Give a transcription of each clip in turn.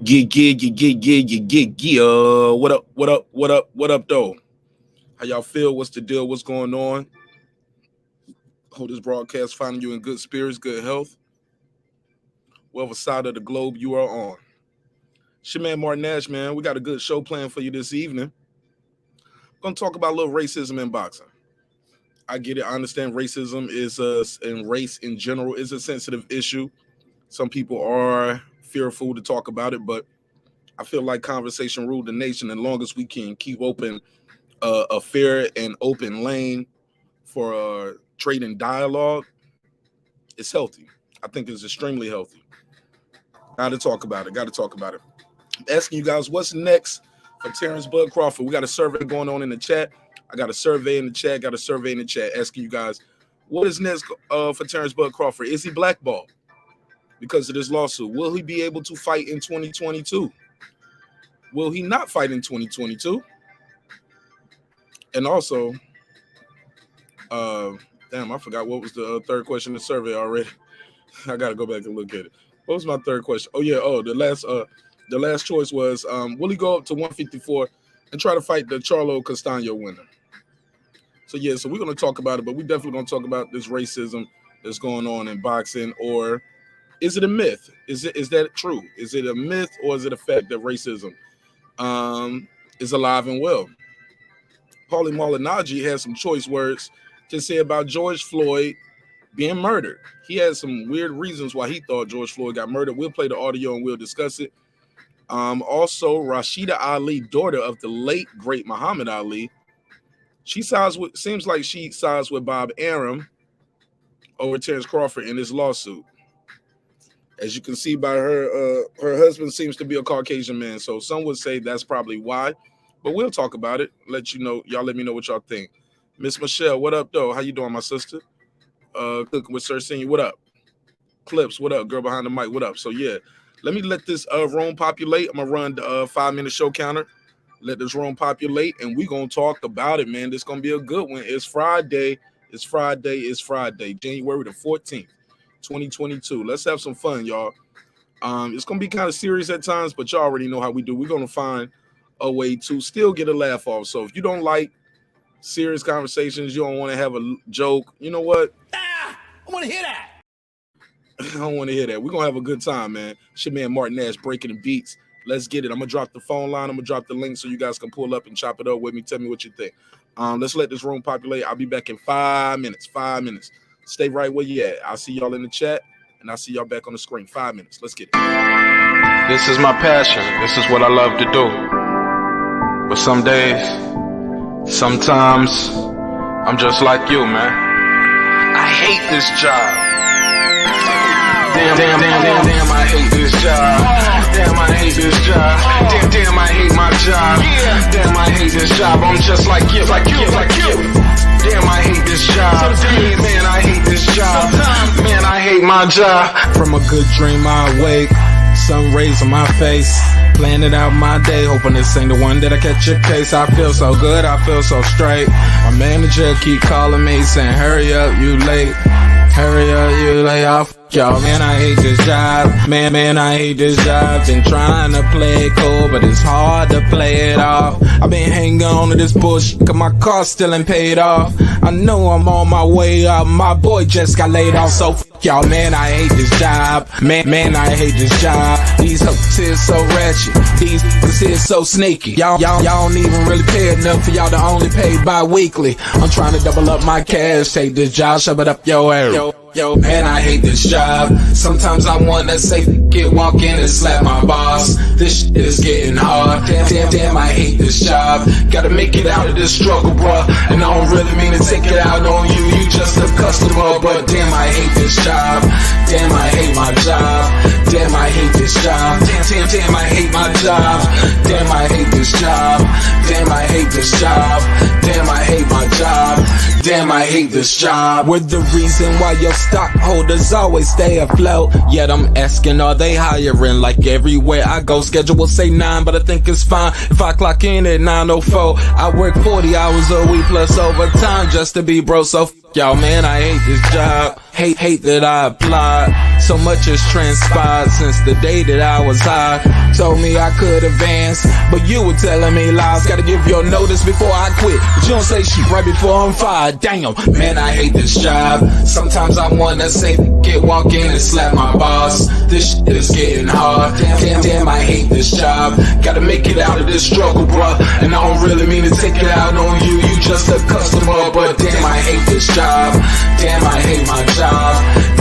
What up, though? How y'all feel? What's the deal? What's going on? Hope this broadcast finding you in good spirits, good health. Whatever side of the globe you are on. It's your man, marqnash, man. We got a good show planned for you this evening. I'm going to talk about a little racism in boxing. I get it. I understand racism is and race in general is a sensitive issue. Some people are fearful to talk about it, but I feel like conversation ruled the nation. As long as we can keep open a fair and open lane for trade and dialogue, it's healthy. I think it's extremely healthy. Got to talk about it. I'm asking you guys, what's next for Terence Bud Crawford? We got a survey going on in the chat. I got a survey in the chat. Asking you guys, what is next for Terence Bud Crawford? Is he blackballed because of this lawsuit? Will he be able to fight in 2022? Will he not fight in 2022? And also, damn, I forgot what was the third question in the survey already. I got to go back and look at it. What was my third question? Oh yeah, the last choice was, will he go up to 154 and try to fight the Charlo Castaño winner? So yeah, so we're going to talk about it, but we're definitely going to talk about this racism that's going on in boxing. Or is it a myth? Is that true? Is it a myth, or is it a fact that racism is alive and well? Paulie Malignaggi has some choice words to say about George Floyd being murdered. He had some weird reasons why he thought George Floyd got murdered. We'll play the audio and we'll discuss it. Also, Rasheda Ali, daughter of the late great Muhammad Ali, seems like she sides with Bob Arum over Terence Crawford in this lawsuit. As you can see by her husband seems to be a Caucasian man, so some would say that's probably why. But we'll talk about it. Let you know. Y'all let me know what y'all think. Miss Michelle, what up, though? How you doing, my sister? Cooking with Sir Senior, what up? Clips, what up? Girl behind the mic, what up? So yeah, let me let this room populate. I'm gonna run the 5-minute show counter. Let this room populate, and we're gonna talk about it, man. This gonna be a good one. It's Friday. January the 14th, 2022. Let's have some fun, y'all. It's gonna be kind of serious at times, but y'all already know how we do. We're gonna find a way to still get a laugh off. So if you don't like serious conversations, you don't want to have a joke, you know what? I want to hear that. I don't want to hear that. We're going to have a good time, man. It's your man marqnash breaking the beats. Let's get it. I'm going to drop the phone line. I'm going to drop the link so you guys can pull up and chop it up with me. Tell me what you think. Let's let this room populate. I'll be back in 5 minutes. 5 minutes. Stay right where you at. I'll see y'all in the chat, and I'll see y'all back on the screen. 5 minutes. Let's get it. This is my passion. This is what I love to do. But some days, sometimes, I'm just like you, man. I hate this job. Damn, I hate this job. Damn, I hate this job. Damn, I hate my job. Damn, I hate this job. I'm just like you. Damn, I hate this job. Man, I hate this job. Man, I hate my job. From a good dream I wake, sun rays on my face, planning out my day, hoping this ain't the one that I catch a case. I feel so good, I feel so straight. My manager keep calling me saying, hurry up, you late. Hurry up, you lay off. Y'all, man, I hate this job. Man, I hate this job. Been trying to play it cool, but it's hard to play it off. I've been hanging on to this bullshit, cause my car still ain't paid off. I know I'm on my way up, my boy just got laid off, so y'all, man, I hate this job. Man, I hate this job. These hoes here so ratchet, these niggas here so sneaky. Y'all don't even really pay enough for y'all to only pay bi-weekly. I'm trying to double up my cash, take this job, shove it up your ass. Yo, man, I hate this job. Sometimes I wanna say, walk in and slap my boss. This shit is getting hard. Damn, I hate this job. Gotta make it out of this struggle, bruh. And I don't really mean to take it out on you. You just a customer, but damn, I hate this job. Damn, I hate my job. Damn, I hate this job. Damn, I hate my job. Damn, I hate this job. Damn, I hate this job. Damn, I hate my job. Damn, I hate this job. We're the reason why your stockholders always stay afloat. Yet I'm asking, are they hiring? Like everywhere I go, schedule will say 9, but I think it's fine if I clock in at 9:04. I work 40 hours a week plus overtime just to be bro, so Y'all, man, I hate this job. Hate that I applied. So much has transpired since the day that I was high. Told me I could advance, but you were telling me lies. Gotta give your notice before I quit, but you don't say shit right before I'm fired. Damn, man, I hate this job. Sometimes I wanna say, walk in and slap my boss. This shit is getting hard. Damn, I hate this job. Gotta make it out of this struggle, bruh. And I don't really mean to take it out on you. You just a customer, but damn, I hate this job. Damn, I hate my job.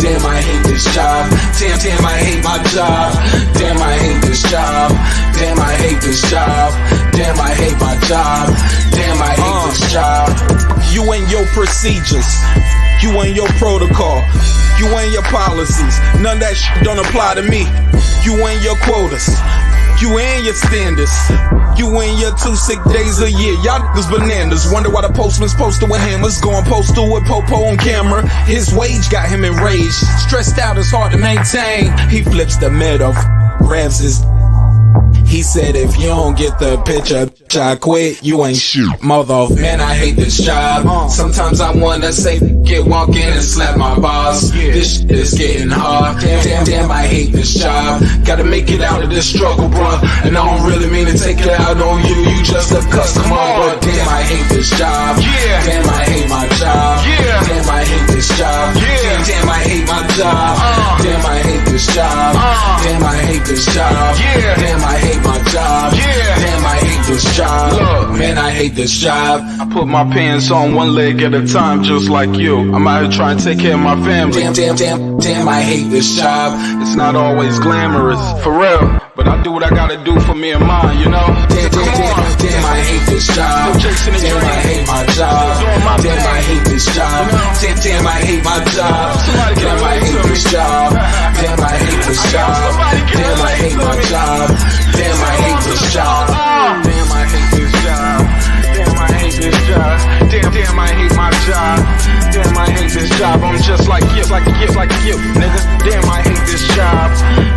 Damn, I hate this job. Damn, I hate my job. Damn, I hate this job. Damn, I hate this job. Damn, I hate my job. Damn, I hate this job. You and your procedures. You and your protocol. You and your policies. None of that shit don't apply to me. You and your quotas. You and your standards. You and your 2 sick days a year. Y'all niggas bananas. Wonder why the postman's posted with hammers. Going postal with Popo on camera. His wage got him enraged. Stressed out, it's hard to maintain. He flips the middle, grabs his. He said, if you don't get the picture, I quit. You ain't shit, mother. Man, I hate this job. Sometimes I wanna say, walk in and slap my boss. This shit is getting hard. Damn, I hate this job. Gotta make it out of this struggle, bruh. And I don't really mean to take it out on you. You just a customer, but damn, I hate this job. Damn, I hate my job. Damn, I hate this job. Damn, I hate my job. Damn, I hate this job. Damn, I hate this job. Damn, I hate my job. Damn, I hate this job. Look, man, I hate this job. I put my pants on one leg at a time, just like you. I'm out here trying to take care of my family. Damn, I hate this job. It's not always glamorous, for real, but I do what I gotta do for me and mine, you know? Damn, I hate this job. Damn, I hate my job. Damn, I hate this job. Damn, I hate my job. Damn, I hate this job. Damn, I hate this job. Damn, I hate my job. Damn, I hate this job. Damn, I hate this job. Damn, I hate this job. Damn, I hate my job. Damn, I hate this job. I'm just like you, nigga. Damn, I hate this job.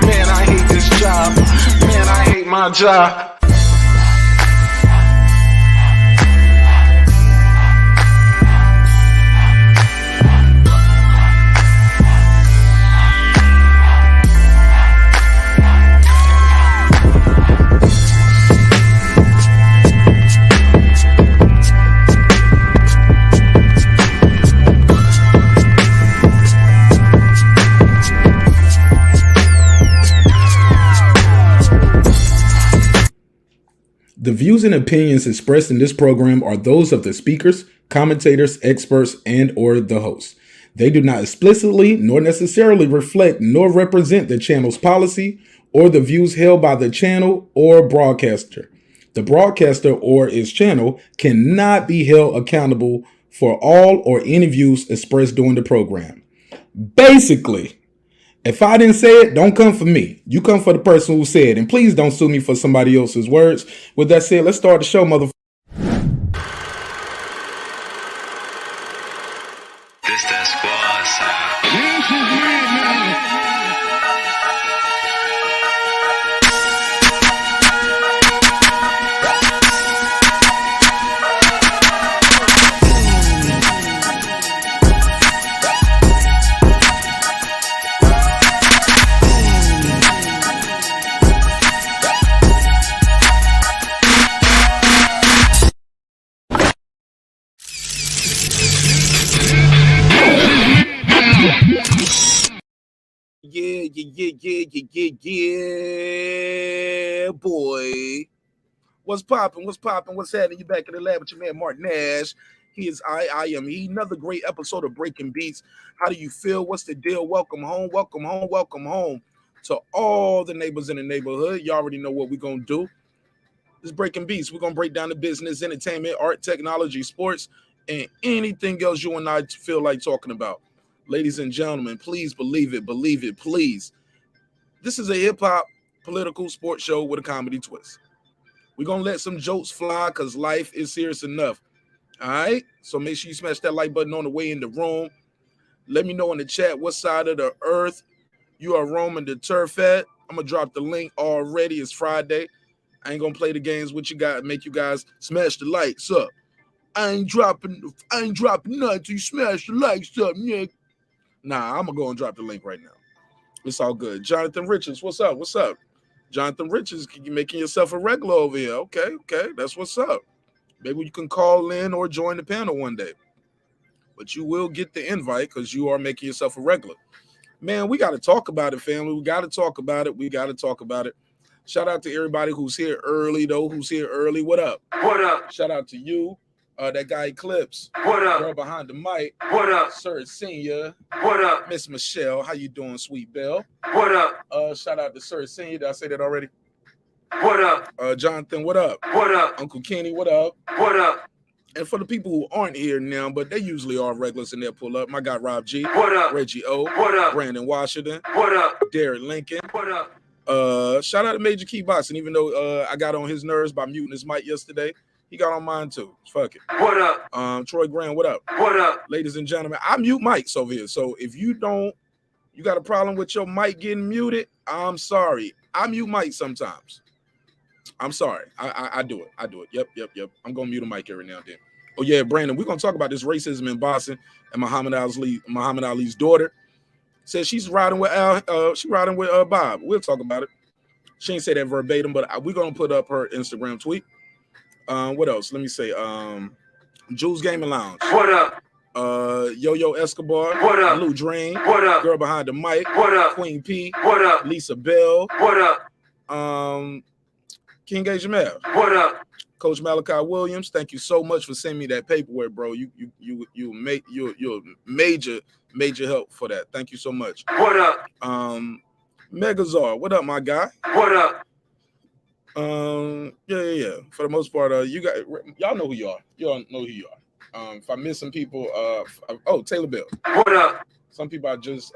Man, I hate this job. Man, I hate my job. The views and opinions expressed in this program are those of the speakers, commentators, experts, and or the host. They do not explicitly nor necessarily reflect nor represent the channel's policy or the views held by the channel or broadcaster. The broadcaster or its channel cannot be held accountable for all or any views expressed during the program. Basically, if I didn't say it, don't come for me. You come for the person who said it. And please don't sue me for somebody else's words. With that said, let's start the show, motherfucker. This that squad sound. Yeah, boy. What's popping? What's happening? You back in the lab with your man, marqnash. He is I am he. Another great episode of Breaking Beats. How do you feel? What's the deal? Welcome home to all the neighbors in the neighborhood. You already know what we're going to do. This Breaking Beats. We're going to break down the business, entertainment, art, technology, sports, and anything else you and I feel like talking about. Ladies and gentlemen, please believe it, please. This is a hip-hop political sports show with a comedy twist. We're going to let some jokes fly because life is serious enough. All right? So make sure you smash that like button on the way in the room. Let me know in the chat what side of the earth you are roaming the turf at. I'm going to drop the link already. It's Friday. I ain't going to play the games with you guys, make you guys smash the likes up. I ain't dropping nothing till you smash the likes up, nigga. Nah, I'm gonna go and drop the link right now. It's all good. Jonathan Richards, what's up? What's up? Jonathan Richards, you making yourself a regular over here. Okay, that's what's up. Maybe you can call in or join the panel one day. But you will get the invite because you are making yourself a regular. Man, we got to talk about it, family. We got to talk about it. Shout out to everybody who's here early, though. What up? What up? Shout out to you. That guy Eclipse. What up? Girl behind the mic. What up? Sir Senior. What up? Miss Michelle. How you doing, sweet Belle? What up? Shout out to Sir Senior. Did I say that already? What up? Jonathan, what up? What up? Uncle Kenny, what up? What up? And for the people who aren't here now, but they usually are regulars and they'll pull up. My guy Rob G. What up? Reggie O. What up? Brandon Washington. What up? Derek Lincoln. What up? Shout out to Major Key Boxing, even though I got on his nerves by muting his mic yesterday. He got on mine too. Fuck it. What up? Troy Graham, what up? What up? Ladies and gentlemen, I mute mics over here. So if you got a problem with your mic getting muted, I'm sorry. I mute mics sometimes. I'm sorry. I do it. Yep. I'm gonna mute a mic every now and then. Oh yeah, Brandon, we're gonna talk about this racism in boxing and Muhammad Ali's daughter. Says she's riding with Bob. We'll talk about it. She ain't say that verbatim, but we're gonna put up her Instagram tweet. What else? Let me say. Jules Gaming Lounge. What up? Yo Escobar. What up? Lou Drain. What up? Girl behind the mic. What up? Queen P. What up? Lisa Bell. What up? King A. Jamel. What up? Coach Malachi Williams, thank you so much for sending me that paperwork, bro. You're major help for that. Thank you so much. What up? Megazar, what up, my guy? What up? Yeah. For the most part, y'all know who you are. Y'all know who you are. If I miss some people, Taylor Bell. What up? Some people I just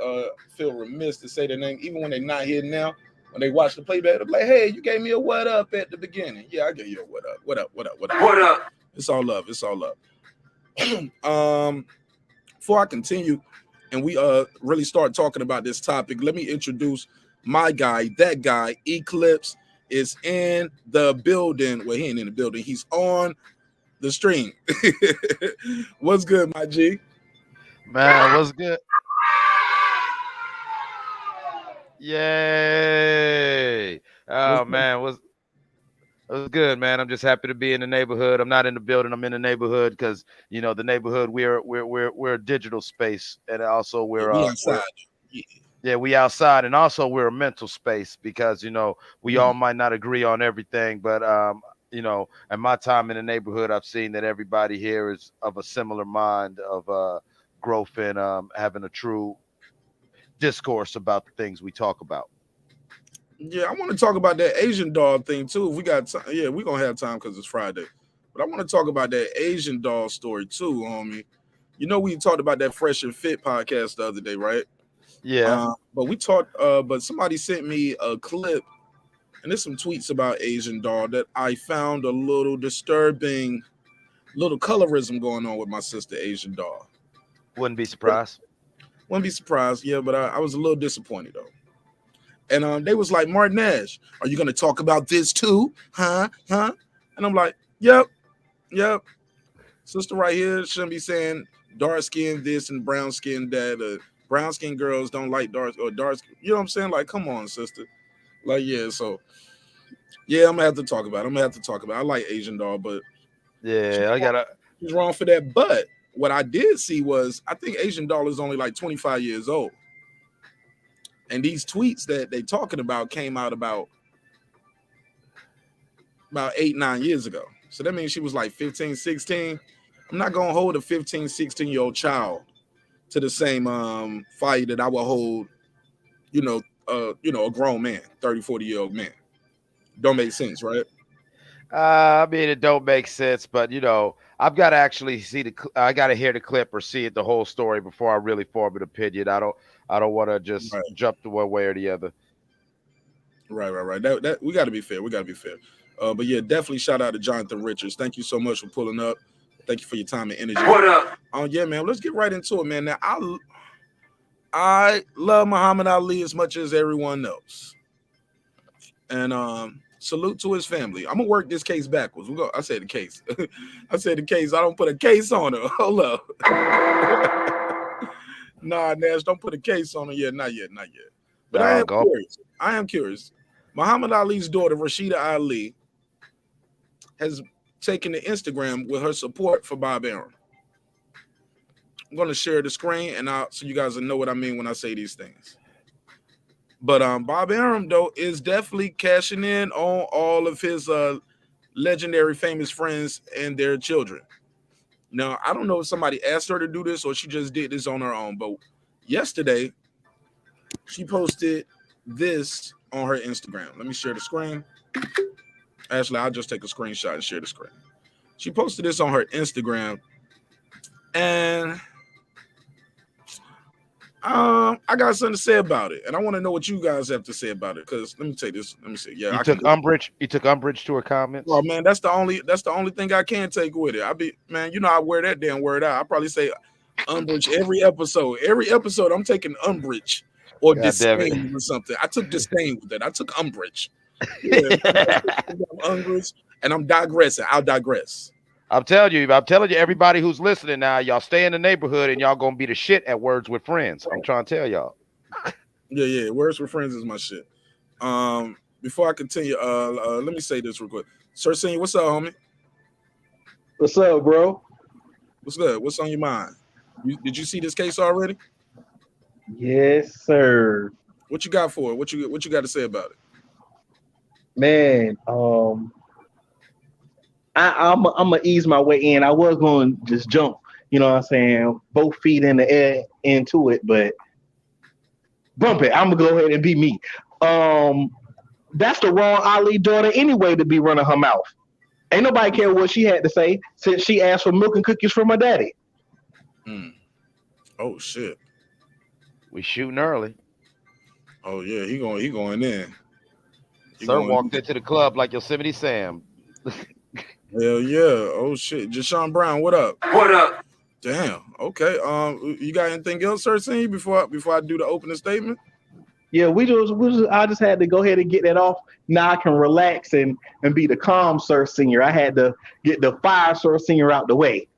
feel remiss to say their name, even when they're not here now. When they watch the playback, they're like, hey, you gave me a what up at the beginning. Yeah, I gave you a what up. What up? What up? It's all love. Before I continue and we really start talking about this topic, let me introduce my guy, that guy. Eclipse is in the building. Well, he ain't in the building. He's on the stream. What's good, my G? Man, what's good? Yay! Oh man, was good, man. I'm just happy to be in the neighborhood. I'm not in the building. I'm in the neighborhood because the neighborhood we're a digital space, and also we're outside. We outside, and also we're a mental space because we all might not agree on everything, but in my time in the neighborhood, I've seen that everybody here is of a similar mind of growth and having a true discourse about the things we talk about. Yeah, I want to talk about that Asian doll thing too. If we got time, yeah, we're gonna have time because it's Friday. But I want to talk about that Asian doll story too, homie. We talked about that Fresh and Fit podcast the other day, right? Yeah. But we talked. But somebody sent me a clip, and there's some tweets about Asian doll that I found a little disturbing. Little colorism going on with my sister Asian doll. Wouldn't be surprised. Yeah, but I was a little disappointed though. And they was like, marqnash, are you gonna talk about this too? Huh? And I'm like, yep. Sister right here shouldn't be saying dark skin this and brown skin that. Brown skin girls don't like dark skin. You know what I'm saying? Like, come on, sister. Like, yeah. So, yeah, I'm gonna have to talk about it. I like Asian doll, but yeah, she's wrong for that. But what I did see was I think Asian doll is only like 25 years old. And these tweets that they talking about came out about 8-9 years ago. So that means she was like 15, 16. I'm not going to hold a 15, 16-year-old child to the same fire that I will hold, a grown man, 30, 40-year-old man. Don't make sense, right? I mean, it don't make sense, but I've got to actually I got to hear the clip or see the whole story before I really form an opinion. I don't want to just jump to one way or the other. Right. That we got to be fair. But yeah, definitely shout out to Jonathan Richards. Thank you so much for pulling up. Thank you for your time and energy. What up? Yeah, man. Let's get right into it, man. Now, I love Muhammad Ali as much as everyone else. And Salute to his family. I'm gonna work this case backwards. I said the case. I said the case. I don't put a case on her. Hold up. Nah, Nash, don't put a case on her yet. Not yet. But I am curious. Muhammad Ali's daughter, Rasheda Ali, has taken to Instagram with her support for Bob Arum. I'm going to share the screen, and so you guys will know what I mean when I say these things. But Bob Arum, though, is definitely cashing in on all of his legendary famous friends and their children. Now, I don't know if somebody asked her to do this or she just did this on her own, but yesterday she posted this on her Instagram. Let me share the screen. Actually, I'll just take a screenshot and share the screen. She posted this on her Instagram, and I got something to say about it, and I want to know what you guys have to say about it. Because let me take this. Let me see. Yeah, you took umbrage to her comments. Oh man, that's the only thing I can take with it. I wear that damn word out. I probably say umbrage every episode. Every episode, I'm taking umbrage or disdain or something. I took disdain with that. I took umbrage. Yeah. Umbrage, and I'm digressing. I'll digress. I'm telling you, everybody who's listening now, y'all stay in the neighborhood and y'all gonna be the shit at Words with Friends. I'm trying to tell y'all. Yeah. Words with Friends is my shit. Before I continue, let me say this real quick. Sir Senior, what's up, homie? What's up, bro? What's good? What's on your mind? Did you see this case already? Yes, sir. What you got for it? What you got to say about it? Man, I'm gonna ease my way in. I was going to just jump, you know what I'm saying, both feet in the air into it, but bump it. I'm gonna go ahead and be me. That's the wrong Ali daughter anyway to be running her mouth. Ain't nobody care what she had to say since she asked for milk and cookies from her daddy. Oh shit. We shooting early. Oh yeah, he going in. Sir walked into the club like Yosemite Sam. Hell yeah. Oh shit. Jashawn Brown, what up? What up? Damn. Okay. You got anything else, Sir Senior, before I do the opening statement? Yeah, I just had to go ahead and get that off. Now I can relax and be the calm Sir Senior. I had to get the fire Sir Senior out the way.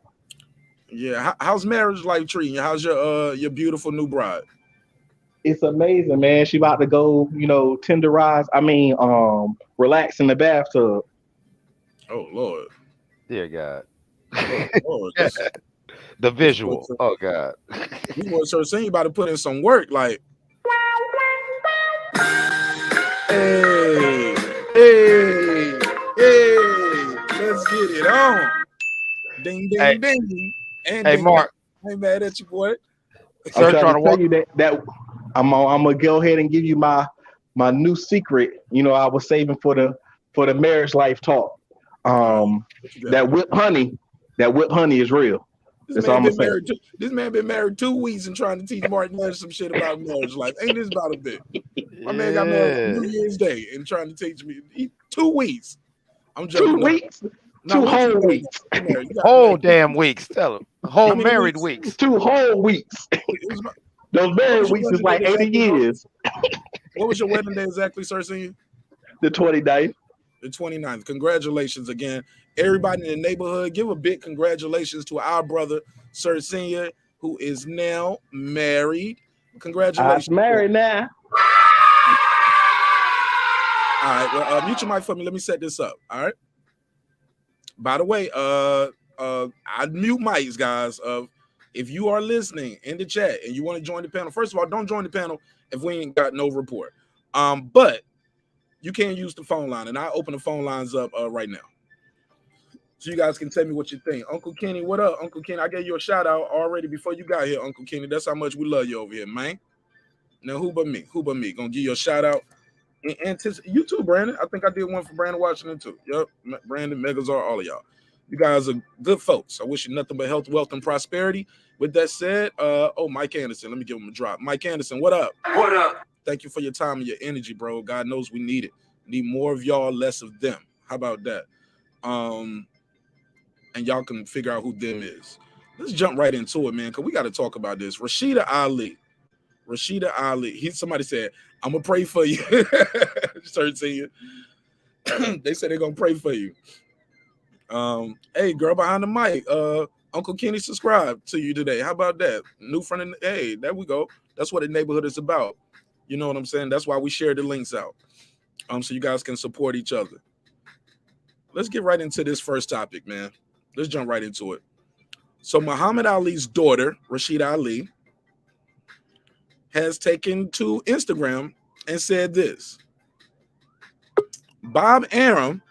Yeah. How's marriage life treating you? How's your beautiful new bride? It's amazing, man. She about to go, tenderize. Relax in the bathtub. Oh Lord. Dear God. Oh, Lord. The visual. Oh God. Sir Senior about to put in some work, like. Hey, let's get it on. Ding, ding, ding. And hey, ding, Mark. I ain't mad at you, boy. I'm trying to tell you that I'm gonna go ahead and give you my new secret. I was saving for the marriage life talk. That whip honey is real. This man been married 2 weeks and trying to teach Martin some shit about marriage life. Ain't this about a bit? My man got married on New Year's Day and trying to teach me 2 weeks. I'm joking. 2 weeks? No, 2 whole weeks. Whole damn weeks. Tell him. Whole married weeks. 2 whole weeks. Those married weeks is like 80 years. What was your wedding day exactly, Sir Senior? The 29th. The 29th. Congratulations again. Everybody in the neighborhood, give a big congratulations to our brother, Sir Senior, who is now married. Congratulations. I'm married now. All right. Well, mute your mic for me. Let me set this up. All right. By the way, I mute mics, guys. If you are listening in the chat and you want to join the panel, first of all, don't join the panel if we ain't got no report. But you can use the phone line, and I open the phone lines up right now, so you guys can tell me what you think. Uncle Kenny, what up, Uncle Kenny? I gave you a shout out already before you got here, Uncle Kenny. That's how much we love you over here, man. Now, who but me? Gonna give you a shout out. And you too, Brandon. I think I did one for Brandon Washington too. Yep, Brandon, Megazar, all of y'all. You guys are good folks. I wish you nothing but health, wealth, and prosperity. With that said, Mike Anderson, let me give him a drop. Mike Anderson, what up? What up? Thank you for your time and your energy, bro. God knows we need it. Need more of y'all, less of them. How about that? And y'all can figure out who them is. Let's jump right into it, man, because we got to talk about this. Rasheda Ali. Somebody said, I'm going to pray for you. Start saying They said they're gonna pray for you. Hey, girl behind the mic, Uncle Kenny subscribed to you today. How about that? New friend in hey, there we go. That's what the neighborhood is about. You know what I'm saying? That's why we share the links out. So you guys can support each other. Let's get right into this first topic, man. Let's jump right into it. So Muhammad Ali's daughter, Rasheda Ali, has taken to Instagram and said this. Bob Arum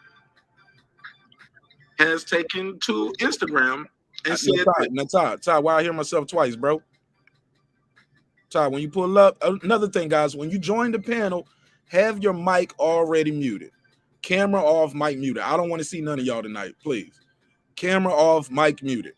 has taken to Instagram and said, Ty, why I hear myself twice, bro? Ty, when you pull up, another thing, guys, when you join the panel, have your mic already muted. Camera off, mic muted. I don't want to see none of y'all tonight, please. Camera off, mic muted.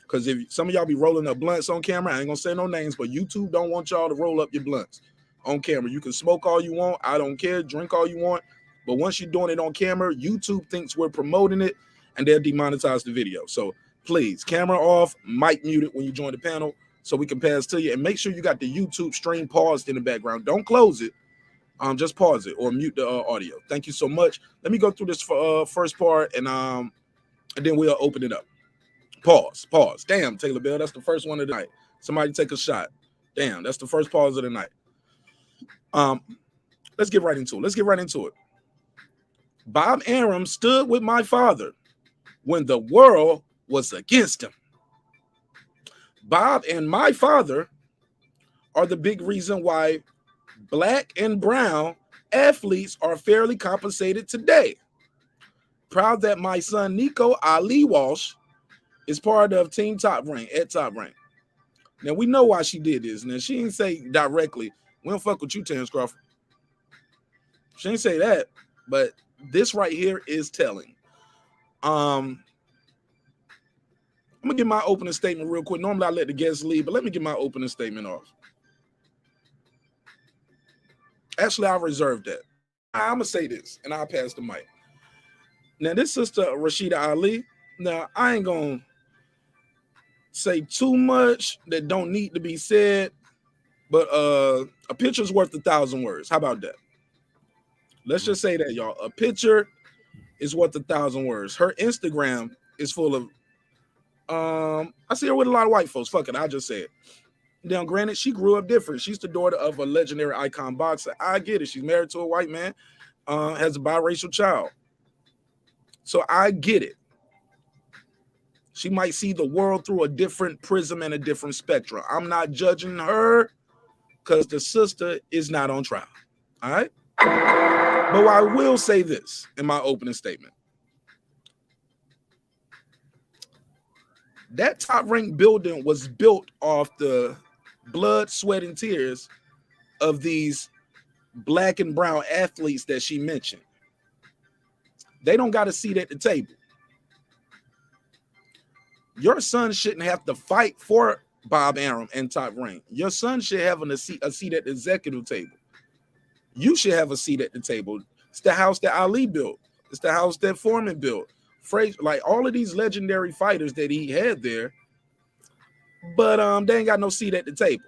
Because if some of y'all be rolling up blunts on camera, I ain't gonna say no names, but YouTube don't want y'all to roll up your blunts on camera. You can smoke all you want. I don't care. Drink all you want. But once you're doing it on camera, YouTube thinks we're promoting it and they'll demonetize the video. So please, camera off, mic muted when you join the panel so we can pass to you. And make sure you got the YouTube stream paused in the background. Don't close it. Just pause it or mute the audio. Thank you so much. Let me go through this first part and then we'll open it up. Pause. Damn, Taylor Bell, that's the first one of the night. Somebody take a shot. Damn, that's the first pause of the night. Let's get right into it. Bob Arum stood with my father when the world was against him. Bob and my father are the big reason why Black and brown athletes are fairly compensated today. Proud that my son Nico Ali Walsh is part of Team Top Rank at Top Rank. Now we know why she did this. Now she didn't say directly, we don't fuck with you, Terrence Crawford. She didn't say that, but this right here is telling. I'm gonna get my opening statement real quick. Normally I let the guests lead, but let me get my opening statement off. Actually, I'll reserve that. I'm gonna say this, and I'll pass the mic. Now, this sister Rasheda Ali. Now, I ain't gonna say too much that don't need to be said, but a picture's worth 1,000 words. How about that? Let's just say that, y'all. A picture is worth 1,000 words. Her Instagram is full of. I see her with a lot of white folks. Fuck it, I'll just say it. Now, granted, she grew up different. She's the daughter of a legendary icon boxer. I get it. She's married to a white man, has a biracial child. So I get it. She might see the world through a different prism and a different spectrum. I'm not judging her because the sister is not on trial. All right? But I will say this in my opening statement. That Top Rank building was built off the blood, sweat, and tears of these Black and brown athletes that she mentioned. They don't got a seat at the table. Your son shouldn't have to fight for Bob Arum and Top Rank. Your son should have a seat at the executive table. You should have a seat at the table. It's the house that Ali built. It's the house that Foreman built. Like all of these legendary fighters that he had there, but they ain't got no seat at the table.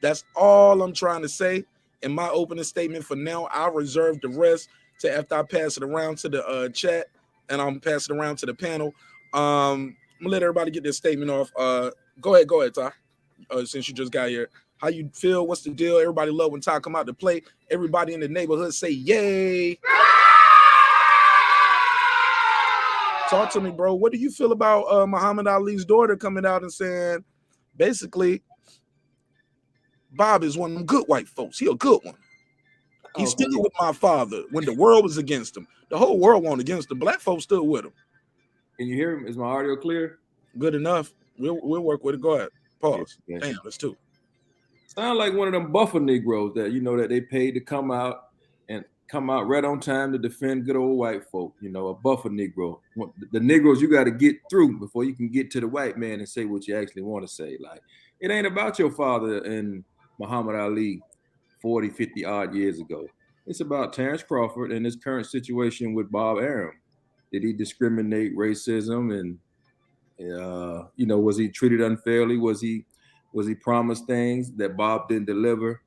That's all I'm trying to say in my opening statement. For now, I'll reserve the rest to after I pass it around to the chat and I'm pass it around to the panel. I'm gonna let everybody get their statement off. Go ahead, Ty. Since you just got here, how you feel? What's the deal? Everybody love when Ty come out to play. Everybody in the neighborhood say yay. Talk to me, bro. What do you feel about Muhammad Ali's daughter coming out and saying, basically, Bob is one of them good white folks. He a good one. He stood with my father when the world was against him. The whole world wasn't against him. Black folks stood with him. Can you hear him? Is my audio clear? Good enough. We'll work with it. Go ahead. Pause. Yeah. Damn, that's two. Sound like one of them buffer Negroes that that they paid to come out right on time to defend good old white folk. A buffer Negro. The Negroes you got to get through before you can get to the white man and say what you actually want to say. Like, it ain't about your father and Muhammad Ali 40, 50 odd years ago. It's about Terence Crawford and his current situation with Bob Arum. Did he discriminate racism and was he treated unfairly? Was he promised things that Bob didn't deliver?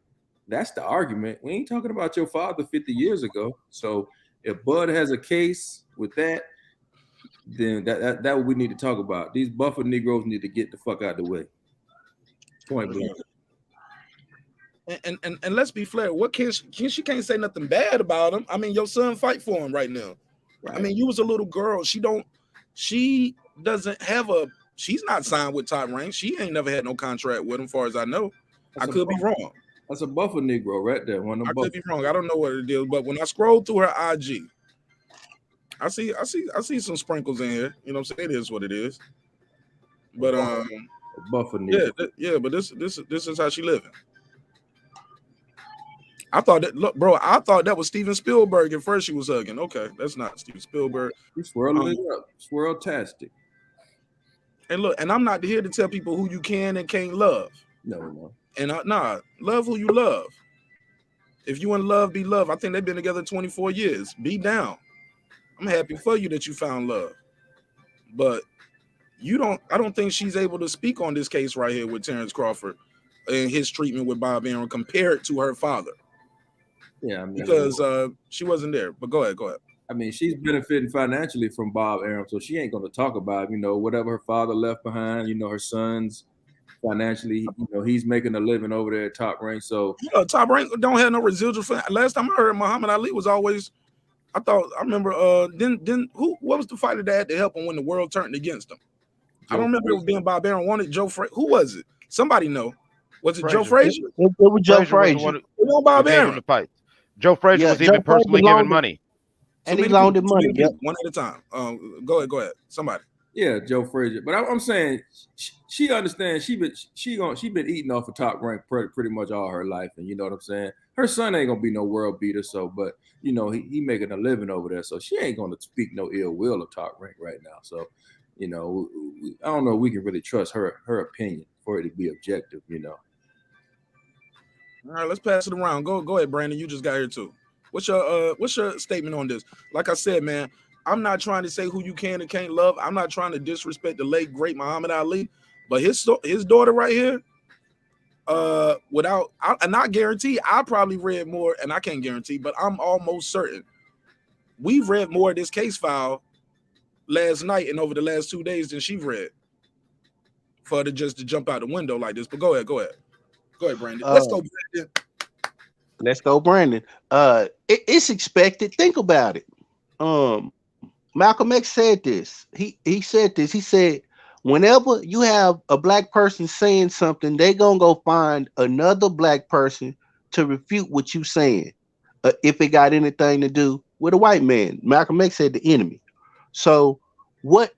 That's the argument. We ain't talking about your father 50 years ago. So If Bud has a case with that, then that what we need to talk about. These buffer Negroes need to get the fuck out of the way. Point blank. And let's be fair. What she can't say nothing bad about him. I mean, your son fight for him right now. Right. I mean, you was a little girl. She doesn't have she's not signed with Top Rank. She ain't never had no contract with him, far as I know. I could be wrong. That's a buffer Negro right there. I could be wrong. I don't know what it is, but when I scroll through her IG, I see some sprinkles in here. You know what I'm saying? It is what it is. But buffer Negro. Yeah, but this is how she living. I thought that was Steven Spielberg at first she was hugging. Okay, that's not Steven Spielberg. You swirling it up. Swirl-tastic. And look, and I'm not here to tell people who you can and can't love. No. And love who you love. If you in love, be loved. I think they've been together 24 years. Be down. I'm happy for you that you found love. But I don't think she's able to speak on this case right here with Terrence Crawford and his treatment with Bob Arum compared to her father. Yeah, I mean, because she wasn't there. But go ahead. I mean, she's benefiting financially from Bob Arum, so she ain't going to talk about, whatever her father left behind. Her son's financially, he's making a living over there at Top Rank. So Top Rank don't have no residual. Last time I heard, Muhammad Ali was always. I remember. What was the fighter that had to help him when the world turned against him? I don't remember it being Bob Arum. Wanted Joe Frazier. Who was it? Somebody know. Was it Joe Frazier? It was Joe Frazier. It was Bob Arum. Joe Frazier was even personally giving money. And he loaned him money. Yep. One at a time. Go ahead. Somebody. Yeah, Joe Frazier. But I'm saying she understands. She been eating off of Top Rank pretty much all her life, and you know what I'm saying. Her son ain't gonna be no world beater. So, but he making a living over there, so she ain't gonna speak no ill will of Top Rank right now. So, I don't know if we can really trust her opinion for it to be objective. All right, let's pass it around. Go ahead, Brandon. You just got here too. What's your statement on this? Like I said, man, I'm not trying to say who you can and can't love. I'm not trying to disrespect the late great Muhammad Ali, but his daughter right here, and I guarantee I probably read more, and I can't guarantee, but I'm almost certain we've read more of this case file last night and over the last 2 days than she read for her to jump out the window like this. But go ahead, Brandon. Let's go, Brandon. It's expected. Think about it. Malcolm X said this. He said this. He said, whenever you have a black person saying something, they gonna go find another black person to refute what you saying. If it got anything to do with a white man. Malcolm X said the enemy. So what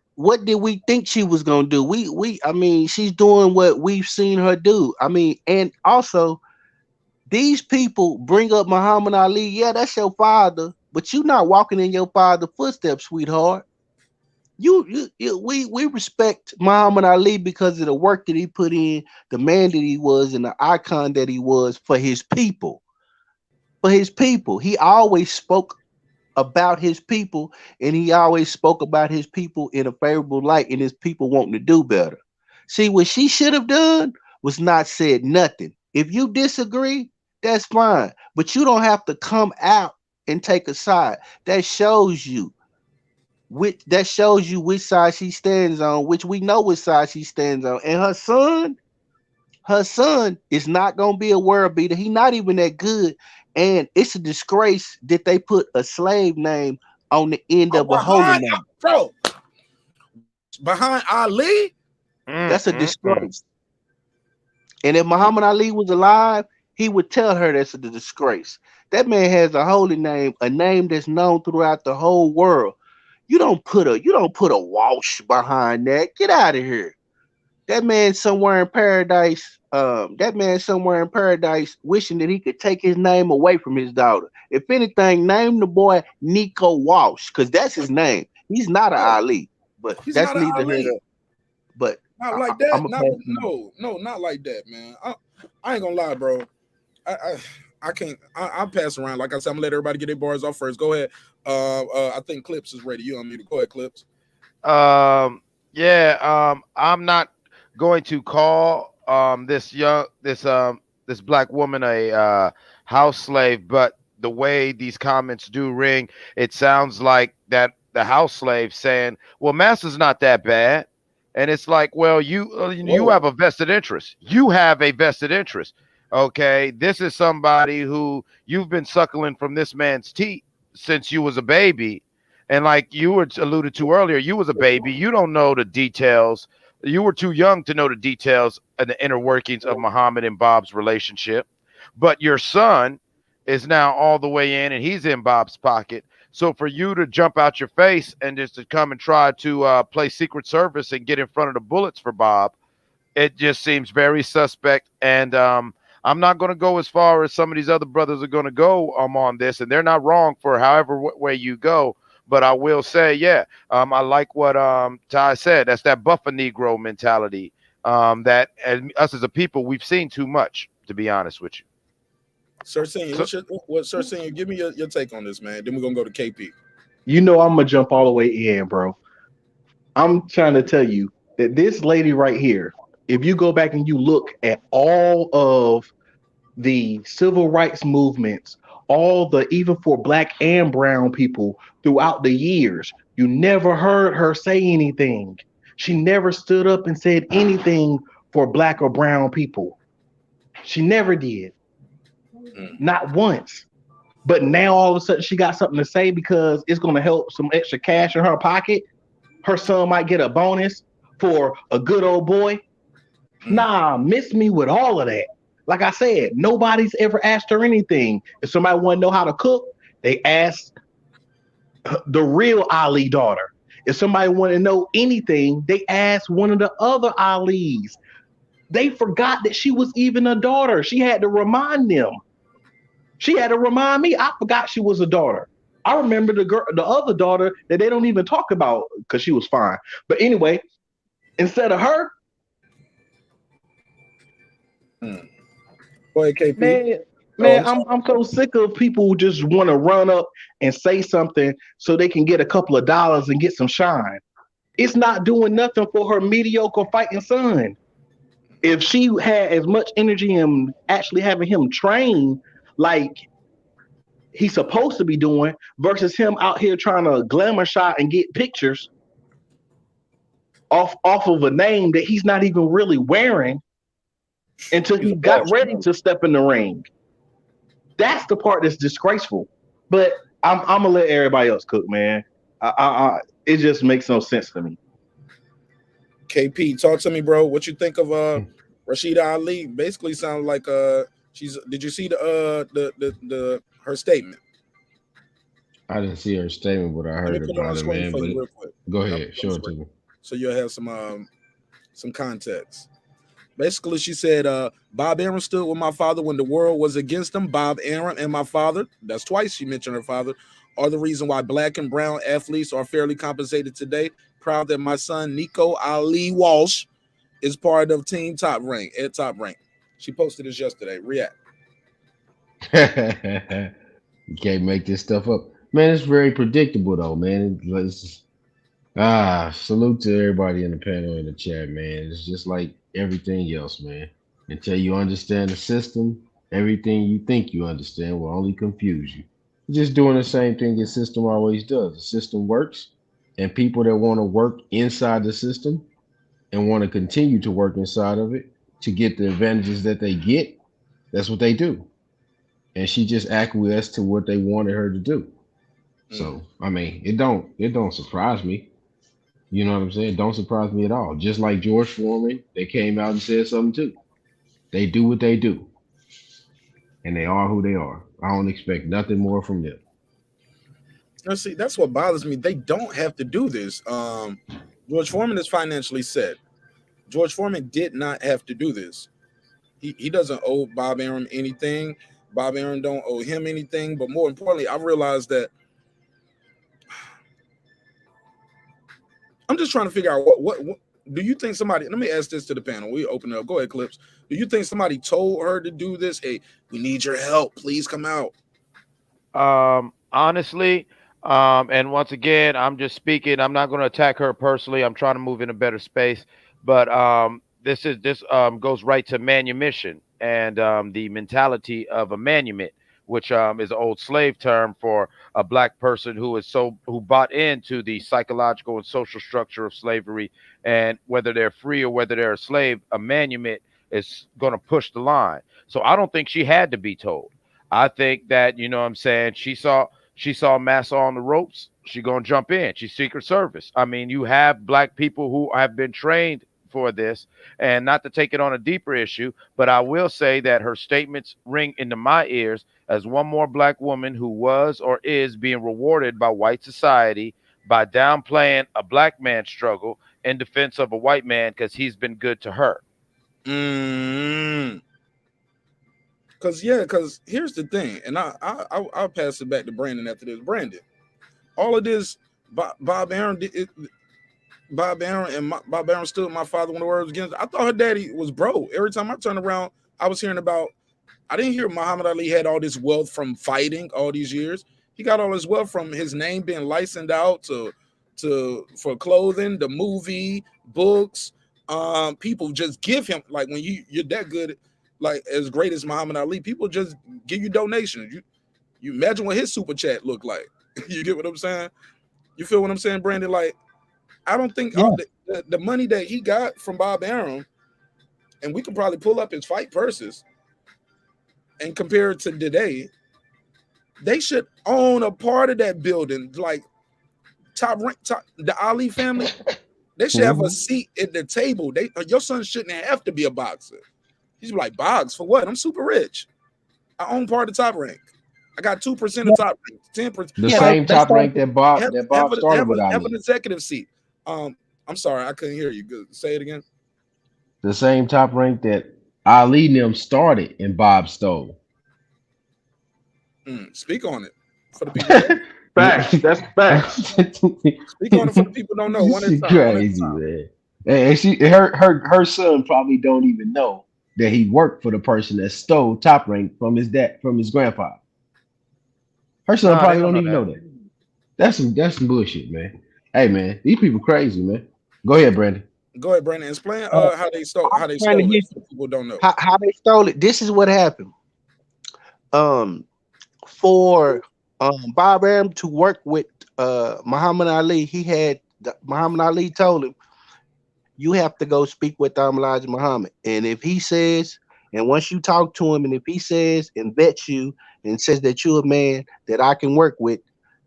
did we think she was gonna do? I mean, she's doing what we've seen her do. I mean, and also these people bring up Muhammad Ali. Yeah, that's your father, but you're not walking in your father's footsteps, sweetheart. We respect Muhammad Ali because of the work that he put in, the man that he was, and the icon that he was for his people. For his people, he always spoke about his people, and he always spoke about his people in a favorable light, and his people wanting to do better. See, what she should have done was not said nothing. If you disagree, that's fine, but you don't have to come out and take a side. That shows you which side she stands on, which we know which side she stands on. And her son is not gonna be a world beater. He's not even that good. And it's a disgrace that they put a slave name on the end of a holy name. Bro, behind Ali? That's a disgrace. And if Muhammad Ali was alive, he would tell her that's a disgrace. That man has a holy name, a name that's known throughout the whole world. You don't put a Walsh behind that. Get out of here. That man somewhere in paradise. Wishing that he could take his name away from his daughter. If anything, name the boy Nico Walsh, because that's his name. He's not an Ali, but that's neither here. But not like that. Not like that, man. I ain't gonna lie, bro. I can't. I'll pass around. Like I said, I'm gonna let everybody get their bars off first. Go ahead. I think Clips is ready. You on me to go ahead, Clips. I'm not going to call this black woman a house slave, but the way these comments do ring, it sounds like that the house slave saying, well, master's not that bad. And it's like, well, you have a vested interest. You have a vested interest. Okay, this is somebody who you've been suckling from this man's teeth since you was a baby. And like you were alluded to earlier, you was a baby. You don't know the details. You were too young to know the details and the inner workings of Muhammad and Bob's relationship. But your son is now all the way in and he's in Bob's pocket. So for you to jump out your face and just to come and try to play Secret Service and get in front of the bullets for Bob, it just seems very suspect. And I'm not going to go as far as some of these other brothers are going to go on this, and they're not wrong for however way you go. But I will say, yeah, I like what Ty said. That's that buffer Negro mentality that us as a people, we've seen too much, to be honest with you. Sir Senior, Sir Senior, give me your take on this, man. Then we're going to go to KP. You know I'm going to jump all the way in, bro. I'm trying to tell you that this lady right here, if you go back and you look at all of the civil rights movements, even for black and brown people throughout the years, you never heard her say anything. She never stood up and said anything for black or brown people. She never did. Not once. But now all of a sudden she got something to say because it's going to help some extra cash in her pocket. Her son might get a bonus for a good old boy. Nah, miss me with all of that. Like I said, nobody's ever asked her anything. If somebody want to know how to cook, they ask the real Ali daughter. If somebody want to know anything, they ask one of the other Alis. They forgot that she was even a daughter. She had to remind them. She had to remind me. I forgot she was a daughter. I remember the other daughter that they don't even talk about because she was fine. But anyway, instead of her, Go ahead, KP. Man, I'm so sick of people who just want to run up and say something so they can get a couple of dollars and get some shine. It's not doing nothing for her mediocre fighting son. If she had as much energy in actually having him train like he's supposed to be doing versus him out here trying to glamour shot and get pictures off of a name that he's not even really wearing until he got ready to step in the ring. That's the part that's disgraceful. But I'm gonna let everybody else cook, man. It just makes no sense to me. KP, talk to me, bro. What you think of Rasheda Ali? Basically, sounds like she's. Did you see the her statement? I didn't see her statement, but I heard about it, man. But go ahead, show it to me. So you'll have some context. Basically, she said, Bob Arum stood with my father when the world was against him. Bob Arum and my father, that's twice she mentioned her father, are the reason why black and brown athletes are fairly compensated today. Proud that my son, Nico Ali Walsh, is part of Team Top Rank, at Top Rank. She posted this yesterday. React. You can't make this stuff up. Man, it's very predictable, though, man. Salute to everybody in the panel in the chat, man. It's just like everything else, man. Until you understand the system, everything you think you understand will only confuse you. You're just doing the same thing the system always does. The system works, and people that want to work inside the system and want to continue to work inside of it to get the advantages that they get, that's what they do. And she just acquiesced to what they wanted her to do. So, I mean, it don't surprise me. You know what I'm saying? Don't surprise me at all. Just like George Foreman, they came out and said something too. They do what they do. And they are who they are. I don't expect nothing more from them. Now, see, that's what bothers me. They don't have to do this. George Foreman is financially set. George Foreman did not have to do this. He doesn't owe Bob Arum anything. Bob Arum don't owe him anything. But more importantly, I realized that I'm just trying to figure out what do you think somebody, let me ask this to the panel. We open it up. Go ahead, Clips. Do you think somebody told her to do this? Hey, we need your help. Please come out. Honestly, and once again, I'm just speaking. I'm not going to attack her personally. I'm trying to move in a better space. But this goes right to manumission and the mentality of a manument. which is an old slave term for a black person who bought into the psychological and social structure of slavery, and whether they're free or whether they're a slave, a manument is going to push the line. So I don't think she had to be told. I think that, you know what I'm saying, she saw Massa on the ropes. She gonna jump in. She's Secret Service. I mean, you have black people who have been trained for this, and not to take it on a deeper issue, but I will say that her statements ring into my ears as one more black woman who was or is being rewarded by white society by downplaying a black man's struggle in defense of a white man because he's been good to her. Because here's the thing, and I'll pass it back to Brandon after this. Brandon, all of this, Bob Arum stood my father when the word was against. I thought her daddy was broke. Every time I turned around, I was hearing about. I didn't hear Muhammad Ali had all this wealth from fighting all these years. He got all his wealth from his name being licensed out for clothing, the movie, books. People just give him, like, when you're that good, like as great as Muhammad Ali, people just give you donations. You imagine what his super chat looked like. You get what I'm saying? You feel what I'm saying, Brandon? Like, I don't think the money that he got from Bob Arum, and we can probably pull up his fight purses and compare it to today, they should own a part of that building. Like the Ali family, they should have a seat at the table. Your son shouldn't have to be a boxer. He's like, box for what? I'm super rich. I own part of the top rank. I got 2% of top rank, 10%. The same top rank that Bob started with Ali. Have an executive seat. I'm sorry, I couldn't hear you. Good. Say it again. The same top rank that Ali and them started and Bob stole. Speak on it for the people. Facts. That's facts. Speak on it for the people who don't know. One at a time. Crazy, man. And her son probably don't even know that he worked for the person that stole top rank from his grandpa. Her son probably don't even know that. That's some bullshit, man. Hey, man, these people crazy, man. Go ahead, Brandon. Go ahead, Brandon. Explain how they stole it. People don't know how they stole it. This is what happened. For Bob Arum to work with Muhammad Ali, Muhammad Ali told him, you have to go speak with Elijah Muhammad. And if he says, and once you talk to him, and if he says and vets you and says that you're a man that I can work with,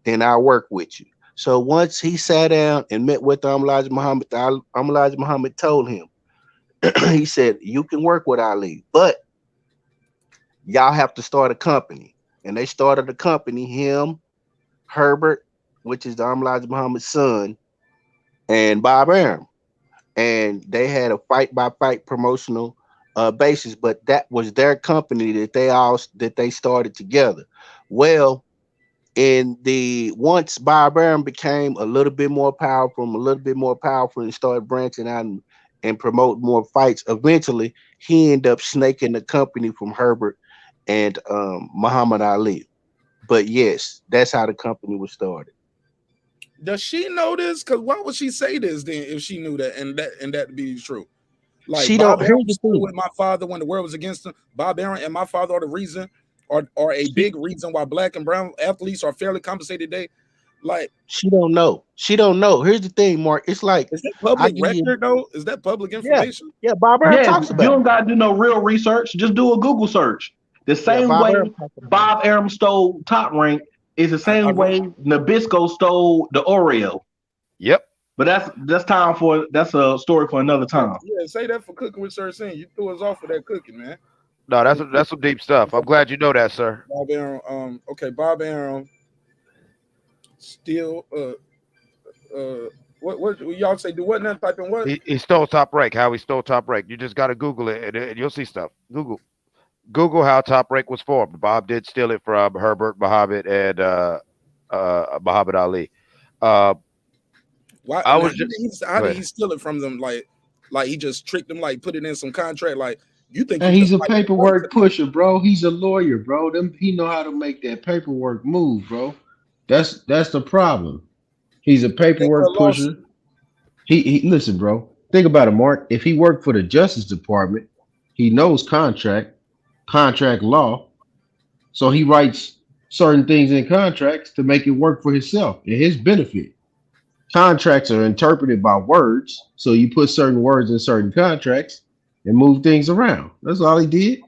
then I'll work with you. So once he sat down and met with Elijah Muhammad, Elijah Muhammad told him, he said, you can work with Ali, but y'all have to start a company. And they started a company, him, Herbert, which is the Elijah Muhammad's son, and Bob Arum. And they had a fight-by-fight promotional basis, but that was their company that they started together. Well, once Bob Arum became a little bit more powerful and started branching out and promote more fights, eventually he ended up snaking the company from Herbert and Muhammad Ali. But yes, that's how the company was started. Does she know this? Because why would she say this then if she knew that and that be true? Like, she Bob don't Arum stood with my father when the world was against him. Bob Arum and my father are the reason, or a big reason why black and brown athletes are fairly compensated today. Like, she don't know. Here's the thing, Mark. It's like, is that public record though? Is that public information? Yeah, Bob Arum talks about it. You don't gotta do no real research. Just do a Google search. The same way Bob Arum stole top rank is the same way Nabisco stole the Oreo. Yep. But that's a story for another time. Yeah, say that for cooking with Sir Sin. You threw us off for that cooking, man. No, that's some deep stuff. I'm glad you know that, sir. Bob Arum, Bob Arum still what y'all say? Do what now? Type in what? He stole top rank. How he stole top rank. You just got to Google it and you'll see stuff. Google how top rank was formed. Bob did steal it from Herbert, Muhammad, and Muhammad Ali. Why? How did he steal it from them? Like he just tricked them. Like, put it in some contract. Like, you think? And he's a paperwork pusher, bro. He's a lawyer, bro. He know how to make that paperwork move, bro. That's the problem. He's a paperwork pusher. He listen, bro. Think about it, Mark. If he worked for the Justice Department, he knows contract law. So he writes certain things in contracts to make it work for himself and his benefit. Contracts are interpreted by words, so you put certain words in certain contracts and move things around. That's all he did.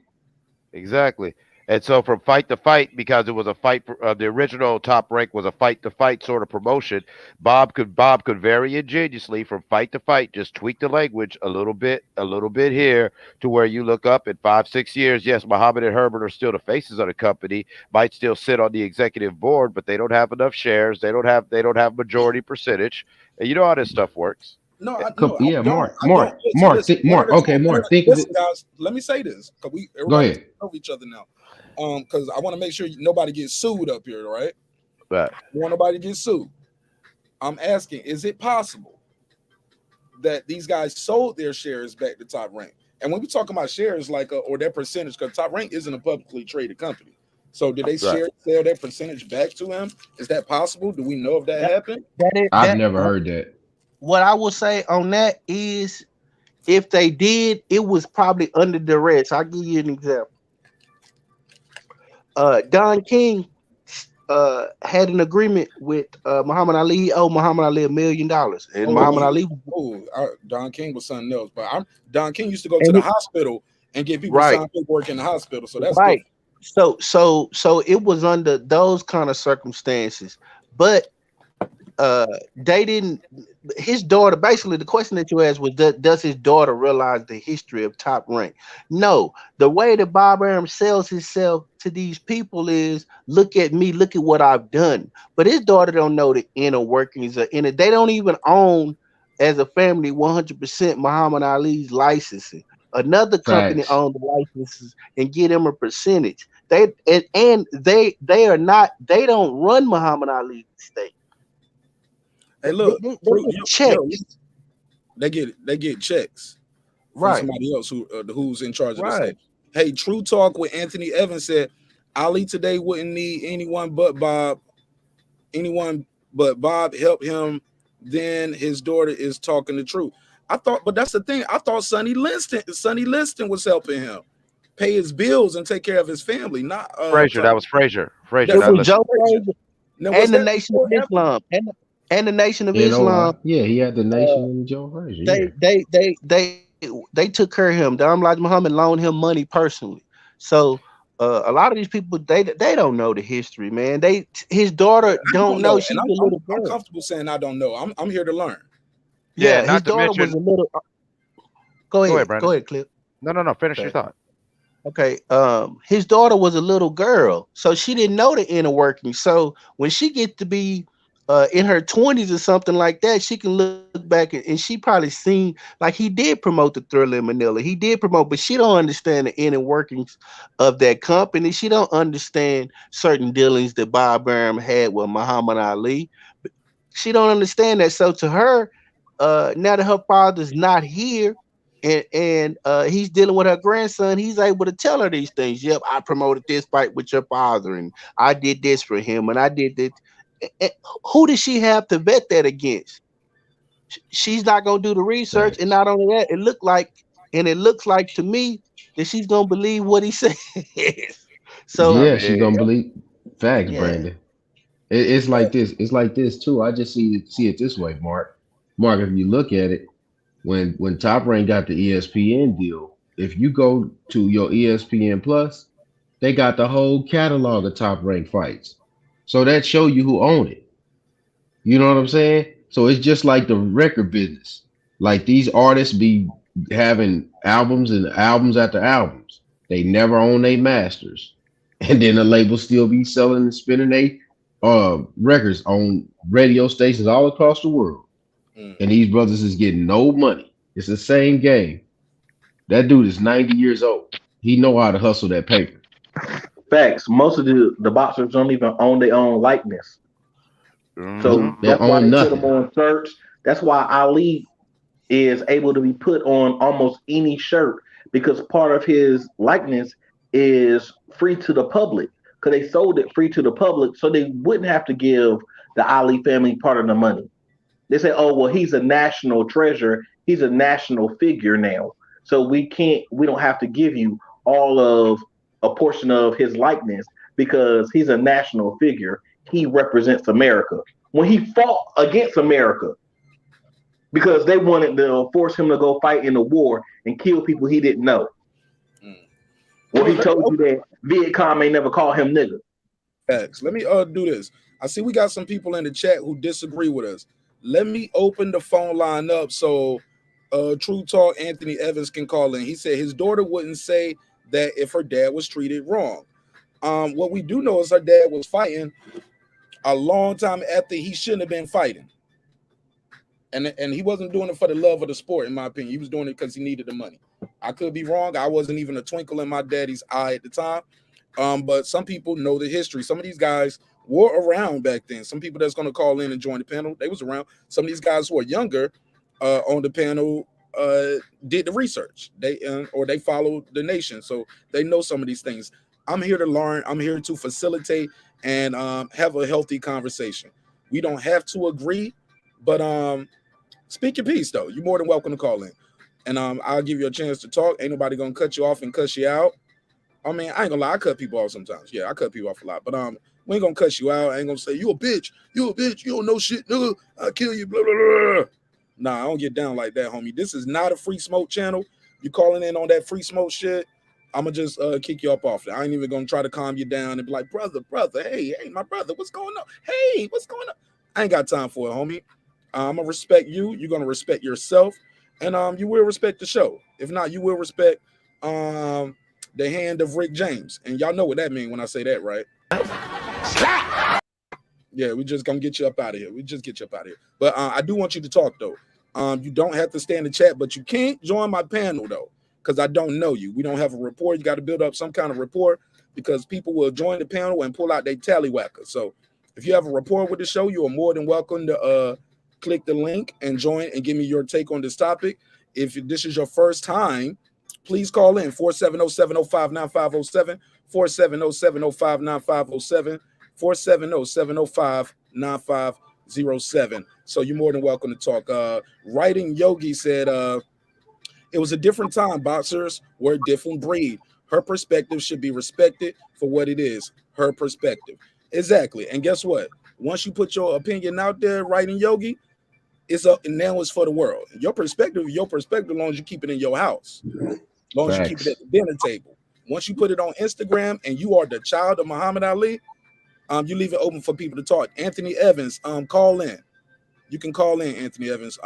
Exactly. And so from fight to fight, because it was a fight, the original Top Rank was a fight to fight sort of promotion. Bob could very ingeniously from fight to fight just tweak the language a little bit here to where you look up in 5 6 years. Yes, Muhammad and Herbert are still the faces of the company, might still sit on the executive board, but they don't have enough shares. They don't have majority percentage. And you know how this stuff works. No, I Yeah, don't. Mark, I don't. Mark, Listen, Mark, listen. Mark. Okay, Mark. Think of Listen, it. guys. Let me say this, because Go everybody ahead. know each other now. Because I want to make sure nobody gets sued up here, right? Right. I don't want nobody to get sued. I'm asking, is it possible that these guys sold their shares back to Top Rank? And when we talk about shares, like or their percentage, because Top Rank isn't a publicly traded company. So did they sell their percentage back to him? Is that possible? Do we know if that happened? I've never heard that. What I will say on that is, if they did, it was probably under duress. I'll give you an example. Don King had an agreement with Muhammad Ali. He owed Muhammad Ali $1 million, and Muhammad Ali. Don King was something else. But Don King used to go to the hospital and get people signed paperwork in the hospital. So that's right. Good. So it was under those kind of circumstances, but they didn't. His daughter, basically, the question that you asked was, does his daughter realize the history of Top Rank? No. The way that Bob Arum sells himself to these people is, look at me, look at what I've done. But his daughter don't know the inner workings of it. They don't even own, as a family, 100% Muhammad Ali's licensing. Another company owns the licenses and get him a percentage. They are not. They don't run Muhammad Ali's estate. Hey, look, they get checks. They get checks from Right. somebody else who's in charge of the state. Hey, True Talk with Anthony Evans said Ali today wouldn't need anyone but Bob. Anyone but Bob helped him. Then his daughter is talking the truth. I thought, but that's the thing. I thought Sonny Liston was helping him pay his bills and take care of his family. Not Frazier. That was Frazier. It was Joe Frazier and the Nation of Islam and the Nation of Islam. Yeah, he had the Nation and Joe Frazier. They took care of him. Elijah Muhammad loaned him money personally. So a lot of these people, they don't know the history, man. His daughter don't know. She's a little girl. I'm comfortable saying I don't know. I'm here to learn. Yeah, his daughter was a little. Go ahead, Clip. No. Finish your thought. Okay. His daughter was a little girl, so she didn't know the inner workings. So when she gets to be in her 20s or something like that, she can look back and she probably seen, like, he did promote the Thriller in Manila. He did promote, but she don't understand the inner workings of that company. She don't understand certain dealings that Bob Arum had with Muhammad Ali. She don't understand that. So to her, now that her father's not here and he's dealing with her grandson, he's able to tell her these things. Yep, I promoted this fight with your father, and I did this for him, and I did this. Who does she have to vet that against? She's not gonna do the research, and not only that, it looks like to me that she's gonna believe what he says. So yeah, she's gonna believe facts, Brandon. It's like this. It's like this too. I just see it this way, Mark. Mark, if you look at it, when Top Rank got the ESPN deal, if you go to your ESPN Plus, they got the whole catalog of Top Rank fights. So that show you who own it. You know what I'm saying? So it's just like the record business. Like, these artists be having albums and albums after albums. They never own their masters. And then the label still be selling and spinning their records on radio stations all across the world. And these brothers is getting no money. It's the same game. That dude is 90 years old. He know how to hustle that paper. Facts. Most of the boxers don't even own their own likeness. So that's why they put them on shirts. That's why Ali is able to be put on almost any shirt, because part of his likeness is free to the public, because they sold it free to the public, so they wouldn't have to give the Ali family part of the money. They say, oh, well, he's a national treasure. He's a national figure now. So we don't have to give you all of a portion of his likeness. because he's a national figure. He represents America. When he fought against America, because they wanted to force him to go fight in the war and kill people he didn't know. Well, he told you that Viet Cong may never call him nigga. Facts. Let me do this. I see we got some people in the chat who disagree with us. Let me open the phone line up so True Talk Anthony Evans can call in. He said his daughter wouldn't say that if her dad was treated wrong. What we do know is her dad was fighting a long time after he shouldn't have been fighting. And he wasn't doing it for the love of the sport, in my opinion. He was doing it because he needed the money. I could be wrong. I wasn't even a twinkle in my daddy's eye at the time. But some people know the history. Some of these guys were around back then. Some people that's going to call in and join the panel, they was around. Some of these guys who are younger on the panel did the research. They followed the nation, so they know some of these things. I'm here to learn. I'm here to facilitate and have a healthy conversation. We don't have to agree, but speak your piece though. You're more than welcome to call in, and I'll give you a chance to talk. Ain't nobody gonna cut you off and cuss you out. I mean, I ain't gonna lie, I cut people off sometimes. Yeah, I cut people off a lot, but we ain't gonna cuss you out. I ain't gonna say you a bitch, you don't know shit, nigga. I'll kill you, blah blah blah. Nah, I don't get down like that, homie. This is not a free smoke channel. You calling in on that free smoke shit, I'ma just kick you up off it. I ain't even gonna try to calm you down and be like, brother, hey, my brother, what's going on? Hey, what's going on? I ain't got time for it, homie. I'm gonna respect you. You're gonna respect yourself, and you will respect the show. If not, you will respect the hand of Rick James, and y'all know what that means when I say that, right? Yeah, we just gonna get you up out of here. We just get you up out of here. But I do want you to talk though. You don't have to stay in the chat, but you can't join my panel though, because I don't know you. We don't have a rapport. You got to build up some kind of rapport, because people will join the panel and pull out their tallywhacker. So if you have a rapport with the show, you are more than welcome to click the link and join and give me your take on this topic. If this is your first time, please call in 470-705-9507, 470-705-9507, 470-705-9507. So you're more than welcome to talk. Writing Yogi said it was a different time. Boxers were a different breed. Her perspective should be respected for what it is, her perspective. Exactly. And guess what? Once you put your opinion out there, Writing Yogi, it's up, and now it's for the world. Your perspective, as long as you keep it in your house. As long as you keep it at the dinner table. Once you put it on Instagram and you are the child of Muhammad Ali, you leave it open for people to talk. Anthony Evans, call in. You can call in, Anthony Evans.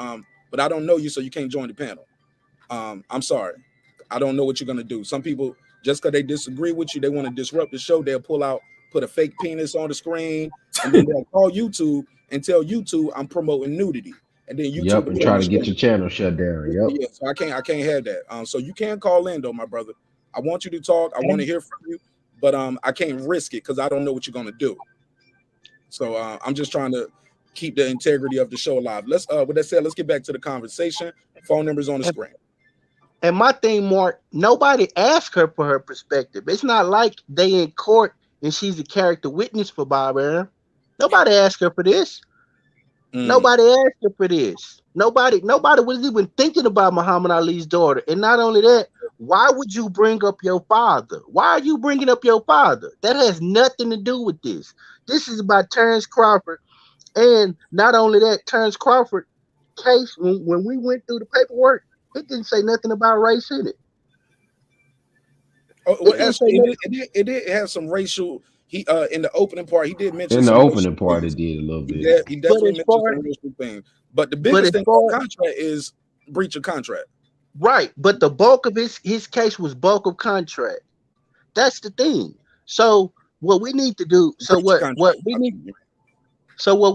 But I don't know you, so you can't join the panel. I'm sorry. I don't know what you're gonna do. Some people, just because they disagree with you, they want to disrupt the show. They'll put a fake penis on the screen, and then they'll call YouTube and tell YouTube I'm promoting nudity. And then YouTube and try to get your channel shut down. Yeah, so I can't have that. So you can call in though, my brother. I want you to talk. I want to hear from you, but I can't risk it because I don't know what you're gonna do. So I'm just trying to keep the integrity of the show alive. Let's with that said, let's get back to the conversation. Phone numbers on the screen. And my thing, Mark, nobody asked her for her perspective. It's not like they in court and she's a character witness for Bob Arum. Nobody asked her for this. Nobody asked her for this. Nobody was even thinking about Muhammad Ali's daughter. And not only that, why would you bring up your father? Why are you bringing up your father? That has nothing to do with this. This is about Terence Crawford. And not only that, Terence Crawford case, when we went through the paperwork, it didn't say nothing about race in it. Oh, well, it did have some racial. He in the opening part, he did mention in the opening part. Things. It did a little bit. He definitely mentioned some racial things. But the biggest thing about contract is breach of contract. Right, but the bulk of his case was bulk of contract. That's the thing. So what we need to do. What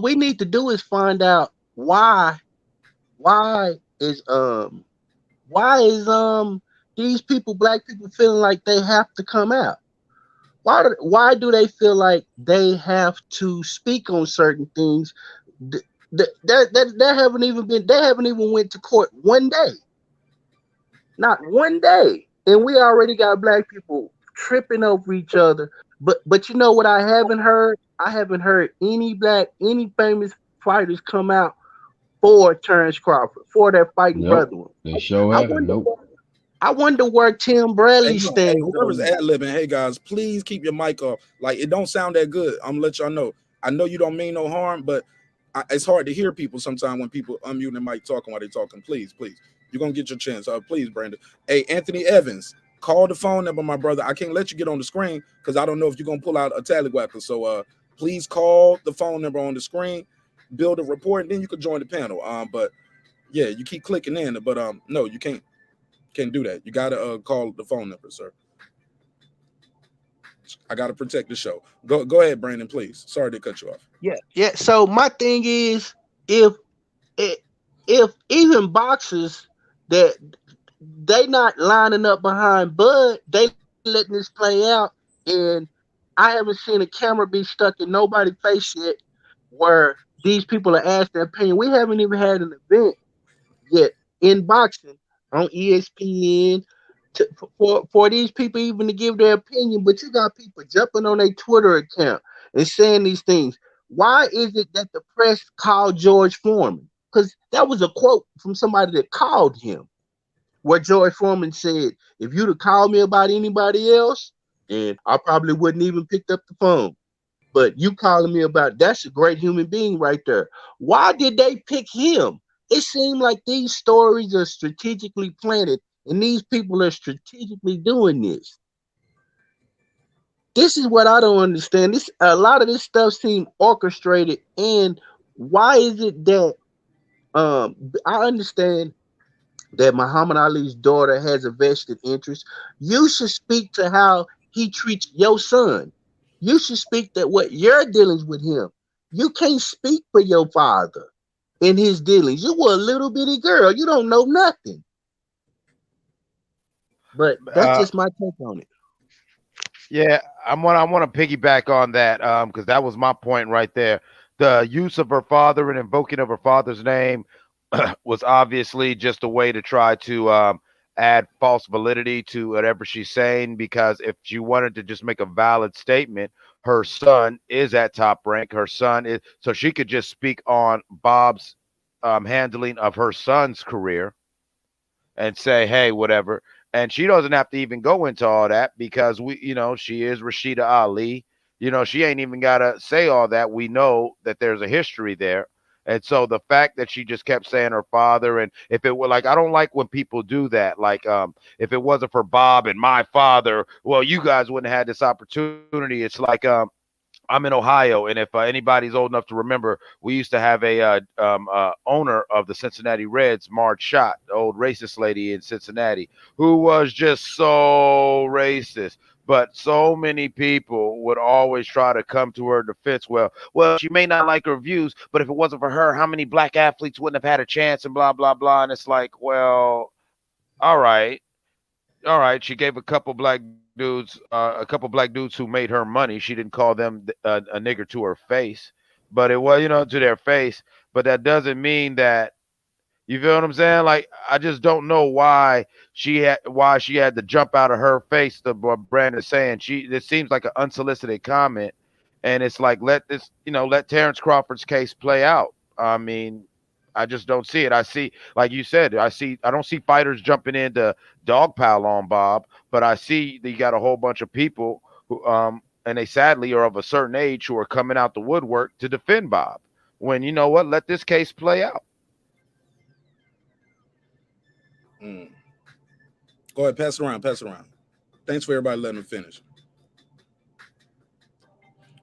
we need to do is find out why is these people, black people, feeling like they have to come out? Why do they feel like they have to speak on certain things that haven't even went to court one day? Not one day. And we already got black people tripping over each other. But you know what I haven't heard? I haven't heard any famous fighters come out for Terence Crawford, for their fighting brethren. They sure haven't. I wonder where Tim Bradley stands whoever's on that. ad-libbing, hey guys, please keep your mic off. Like, it don't sound that good. I'm gonna let y'all know. I know you don't mean no harm, but it's hard to hear people sometimes when people unmute their mic talking while they're talking. Please, you're gonna get your chance. Please, Brandon. Hey, Anthony Evans, call the phone number, my brother. I can't let you get on the screen because I don't know if you're gonna pull out a tallywhacker. So please call the phone number on the screen, build a report, and then you can join the panel. But yeah, you keep clicking in, but no, you can't do that. You gotta call the phone number, sir. I gotta protect the show. Go ahead, Brandon, please. Sorry to cut you off. Yeah. So my thing is, if even boxers that they not lining up behind Bud, they letting this play out, and I haven't seen a camera be stuck in nobody's face yet where these people are asked their opinion. We haven't even had an event yet in boxing on ESPN for these people even to give their opinion, but you got people jumping on their Twitter account and saying these things. Why is it that the press called George Foreman? Because that was a quote from somebody that called him, where George Foreman said, if you'd have called me about anybody else, then I probably wouldn't even picked up the phone. But you calling me about, that's a great human being right there. Why did they pick him? It seemed like these stories are strategically planted, and these people are strategically doing this. This is what I don't understand. A lot of this stuff seems orchestrated. And why is it that I understand that Muhammad Ali's daughter has a vested interest? You should speak to how he treats your son. You should speak to what your dealings with him. You can't speak for your father in his dealings. You were a little bitty girl. You don't know nothing. But that's just my take on it. Yeah, I want to piggyback on that because that was my point right there. The use of her father and invoking of her father's name was obviously just a way to try to add false validity to whatever she's saying, because if she wanted to just make a valid statement, her son is at top rank. Her son is, so she could just speak on Bob's handling of her son's career and say, hey, whatever. And she doesn't have to even go into all that because she is Rasheda Ali. She ain't even got to say all that. We know that there's a history there. And so the fact that she just kept saying her father, and if it were like, I don't like when people do that. Like, if it wasn't for Bob and my father, well, you guys wouldn't have had this opportunity. It's like, I'm in Ohio, and if anybody's old enough to remember, we used to have a owner of the Cincinnati Reds, Marge Schott, the old racist lady in Cincinnati, who was just so racist. But so many people would always try to come to her defense. Well, she may not like her views, but if it wasn't for her, how many black athletes wouldn't have had a chance, and blah, blah, blah. And it's like, well, all right. She gave a couple black dudes who made her money. She didn't call them a nigger to her face, but it was, to their face. But that doesn't mean that, you feel what I'm saying? Like, I just don't know why she had to jump out of her face to what Brandon's saying. This seems like an unsolicited comment, and it's like, let Terence Crawford's case play out. I mean, I just don't see it. I see, like you said, I don't see fighters jumping into dogpile on Bob, but I see that you got a whole bunch of people who, and they sadly are of a certain age, who are coming out the woodwork to defend Bob. When, you know what, let this case play out. Go ahead, pass it around. Thanks for everybody letting him finish.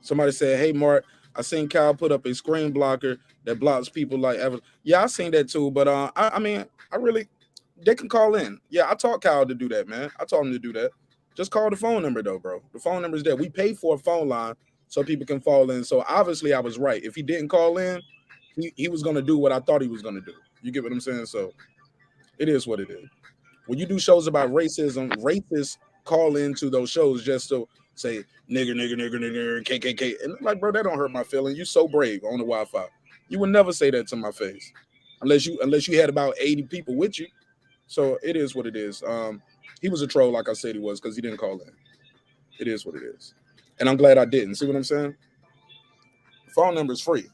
Somebody said, hey, Mark, I seen Kyle put up a screen blocker that blocks people like ever. Yeah, I seen that too, but I mean, they can call in. Yeah, I taught Kyle to do that, man. I taught him to do that. Just call the phone number though, bro. The phone number is there. We pay for a phone line so people can call in. So obviously I was right. If he didn't call in, he was gonna do what I thought he was gonna do. You get what I'm saying? So it is what it is. When you do shows about racism, racists call into those shows just to say nigger, KKK. And I'm like, bro, that don't hurt my feeling. You so brave on the Wi-Fi. You would never say that to my face. Unless you had about 80 people with you. So it is what it is. He was a troll, like I said he was, because he didn't call in. It is what it is. And I'm glad I didn't. See what I'm saying? The phone number is free.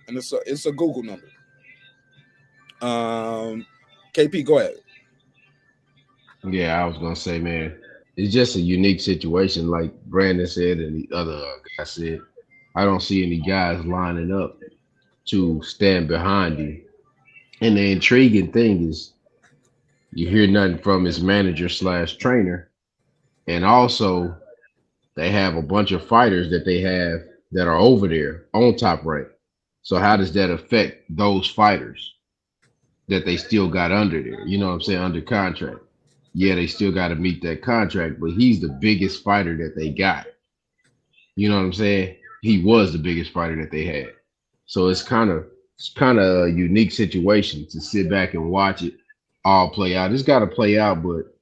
And it's a Google number. KP, go ahead. Yeah, I was gonna say, man, it's just a unique situation, like Brandon said and the other guy said. I don't see any guys lining up to stand behind him. And the intriguing thing is, you hear nothing from his manager slash trainer, and also they have a bunch of fighters that they have that are over there on Top Rank. So how does that affect those fighters that they still got under there? You know what I'm saying? Under contract. Yeah, they still got to meet that contract, but he's the biggest fighter that they got. You know what I'm saying? He was the biggest fighter that they had. So it's kind of a unique situation to sit back and watch it all play out. It's got to play out, but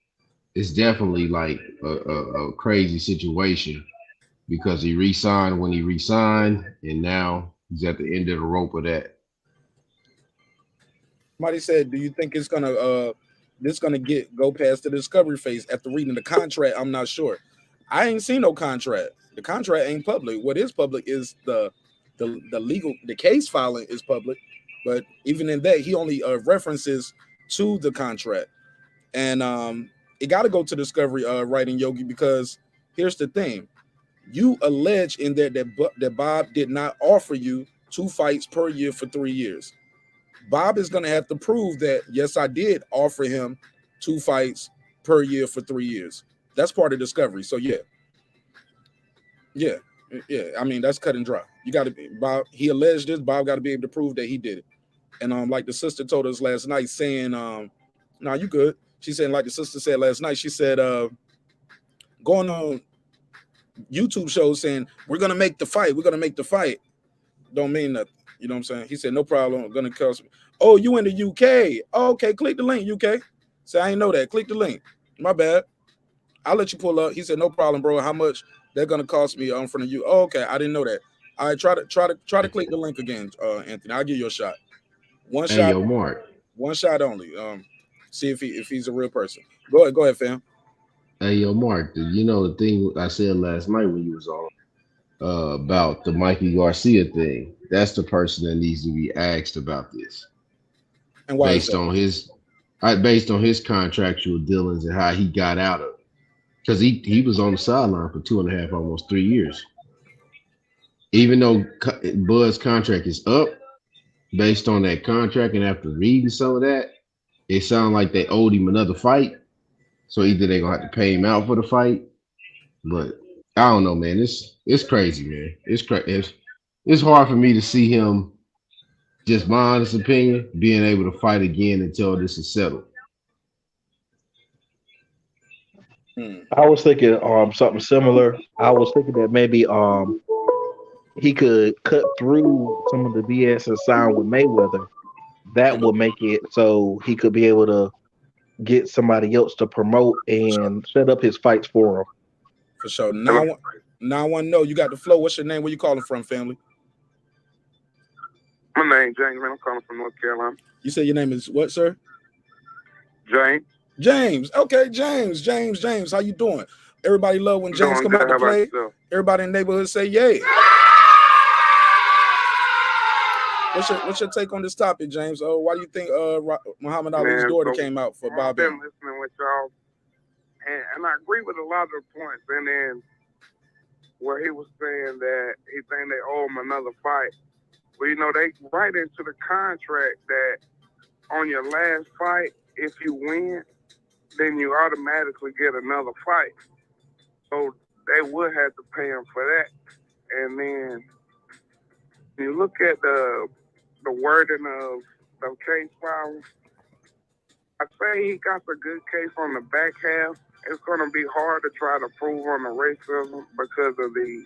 it's definitely like a crazy situation because he re-signed when he re-signed, and now he's at the end of the rope of that. Somebody said, "Do you think it's gonna this gonna go past the discovery phase?" After reading the contract, I'm not sure. I ain't seen no contract. The contract ain't public. What is public is the legal, the case filing is public, but even in that, he only references to the contract, and it got to go to discovery, right, in Yogi, because here's the thing: you allege in there that Bob did not offer you 2 fights per year for 3 years. Bob is going to have to prove that, yes, I did offer him 2 fights per year for 3 years. That's part of discovery. So yeah. I mean, that's cut and dry. You got to be Bob. He alleged this. Bob got to be able to prove that he did it. And like the sister told us last night, saying, "Nah, you good." She said, like the sister said last night, she said, going on YouTube shows saying, "We're gonna make the fight. We're gonna make the fight." Don't mean nothing. You know what I'm saying? He said, "No problem. I'm gonna cost me." Oh, you in the UK? Oh, okay, click the link, UK. Say, I ain't know that. Click the link. My bad. I'll let you pull up. He said, "No problem, bro. How much they're gonna cost me from the you?" Oh, okay, I didn't know that. All right, try to click the link again, Anthony. I'll give you a shot. One Hey, shot, yo, Mark. one shot only. See if he's a real person. Go ahead, fam. Hey, yo, Mark. You know the thing I said last night when you was on about the Mikey Garcia thing? That's the person that needs to be asked about this, And why is based that? on his contractual dealings and how he got out of it. Because he was on the sideline for 2.5, almost 3 years. Even though Bud's contract is up, based on that contract, and after reading some of that, it sounded like they owed him another fight. So either they're gonna have to pay him out for the fight, but I don't know, man. It's crazy, man. It's hard for me to see him, just my honest opinion, being able to fight again until this is settled. I was thinking something similar. I was thinking that maybe he could cut through some of the BS and sign with Mayweather. That would make it so he could be able to get somebody else to promote and set up his fights for him. For sure. Now I want to know, you got the flow. What's your name? Where you calling from, family? My name James, man. I'm calling from North Carolina. You say your name is what, sir? James. James. Okay, James. How you doing? Everybody love when James come out to play. Everybody in the neighborhood say yay. What's your take on this topic, James? Why do you think Muhammad Ali's daughter came out for Bob Arum? I've been listening with y'all, and I agree with a lot of the points. And then where he was saying that he think they owe him another fight. Well, you know, they write into the contract that on your last fight, if you win, then you automatically get another fight. So they would have to pay him for that. And then you look at the wording of the case filing, I say he got a good case on the back half. It's going to be hard to try to prove on the racism because of the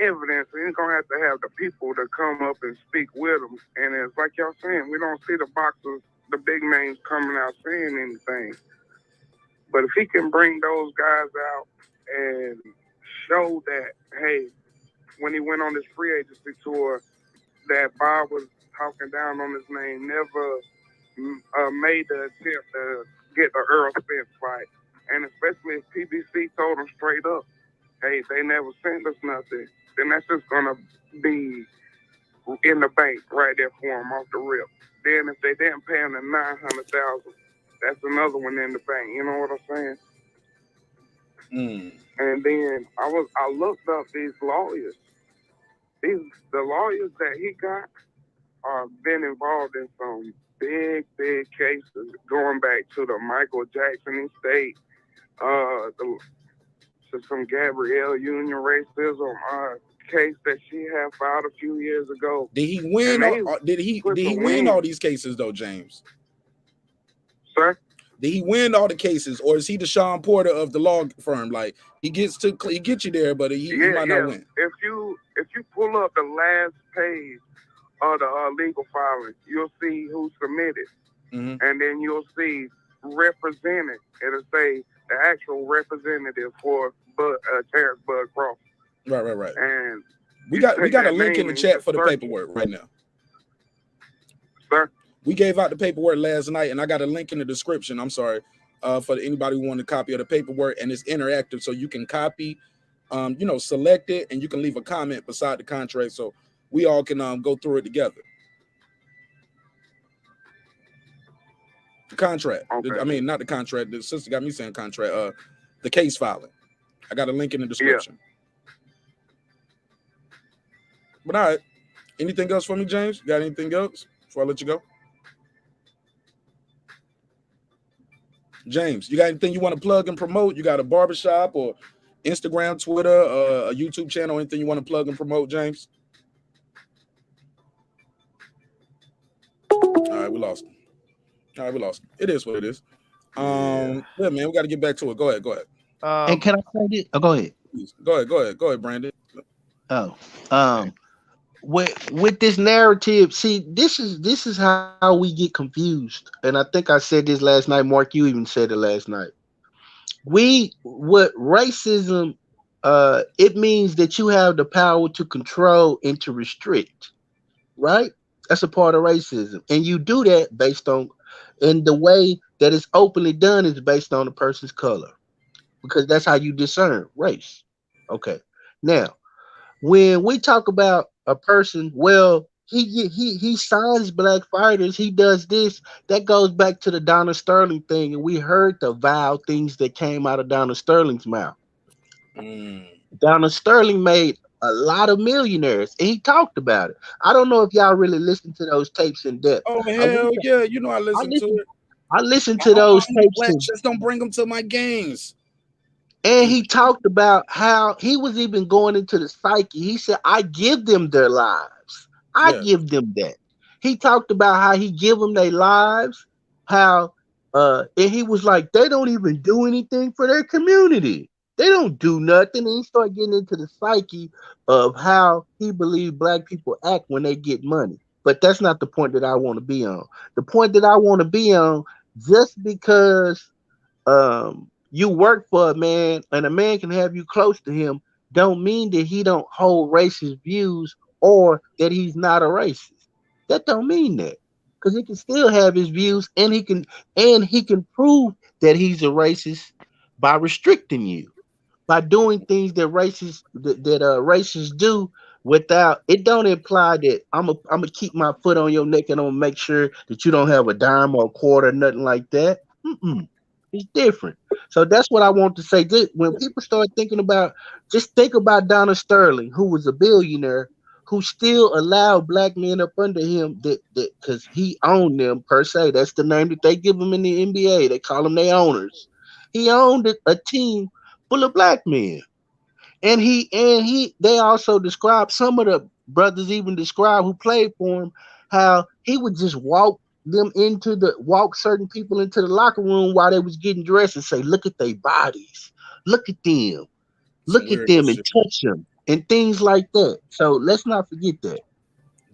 evidence. He's going to have the people to come up and speak with him. And it's like y'all saying, we don't see the boxers, the big names coming out saying anything. But if he can bring those guys out and show that, hey, when he went on this free agency tour, that Bob was talking down on his name, never made the attempt to get the Errol Spence fight. And especially if PBC told him straight up, hey, they never sent us nothing, then that's just going to be in the bank right there for him off the rip. Then if they didn't pay him the $900,000, That's another one in the bank. You know what I'm saying? Mm. And then I looked up these lawyers. The lawyers that he got are been involved in some big cases going back to the Michael Jackson estate, to some Gabrielle Union racism case that she had filed a few years ago. Did he win? Did he win all these cases though, James? Sir? Did he win all the cases, or is he the Sean Porter of the law firm? Like he gets you there, but he might not win. If you pull up the last page of the legal filing, you'll see who submitted, and then you'll see represented. It'll say the actual representative for Terrence Crawford. Right. And we got a link in the chat for the paperwork right now. Sir? We gave out the paperwork last night, and I got a link in the description. I'm sorry, for anybody who want a copy of the paperwork, and it's interactive, so you can copy, select it, and you can leave a comment beside the contract, so we all can go through it together. The contract. Okay. I mean, not the contract. The sister got me saying contract. The case filing. I got a link in the description. Yeah. But all right. Anything else for me, James? Got anything else before I let you go? James, you got anything you want to plug and promote? You got a barbershop or Instagram, Twitter, a YouTube channel, anything you want to plug and promote, James? All right, we lost him. It is what it is. Yeah, man, we got to get back to it. Go ahead. And can I say this? Oh, go ahead. Please. Go ahead, Brandon. With this narrative, see, this is how we get confused. And I think I said this last night. Mark, you even said it last night. What racism, it means that you have the power to control and to restrict, right? That's a part of racism. And you do that based on, and the way that it's openly done is based on a person's color, because that's how you discern race. Okay. Now, when we talk about a person, well, he signs black fighters, he does this. That goes back to the Donald Sterling thing, and we heard the vile things that came out of Donald Sterling's mouth. Donald Sterling made a lot of millionaires, and he talked about it. I don't know if y'all really listened to those tapes in depth. Oh hell yeah, I listened to it. I listened to those tapes. Just don't bring them to my games. And he talked about how he was even going into the psyche. He said, I give them their lives. I give them that. He talked about how he give them their lives, how and he was like, they don't even do anything for their community. They don't do nothing. And he started getting into the psyche of how he believed black people act when they get money. But that's not the point that I want to be on. The point that I want to be on, just because you work for a man and a man can have you close to him, don't mean that he don't hold racist views or that he's not a racist. That don't mean that, because he can still have his views, and he can prove that he's a racist by restricting you, by doing things that racists do. Without it, don't imply that I'm gonna keep my foot on your neck and I'm gonna make sure that you don't have a dime or a quarter, nothing like that. It's different. So that's what I want to say. When people start thinking about, just think about Donald Sterling, who was a billionaire, who still allowed black men up under him that because he owned them per se. That's the name that they give him in the NBA. They call them their owners. He owned a team full of black men. And they also describe, some of the brothers even describe who played for him, how he would just walk certain people into the locker room while they was getting dressed and say, look at their bodies, look at them and touch them and things like that. So let's not forget that.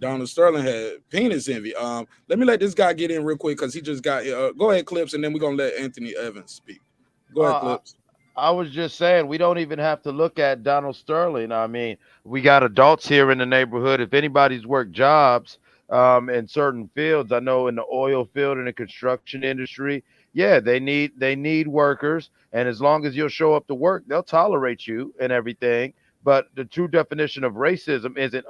Donald Sterling had penis envy. Let me let this guy get in real quick because he just got go ahead, Clips, and then we're gonna let Anthony Evans speak. Go ahead, Clips. I was just saying, we don't even have to look at Donald Sterling. I mean, we got adults here in the neighborhood. If anybody's worked jobs in certain fields, I know in the oil field and the construction industry, they need workers. And as long as you'll show up to work, they'll tolerate you and everything. But the true definition of racism isn't,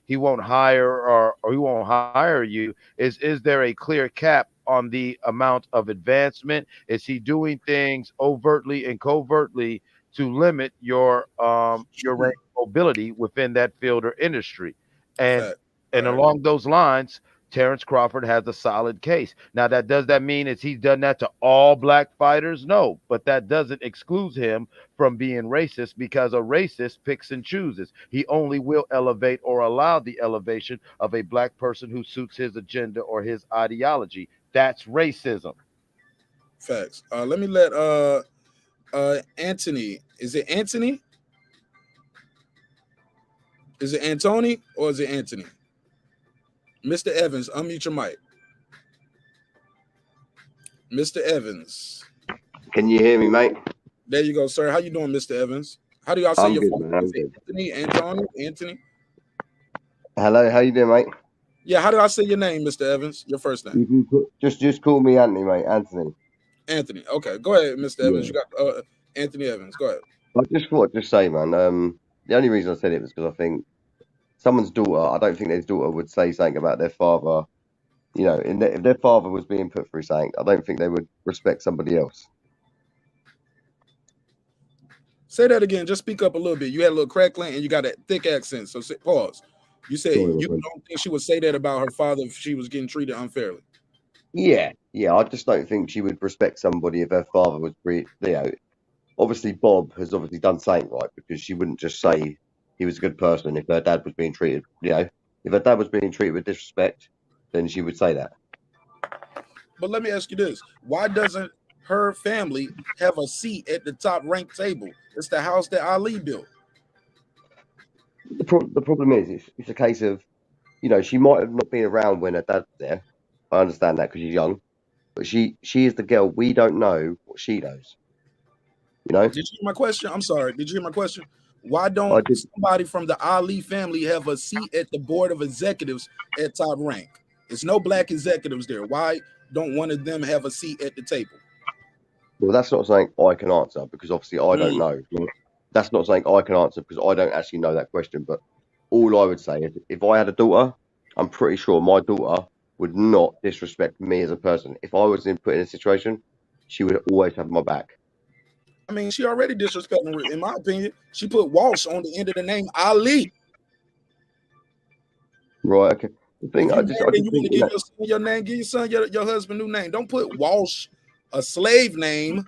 he won't hire or he won't hire you. Is there a clear cap on the amount of advancement? Is he doing things overtly and covertly to limit your range of mobility within that field or industry? And Fact. and Right. along those lines, Terrence Crawford has a solid case. Now, does that mean is he's done that to all black fighters? No, but that doesn't exclude him from being racist, because a racist picks and chooses. He only will elevate or allow the elevation of a black person who suits his agenda or his ideology. That's racism. Facts. Let me let Anthony. Is it Anthony? Is it Antony or is it Anthony? Mr. Evans, unmute your mic. Mr. Evans. Can you hear me, mate? There you go, sir. How you doing, Mr. Evans? How do y'all say I'm your good, phone? man. I'm Is it good. Anthony? Anthony? Hello, how you doing, mate? Yeah, how do I say your name, Mr. Evans? Your first name? You can just call me Anthony, mate. Anthony. Anthony. Okay, go ahead, Mr. Evans. Yeah. You got Anthony Evans. Go ahead. I just thought I'd just say, man. The only reason I said it was because I think someone's daughter. I don't think their daughter would say something about their father. You know, if their father was being put through something, I don't think they would respect somebody else. Say that again. Just speak up a little bit. You had a little crackling and you got a thick accent. So pause. You said Sorry, you don't think she would say that about her father if she was getting treated unfairly. Yeah. I just don't think she would respect somebody if her father was, you know. Obviously, Bob has obviously done something right, because she wouldn't just say he was a good person if her dad was being treated. You know, if her dad was being treated with disrespect, then she would say that. But let me ask you this: why doesn't her family have a seat at the top ranked table? It's the house that Ali built. The problem is, it's a case of, you know, she might have not been around when her dad's there. I understand that because she's young, but she is the girl. We don't know what she knows. You know. Did you hear my question? I'm sorry. Did you hear my question? Why don't somebody from the Ali family have a seat at the board of executives at top rank? There's no black executives there. Why don't one of them have a seat at the table? Well, that's not something I can answer, because obviously I don't know. That's not something I can answer because I don't actually know that question. But all I would say is, if I had a daughter, I'm pretty sure my daughter would not disrespect me as a person. If I was put in a situation, she would always have my back. I mean, she already disrespecting her, in my opinion. She put Walsh on the end of the name Ali. Right. Okay. The thing If I just think, give your son your name, give your son your husband new name. Don't put Walsh, a slave name,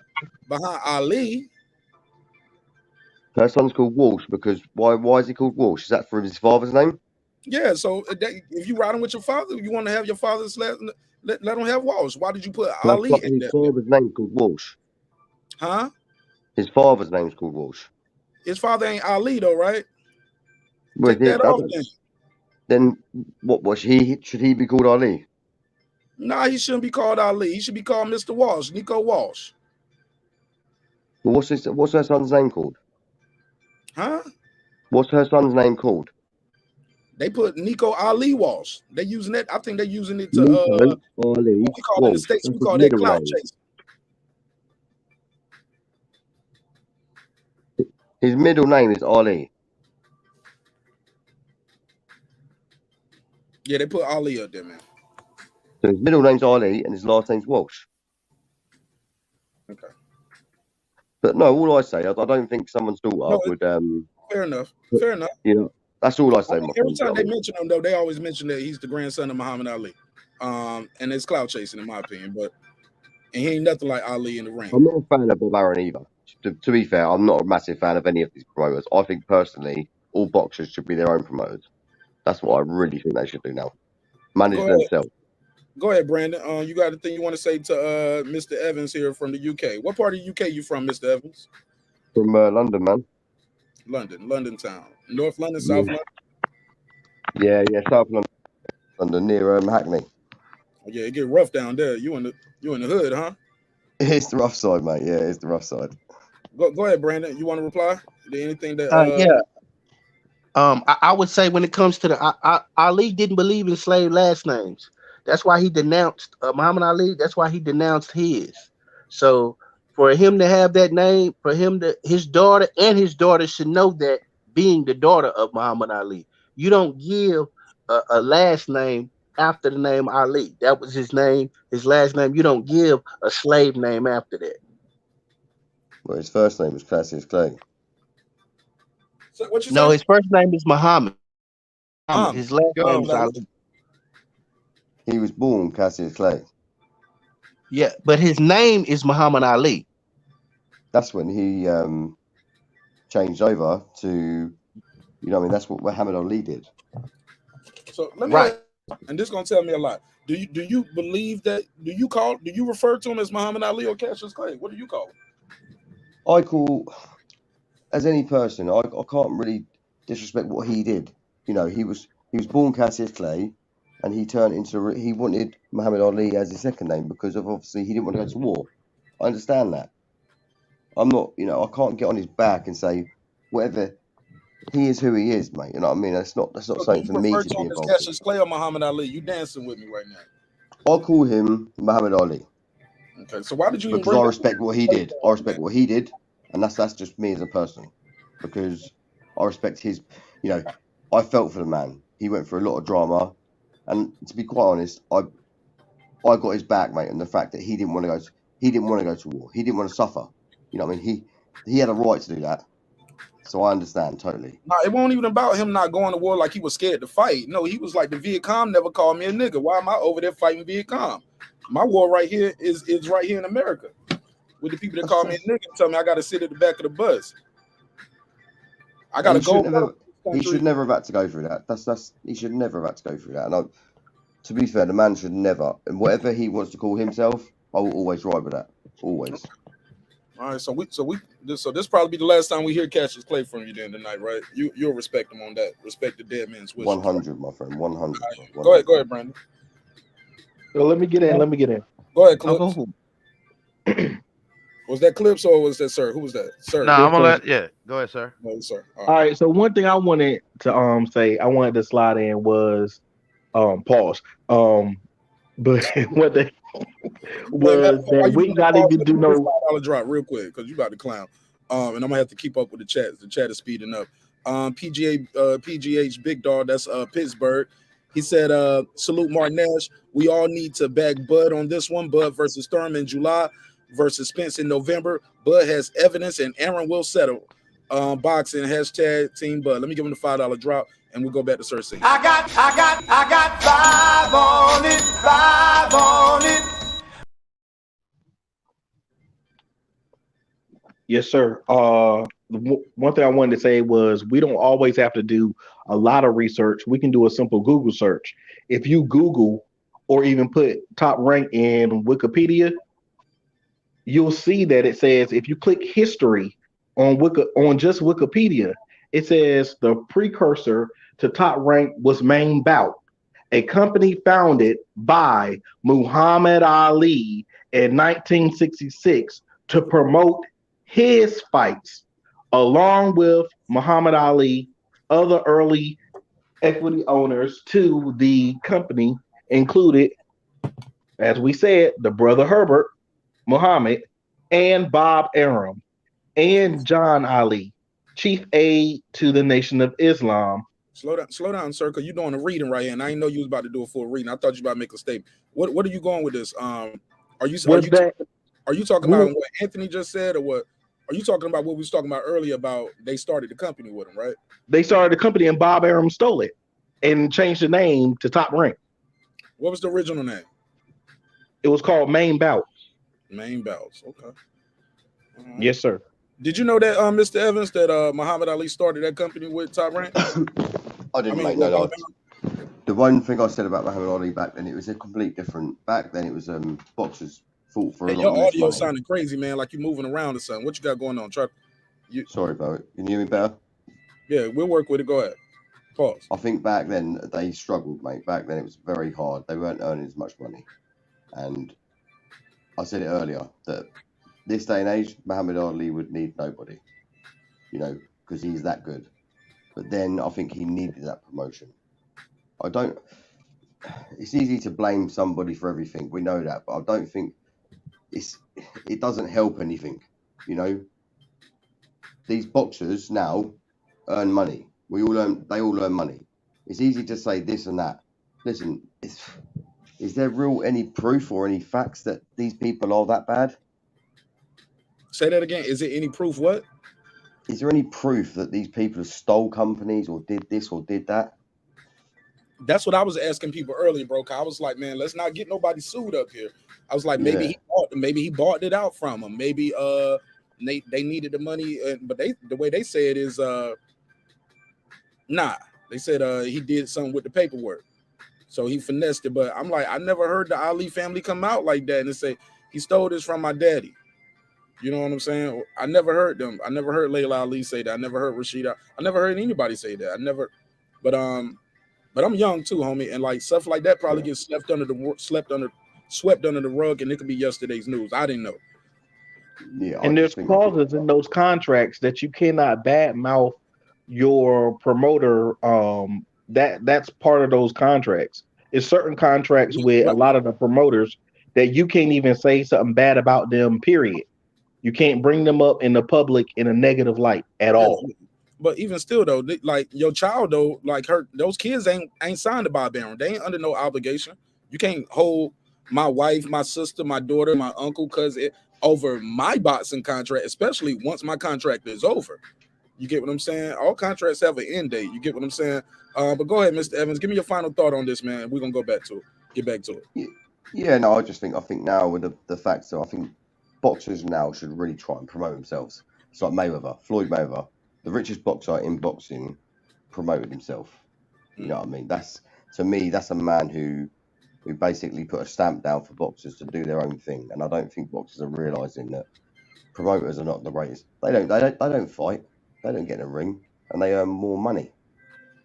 behind Ali. Her son's called Walsh because why is he called Walsh? Is that for his father's name? Yeah. So if you riding with your father, you want to have your father's let him have Walsh. Why did you put Ali? His father's name called Walsh. Huh? His father's name's called Walsh. His father ain't Ali though, right? Well, Take that off then what should he be called Ali? Nah, he shouldn't be called Ali. He should be called Mr. Walsh, Nico Walsh. Well, what's her son's name called? Huh? What's her son's name called? They put Nico Ali Walsh. They using that. I think they're using it to Nico Ali we call it in the States. We call that clout chasing. His middle name is Ali. Yeah, they put Ali up there, man. So his middle name's Ali and his last name's Walsh. Okay. But no, all I say, I don't think someone's daughter would. Fair enough. Fair enough. Yeah, that's all I say. Every time they mention him, though, they always mention that he's the grandson of Muhammad Ali. And it's clout chasing, in my opinion. And he ain't nothing like Ali in the ring. I'm not a fan of Bob Arum either. To be fair, I'm not a massive fan of any of these promoters. I think personally, all boxers should be their own promoters. That's what I really think they should do now. Manage themselves. Go ahead, Brandon. You got anything you want to say to Mr. Evans here from the UK? What part of the UK you from, Mr. Evans? From London, man. London town. North London, South London? Yeah, South London, near Hackney. Oh, yeah, it get rough down there. You in the hood, huh? It's the rough side, mate. Yeah, it's the rough side. Go ahead, Brandon. You want to reply? Anything that? Yeah. I would say when it comes to the Ali didn't believe in slave last names. That's why he denounced Muhammad Ali. That's why he denounced his. So for him to have that name, his daughter should know that, being the daughter of Muhammad Ali, you don't give a last name after the name Ali. That was his name, his last name. You don't give a slave name after that. Well, his first name was Cassius Clay. So what you No, say? his first name is Muhammad. His last name is Go. Ali. He was born Cassius Clay. Yeah, but his name is Muhammad Ali. That's when he changed over to, you know, I mean, that's what Muhammad Ali did. So let me ask, and this is gonna tell me a lot. Do you believe that? Do you refer to him as Muhammad Ali or Cassius Clay? What do you call him? I call, as any person, I can't really disrespect what he did. You know, he was born Cassius Clay, and he wanted Muhammad Ali as his second name because of obviously he didn't want to go to war. I understand that. I'm not, you know, I can't get on his back and say whatever. He is who he is, mate. You know what I mean? That's not something for me to be involved in. Cassius Clay or Muhammad Ali? You dancing with me right now? I'll call him Muhammad Ali. Okay, so why did you? Because I respect what he did. I respect what he did, and that's just me as a person. Because I respect his, you know, I felt for the man. He went through a lot of drama, and to be quite honest, I got his back, mate. And the fact that he didn't want to go to war. He didn't want to suffer. You know what I mean? He had a right to do that. So I understand totally. No, it wasn't even about him not going to war like he was scared to fight. No, he was like, the Viet Cong never called me a nigga. Why am I over there fighting Viet Cong? My war right here is right here in America. With the people that call me a nigga and tell me I got to sit at the back of the bus. I got to go. He should never have had to go through that. He should never have had to go through that. And to be fair, the man should never. And whatever he wants to call himself, I will always ride with that. Always. All right, so this probably be the last time we hear Cassius Clay from you then tonight, right? You'll respect him on that. Respect the dead man's wishes. 100, my friend. 100. Right. Go ahead, Brandon. Well, let me get in. Go ahead, Clips. Was that Clips or was that Sir? Who was that? Sir. I'm gonna go ahead, sir. No, sir. All right. So one thing I wanted to say, I wanted to slide in was pause. But what they was that we got to do no $5 drop real quick because you about to clown. And I'm gonna have to keep up with the chat. The chat is speeding up. PGH Big Dog, that's Pittsburgh. He said, salute marqnash. We all need to back Bud on this one. Bud versus Thurman in July versus Spence in November. Bud has evidence and Aaron will settle. Boxing hashtag Team Bud. Let me give him the $5 drop and we'll go back to Sir C. I got 5 on it. Yes, sir. One thing I wanted to say was we don't always have to do a lot of research. We can do a simple Google search. If you Google or even put top rank in Wikipedia, you'll see that it says if you click history on just Wikipedia, it says the precursor to Top Rank was Main Bout, a company founded by Muhammad Ali in 1966 to promote his fights, along with Muhammad Ali. Other early equity owners to the company included, as we said, the brother Herbert Muhammad and Bob Arum and John Ali, chief aide to the Nation of Islam. Slow down, sir, because you're doing a reading right here, and I didn't know you was about to do a full reading. I thought you were about to make a statement. What are you going with this? Are you talking about what Anthony just said, or what? Are you talking about what we was talking about earlier about they started the company with him, right? They started the company and Bob Arum stole it and changed the name to Top Rank. What was the original name? It was called Main Bout. Main Bouts, okay. Yes, sir. Did you know that, Mr. Evans, that Muhammad Ali started that company with Top Rank? I didn't make no. The one thing I said about Muhammad Ali back then, it was a complete different. Back then, it was boxers fought for a lot. Your audio sounding crazy, man, like you moving around or something. What you got going on? Sorry about it. Can you hear me better? Yeah, we'll work with it. Go ahead. Pause. I think back then they struggled, mate. Back then it was very hard. They weren't earning as much money, and I said it earlier that this day and age, Muhammad Ali would need nobody, you know, because he's that good. But then I think he needed that promotion. It's easy to blame somebody for everything. We know that, but I don't think it doesn't help anything. You know, these boxers now earn money. They all earn money. It's easy to say this and that, listen, is there any proof or any facts that these people are that bad? Say that again. Is it any proof? What? Is there any proof that these people have stole companies or did this or did that? That's what I was asking people earlier, bro. I was like, man, let's not get nobody sued up here. I was like, maybe he bought it out from them. Maybe they needed the money, but the way they say it is nah. They said he did something with the paperwork, so he finessed it. But I'm like, I never heard the Ali family come out like that and say he stole this from my daddy. You know what I'm saying? I never heard them. I never heard Layla Ali say that. I never heard Rasheda. I never heard anybody say that. I never. But I'm young too, homie, and like stuff like that probably gets swept under the rug, and it could be yesterday's news. I didn't know. Yeah, and there's clauses in those contracts that you cannot badmouth your promoter. That's part of those contracts. It's certain contracts with a lot of the promoters that you can't even say something bad about them. Period. You can't bring them up in the public in a negative light at all. But even still, though, like your child, though, like those kids ain't signed to Bob Arum. They ain't under no obligation. You can't hold my wife, my sister, my daughter, my uncle, cousin over my boxing contract, especially once my contract is over. You get what I'm saying? All contracts have an end date. You get what I'm saying? But go ahead, Mr. Evans. Give me your final thought on this, man. We're gonna go back to it. Get back to it. Yeah, no, I think now with the facts, I think boxers now should really try and promote themselves. It's like Floyd Mayweather, the richest boxer in boxing, promoted himself. You know what I mean? To me, that's a man who basically put a stamp down for boxers to do their own thing. And I don't think boxers are realizing that promoters are not the greatest. They don't fight. They don't get in a ring, and they earn more money.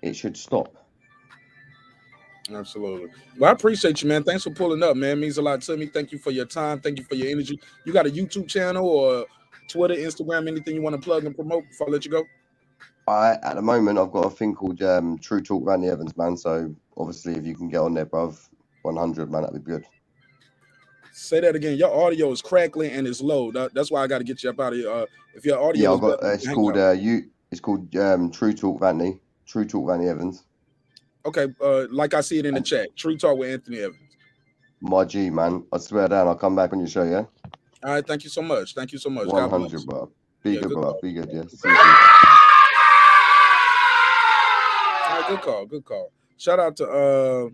It should stop. Absolutely. Well, I appreciate you, man. Thanks for pulling up, man. It means a lot to me. Thank you for your time. Thank you for your energy. You got a YouTube channel or Twitter, Instagram, anything you want to plug and promote before I let you go? At the moment, I've got a thing called True Talk Randy Evans, man. So obviously, if you can get on there, bruv, 100, man, that'd be good. Say that again. Your audio is crackling and it's low. That's why I got to get you up out of here. If your audio, I've got it's called True Talk Randy. True Talk Randy Evans. Okay, like I see it in the chat. True Talk with Anthony Evans. My G, man. I swear down, I'll come back on your show, yeah? All right, thank you so much. Thank you so much. 100, bro. Be good, bro. Be good, yeah. All right, good call. Shout out to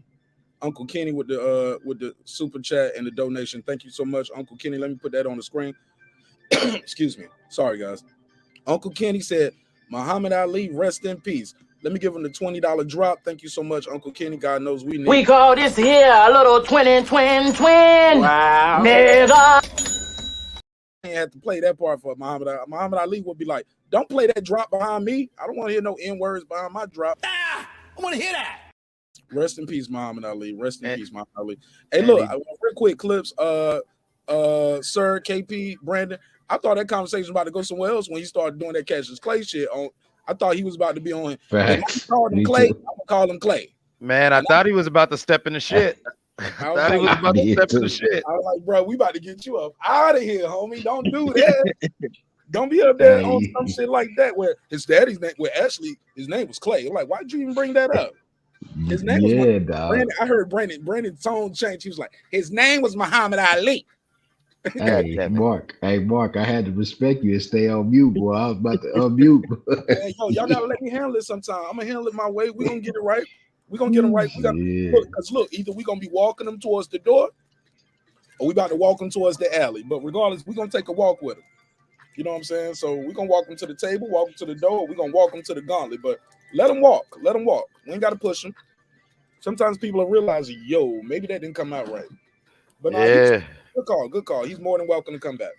Uncle Kenny with the super chat and the donation. Thank you so much, Uncle Kenny. Let me put that on the screen. Excuse me. Sorry, guys. Uncle Kenny said, Muhammad Ali, rest in peace. Let me give him the $20 drop. Thank you so much, Uncle Kenny. God knows we need. We call this here a little twin. Wow. Nigga. I had to play that part for Muhammad Ali. Muhammad Ali would be like, don't play that drop behind me. I don't want to hear no N-words behind my drop. I want to hear that. Rest in peace, Muhammad Ali. Rest in peace, Muhammad Ali. Hey, look, real quick clips. Sir, KP, Brandon. I thought that conversation was about to go somewhere else when he started doing that Cassius Clay shit. I thought he was about to be on. Facts. I called him Clay. I'm gonna call him Clay. Man, I thought he was about to step in the shit. I thought he was about to step in the shit. I was like, bro, we about to get you up out of here, homie. Don't do that. Don't be up there on some shit like that where his daddy's name, where actually his name was Clay. I'm like, why'd you even bring that up? His name was Brandon. I heard Brandon's tone change. He was like, his name was Muhammad Ali. Hey, Mark, I had to respect you and stay on mute, boy. I was about to unmute. Man, yo, y'all gotta let me handle it sometime. I'm gonna handle it my way. We're gonna get it right. We're gonna get them right. Look, either we're gonna be walking them towards the door or we about to walk them towards the alley. But regardless, we're gonna take a walk with them. You know what I'm saying? So we're gonna walk them to the table, walk them to the door, we're gonna walk them to the gauntlet. But let them walk. Let them walk. We ain't gotta push them. Sometimes people are realizing, yo, maybe that didn't come out right. But yeah. Good call. He's more than welcome to come back.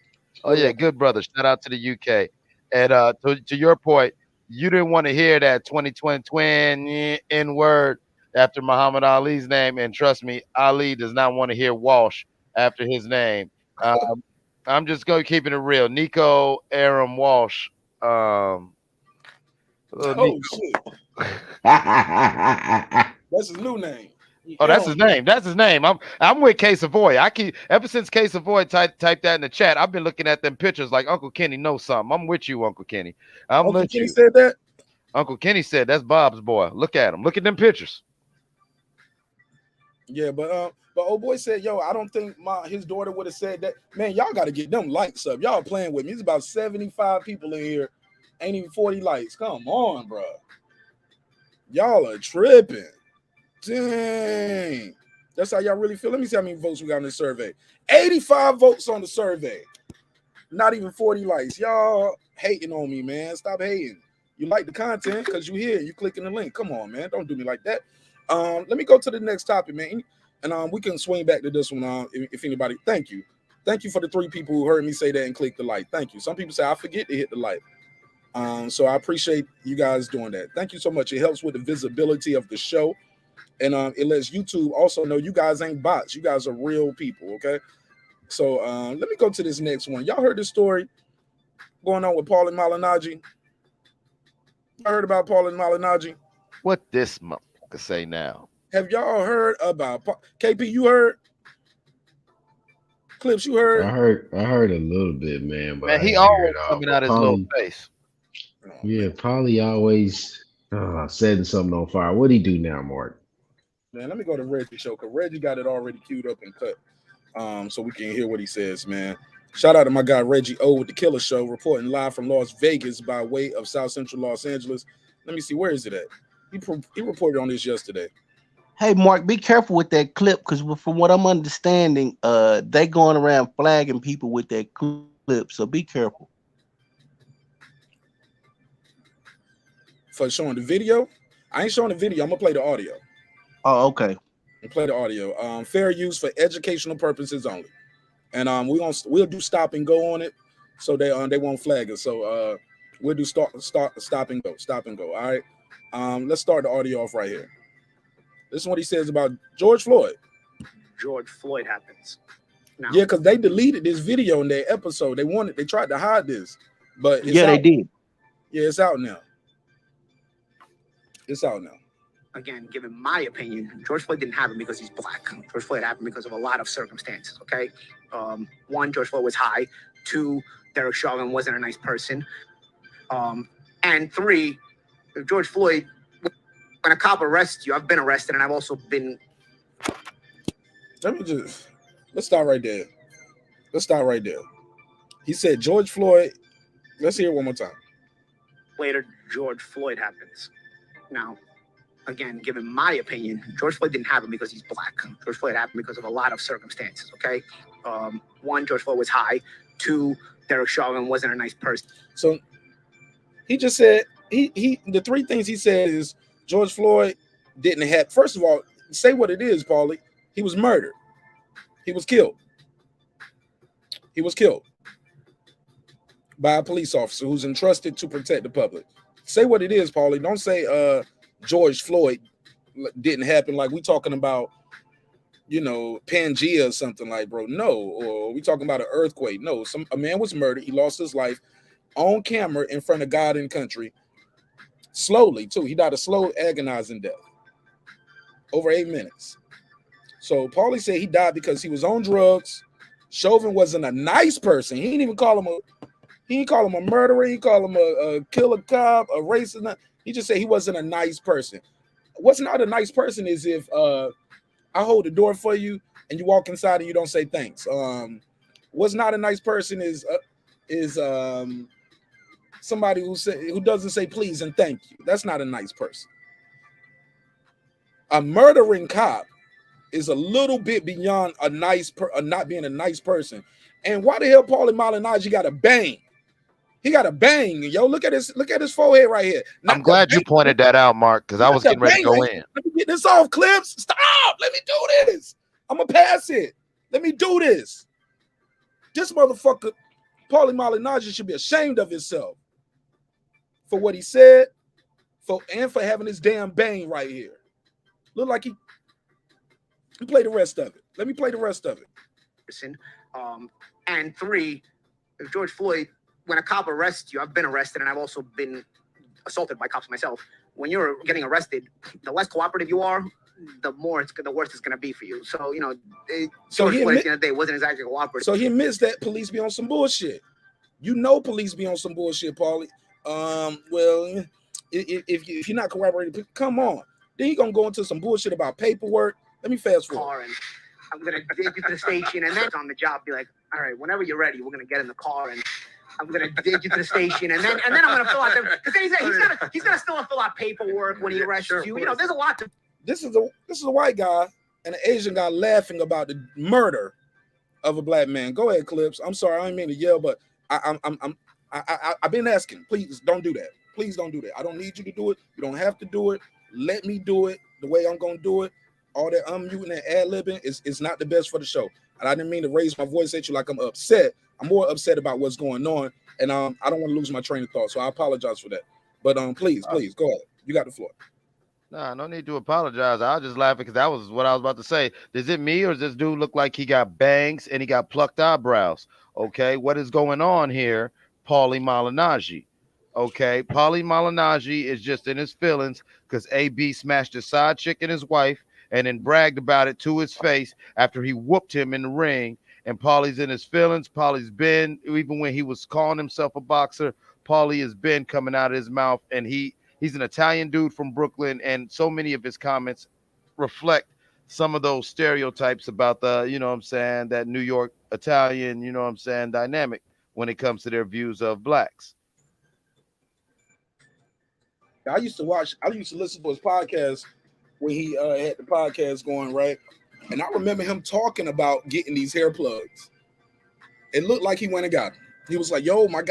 Oh yeah, good brother. Shout out to the UK. And to your point, you didn't want to hear that 2020 N word after Muhammad Ali's name, and trust me, Ali does not want to hear Walsh after his name. I'm just going to keep it real. Nico Arum Walsh. Shit. That's his new name. Oh, that's his name. That's his name. I'm with K Savoy. I keep ever since K Savoy typed that in the chat. I've been looking at them pictures like Uncle Kenny knows something. I'm with you, Uncle Kenny. Uncle Kenny said that. Uncle Kenny said that's Bob's boy. Look at him. Look at them pictures. Yeah, but old boy said, yo, I don't think his daughter would have said that. Man, y'all got to get them likes up. Y'all playing with me. It's about 75 people in here. Ain't even 40 likes. Come on, bro. Y'all are tripping. Dang. That's how y'all really feel. Let me see how many votes we got on this survey. 85 votes on the survey. Not even 40 likes. Y'all hating on me, man. Stop hating. You like the content because you here. You clicking the link. Come on, man. Don't do me like that. Let me go to the next topic, man. And we can swing back to this one if anybody. Thank you. Thank you for the 3 people who heard me say that and click the like. Thank you. Some people say I forget to hit the like. So I appreciate you guys doing that. Thank you so much. It helps with the visibility of the show. And it lets YouTube also know you guys ain't bots. You guys are real people, okay? So let me go to this next one. Y'all heard this story going on with Paulie Malignaggi? I heard about Paulie Malignaggi. What this motherfucker say now? Have y'all heard about KP? You heard? Clips, you heard? I heard a little bit, man. But Man, he I didn't hear always it all. coming But out his little face. Yeah, Paulie always setting something on fire. What'd he do now, Mark? Man, let me go to Reggie show because Reggie got it already queued up and cut. So we can hear what he says, man. Shout out to my guy Reggie O with the Killer Show, reporting live from Las Vegas by way of South Central Los Angeles. Let me see, where is it at? He reported on this yesterday. Hey, Mark, be careful with that clip because from what I'm understanding, they going around flagging people with that clip. So be careful. For showing the video? I ain't showing the video. I'm gonna play the audio. Oh, okay. And play the audio. Fair use for educational purposes only. And we'll do stop and go on it, so they won't flag us. So we'll do stop and go. All right. Let's start the audio off right here. This is what he says about George Floyd. George Floyd happens. Now, Yeah, because they deleted this video in their episode. They tried to hide this, but it's they out. did. Yeah, it's out now. It's out now. again, given my opinion, George Floyd didn't happen because he's black. George Floyd happened because of a lot of circumstances, okay? One, George Floyd was high. Two, Derek Chauvin wasn't a nice person. And three, George Floyd, when a cop arrests you, I've been arrested and I've also been... Let's start right there. He said George Floyd, let's hear it one more time. Later, George Floyd happens. Now, again, given my opinion, George Floyd didn't happen because he's black. George Floyd happened because of a lot of circumstances, okay? One, George Floyd was high. Two, Derek Chauvin wasn't a nice person. So he just said, the three things he said is George Floyd didn't have, first of all, say what it is, Paulie. He was murdered. He was killed. He was killed by a police officer who's entrusted to protect the public. Say what it is, Paulie. Don't say George Floyd didn't happen like we talking about, you know, Pangea or something like, bro. No, or we talking about an earthquake. No, a man was murdered. He lost his life on camera in front of God and country. Slowly, too. He died a slow, agonizing death. Over 8 minutes. So Paulie said he died because he was on drugs. Chauvin wasn't a nice person. He didn't even call him a murderer. He called him a killer cop, a racist. He just said he wasn't a nice person. What's not a nice person is if I hold the door for you and you walk inside and you don't say thanks. What's not a nice person is somebody who doesn't say please and thank you. That's not a nice person. A murdering cop is a little bit beyond a not being a nice person. And why the hell Paulie Malignaggi got a bang? He got a bang, yo. Look at his forehead right here. I'm glad you pointed that out, Mark, because I was getting ready to go in. Let me get this off, Clips. Stop. Let me do this. I'm gonna pass it. Let me do this. This motherfucker, Paulie Malignaggi, should be ashamed of himself for what he said, for having his damn bang right here. Look like he play the rest of it. Let me play the rest of it. And three, George Floyd, when a cop arrests you, I've been arrested and I've also been assaulted by cops myself. When you're getting arrested, the less cooperative you are, the worse it's going to be for you. So, you know, George Floyd at the end of the day wasn't exactly cooperative. So he admits that police be on some bullshit. You know police be on some bullshit, Paulie. Well, if you're not cooperating, come on. Then he going to go into some bullshit about paperwork. Let me fast forward. car and I'm gonna take you to the station, and then on the job, be like, all right, whenever you're ready, we're gonna get in the car and I'm gonna take you to the station, and then I'm gonna fill out because then he's gonna still fill out paperwork when he arrests you. You know, there's a lot to. This is a white guy and an Asian guy laughing about the murder of a black man. Go ahead, Clips. I'm sorry, I didn't mean to yell, but I've been asking. Please don't do that. Please don't do that. I don't need you to do it. You don't have to do it. Let me do it the way I'm gonna do it. All that unmuting and ad-libbing is not the best for the show. And I didn't mean to raise my voice at you like I'm upset. I'm more upset about what's going on, and I don't want to lose my train of thought. So I apologize for that. But please go ahead. You got the floor. Nah, no need to apologize. I was just laughing because that was what I was about to say. Is it me or does this dude look like he got bangs and he got plucked eyebrows? Okay, what is going on here? Paulie Malignaggi. Okay, Paulie Malignaggi is just in his feelings because AB smashed his side chick and his wife and then bragged about it to his face after he whooped him in the ring. And Paulie's in his feelings. Paulie's been, even when he was calling himself a boxer, Paulie has been coming out of his mouth, and he's an Italian dude from Brooklyn, and so many of his comments reflect some of those stereotypes about the, you know what I'm saying, that New York Italian, you know what I'm saying, dynamic when it comes to their views of blacks. I used to listen to his podcast when he had the podcast going, right? And I remember him talking about getting these hair plugs. It looked like he went and got them. He was like, yo, my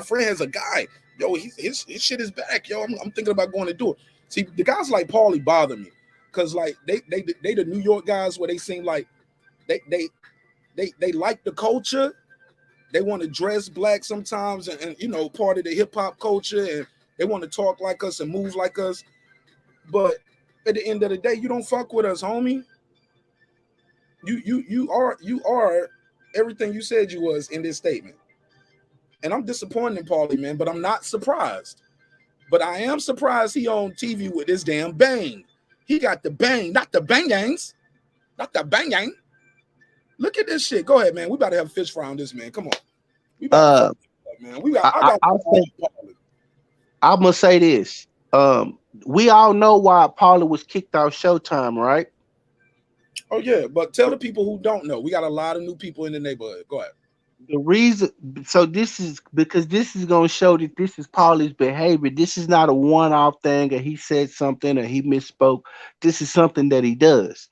friend has a guy. Yo, his shit is back. Yo, I'm thinking about going to do it. See, the guys like Paulie bother me. Cause like they the New York guys where they seem like they like the culture. They want to dress black sometimes and you know, part of the hip hop culture, and they want to talk like us and move like us. But at the end of the day, you don't fuck with us, homie. You are everything you said you was in this statement. And I'm disappointed in Paulie, man, but I'm not surprised. But I am surprised he on TV with this damn bang. He got the bang, not the bangangs, not the bang. Look at this shit. Go ahead, man. We about to have a fish fry on this, man. Come on. We about to man. I'm gonna say this. We all know why Paulie was kicked off Showtime, right? Oh yeah, but tell the people who don't know. We got a lot of new people in the neighborhood. Go ahead. The reason, so this is because this is going to show that this is Paulie's behavior. This is not a one-off thing, or he said something, or he misspoke. This is something that he does.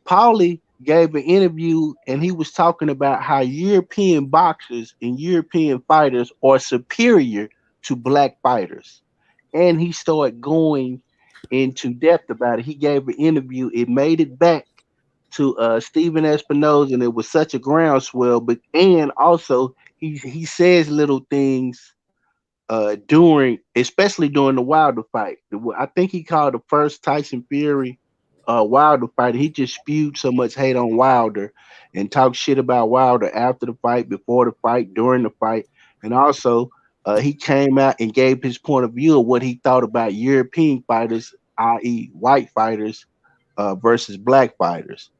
Paulie gave an interview, and he was talking about how European boxers and European fighters are superior to black fighters. And he started going into depth about it. He gave an interview. It made it back to Stephen Espinosa, and it was such a groundswell. But and also he says little things especially during the Wilder fight. I think he called the first Tyson Fury Wilder fight. He just spewed so much hate on Wilder and talked shit about Wilder after the fight, before the fight, during the fight, and also he came out and gave his point of view of what he thought about European fighters, i.e., white fighters versus black fighters.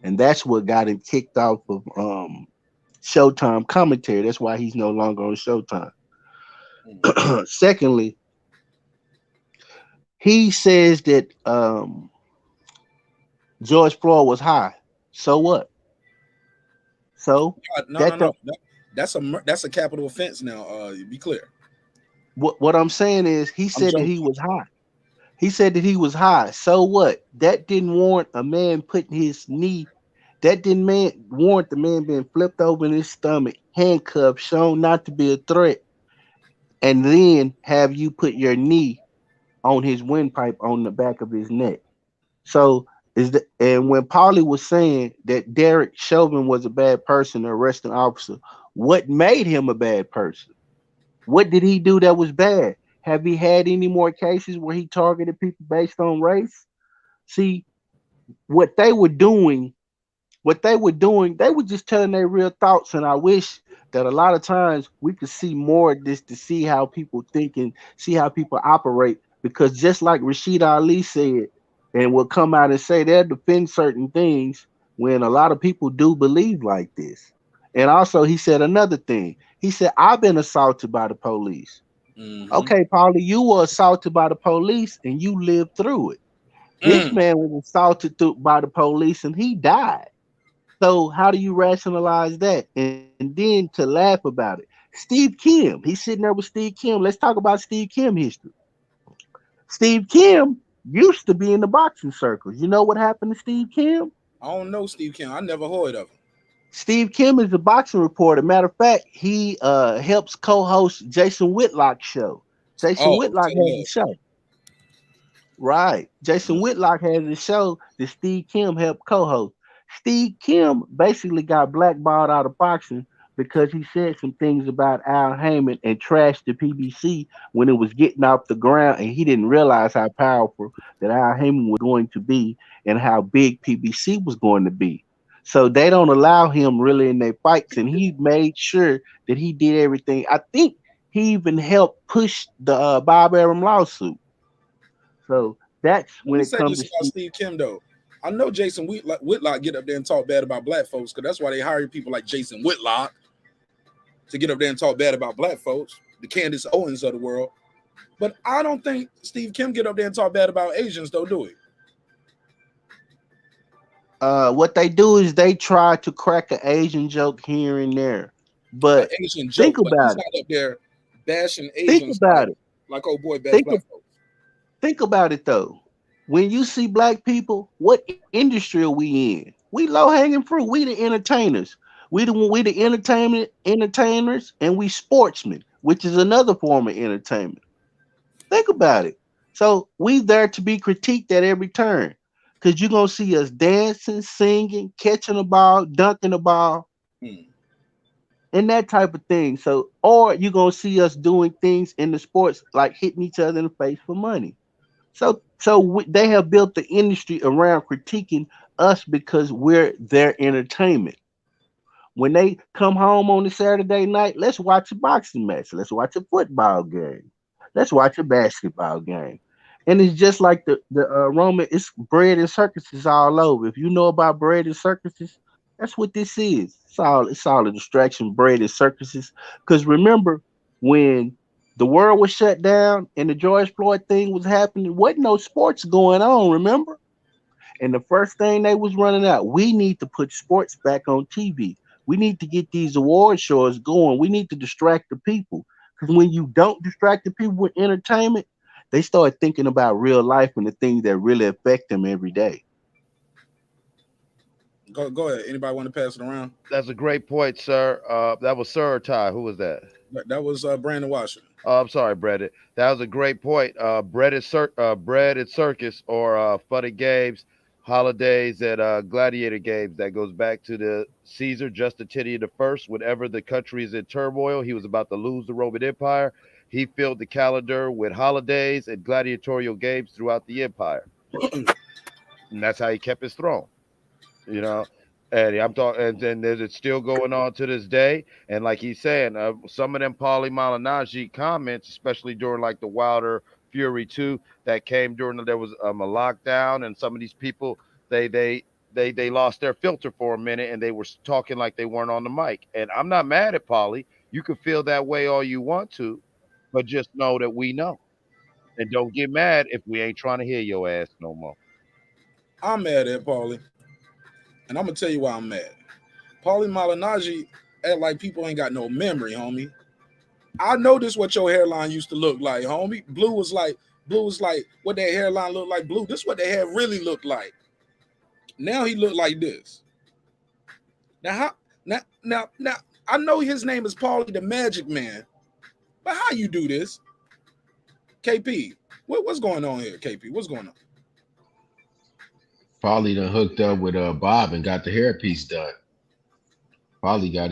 And that's what got him kicked off of Showtime commentary. That's why he's no longer on Showtime. Secondly, he says that George Floyd was high. So what? So no. That's a capital offense now. Be clear. What I'm saying is he said that he was high. He said that he was high. So what? That didn't warrant a man putting his knee. That didn't warrant the man being flipped over in his stomach, handcuffed, shown not to be a threat, and then have you put your knee on his windpipe on the back of his neck. So and when Paulie was saying that Derek Chauvin was a bad person, an arresting officer, what made him a bad person? What did he do that was bad? Have he had any more cases where he targeted people based on race? See, what they were doing, they were just telling their real thoughts. And I wish that a lot of times we could see more of this to see how people think and see how people operate. Because just like Rasheda Ali said, and will come out and say they'll defend certain things when a lot of people do believe like this. And also he said another thing. He said, I've been assaulted by the police. Mm-hmm. Okay, Paulie, you were assaulted by the police and you lived through it. This man was assaulted by the police and he died. So how do you rationalize that? And then to laugh about it, Steve Kim, he's sitting there with Steve Kim. Let's talk about Steve Kim history. Steve Kim used to be in the boxing circles. You know what happened to Steve Kim? I don't know Steve Kim. I never heard of him. Steve Kim is a boxing reporter. Matter of fact, he helps co-host Jason Whitlock's show. Jason Whitlock has a show. Right. Jason Whitlock has a show that Steve Kim helped co-host. Steve Kim basically got blackballed out of boxing because he said some things about Al Heyman and trashed the PBC when it was getting off the ground, and he didn't realize how powerful that Al Heyman was going to be and how big PBC was going to be. So they don't allow him really in their fights, and he made sure that he did everything. I think he even helped push the Bob Arum lawsuit. So that's when it comes to Steve Kim, though. I know Jason Whitlock get up there and talk bad about black folks, because that's why they hire people like Jason Whitlock to get up there and talk bad about black folks, the Candace Owens of the world. But I don't think Steve Kim get up there and talk bad about Asians, though, do he? What they do is they try to crack an Asian joke here and there. But Asian joke, think about it. Not up there bashing Think Asians about it. Like old boy bash black folks. Think about it, though. When you see black people, what industry are we in? We low hanging fruit. We the entertainers. We the entertainers, and we sportsmen, which is another form of entertainment. Think about it. So we there to be critiqued at every turn, because you're gonna see us dancing, singing, catching a ball, dunking a ball, and that type of thing. So, or you're gonna see us doing things in the sports like hitting each other in the face for money. So they have built the industry around critiquing us because we're their entertainment. When they come home on a Saturday night, let's watch a boxing match. Let's watch a football game. Let's watch a basketball game. And it's just like the Roman, it's bread and circuses all over. If you know about bread and circuses, that's what this is. It's all a distraction, bread and circuses. Because remember, when the world was shut down and the George Floyd thing was happening, wasn't no sports going on, remember? And the first thing they was running out, we need to put sports back on TV. We need to get these award shows going. We need to distract the people. Because when you don't distract the people with entertainment, they start thinking about real life and the things that really affect them every day. Go ahead. Anybody want to pass it around? That's a great point, sir. That was Sir or Ty. Who was that? That was Brandon Washington. I'm sorry, Brett. That was a great point. Bread at circus or fun and games, holidays at gladiator games. That goes back to the Caesar Justinian I. Whenever the country is in turmoil, he was about to lose the Roman Empire. He filled the calendar with holidays and gladiatorial games throughout the empire, and that's how he kept his throne. You know. And I'm talking, and then it's still going on to this day. And like he's saying, some of them Paulie Malignaggi comments, especially during like the Wilder Fury 2 that came during there was a lockdown, and some of these people they lost their filter for a minute and they were talking like they weren't on the mic. And I'm not mad at Paulie. You can feel that way all you want to, but just know that we know, and don't get mad if we ain't trying to hear your ass no more. I'm mad at Paulie. And I'm gonna tell you why I'm mad. Paulie Malignaggi act like people ain't got no memory, homie. I know this what your hairline used to look like, homie. Blue was like what that hairline looked like. Blue, this is what that hair really looked like. Now he looked like this. Now I know his name is Paulie the Magic Man, but how you do this? KP, what's going on here, KP? What's going on? Paulie done hooked up with Bob and got the hairpiece done. Paulie got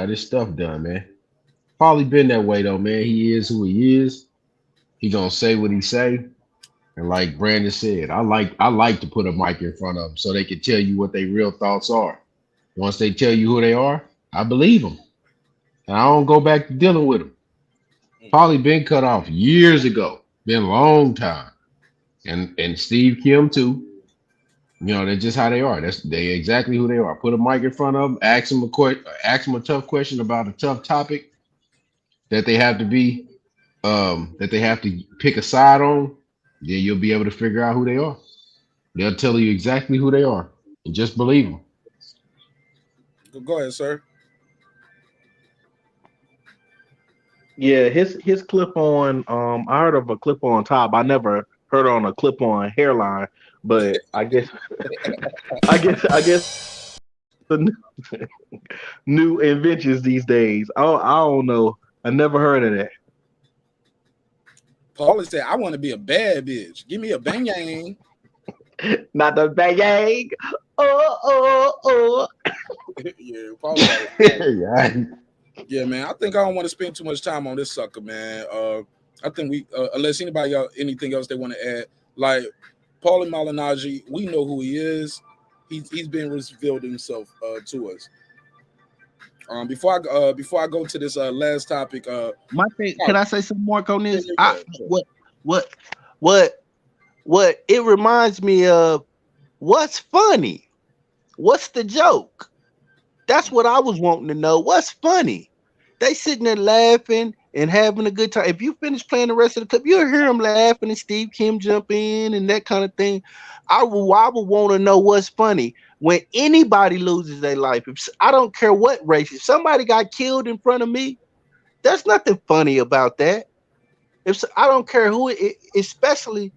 his stuff done, man. Paulie been that way though, man. He is who he is. He gonna say what he say. And like Brandon said, I like to put a mic in front of them so they can tell you what their real thoughts are. Once they tell you who they are, I believe them. And I don't go back to dealing with them. Paulie been cut off years ago. Been a long time. And Steve Kim too. You know, that's just how they are. They exactly who they are. Put a mic in front of them, ask them a tough question about a tough topic that they have to pick a side on. Then you'll be able to figure out who they are. They'll tell you exactly who they are, and just believe them. Go ahead, sir. Yeah, his clip on I heard of a clip on top. I never heard on a clip on hairline, but I guess the new inventions these days. I don't know. I never heard of that. Paulie said, "I want to be a bad bitch. Give me a bang yang." Not the bang. Oh. Yeah, Paulie. Yeah. Yeah, man. I think I don't want to spend too much time on this sucker, man. I think we, unless anybody else, anything else they want to add, like Paulie Malignaggi, we know who he is. He's been revealed himself to us. Before I go to this last topic, My thing, can I say some more on this? Yeah. What it reminds me of, what's funny? What's the joke? That's what I was wanting to know. What's funny? They sitting there laughing and having a good time. If you finish playing the rest of the clip, you'll hear them laughing and Steve Kim jump in and that kind of thing. I would want to know what's funny when anybody loses their life. If I don't care what race, if somebody got killed in front of me, there's nothing funny about that. If I don't care who it, especially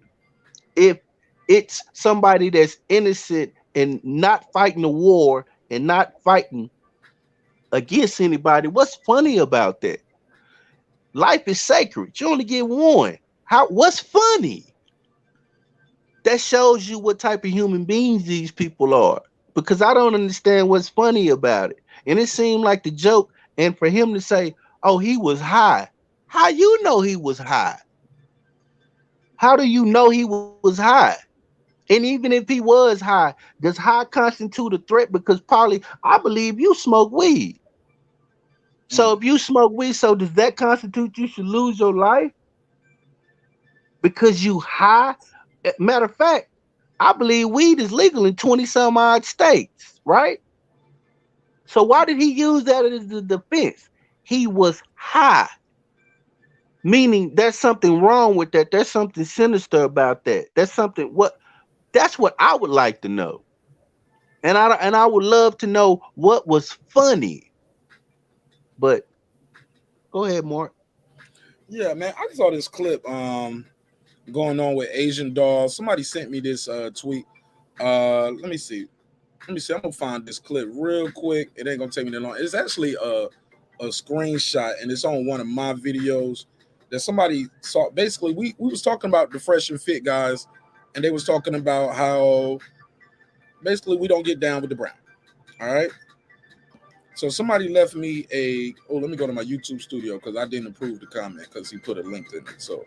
if it's somebody that's innocent and not fighting the war and not fighting against anybody, what's funny about that? Life is sacred. You only get one. What's funny? That shows you what type of human beings these people are. Because I don't understand what's funny about it. And it seemed like the joke, and for him to say, oh, he was high. How you know he was high? How do you know he was high? And even if he was high, does high constitute a threat? Because Paulie, I believe you smoke weed. So if you smoke weed, so does that constitute you should lose your life? Because you high? Matter of fact, I believe weed is legal in 20 some odd states, right? So why did he use that as the defense? He was high. Meaning there's something wrong with that. There's something sinister about that. That's what I would like to know. And I would love to know what was funny. But go ahead, Mark. Yeah, man. I saw this clip going on with Asian dolls. Somebody sent me this tweet. Let me see. I'm gonna find this clip real quick. It ain't gonna take me that long. It's actually a screenshot, and it's on one of my videos that somebody saw. Basically, we was talking about the fresh and fit guys, and they was talking about how basically we don't get down with the brown. All right. So somebody left me let me go to my YouTube studio because I didn't approve the comment because he put a link in it. So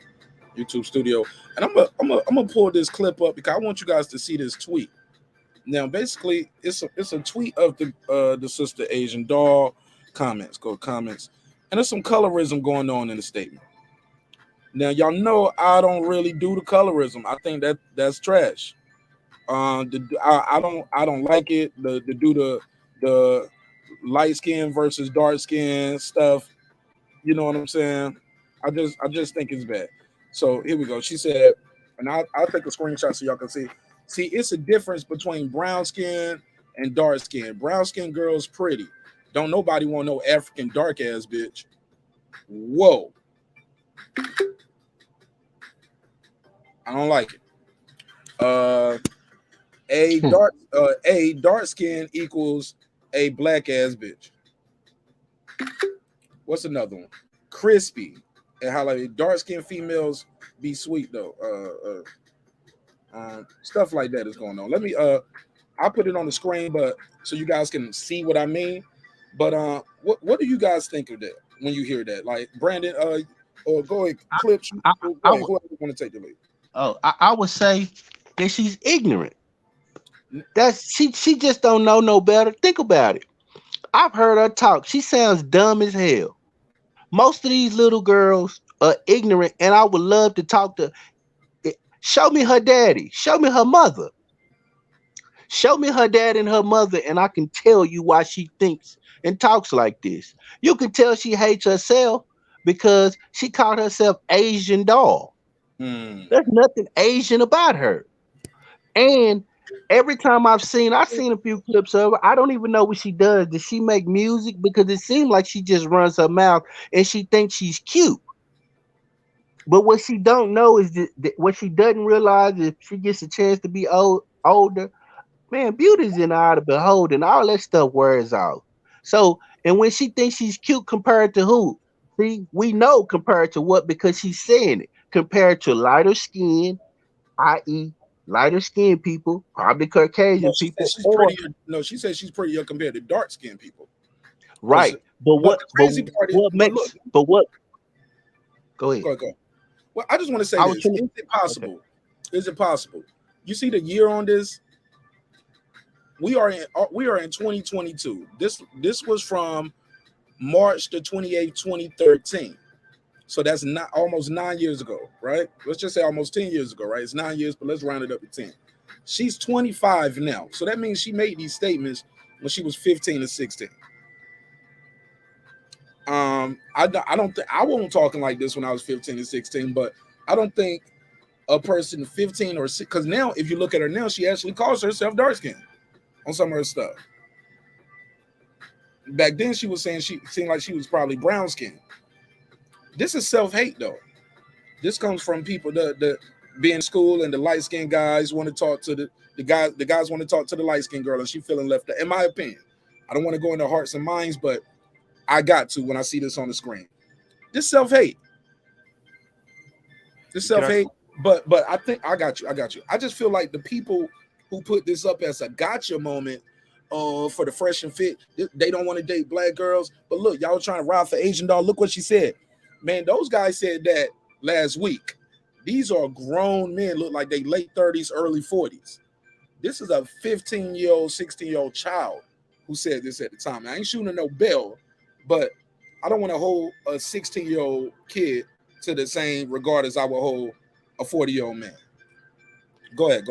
YouTube studio, and I'm gonna pull this clip up because I want you guys to see this tweet. Now, basically, it's a tweet of the sister Asian doll comments, and there's some colorism going on in the statement. Now, y'all know I don't really do the colorism. I think that's trash. I don't like it. The light skin versus dark skin stuff. You know what I'm saying? I just think it's bad. So here we go. She said, and I'll take a screenshot so y'all can see. See, it's a difference between brown skin and dark skin. Brown skin girls pretty. Don't nobody want no African dark ass bitch. Whoa. I don't like it. A dark skin equals a black ass bitch. What's another one? Crispy. And how like dark skinned females be sweet though. Stuff like that is going on. Let me I'll put it on the screen, but so you guys can see what I mean. But what do you guys think of that when you hear that? Like Brandon, or go ahead, Clips. Whoever want to take the lead. Oh, I would say that she's ignorant. She just don't know no better. Think about it. I've heard her talk. She sounds dumb as hell. Most of these little girls are ignorant, and I would love to talk to. Show me her daddy. Show me her mother. Show me her dad and her mother, and I can tell you why she thinks and talks like this. You can tell she hates herself because she called herself Asian doll. There's nothing Asian about her. And every time I've seen a few clips of her. I don't even know what she does. Does she make music? Because it seems like she just runs her mouth and she thinks she's cute. But what she don't know is that what she doesn't realize is if she gets a chance to be older, man, beauty's in the eye of the beholder, and all that stuff wears off. So, and when she thinks she's cute compared to who? See, we know compared to what because she's saying it. Compared to lighter skin, i.e., lighter skinned people, probably Caucasian No, she said people, she's or prettier. No, she said she's prettier compared to dark skinned people. right. But But the crazy part is, what but look, makes but what? Go ahead. go. Well, I just want to say I was this: trying is to, it possible? Is it possible? You see the year on this? We are in 2022. This was from March the 28th, 2013. So that's not almost 9 years ago, right? Let's just say almost 10 years ago, right? It's 9 years, but let's round it up to 10. She's 25 now. So that means she made these statements when she was 15 or 16. I don't think I wasn't talking like this when I was 15 and 16, but I don't think a person 15 or 6, because now if you look at her now, she actually calls herself dark skinned on some of her stuff. Back then she was saying she seemed like she was probably brown skinned. This is self-hate though. This comes from people that be in school and the light-skinned guys want to talk to the guys want to talk to the light-skinned girl and she feeling left out. In my opinion, I don't want to go into hearts and minds, but I got to when I see this on the screen. This self-hate. This self-hate. But I think I got you. I just feel like the people who put this up as a gotcha moment for the fresh and fit, they don't want to date black girls. But look, y'all trying to ride for Asian doll. Look what she said. Man, those guys said that last week. These are grown men, look like they late 30s, early 40s. This is a 15-year-old, 16-year-old child who said this at the time. I ain't shooting no bell, but I don't want to hold a 16-year-old kid to the same regard as I would hold a 40-year-old man. Go ahead.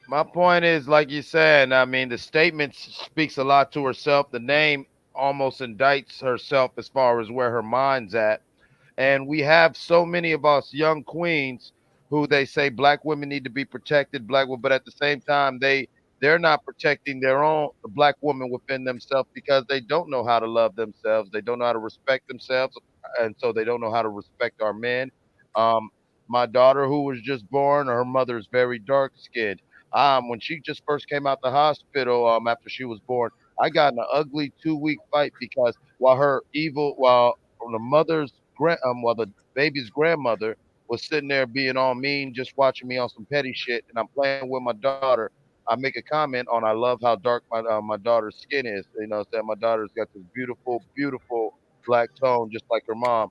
My point is, like you said, I mean, the statement speaks a lot to herself. The name almost indicts herself as far as where her mind's at. And we have so many of us young queens who they say black women need to be protected, but at the same time, they're not protecting their own black woman within themselves because they don't know how to love themselves. They don't know how to respect themselves. And so they don't know how to respect our men. My daughter, who was just born, her mother is very dark skinned. When she just first came out the hospital, after she was born, I got in an ugly 2-week fight because while the baby's grandmother was sitting there being all mean, just watching me on some petty shit, and I'm playing with my daughter, I make a comment on I love how dark my daughter's skin is. You know, saying my daughter's got this beautiful, beautiful black tone, just like her mom.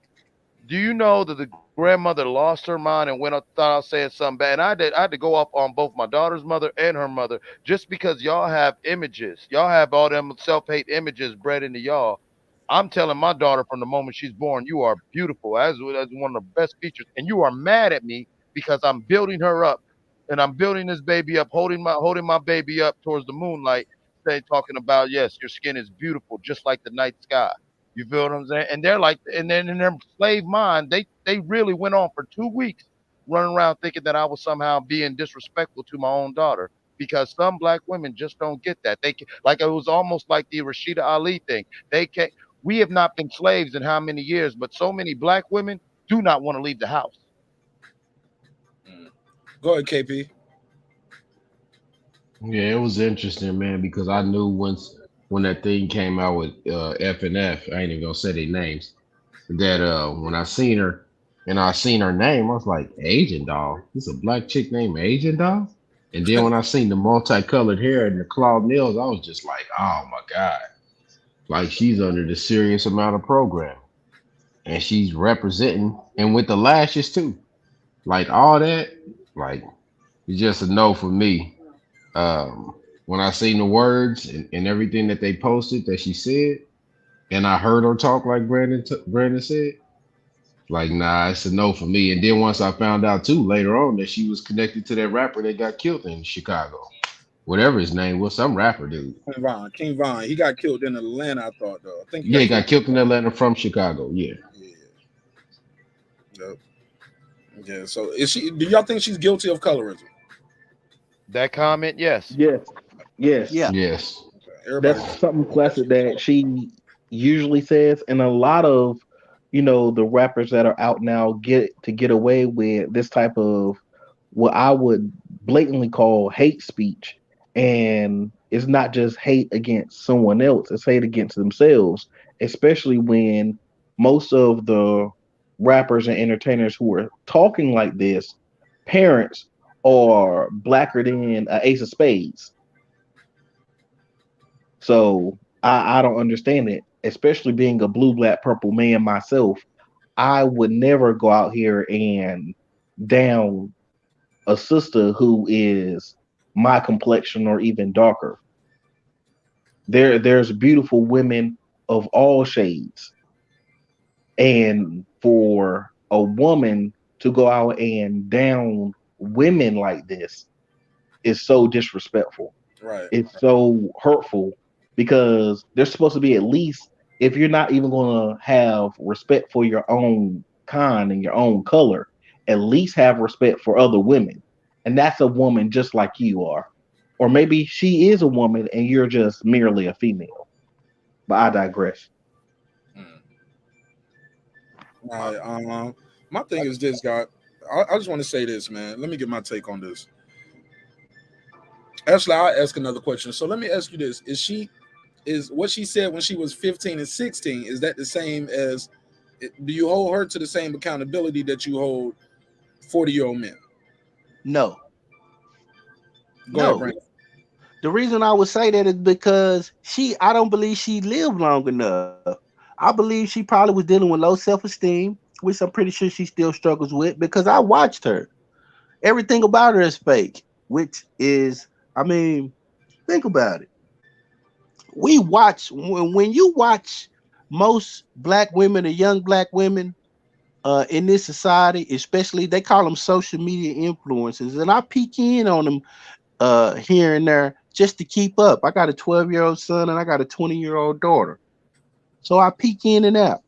Do you know that the grandmother lost her mind and thought I was saying something bad? And I had to go up on both my daughter's mother and her mother just because y'all have images. Y'all have all them self-hate images bred into y'all. I'm telling my daughter from the moment she's born, you are beautiful. As one of the best features. And you are mad at me because I'm building her up. And I'm building this baby up, holding my baby up towards the moonlight, talking about, yes, your skin is beautiful, just like the night sky. You feel what I'm saying? And they're like, and then in their slave mind, they really went on for 2 weeks running around thinking that I was somehow being disrespectful to my own daughter because some black women just don't get that. Like it was almost like the Rasheda Ali thing. They can't. We have not been slaves in how many years, but so many black women do not want to leave the house. Go ahead, KP. Yeah, it was interesting, man, because I knew when that thing came out with F and F, I ain't even gonna say their names, that when I seen her and I seen her name, I was like, Asian doll. This a black chick named Asian doll? And then when I seen the multicolored hair and the clawed nails, I was just like, oh my God. Like she's under the serious amount of program. And she's representing and with the lashes too. Like all that, like it's just a no for me. When I seen the words and everything that they posted that she said, and I heard her talk like Brandon said, like, nah, it's a no for me. And then once I found out too later on that she was connected to that rapper that got killed in Chicago, whatever his name was, some rapper dude. King Von. He got killed in Atlanta, I thought though. I think he got killed in Atlanta from Chicago. Yeah. Yep. Yeah. So is she? Do y'all think she's guilty of colorism? That comment, yes. Yes. Yes. Yeah. Yes. Everybody. That's something classic that she usually says, and a lot of the rappers that are out now get away with this type of what I would blatantly call hate speech. And it's not just hate against someone else, it's hate against themselves, especially when most of the rappers and entertainers who are talking like this, parents are blacker than an ace of spades. So I don't understand it, especially being a blue, black, purple man myself. I would never go out here and down a sister who is my complexion or even darker. There's beautiful women of all shades. And for a woman to go out and down women like this is so disrespectful. Right. It's so hurtful because there's supposed to be, at least, if you're not even going to have respect for your own kind and your own color, at least have respect for other women. And that's a woman just like you are. Or maybe she is a woman and you're just merely a female. But I digress. All right. My thing is this, guy. I just want to say this, man. Let me get my take on this. Actually, I'll ask another question. So let me ask you this: is what she said when she was 15 and 16? Is that the same as? Do you hold her to the same accountability that you hold 40-year-old men? No. Go ahead, Brandon. The reason I would say that is because I don't believe she lived long enough. I believe she probably was dealing with low self-esteem, which I'm pretty sure she still struggles with, because I watched her. Everything about her is fake, which is, think about it. We watch, when you watch most black women or young black women in this society, especially, they call them social media influencers, and I peek in on them here and there just to keep up. I got a 12-year-old son and I got a 20-year-old daughter. So I peek in and out.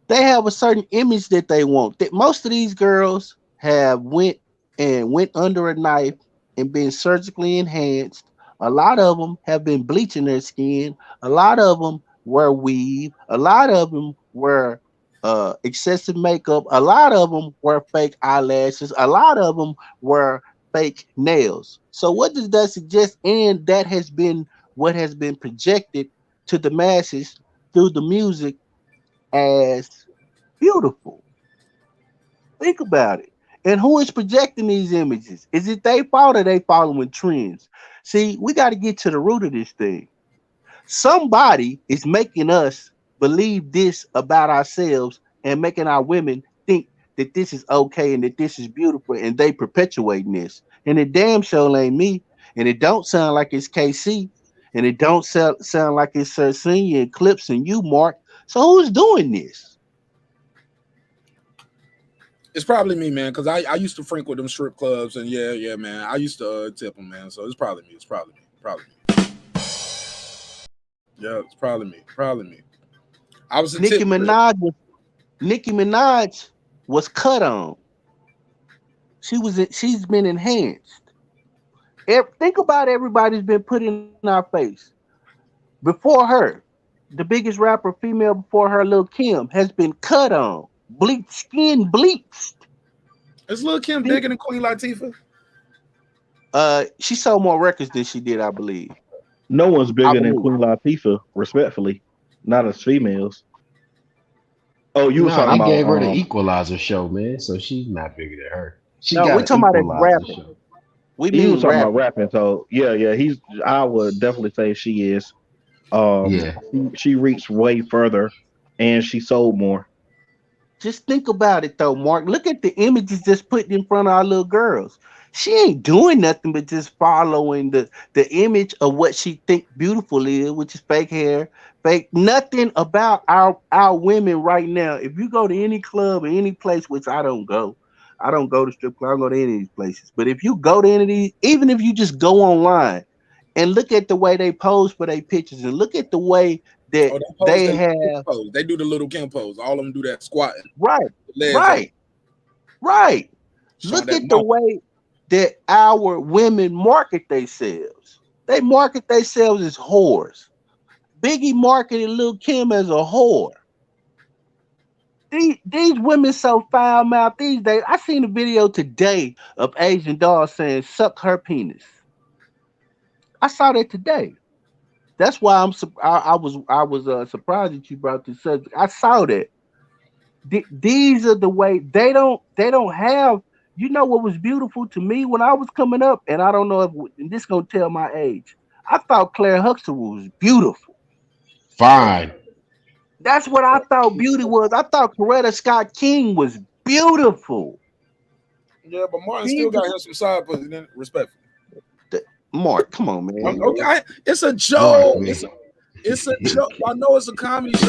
They have a certain image that they want. That most of these girls have went under a knife and been surgically enhanced. A lot of them have been bleaching their skin. A lot of them wear weave. A lot of them wear excessive makeup. A lot of them wear fake eyelashes. A lot of them wear fake nails. So what does that suggest? And that has been what has been projected to the masses through the music as beautiful. Think about it. And who is projecting these images? Is it their fault or they following trends? See, we got to get to the root of this thing. Somebody is making us believe this about ourselves and making our women think that this is okay and that this is beautiful, and they perpetuating this. And it damn sure ain't me. And it don't sound like it's KC. And it don't sound like it's Sir Senior and Clips and you, Mark. So who's doing this? It's probably me, man, because I used to frequent them strip clubs, and yeah, man, I used to tip them, man. So it's probably me. It's probably me. Yeah, it's probably me. I was a Nicki tip. Minaj was cut on. She's been enhanced. Think about everybody's been put in our face. Before her, the biggest rapper female before her, Lil' Kim, has been cut on. Skin bleached. Is Lil' Kim bigger than Queen Latifah? She sold more records than she did, I believe. No one's bigger than Queen Latifah, respectfully. Not as females. Oh, you were talking about... He gave her the Equalizer show, man, so she's not bigger than her. We're talking about that rapping. Show. He was talking about rapping, so yeah. I would definitely say she is. She reached way further, and she sold more. Just think about it, though, Mark. Look at the images just put in front of our little girls. She ain't doing nothing but just following the image of what she think beautiful is, which is fake hair, fake nothing about our women right now. If you go to any club or any place, which I don't go to strip club, I don't go to any of these places. But if you go to any of these, even if you just go online and look at the way they pose for their pictures and look at the way that they have, they do the little Kim pose. All of them do that squatting. Right. Look at the way that our women market themselves. They market themselves as whores. Biggie marketed Lil Kim as a whore. These women so foul mouth these days. I seen a video today of Asian doll saying suck her penis. I saw that today. That's why I was surprised that you brought this subject. I saw that. These are the way they don't have. You know what was beautiful to me when I was coming up, and I don't know if and this gonna tell my age. I thought Claire Huxtable was beautiful. Fine. That's what I thought beauty was. I thought Coretta Scott King was beautiful. Yeah, but Martin still got him some side pussy. Then respectful. Mark, come on, man. Okay, it's a joke. It's a joke. I know it's a comedy show.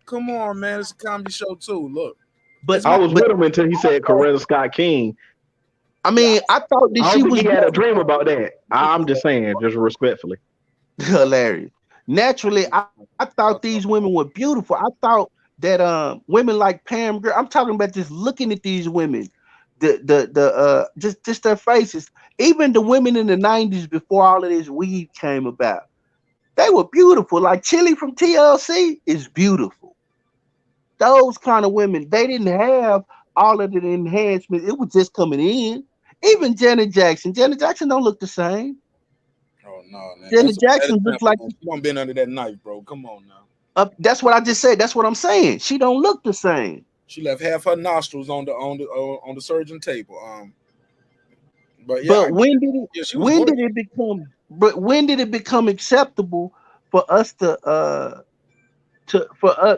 Come on, man. It's a comedy show too. Look. But I was with him until he said Coretta Scott King. I mean, I thought that she was. He had a dream about that. I'm just saying, just respectfully. Hilarious. Naturally, I thought these women were beautiful. I thought that women like Pam Grier. I'm talking about just looking at these women, just their faces. Even the women in the 90s before all of this weed came about, they were beautiful. Like Chili from TLC is beautiful. Those kind of women, they didn't have all of the enhancements. It was just coming in. Even Janet Jackson don't look the same. Oh no, man. Janet Jackson looks like you don't been under that knife, bro. Come on now. That's what I just said. That's what I'm saying. She don't look the same. She left half her nostrils on the surgeon table. But yeah. But when did it become acceptable for us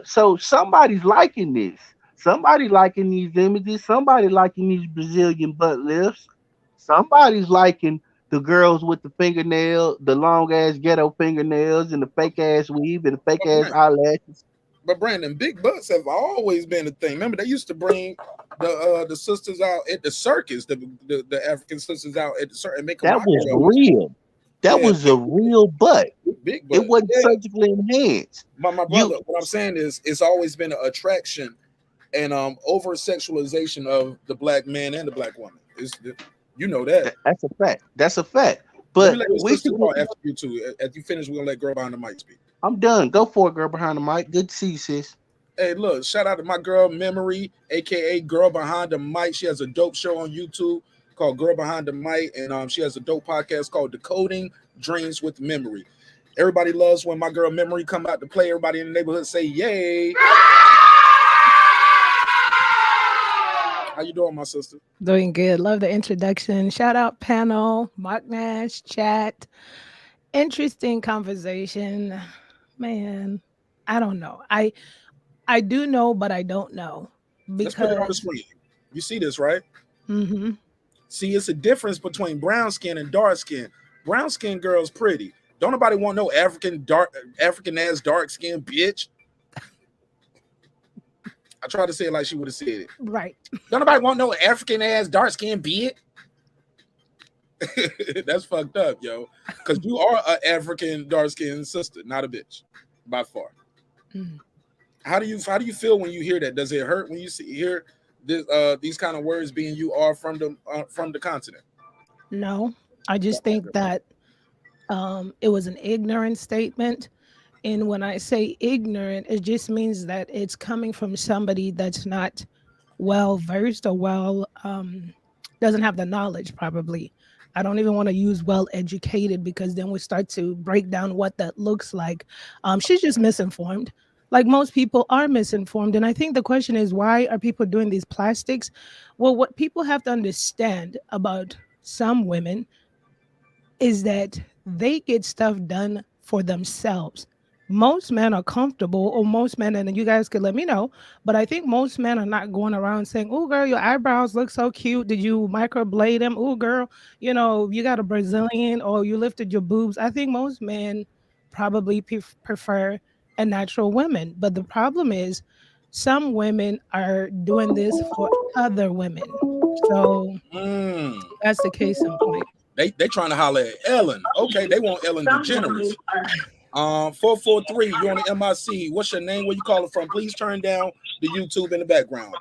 so somebody's liking this. Somebody liking these images. Somebody liking these Brazilian butt lifts. Somebody's liking the girls with the fingernail, the long ass ghetto fingernails, and the fake ass weave and the fake ass eyelashes. But Brandon, big butts have always been a thing. Remember, they used to bring the sisters out at the circus, the African sisters out at the circus, and make them. That was real. That was a real butt. Big butt. It wasn't surgically enhanced. My brother, what I'm saying is, it's always been an attraction and over sexualization of the black man and the black woman. You know that. That's a fact. That's a fact. But we should go after you too. After you finish, we're gonna let girl behind the mic speak. I'm done. Go for it, girl behind the mic. Good to see you, sis. Hey, look, shout out to my girl Memory, aka Girl Behind the Mic. She has a dope show on YouTube called Girl Behind the Mic, and she has a dope podcast called Decoding Dreams with Memory. Everybody loves when my girl Memory come out to play. Everybody in the neighborhood say yay. How you doing, my sister? Doing good. Love the introduction. Shout out panel, marqnash, chat. Interesting conversation. Man, I don't know. I do know, but I don't know. Let's put it on the screen. You see this, right? Mm-hmm. See, it's a difference between brown skin and dark skin. Brown skin girls pretty. Don't nobody want no African ass dark skin bitch. I tried to say it like she would have said it. Right. Don't nobody want no African ass dark skin bitch. That's fucked up, yo. Because you are an African dark skinned sister, not a bitch, by far. Mm. How do you feel when you hear that? Does it hurt when you hear this, these kind of words being you are from the continent? No, I just think that it was an ignorant statement. And when I say ignorant, it just means that it's coming from somebody that's not well versed or doesn't have the knowledge, probably. I don't even want to use well educated, because then we start to break down what that looks like. She's just misinformed. Like most people are misinformed. And I think the question is, why are people doing these plastics? Well, what people have to understand about some women is that they get stuff done for themselves. Most men are comfortable, or most men, and you guys could let me know, but I think most men are not going around saying, oh girl, your eyebrows look so cute. Did you microblade them? Oh girl, you got a Brazilian, or you lifted your boobs. I think most men probably prefer a natural woman. But the problem is some women are doing this for other women. So that's the case in point. They trying to holler at Ellen. Okay, they want Ellen DeGeneres. 443, you're on the MIC. What's your name? Where you calling from? Please turn down the YouTube in the background.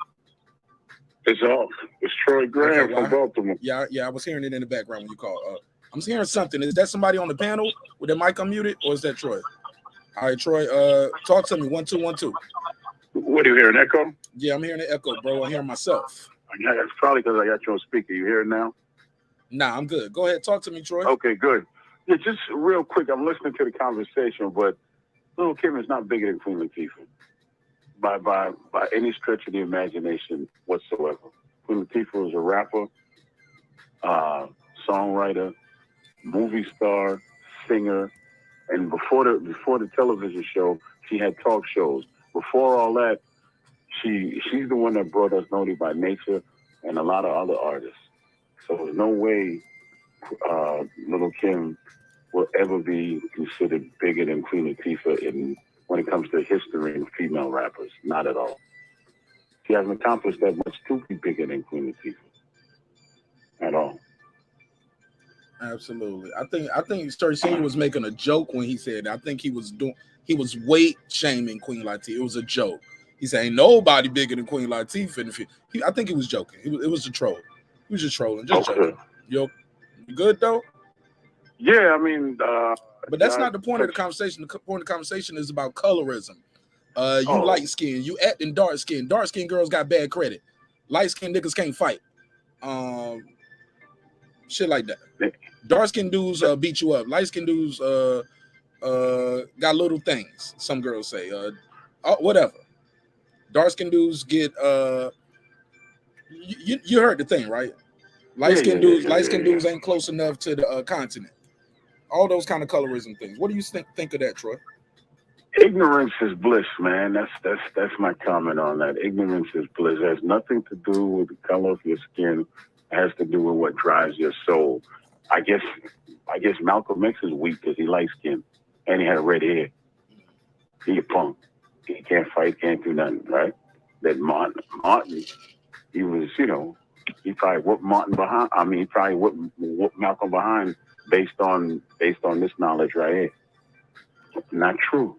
It's off. It's Troy Graham from Baltimore. Yeah, I was hearing it in the background when you called. I'm hearing something. Is that somebody on the panel with their mic unmuted, or is that Troy? All right, Troy, talk to me. 1 2 1 2. What are you hearing? Echo? Yeah, I'm hearing the echo, bro. I'm hearing myself. Yeah, it's probably because I got you on speaker. You hear it now? Nah, I'm good. Go ahead, talk to me, Troy. Okay, good. Yeah, just real quick. I'm listening to the conversation, but Lil' Kim is not bigger than Queen Latifah by any stretch of the imagination whatsoever. Queen Latifah was a rapper, songwriter, movie star, singer, and before the television show, she had talk shows. Before all that, she's the one that brought us Naughty by Nature and a lot of other artists. So there's no way Lil' Kim will ever be considered bigger than Queen Latifah when it comes to history and female rappers. Not at all. She hasn't accomplished that much to be bigger than Queen Latifah at all. Absolutely. I think Sir Senior was making a joke when he said that. I think he was weight shaming Queen Latifah. It was a joke. He said, ain't nobody bigger than Queen Latifah. I think he was joking. It was a troll. He was just trolling. Just joking. You good though? Yeah, I mean, but that's not the point of the conversation. The point of the conversation is about colorism. You light skin, you acting dark skin. Dark skin girls got bad credit. Light skin niggas can't fight. Shit like that. Dark skin dudes beat you up. Light skin dudes got little things. Some girls say whatever. Dark skin dudes get you heard the thing, right? Light skin dudes ain't close enough to the continent. All those kind of colorism things. What do you think of that, Troy? Ignorance is bliss, man. That's my comment on that. Ignorance is bliss. It has nothing to do with the color of your skin. It has to do with what drives your soul. I guess Malcolm X is weak because he light skinned and he had red hair. He a punk. He can't fight, can't do nothing, right? That Martin, he was, he probably whooped Martin behind. I mean, he probably whooped Malcolm behind based on this knowledge right here. Not true.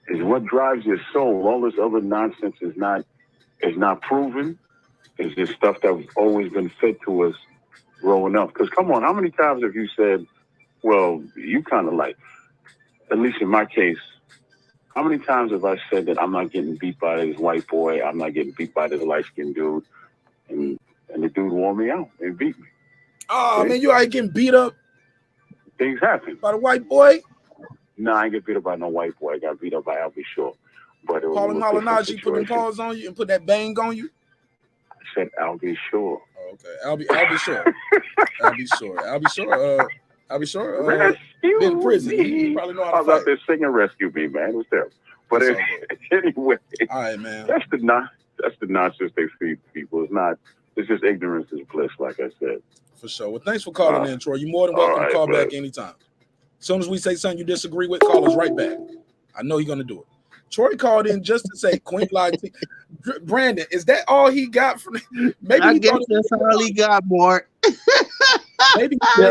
Is what drives your soul. All this other nonsense is not proven. It's just stuff that's always been fed to us growing up. Because come on, how many times have you said, well, you kind of like, at least in my case, how many times have I said that I'm not getting beat by this white boy, I'm not getting beat by this light-skinned dude, and the dude wore me out and beat me. Oh, man, you ain't getting beat up? Things happen. By the white boy? No, I ain't get beat up by no white boy. I got beat up by I'll be sure. But it was Paulie Malignaggi put them paws on you and put that bang on you? I said I'll be sure. Oh, okay, I'll be sure. I'll be sure. Been in prison. You probably know how to I was out there singing "Rescue Me," man. It was terrible. But anyway, all right, man. That's the nonsense they feed people. It's not. It's just ignorance is bliss, like I said. For sure. Well, thanks for calling in, Troy. You're more than welcome to call back anytime. As soon as we say something you disagree with, call us right back. I know you're gonna do it. Troy called in just to say Queen Latifah. Brandon, is that all he got from? Maybe I guess that's all he got, Mark. Maybe he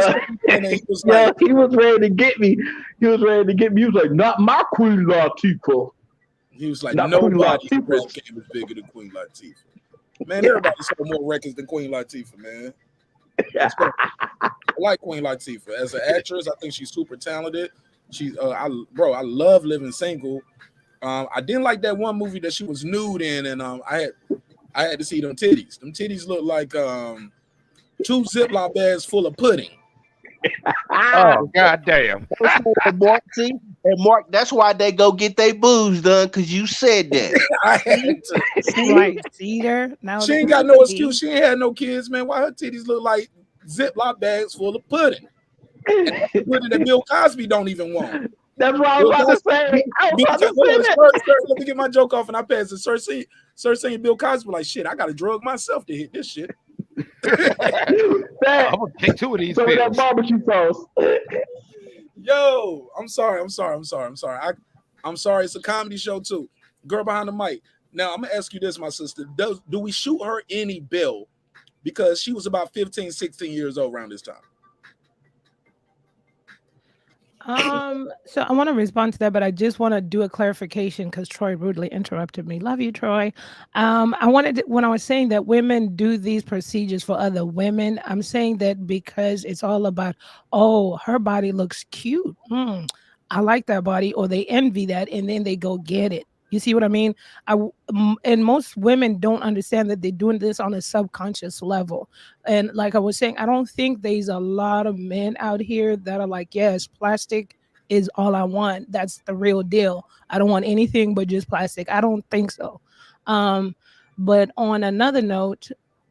was ready to get me. He was like, not my Queen Latifah. He was like, nobody's rap game is bigger than Queen Latifah. Man, everybody sold more records than Queen Latifah, man. I like Queen Latifah as an actress. I think she's super talented. She's I love Living Single. I didn't like that one movie that she was nude in, and I had to see them titties. Them titties look like 2 Ziploc bags full of pudding. Oh, goddamn. And Mark, that's why they go get their booze done, because you said that. I had to. Like cedar. Now she ain't got no excuse. She ain't had no kids, man. Why her titties look like Ziploc bags full of pudding? And that's the pudding that Bill Cosby don't even want. That's what I was about to say. Let me get my joke off and I pass it. Sir saying Bill Cosby like, shit, I got to drug myself to hit this shit. I'm gonna take 2 of these pills. That barbecue sauce. Yo, I'm sorry. I'm sorry. It's a comedy show too. Girl behind the mic. Now I'm gonna ask you this, my sister. Do we shoot her any bill because she was about 15, 16 years old around this time? So I want to respond to that, but I just want to do a clarification because Troy rudely interrupted me. Love you, Troy. I wanted to, when I was saying that women do these procedures for other women, I'm saying that because it's all about, oh, her body looks cute. I like that body, or they envy that, and then they go get it. You see what I mean? And most women don't understand that they're doing this on a subconscious level. And like I was saying, I don't think there's a lot of men out here that are like, yes, plastic is all I want. That's the real deal. I don't want anything but just plastic. I don't think so. But on another note,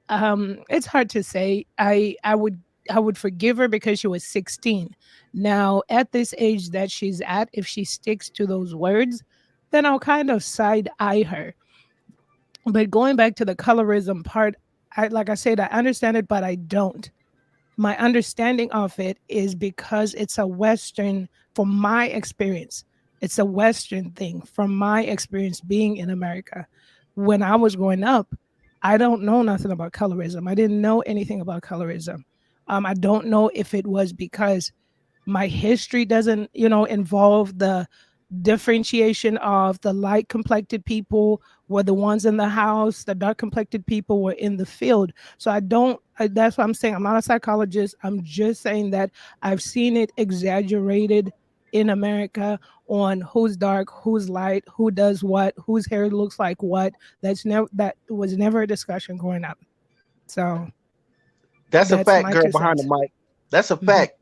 it's hard to say. I would forgive her because she was 16. Now, at this age that she's at, if she sticks to those words, then I'll kind of side eye her. But going back to the colorism part, like I said, I understand it, but I don't. My understanding of it is because it's a Western, from my experience, it's a Western thing from my experience being in America. When I was growing up, I don't know nothing about colorism. I didn't know anything about colorism. I don't know if it was because my history doesn't, involve the differentiation of the light complected people were the ones in the house, the dark complected people were in the field. So that's what I'm saying. I'm not a psychologist. I'm just saying that I've seen it exaggerated in America on who's dark, who's light, who does what, whose hair looks like what. That was never a discussion growing up. So that's a fact, my girl 2 behind the cents. mic. That's a fact.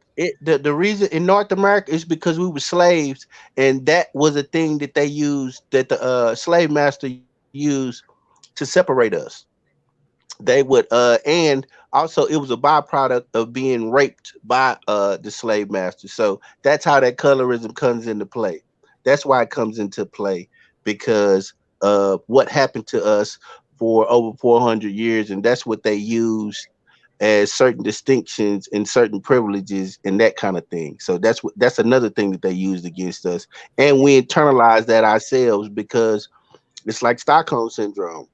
The reason in North America is because we were slaves, and that was a thing that they used, that the slave master used to separate us. They would and also it was a byproduct of being raped by the slave master. So that's how that colorism comes into play. That's why it comes into play, because of what happened to us for over 400 years, and that's what they used as certain distinctions and certain privileges and that kind of thing. So that's another thing that they used against us, and we internalize that ourselves because it's like Stockholm syndrome.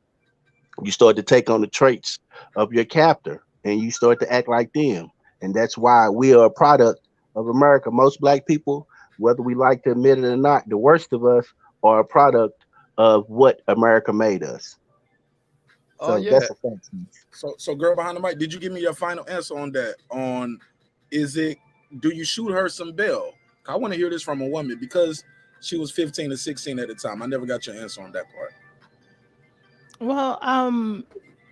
You start to take on the traits of your captor, and you start to act like them, and that's why we are a product of America. Most black people, whether we like to admit it or not, the worst of us are a product of what America made us. Oh So yeah. that's a fact. So girl behind the mic, did you give me your final answer on that? Do you shoot her some bail? I want to hear this from a woman because she was 15 or 16 at the time. I never got your answer on that part. Well,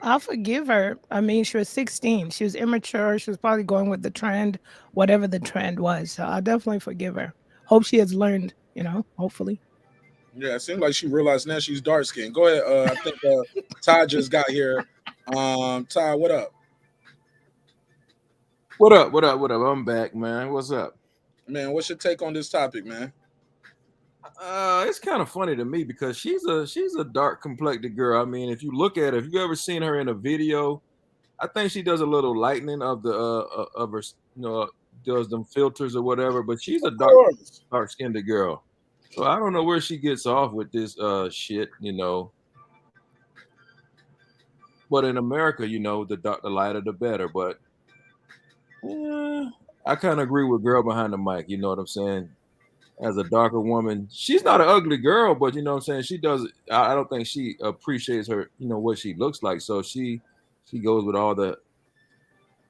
I'll forgive her. I mean, she was 16. She was immature. She was probably going with the trend, whatever the trend was. So I'll definitely forgive her. Hope she has learned, hopefully. Yeah, it seems like she realized now she's dark skinned. Go ahead. I think Ty just got here. Ty, what up? What up? I'm back, man. What's up? Man, what's your take on this topic, man? It's kind of funny to me because she's a dark complected girl. I mean, if you look at her, if you ever seen her in a video, I think she does a little lightening of the of her, does them filters or whatever. But she's a dark skinned girl. So I don't know where she gets off with this shit, But in America, the lighter the better. But yeah, I kind of agree with girl behind the mic. You know what I'm saying? As a darker woman, she's not an ugly girl, but you know what I'm saying? She does. I don't think she appreciates her, what she looks like. So she goes with all the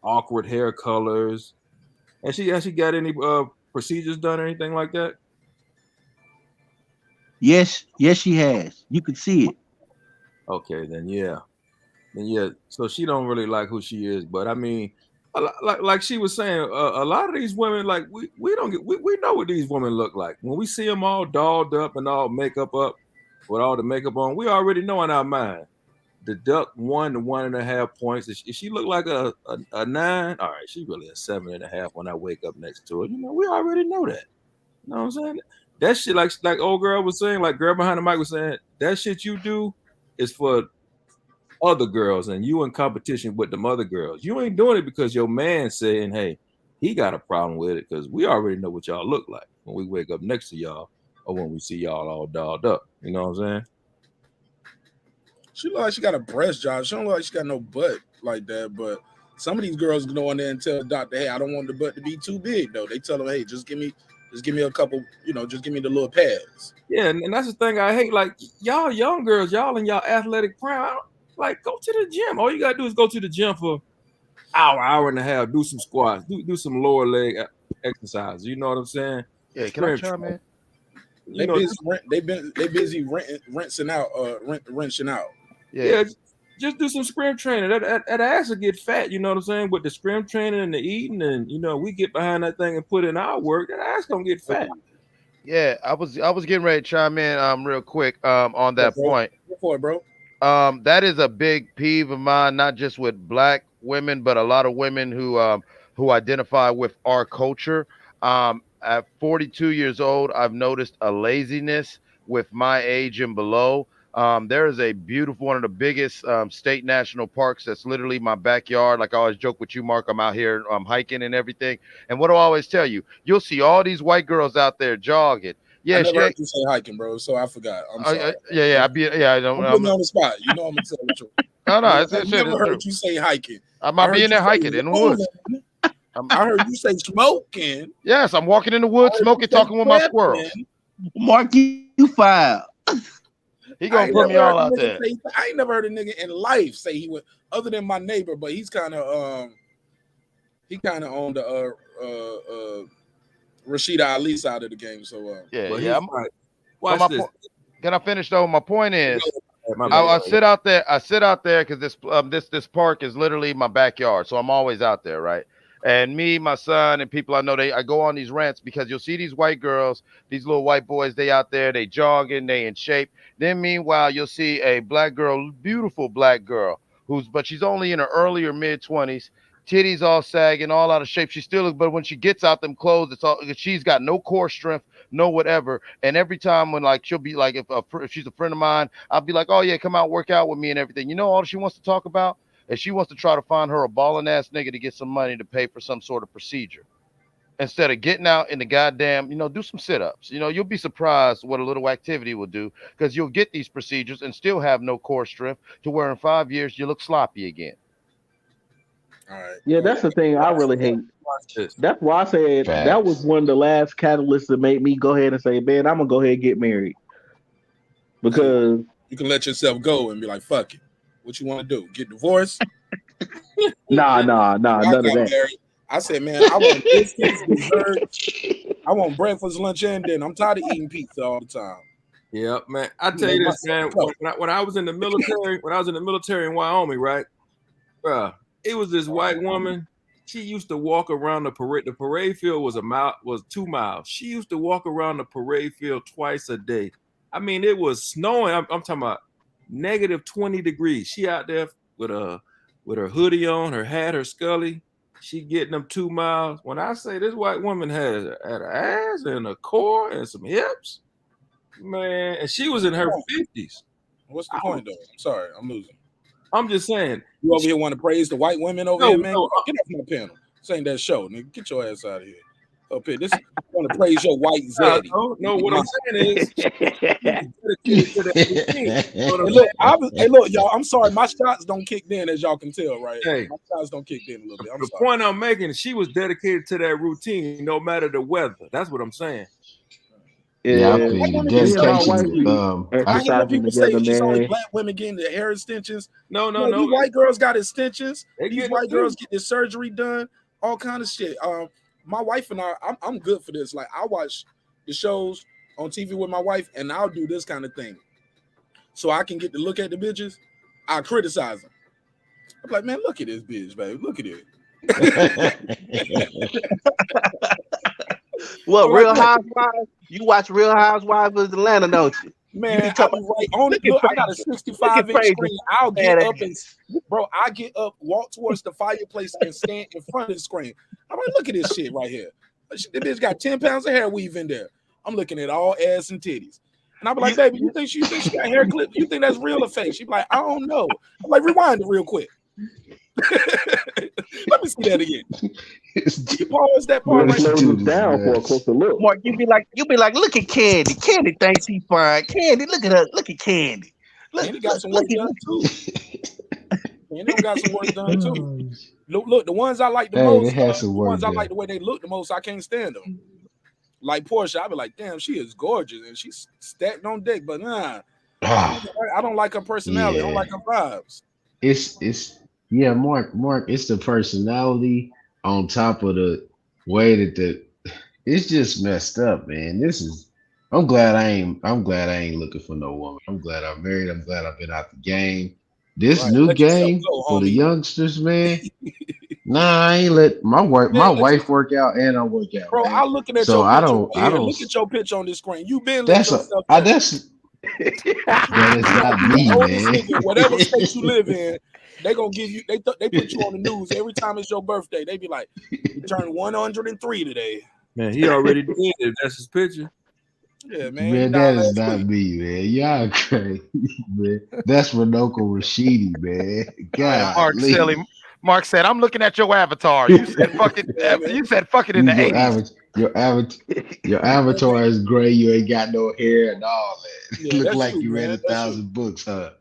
awkward hair colors. And she got any procedures done or anything like that? Yes, she has. You could see it. Okay, then yeah. So she don't really like who she is, but I mean, like she was saying, a lot of these women, like we know what these women look like when we see them all dolled up and all makeup up with all the makeup on. We already know in our mind, deduct 1 to 1.5 points. If she look like a 9, all right, she really a 7.5 when I wake up next to her. We already know that. You know what I'm saying? That shit, like old girl was saying, like girl behind the mic was saying, that shit you do is for other girls and you in competition with them other girls. You ain't doing it because your man saying, hey, he got a problem with it, because we already know what y'all look like when we wake up next to y'all or when we see y'all all dolled up. You know what I'm saying? She look like she got a breast job. She don't look like she got no butt like that, but some of these girls go in there and tell the doctor, hey, I don't want the butt to be too big, though. They tell them, hey, just give me Just give me a couple, just give me the little pads. Yeah, and that's the thing I hate. Like, y'all young girls, y'all in y'all athletic prime, like, go to the gym. All you gotta do is go to the gym for hour and a half, do some squats, do some lower leg exercise. You know what I'm saying? Yeah, can I chime in? They busy rinsing out. Yeah, just do some scrim training. That ass will get fat. You know what I'm saying? With the scrim training and the eating, and we get behind that thing and put in our work. That ass gonna get fat. Yeah, I was getting ready to chime in real quick on that point. Go for it, bro. That is a big peeve of mine, not just with black women, but a lot of women who identify with our culture. At 42 years old, I've noticed a laziness with my age and below. There is a beautiful, one of the biggest state national parks that's literally my backyard. Like I always joke with you, Mark, I'm out here hiking and everything. And what do I always tell you? You'll see all these white girls out there jogging. Yeah, I never heard you say hiking, bro. So I forgot. I'm sorry. I don't. I'm putting you on the spot. You know I'm gonna tell the truth. No, I never heard you say hiking. I might be in there hiking in the woods. I heard you say smoking. Yes, I'm walking in the woods, smoking, talking with my squirrels. Mark, you filed. He gonna put me all out there. I ain't never heard a nigga in life say he went, other than my neighbor, but he's kind of on the Rasheda Ali side of the game. So yeah. Watch this. Can I finish though? My point is, I sit out there because this park is literally my backyard, so I'm always out there, right? And me, my son, and people I know, I go on these rants because you'll see these white girls, these little white boys, they out there, they jogging, they in shape. Then meanwhile, you'll see a black girl, beautiful black girl, but she's only in her early or mid-20s, titties all sagging, all out of shape. She still, but when she gets out them clothes, she's got no core strength, no whatever. And every time when she'll be like, if she's a friend of mine, I'll be like, oh yeah, come out, work out with me and everything. You know, all she wants to talk about is she wants to try to find her a balling ass nigga to get some money to pay for some sort of procedure. Instead of getting out in the goddamn, do some sit-ups. You'll be surprised what a little activity will do, because you'll get these procedures and still have no core strength to where in 5 years you look sloppy again. All right. Yeah, that's the thing I really hate. That's why I said that was one of the last catalysts that made me go ahead and say, man, I'm gonna go ahead and get married. Because you can let yourself go and be like, fuck it. What you want to do? Get divorced? Nah, none of that. Married. I said, man, I want biscuits, dessert. I want breakfast, lunch, and dinner. I'm tired of eating pizza all the time. Yeah, man. I tell you this, man. When I was in the military, in Wyoming, right? It was this white woman. She used to walk around the parade. The parade field was 2 miles. She used to walk around the parade field twice a day. I mean, it was snowing. I'm talking about -20 degrees. She out there with her hoodie on, her hat, her scully. She getting them 2 miles. When I say this white woman had an ass and a core and some hips, man, and she was in her 50s. What's the point, though? I'm sorry, I'm losing. I'm just saying. You over here want to praise the white women over here, man? No, get off my panel. This ain't that show, nigga. Get your ass out of here. Up here. This I want to praise your white zaddy. No, what I'm saying is hey, look, y'all. I'm sorry, my shots don't kick in, as y'all can tell, right? Hey, my shots don't kick in a little bit. The point I'm making is she was dedicated to that routine, no matter the weather. That's what I'm saying. Yeah, I feel you. Dedication. I hear people say it's only black women getting their hair extensions. No. These white girls got extensions. These white girls get their surgery done. All kind of shit. My wife and I'm good for this. Like, I watch the shows on TV with my wife, and I'll do this kind of thing, so I can get to look at the bitches. I criticize them. I'm like, man, look at this bitch, baby. Look at it. What, Real Housewives? You watch Real Housewives of Atlanta, don't you? Man, I got a 65-inch screen. I'll get up I get up, walk towards the fireplace, and stand in front of the screen. I'm like, look at this shit right here. This bitch got 10 pounds of hair weave in there. I'm looking at all ass and titties. And I'm like, baby, you think she got hair clip? You think that's real or fake? She's like, I don't know. I'm like, rewind it real quick. Let me see that again. You pause that part right down for a closer look. Mark, you be like, look at Candy. Candy thinks he fine. Candy, look at her. Look at Candy. Candy got some work done too. Candy got some work done too. Look, the ones I like the most, the ones I like the way they look the most, I can't stand them. Like Portia, I'd be like, damn, she is gorgeous and she's stacked on deck, but nah, I don't like her personality. I don't Yeah, like her vibes. it's yeah, Mark. It's the personality on top of the way that it's just messed up, man. This is. I'm glad I ain't. I'm glad I ain't looking for no woman. I'm glad I'm married. I'm glad I've been out the game. This Right. new Let yourself game go, for the homie. youngsters, man. Nah, I ain't let my wife work out and I work out, Bro, man. I'm looking at So your I picture don't right I here. don't Look at your picture on this screen. You been let that's yourself go. that is You gonna not be the me, oldest man. nigga, whatever state you live in. They gonna give you. They put you on the news every time it's your birthday. They be like, you turned 103 today. Man, he already did if that's his picture. Yeah, man. Man, Died that is last not week. me, man. Y'all crazy, man. That's Renoko Rashidi, man. Golly. Mark said, "I'm looking at your avatar. You said fuck it. Yeah, man. You said fuck it in the Your 80s." avatar is gray. You ain't got no hair and all that. Yeah, Look that's like you, you read man. That's you. 1,000 books, huh?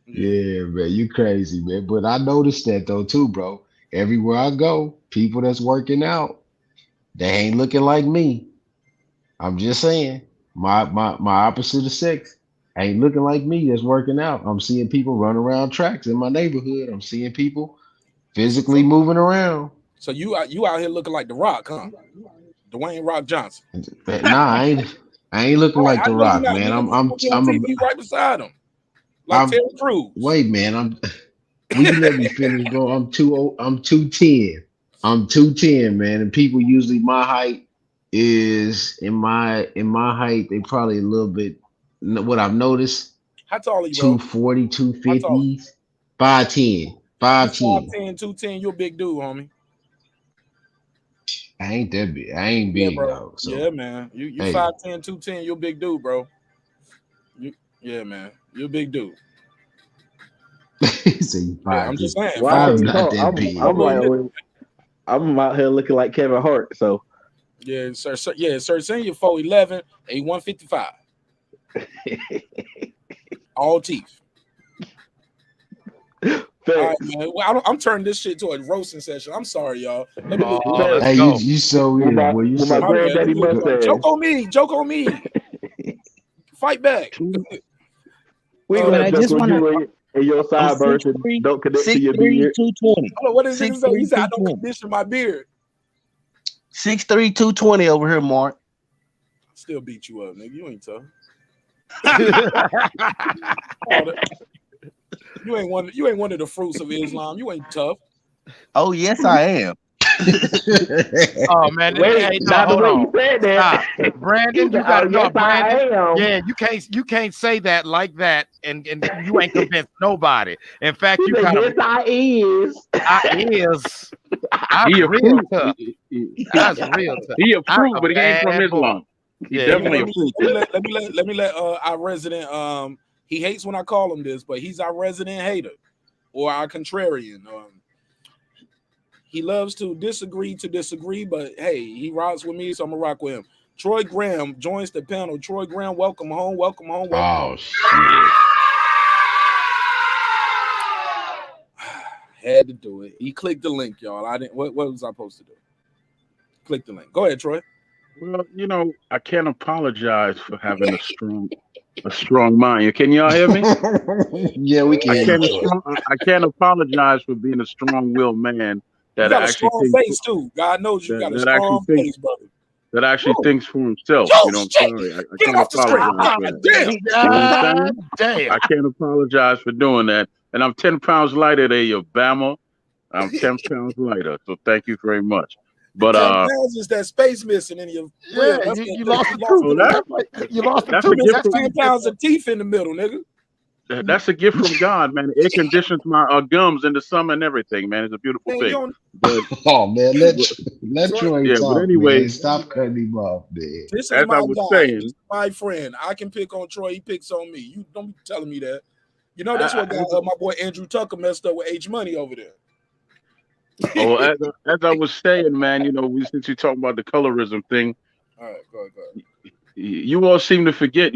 Yeah, man. You crazy, man. But I noticed that though too, bro. Everywhere I go, people that's working out, they ain't looking like me. I'm just saying, my opposite of sex ain't looking like me that's working out. I'm seeing people run around tracks in my neighborhood. I'm seeing people physically moving around. So you out here looking like The Rock, huh? Dwayne Rock Johnson. Nah, I ain't looking Right, like I The know you're Rock, not, man. nigga. You gonna be on I'm a TV right beside him, like I'm Terry Crews. wait, man. Will you let me finish, bro? I'm 210. I'm 210, man. And people usually my height is in my height, they probably a little bit what I've noticed, How tall are you, bro? 240, How tall are you? 250, 5'10, You 5'10. 5'10", 210. You a big dude, homie. I ain't that big. I ain't Yeah, big bro. though. Yeah, So man. You hey, 5'10", 210. You a big dude, bro. Yeah, man. You a big dude. say you Yeah, I'm 5'10. just saying. Why I'm you 5'10". not talk? that big. I'm Little nigga. like, I'm out here looking like Kevin Hart. So Yeah, sir. Yeah, sir. Senior 4'11", a 155. All teeth. All right, man. Well, I'm turning this shit to a roasting session. I'm sorry, y'all. Let me look. Let's Hey, go. you so with is, my boy. You with my so My bad. Let granddaddy me look. Joke mustache. on me. Joke on me. Fight back. We But gonna I joke just on want to. you and your I'm sideburns and 6'3", don't connect to your 6'3", beard. 220. Hold on, what is it? 6'3", He said I don't 220. condition my beard. 6'3", 220 over here, Mark. Still beat you up, nigga. You ain't tough. You ain't one of the fruits of Islam. You ain't tough. Oh, yes, I am. Oh man, Wait, hey, no, not the hold way on. you said that. Stop. Brandon, He said, you gotta "Oh, know, yes, I Brandon. am." Yeah, you can't say that like that, and you ain't convinced nobody. In fact, He you said, kind of "Yes, I is." I'm He a real fruit. tough. That's real tough. He a I'm fruit, a but he ain't from bad boy. Islam. He Yeah, you definitely know. a fruit. Let me let our resident he hates when I call him this, but he's our resident hater or our contrarian. He loves to disagree, but hey, he rocks with me, so I'm gonna rock with him. Troy Graham joins the panel. Troy Graham, welcome home, welcome home, welcome home. Oh shit. Had to do it. He clicked the link, y'all. I didn't. What was I supposed to do? Click the link. Go ahead, Troy. Well, I can't apologize for having a strong mind. Can y'all hear me? Yeah, we can hear you, Troy. I can't apologize for being a strong-willed man You that got a actually strong thinks face too. God knows you got a that actually strong thinks face, brother. that actually Whoa. thinks for himself. Yo, I'm shit. sorry. I Get him can't off the screen. apologize for that. Damn. You know what I'm saying? Damn. I can't apologize for doing that. And I'm 10 pounds lighter than you, Bama. I'm 10 pounds lighter. So thank you very much. But 10 pounds is that space missing in your Yeah, real. you lost the tooth. You lost the that's tooth. a gift That's 10 pounds of teeth in the middle, nigga. That's a gift from God, man. It conditions my gums in the summer and everything, man. It's a beautiful Man, thing. you don't. But Oh man, let Troy yeah, but talk, anyway, man. Stop cutting him off, man. This is as I my was guy. This saying, is my friend. I can pick on Troy. He picks on me. You don't be telling me that. You know that's I, what got my boy Andrew Tucker messed up with H Money over there. as I was saying, man, since you talk about the colorism thing, All right, go ahead. you all seem to forget,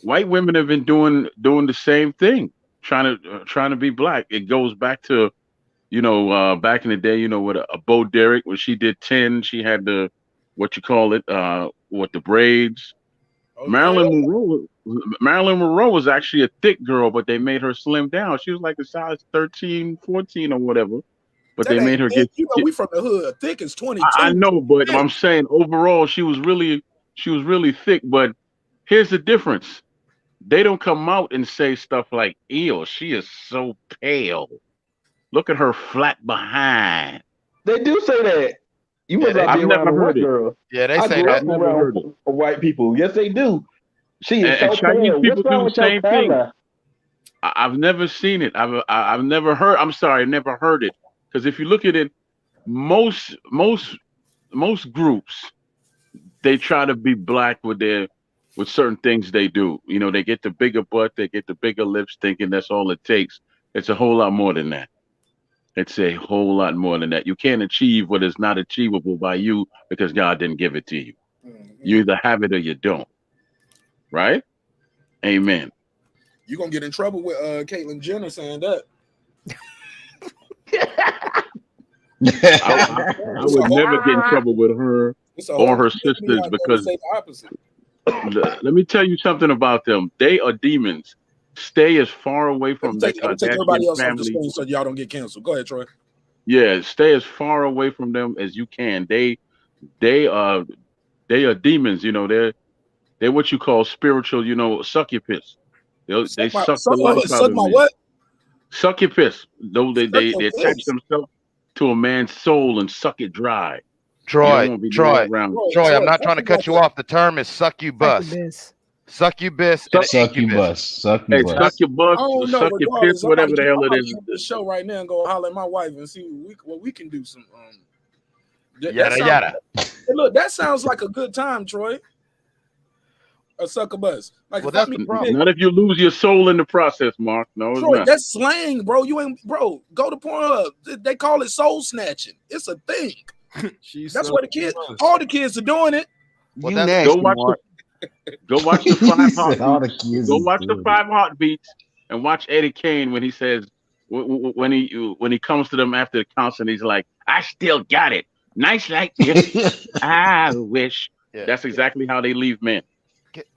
white women have been doing the same thing, trying to be black. It goes back to, back in the day, with a Bo Derek when she did 10, she had the what you call it, with the braids. Oh, Marilyn Monroe was actually a thick girl, but they made her slim down. She was like a size 13, 14 or whatever. But that they made ain't her thick. get. You know, we from the hood. Thick is 22. I know, but I'm saying overall, she was really thick. But here's the difference: they don't come out and say stuff like, "Ew, she is so pale. Look at her flat behind." They do say that. You must not I've be around never a heard white it. girl. Yeah, they I say grew that. up around white people. Yes, they do. She is And so Chinese pale. people What's wrong do the with your same thing. color? I've never seen it. I've never heard. I'm sorry, never heard it. Because if you look at it, most groups, they try to be black with certain things they do. You know, they get the bigger butt, they get the bigger lips, thinking that's all it takes. It's a whole lot more than that. It's a whole lot more than that. You can't achieve what is not achievable by you because God didn't give it to you. You either have it or you don't. Right? Amen. You're gonna get in trouble with Caitlyn Jenner saying that. I would never get in trouble with her or her sisters because say the opposite. let me tell you something about them. They are demons. Stay as far away from the Take everybody Kardashian else off the family. screen so y'all don't get canceled. Go ahead, Troy. Yeah, stay as far away from them as you can. They are demons. You know, they're what you call spiritual. You know, succubus. They suck the life out of my you. what? Succubus. Though they attach themselves to a man's soul and suck it dry. Troy, You don't wanna be Troy, I'm not trying to cut you off. The term is succubus. Succubus and incubus. Succubus, I don't know, succubus, whatever the hell it is. The show right now and go holler at my wife and see what we can do. Some yada. Hey, look, that sounds like a good time, Troy. A succubus. Like, Not if you lose your soul in the process, Mark. No, it's Troy, not. that's slang, bro. You ain't, bro. Go to Pornhub. They call it soul snatching. It's a thing. That's what the kids. All the kids are doing it. You nasty, Mark. Go watch the 5 heartbeats. Go watch the 5 heartbeats and watch Eddie Kane when he says when he comes to them after the concert, he's like, "I still got it. Nice like this. I wish." Yeah. That's exactly how they leave men.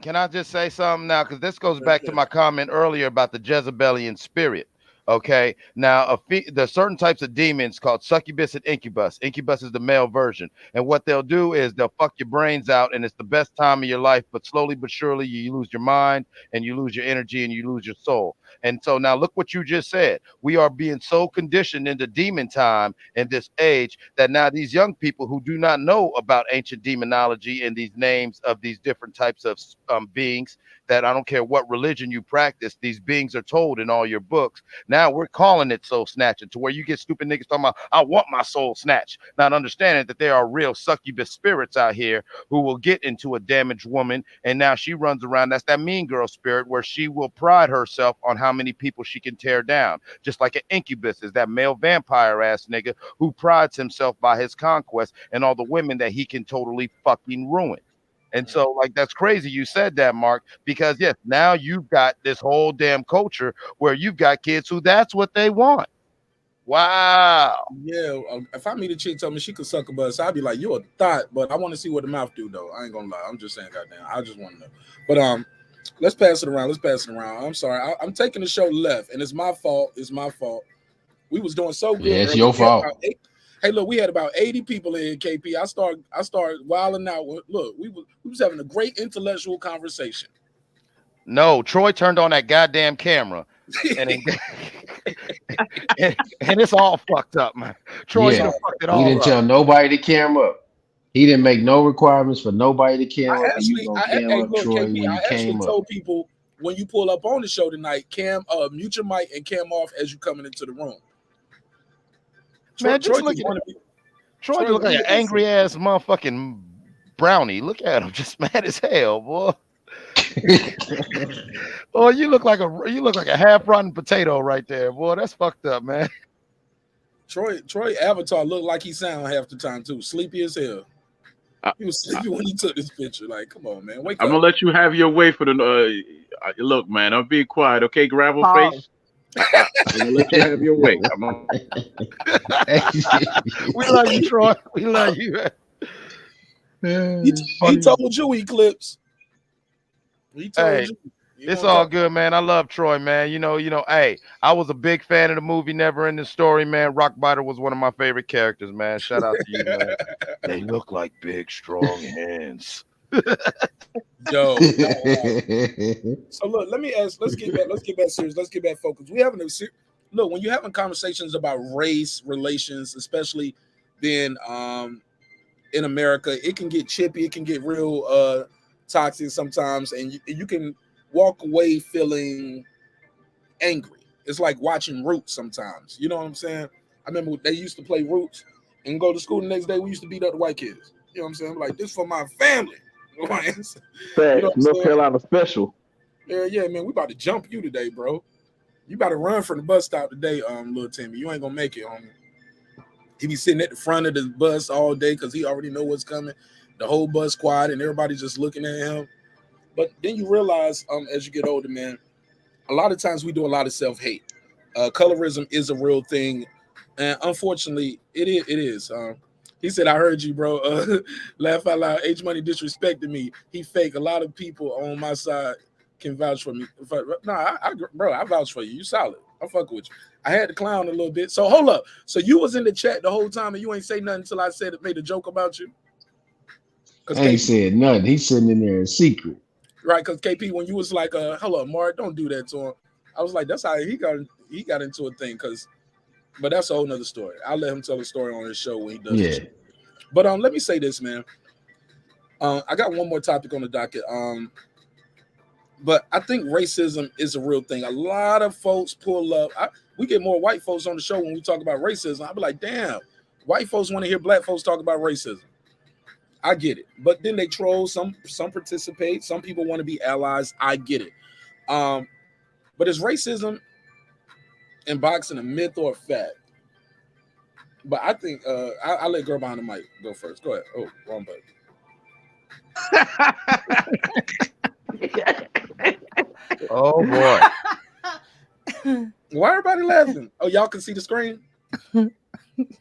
Can I just say something now? Because this goes back to my comment earlier about the Jezebelian spirit. Okay, now there's certain types of demons called succubus and incubus. Incubus is the male version, and what they'll do is they'll fuck your brains out, and it's the best time of your life. But slowly but surely, you lose your mind, and you lose your energy, and you lose your soul. And so now, look what you just said. We are being so conditioned into demon time in this age that now these young people who do not know about ancient demonology and these names of these different types of beings, that I don't care what religion you practice, these beings are told in all your books. Now we're calling it soul snatching, to where you get stupid niggas talking about, "I want my soul snatched," not understanding that there are real succubus spirits out here who will get into a damaged woman, and now she runs around. That's that mean girl spirit, where she will pride herself on how many people she can tear down. Just like an incubus is that male vampire ass nigga who prides himself by his conquest and all the women that he can totally fucking ruin. And so, like, that's crazy you said that, Mark, because yes, now you've got this whole damn culture where you've got kids who that's what they want. Wow. Yeah, if I meet a chick tell me she could suck a bus, I'd be like, "You a thought," but I want to see what the mouth do, though. I ain't gonna lie. I'm just saying, goddamn. I just want to know. But let's pass it around. I'm sorry. I'm taking the show left, and it's my fault. We was doing so good. Yeah, it's your fault. Hey, look, we had about 80 people in KP. I started wilding out. Look, we was having a great intellectual conversation. No, Troy turned on that goddamn camera, and it's all fucked up, man. Troy fucked it all He didn't tell nobody to cam up. He didn't make no requirements for nobody to cam up. I actually told people when you pull up on the show tonight, mute your mic and cam off as you coming into the room. Man, Troy look like an angry ass motherfucking brownie. Look at him, just mad as hell, boy. Oh, you look like a half rotten potato right there, boy. That's fucked up, man. Troy avatar looked like he sound half the time too. Sleepy as hell. He was sleepy when he took this picture. Like, come on, man, wake up. I'm gonna let you have your way for the. Look, man, I'm being quiet, okay, gravel face. I'm gonna let you have your way. We love you, Troy. We love you. He told you, Eclipse. He told Hey, you. it's all good, man. I love Troy, man. Hey, I was a big fan of the movie Never Ending Story, man. Rockbiter was one of my favorite characters, man. Shout out to you, man. They look like big, strong hands. Yo, so look, let me ask. Let's get back serious. Let's get back focused. Look, when you're having conversations about race relations, especially then in America, it can get chippy. It can get real toxic sometimes, and you can walk away feeling angry. It's like watching Roots sometimes. You know what I'm saying? I remember they used to play Roots and go to school the next day. We used to beat up the white kids. You know what I'm saying? Like, this for my family. You know North Carolina special. Yeah, man. We about to jump you today, bro. You about to run from the bus stop today, little Timmy. You ain't gonna make it, homie. He be sitting at the front of the bus all day because he already know what's coming. The whole bus quiet and everybody just looking at him. But then you realize, as you get older, man, a lot of times we do a lot of self-hate. Colorism is a real thing, and unfortunately, it is. He said, "I heard you, bro. Laugh out loud. H Money disrespected me. He fake. A lot of people on my side can vouch for me. Bro, I vouch for you. You solid. I'm fucking with you. I had to clown a little bit. So hold up. So you was in the chat the whole time and you ain't say nothing until I said it, made a joke about you? I ain't said nothing. He's sitting in there in secret. Right, because KP, when you was like, hello, Mark, don't do that to him. I was like, that's how he got into a thing, but that's a whole nother story. I'll let him tell a story on his show when he does it. But let me say this, man. I got one more topic on the docket. But I think racism is a real thing. A lot of folks pull up. We get more white folks on the show when we talk about racism. I'll be like, damn, white folks want to hear black folks talk about racism. I get it. But then they troll, some participate, some people want to be allies. I get it. But is racism in boxing a myth or a fact? But I think I'll let girl behind the mic go first. Go ahead. Oh, wrong button. Oh boy. Why everybody laughing? Oh, y'all can see the screen?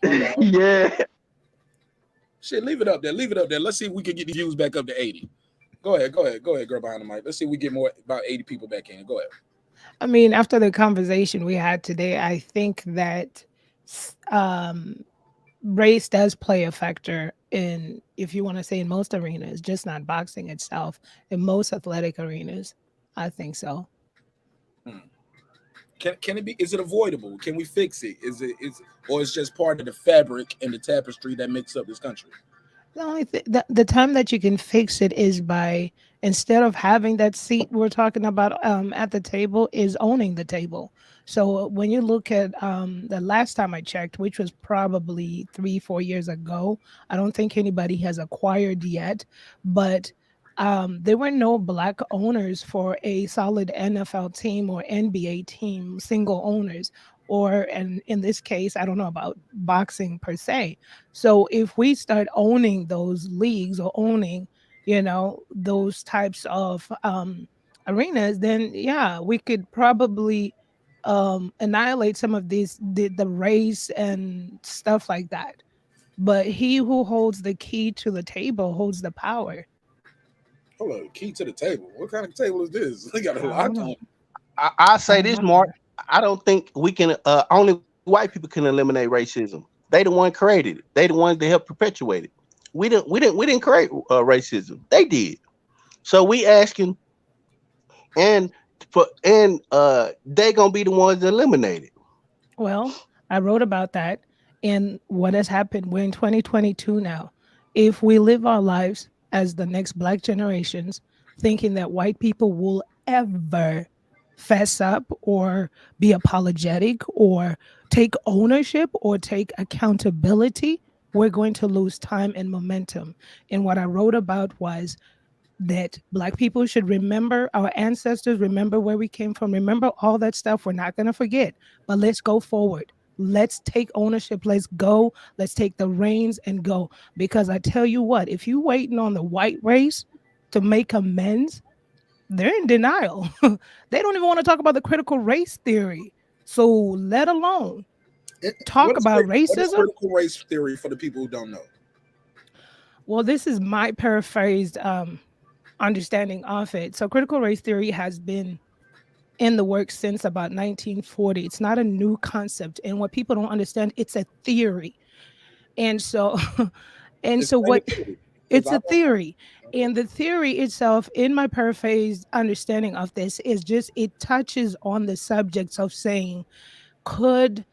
Yeah. Shit, leave it up there. Let's see if we can get the views back up to 80. Go ahead, girl behind the mic. Let's see if we get about 80 people back in. Go ahead. I mean, after the conversation we had today, I think that race does play a factor in, if you want to say in most arenas, just not boxing itself, in most athletic arenas. I think so. Can it be? Is it avoidable? Can we fix it? Or it's just part of the fabric and the tapestry that makes up this country? The only the time that you can fix it is by, instead of having that seat we're talking about at the table, is owning the table. So when you look at the last time I checked, which was probably 3-4 years ago, I don't think anybody has acquired yet, but there were no black owners for a solid NFL team or NBA team, single owners, and in this case, I don't know about boxing per se. So if we start owning those leagues or owning, those types of arenas, then yeah, we could probably annihilate some of the race and stuff like that. But he who holds the key to the table holds the power. Hold on, key to the table. What kind of table is this? They got a lock on. I say this, Mark. I don't think we can. Only white people can eliminate racism. They the one created it. They the ones that helped perpetuate it. We didn't create racism. They did. So we asking, and they gonna be the ones that eliminate it. Well, I wrote about that, and what has happened. We're in 2022 now. If we live our lives as the next black generations, thinking that white people will ever fess up or be apologetic or take ownership or take accountability, we're going to lose time and momentum. And what I wrote about was that black people should remember our ancestors, remember where we came from, remember all that stuff. We're not going to forget, but let's go forward. Let's take ownership. Let's go. Let's take the reins and go. Because I tell you what, if you're waiting on the white race to make amends, they're in denial. They don't even want to talk about the critical race theory. So let alone talk about racism. What is critical race theory for the people who don't know? Well, this is my paraphrased understanding of it. So critical race theory has been in the works since about 1940. It's not a new concept. And what people don't understand, it's a theory. And so and so Explain what it to me, 'cause it's I a don't. theory. And the theory itself, in my paraphrased understanding of this, is just it touches on the subjects of saying, could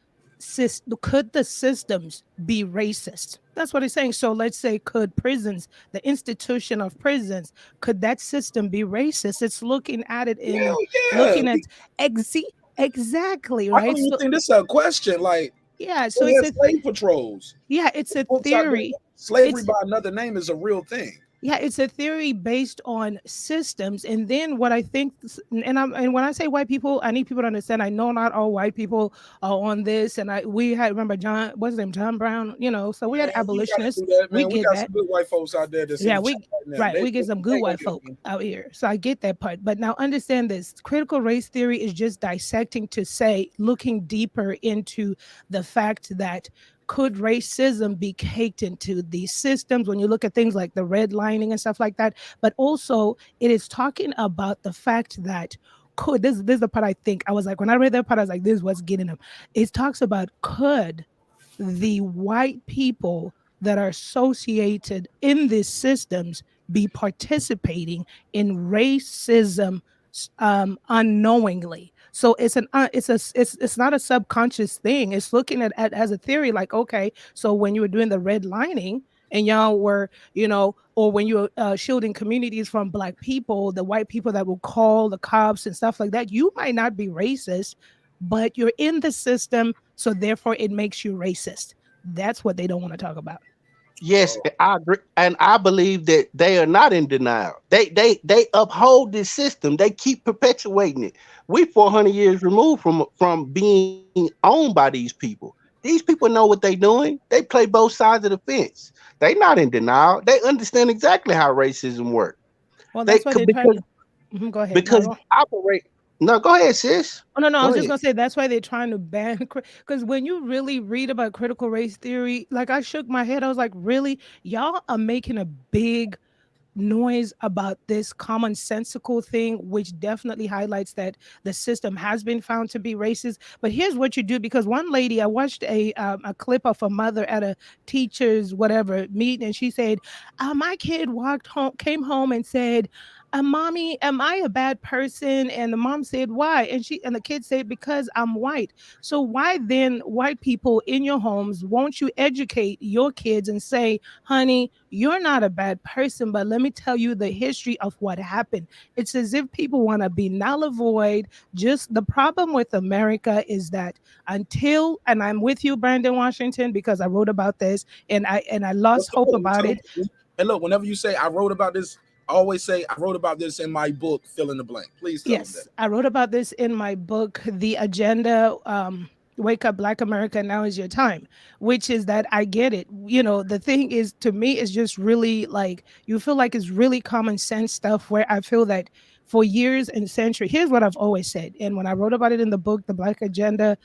could the systems be racist? That's what it's saying. So let's say, could prisons, the institution of prisons, could that system be racist? It's looking at it in Hell yeah. looking at exactly, I don't right? even So think this is a question. Like, yeah, so they it's had a slave patrols. yeah, it's a Folks out there, theory. slavery It's by another name is a real thing. Yeah, it's a theory based on systems. And then what I think, and when I say white people, I need people to understand. I know not all white people are on this. And we had, remember John, what's his name, John Brown. So we had Man, you gotta abolitionists. do that, We man. We get got that. some good white folks out there that's in Yeah, the chat we right now. right. They We get some good ain't gonna white get folk me. out here. So I get that part. But now understand this. Critical race theory is just dissecting to say, looking deeper into the fact that could racism be caked into these systems when you look at things like the redlining and stuff like that. But also it is talking about the fact that could this is the part I think I was like, when I read that part, I was like, this is what's getting them. It talks about, could the white people that are associated in these systems be participating in racism unknowingly? So it's not a subconscious thing. It's looking at as a theory, like, okay, so when you were doing the redlining and y'all were, or when you were shielding communities from black people, the white people that will call the cops and stuff like that, you might not be racist, but you're in the system, so therefore it makes you racist. That's what they don't want to talk about. Yes, I agree, and I believe that they are not in denial. They uphold this system. They keep perpetuating it. We 400 years removed from being owned by these people. These people know what they're doing. They play both sides of the fence. They not in denial. They understand exactly how racism works. Well, They that's why could they're trying to go ahead. because they operate. No, go ahead, sis. Oh, no, I Go was just ahead. gonna say that's why they're trying to ban, because when you really read about critical race theory, like I shook my head. I was like, really, y'all are making a big noise about this commonsensical thing, which definitely highlights that the system has been found to be racist. But here's what you do, because one lady, I watched a clip of a mother at a teacher's whatever meeting, and she said, my kid came home and said, mommy, am I a bad person? And the mom said, why? And the kid said, because I'm white. So why then, white people in your homes, won't you educate your kids and say, honey, you're not a bad person, but let me tell you the history of what happened. It's as if people want to be null and void. Just the problem with America is that until, and I'm with you, Brandon Washington, because I wrote about this and I lost hope about it. And look, whenever you say I wrote about this, I always say I wrote about this in my book, fill in the blank. Please tell them that. I wrote about this in my book, The Agenda, Wake Up Black America, Now Is Your Time, which is that I get it. The thing is, to me, is just really like, you feel like it's really common sense stuff, where I feel that for years and centuries, here's what I've always said. And when I wrote about it in the book, The Black Agenda,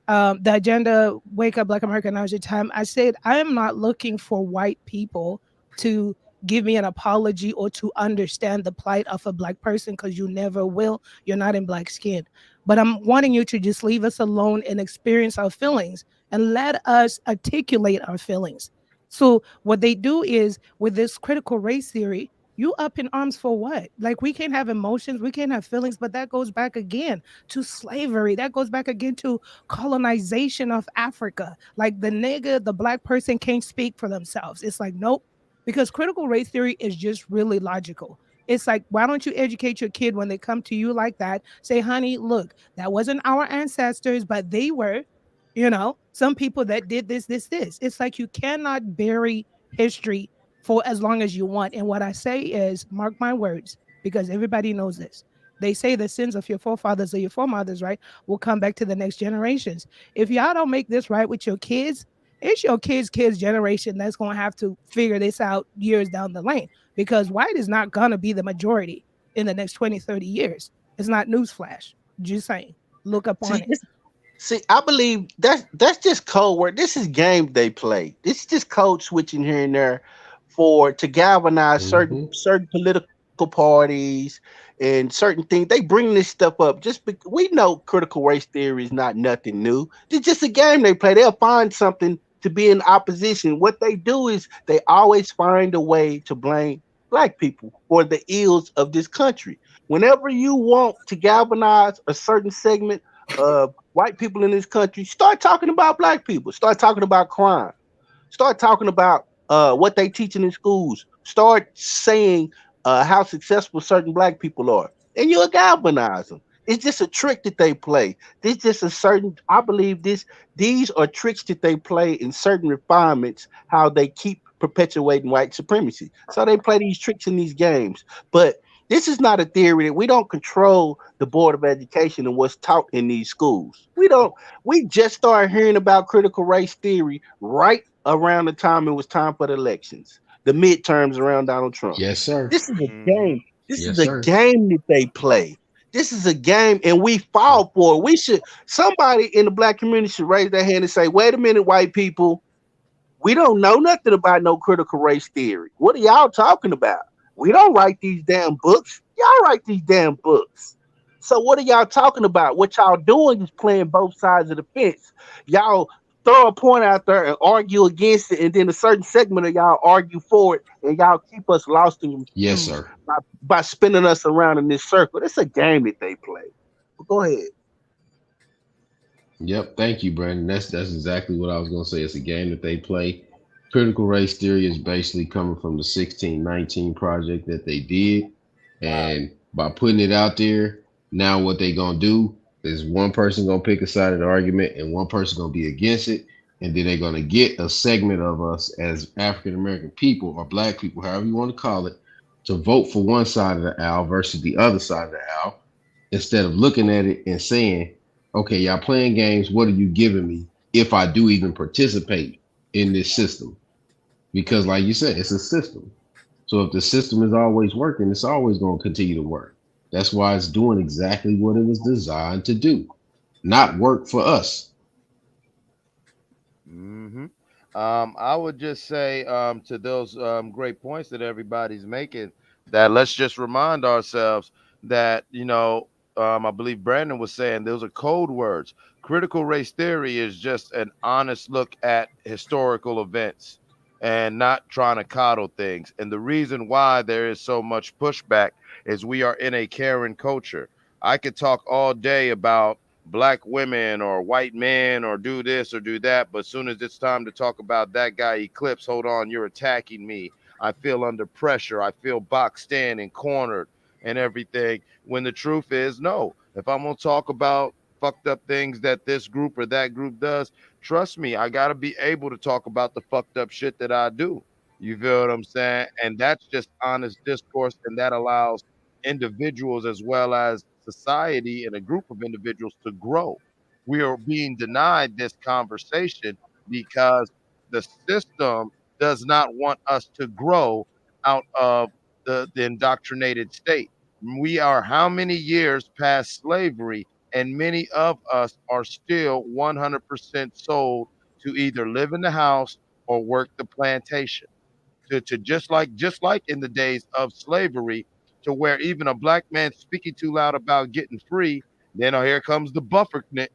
the Agenda, Wake Up Black America, Now Is Your Time, I said, I am not looking for white people to give me an apology or to understand the plight of a black person, because you never will. You're not in black skin. But I'm wanting you to just leave us alone and experience our feelings and let us articulate our feelings. So what they do is, with this critical race theory, you up in arms for what? Like, we can't have emotions, we can't have feelings, but that goes back again to slavery. That goes back again to colonization of Africa. Like, the black person can't speak for themselves. It's like, nope. Because critical race theory is just really logical. It's like, why don't you educate your kid when they come to you like that? Say, honey, look, that wasn't our ancestors, but they were, some people that did this. It's like, you cannot bury history for as long as you want. And what I say is, mark my words, because everybody knows this. They say the sins of your forefathers or your foremothers, right, will come back to the next generations. If y'all don't make this right with your kids, it's your kids' generation that's going to have to figure this out years down the lane, because white is not going to be the majority in the next 20, 30 years. It's not newsflash. Just saying. Look up on it. See, I believe that's just code word. This is game they play. This is just code switching here and there to galvanize Mm-hmm. certain political parties and certain things. They bring this stuff up just because we know critical race theory is not nothing new. It's just a game they play. They'll find something to be in opposition. What they do is they always find a way to blame black people for the ills of this country. Whenever you want to galvanize a certain segment of white people in this country, start talking about black people. Start talking about crime. Start talking about what they teaching in schools. Start saying how successful certain black people are, and you'll galvanize them. It's just a trick that they play. This just a certain. I believe this. These are tricks that they play in certain refinements. How they keep perpetuating white supremacy. So they play these tricks in these games. But this is not a theory that we don't control the board of education and what's taught in these schools. We don't. We just started hearing about critical race theory right around the time it was time for the elections, the midterms around Donald Trump. Yes, sir. This is a game. This Yes, is a sir. game that they play. This is a game, and we fall for it. We should. Somebody in the black community should raise their hand and say, "Wait a minute, white people. We don't know nothing about no critical race theory. What are y'all talking about? We don't write these damn books. Y'all write these damn books. So what are y'all talking about? What y'all doing is playing both sides of the fence. Y'all throw a point out there and argue against it, and then a certain segment of y'all argue for it, and y'all keep us lost and Yes, confused sir. by spinning us around in this circle. It's a game that they play. But go ahead. Yep. Thank you, Brandon. That's exactly what I was gonna say. It's a game that they play. Critical race theory is basically coming from the 1619 project that they did, and by putting it out there, now what they gonna do is one person gonna pick a side of the argument, and one person gonna be against it, and then they're gonna get a segment of us as African American people or Black people, however you want to call it, to vote for one side of the aisle versus the other side of the aisle, instead of looking at it and saying, okay, y'all playing games, what are you giving me if I do even participate in this system? Because like you said, it's a system. So if the system is always working, it's always going to continue to work. That's why it's doing exactly what it was designed to do, not work for us. hmm I would just say to those great points that everybody's making, that let's just remind ourselves that, I believe Brandon was saying those are code words. Critical race theory is just an honest look at historical events and not trying to coddle things. And the reason why there is so much pushback is we are in a Karen culture. I could talk all day about black women or white men or do this or do that, but as soon as it's time to talk about that guy Eclipse, hold on, you're attacking me. I feel under pressure. I feel boxed in and cornered and everything. When the truth is, no. If I'm gonna talk about fucked up things that this group or that group does, trust me, I gotta be able to talk about the fucked up shit that I do. You feel what I'm saying? And that's just honest discourse, and that allows individuals as well as society and a group of individuals to grow. We are being denied this conversation because the system does not want us to grow out of the indoctrinated state. We are how many years past slavery, and many of us are still 100% sold to either live in the house or work the plantation, to just like in the days of slavery, to where even a black man speaking too loud about getting free, then here comes the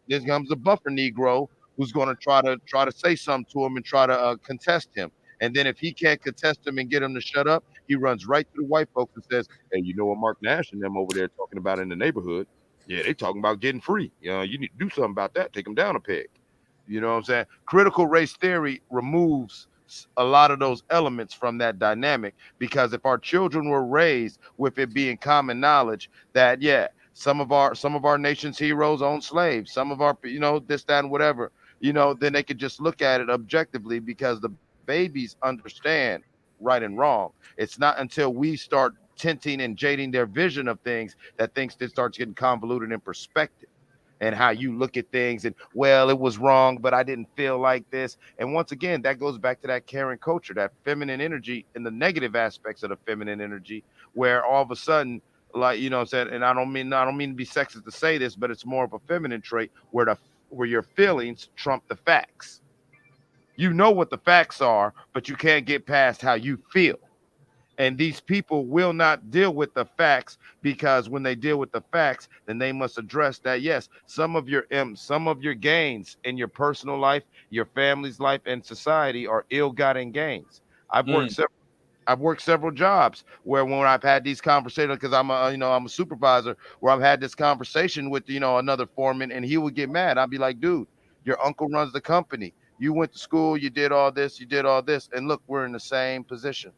This comes the buffer Negro who's going to try to say something to him and try to contest him. And then if he can't contest him and get him to shut up, he runs right to the white folks and says, "Hey, you know what Mark Nash and them over there talking about in the neighborhood? Yeah, they talking about getting free. You need to do something about that. Take them down a peg." You know what I'm saying? Critical race theory removes a lot of those elements from that dynamic, because if our children were raised with it being common knowledge that, yeah, some of our nation's heroes own slaves, some of our, this, that, and whatever, then they could just look at it objectively, because the babies understand right and wrong. It's not until we start tinting and jading their vision of things that things then starts getting convoluted in perspective, and how you look at things, and, well, it was wrong, but I didn't feel like this. And once again, that goes back to that Karen culture, that feminine energy, and the negative aspects of the feminine energy, where all of a sudden, like, what I'm saying, and I don't mean to be sexist to say this, but it's more of a feminine trait where your feelings trump the facts. You know what the facts are, but you can't get past how you feel. And these people will not deal with the facts, because when they deal with the facts, then they must address that. Yes, some of your gains in your personal life, your family's life, and society are ill-gotten gains. I've worked several jobs where when I've had these conversations, because I'm a supervisor, where I've had this conversation with another foreman, and he would get mad. I'd be like, dude, your uncle runs the company. You went to school, you did all this, and look, we're in the same position.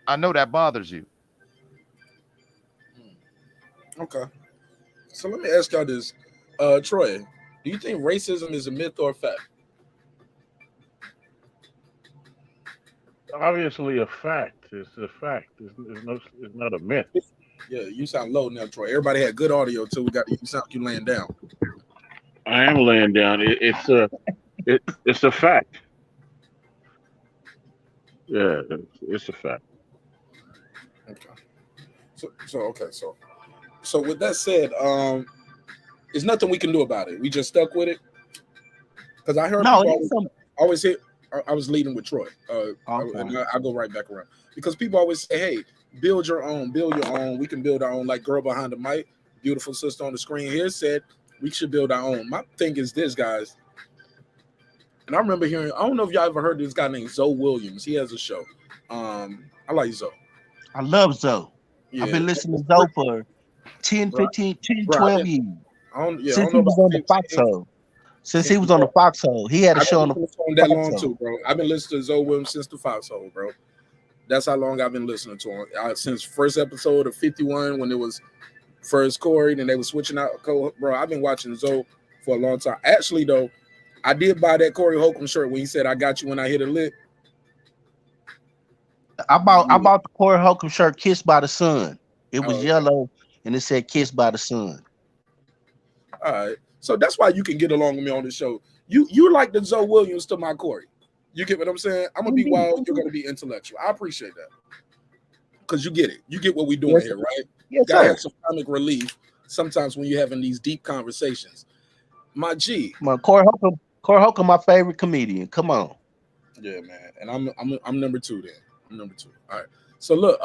I know that bothers you. Okay. So let me ask y'all this. Troy, do you think racism is a myth or a fact? Obviously, a fact. It's a fact. It's not a myth. Yeah, you sound low now, Troy. Everybody had good audio too. You sound like you laying down. I am laying down. It's a fact. Yeah, it's a fact. Okay. So with that said, there's nothing we can do about it. We just stuck with it. Because I heard people always hit. I was leading with Troy. And I'll go right back around. Because people always say, hey, build your own. We can build our own. Like girl behind the mic, beautiful sister on the screen here said, we should build our own. My thing is this, guys. And I remember hearing, I don't know if y'all ever heard this guy named Zoe Williams. He has a show. I like Zoe. I love Zoe. Yeah. I've been listening to Zoe for 10, 15, 10, 12 years. Since he was on the Foxhole. Since he was on the Foxhole. He had a show on the Foxhole. That long too, bro. I've been listening to Zoe Williams since the Foxhole, bro. That's how long I've been listening to him. Since first episode of 51, when it was first Corey, and they were switching out. Bro, I've been watching Zoe for a long time. Actually, though, I did buy that Corey Holcomb shirt when he said, I got you when I hit a lick. I bought the Corey Holcomb shirt, Kissed by the Sun. It was yellow, and it said Kissed by the Sun. All right. So that's why you can get along with me on the show. You like the Zoe Williams to my Corey. You get what I'm saying? I'm going to be wild. You're going to be intellectual. I appreciate that. Because you get it. You get what we're doing here, right? Yes, gotta sir. have some comic relief sometimes when you're having these deep conversations. My G. Corey Holcomb, my favorite comedian. Come on. Yeah, man. And I'm number 2 then. I'm number 2. All right. So look,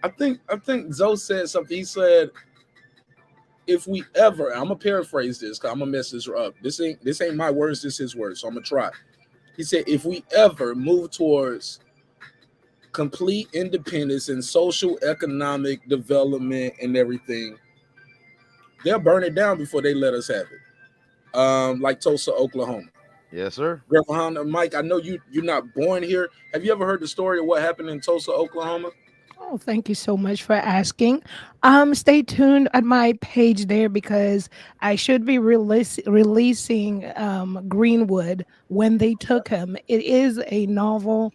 I think Zoe said something. He said, if we ever, I'm gonna paraphrase this because I'm gonna mess this up. This ain't my words, this is his words. So I'm gonna try. He said, if we ever move towards complete independence and social economic development and everything, they'll burn it down before they let us have it. Like Tulsa, Oklahoma. Yes, sir. Mike, I know you're not born here. Have you ever heard the story of what happened in Tulsa, Oklahoma? Oh, thank you so much for asking. Stay tuned at my page there because I should be releasing Greenwood When They Took Him. It is a novel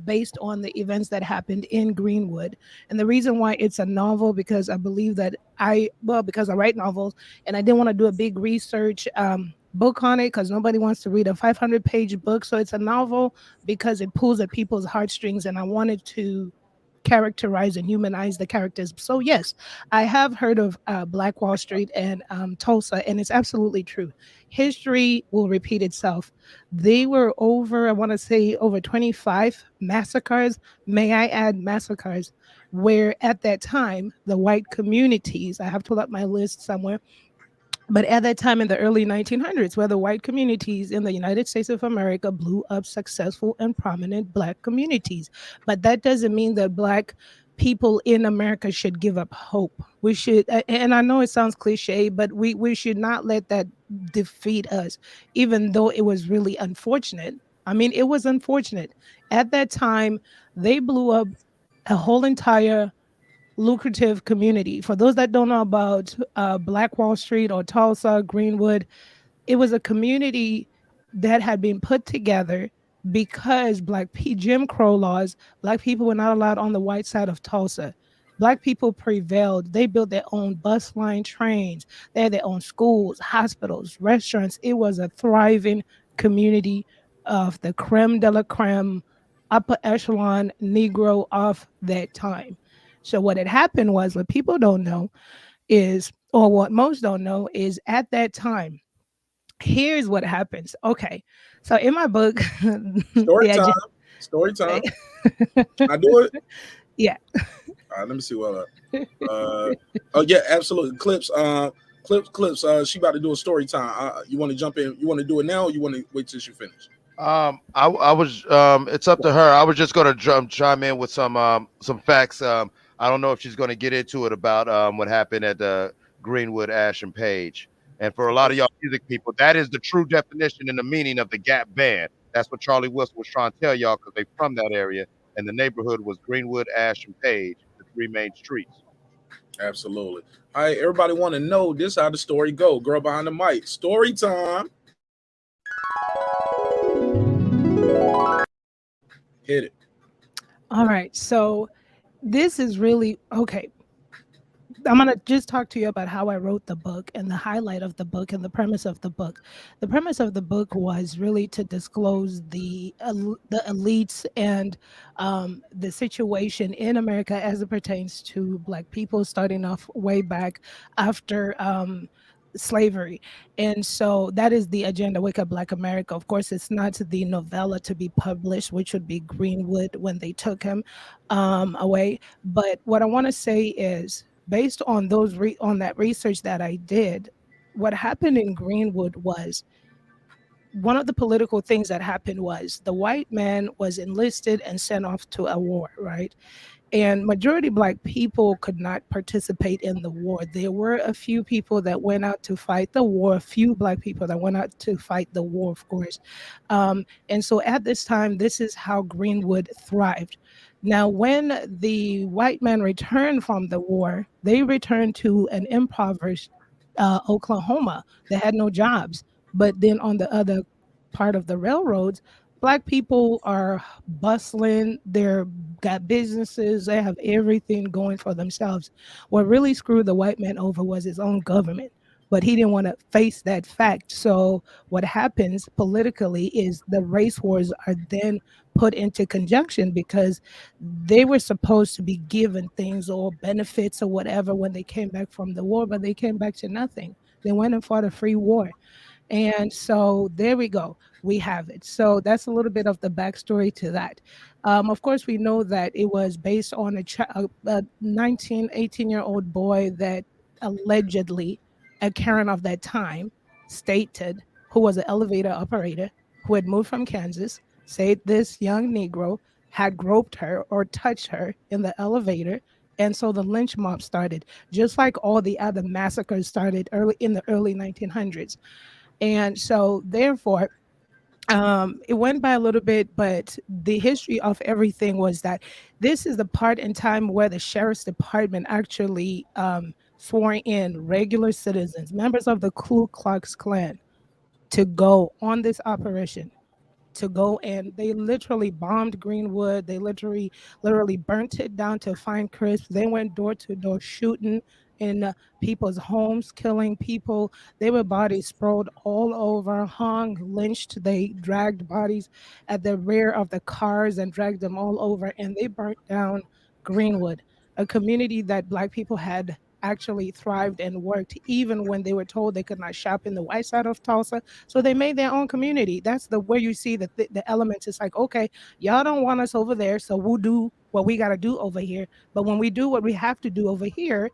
based on the events that happened in Greenwood. And the reason why it's a novel, because I believe that because I write novels and I didn't want to do a big research book on it because nobody wants to read a 500-page book. So it's a novel because it pulls at people's heartstrings, and I wanted to characterize and humanize the characters. So yes, I have heard of Black Wall Street and Tulsa, and it's absolutely true. History will repeat itself. They were over 25 massacres. May I add massacres, where at that time, the white communities, I have to pull up my list somewhere, but at that time in the early 1900s, where the white communities in the United States of America blew up successful and prominent Black communities. But that doesn't mean that Black people in America should give up hope. We should, and I know it sounds cliche, but we should not let that defeat us, even though it was really unfortunate. I mean, it was unfortunate. At that time, they blew up a whole entire lucrative community. For those that don't know about Black Wall Street or Tulsa, Greenwood, it was a community that had been put together because Jim Crow laws, Black people were not allowed on the white side of Tulsa. Black people prevailed. They built their own bus line, trains. They had their own schools, hospitals, restaurants. It was a thriving community of the creme de la creme, upper echelon Negro of that time. So what had happened was, what people don't know is, or what most don't know is, at that time, here's what happens. Okay, so in my book, Story the time. agenda, Story time. I do it. yeah. All right, let me see what. Oh yeah, absolutely. Clips. Clips. She about to do a story time. You want to jump in? You want to do it now, or you want to wait till she finish? I was it's up to her. I was just gonna chime in with some facts. I don't know if she's gonna get into it about what happened at Greenwood, Ash, and Page. And for a lot of y'all music people, that is the true definition and the meaning of the Gap Band. That's what Charlie Wilson was trying to tell y'all because they from that area, and the neighborhood was Greenwood, Ash, and Page, the three main streets. Absolutely. All right, everybody want to know this how the story go. Girl behind the mic. Story time. Hit it. All right, so this is really okay. I'm going to just talk to you about how I wrote the book and the highlight of the book and the premise of the book. The premise of the book was really to disclose the elites and the situation in America as it pertains to Black people, starting off way back after slavery. And so that is the agenda, Wake Up Black America. Of course, it's not the novella to be published, which would be Greenwood when they took him away. But what I want to say is, based on those on that research that I did, what happened in Greenwood was one of the political things that happened was the white man was enlisted and sent off to a war, right? And majority Black people could not participate in the war. There were a few people that went out to fight the war, a few Black people that went out to fight the war, of course. And so at this time, this is how Greenwood thrived. Now, when the white men returned from the war, they returned to an impoverished Oklahoma that had no jobs. But then on the other part of the railroads, Black people are bustling, they're got businesses, they have everything going for themselves. What really screwed the white man over was his own government, but he didn't want to face that fact. So what happens politically is the race wars are then put into conjunction because they were supposed to be given things or benefits or whatever when they came back from the war, but they came back to nothing. They went and fought a free war. And so there we go. We have it. So that's a little bit of the backstory to that. Of course, we know that it was based on a 19, 18-year-old boy that allegedly a Karen of that time stated, who was an elevator operator, who had moved from Kansas, said this young Negro had groped her or touched her in the elevator. And so the lynch mob started, just like all the other massacres started in the early 1900s. And so therefore, it went by a little bit, but the history of everything was that this is the part in time where the sheriff's department actually swore in regular citizens, members of the Ku Klux Klan, to go on this operation, to go, and they literally bombed Greenwood. They literally burnt it down to a fine crisp. They went door to door shooting in people's homes, killing people. They were bodies sprawled all over, hung, lynched. They dragged bodies at the rear of the cars and dragged them all over, and they burnt down Greenwood, a community that Black people had actually thrived and worked even when they were told they could not shop in the white side of Tulsa. So they made their own community. That's where you see the elements. It's like, okay, y'all don't want us over there, so we'll do what we got to do over here. But when we do what we have to do over here,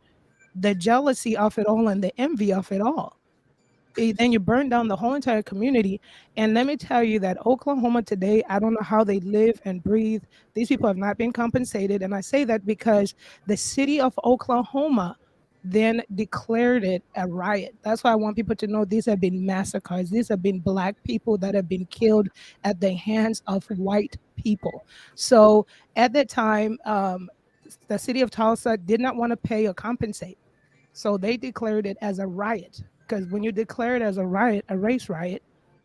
the jealousy of it all and the envy of it all, then you burn down the whole entire community. And let me tell you that Oklahoma today, I don't know how they live and breathe. These people have not been compensated. And I say that because the city of Oklahoma then declared it a riot. That's why I want people to know these have been massacres. These have been Black people that have been killed at the hands of white people. So at that time, the city of Tulsa did not want to pay or compensate. So they declared it as a riot, because when you declare it as a riot, a race riot,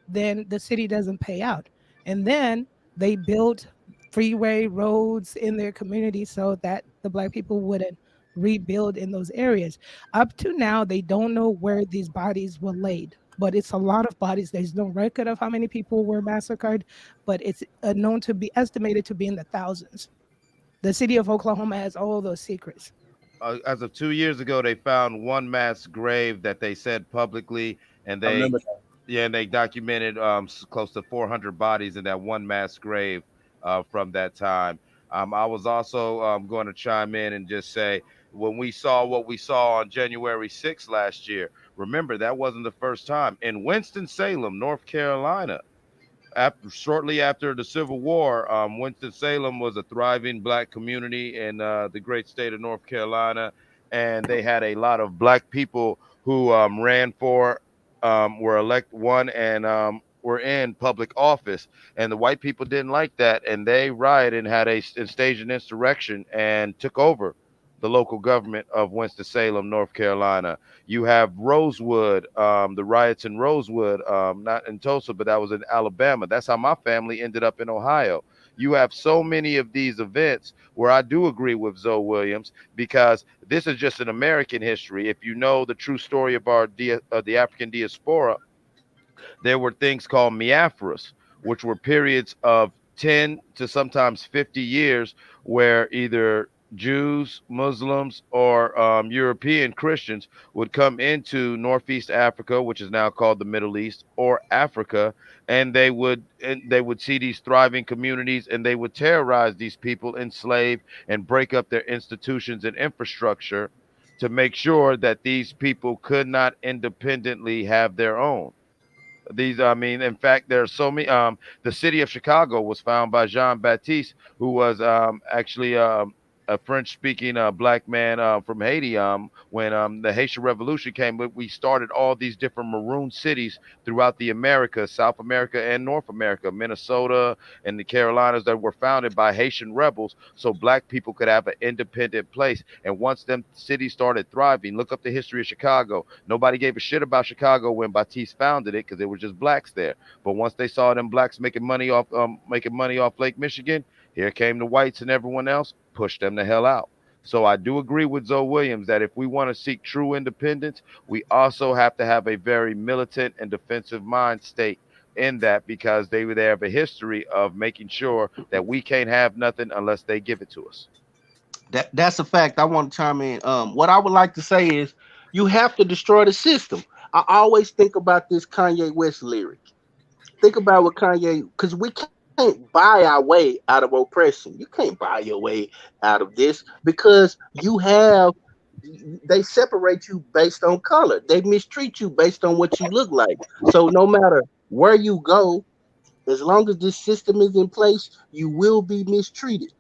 then the city doesn't pay out. And then they built freeway roads in their community so that the Black people wouldn't rebuild in those areas. Up to now, they don't know where these bodies were laid, but it's a lot of bodies. There's no record of how many people were massacred, but it's known to be estimated to be in the thousands. The city of Oklahoma has all those secrets. As of 2 years ago, they found one mass grave that they said publicly, and I they remember that. Yeah, and they documented close to 400 bodies in that one mass grave from that time. I was also going to chime in and just say, when we saw what we saw on January 6th last year, remember that wasn't the first time. In Winston-Salem, North Carolina, shortly after the Civil War, Winston-Salem was a thriving black community in the great state of North Carolina, and they had a lot of black people who ran for, were won, and were in public office. And the white people didn't like that, and they rioted and and staged an insurrection and took over the local government of Winston-Salem, North Carolina. You have Rosewood, the riots in Rosewood, not in Tulsa, but that was in Alabama. That's how my family ended up in Ohio. You have so many of these events where I do agree with Zoe Williams, because this is just an American history. If you know the true story of the African diaspora, there were things called miafras, which were periods of 10 to sometimes 50 years where either Jews, Muslims, or European Christians would come into Northeast Africa, which is now called the Middle East, or Africa, and they would see these thriving communities, and they would terrorize these people, enslave, and break up their institutions and infrastructure to make sure that these people could not independently have their own. I mean, in fact, there are so many. The city of Chicago was found by Jean Baptiste, who was actually a French-speaking black man from Haiti. When the Haitian Revolution came, we started all these different maroon cities throughout the Americas, South America and North America, Minnesota and the Carolinas, that were founded by Haitian rebels, so black people could have an independent place. And once them cities started thriving, look up the history of Chicago. Nobody gave a shit about Chicago when Baptiste founded it, because there were just blacks there. But once they saw them blacks making money off Lake Michigan, here came the whites and everyone else, pushed them the hell out. So I do agree with Zoe Williams that if we want to seek true independence, we also have to have a very militant and defensive mind state in that, because they have a history of making sure that we can't have nothing unless they give it to us. That's a fact. I want to chime in. What I would like to say is you have to destroy the system. I always think about this Kanye West lyric. Think about what Kanye, because we can't buy our way out of oppression. You can't buy your way out of this, because they separate you based on color. They mistreat you based on what you look like. So no matter where you go, as long as this system is in place, you will be mistreated.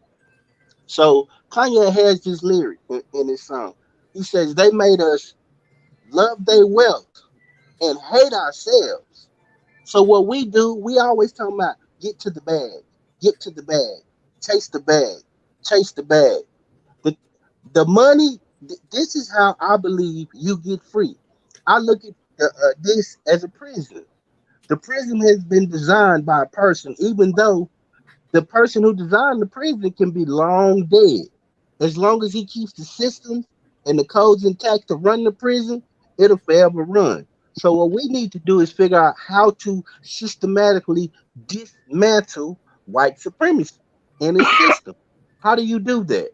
So Kanye has this lyric in his song. He says they made us love their wealth and hate ourselves. So what we do, we always talk about get to the bag, get to the bag, chase the bag, chase the bag. The money, this is how I believe you get free. I look at this as a prison. The prison has been designed by a person, even though the person who designed the prison can be long dead. As long as he keeps the systems and the codes intact to run the prison, it'll forever run. So what we need to do is figure out how to systematically dismantle white supremacy and its system. How do you do that?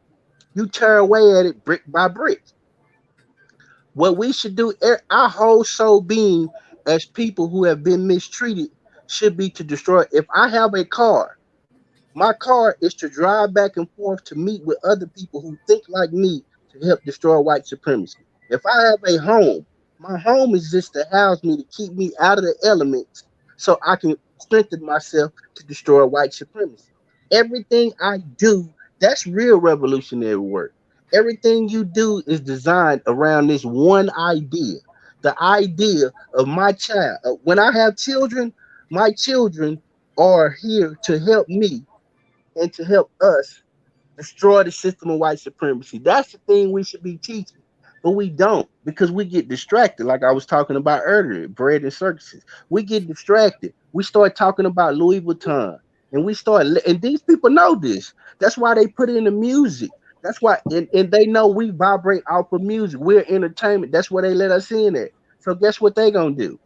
You tear away at it brick by brick. What we should do, our whole soul being as people who have been mistreated, should be to destroy. If I have a car, my car is to drive back and forth to meet with other people who think like me to help destroy white supremacy. If I have a home, my home is just to house me, to keep me out of the elements so I can strengthen myself to destroy white supremacy. Everything I do, that's real revolutionary work. Everything you do is designed around this one idea, the idea of my child. When I have children, my children are here to help me and to help us destroy the system of white supremacy. That's the thing we should be teaching, but we don't, because we get distracted. Like I was talking about earlier, bread and circuses. We get distracted. We start talking about Louis Vuitton, and and these people know this. That's why they put it in the music. That's why, and they know we vibrate off of music. We're entertainment. That's where they let us in at. So guess what they gonna do?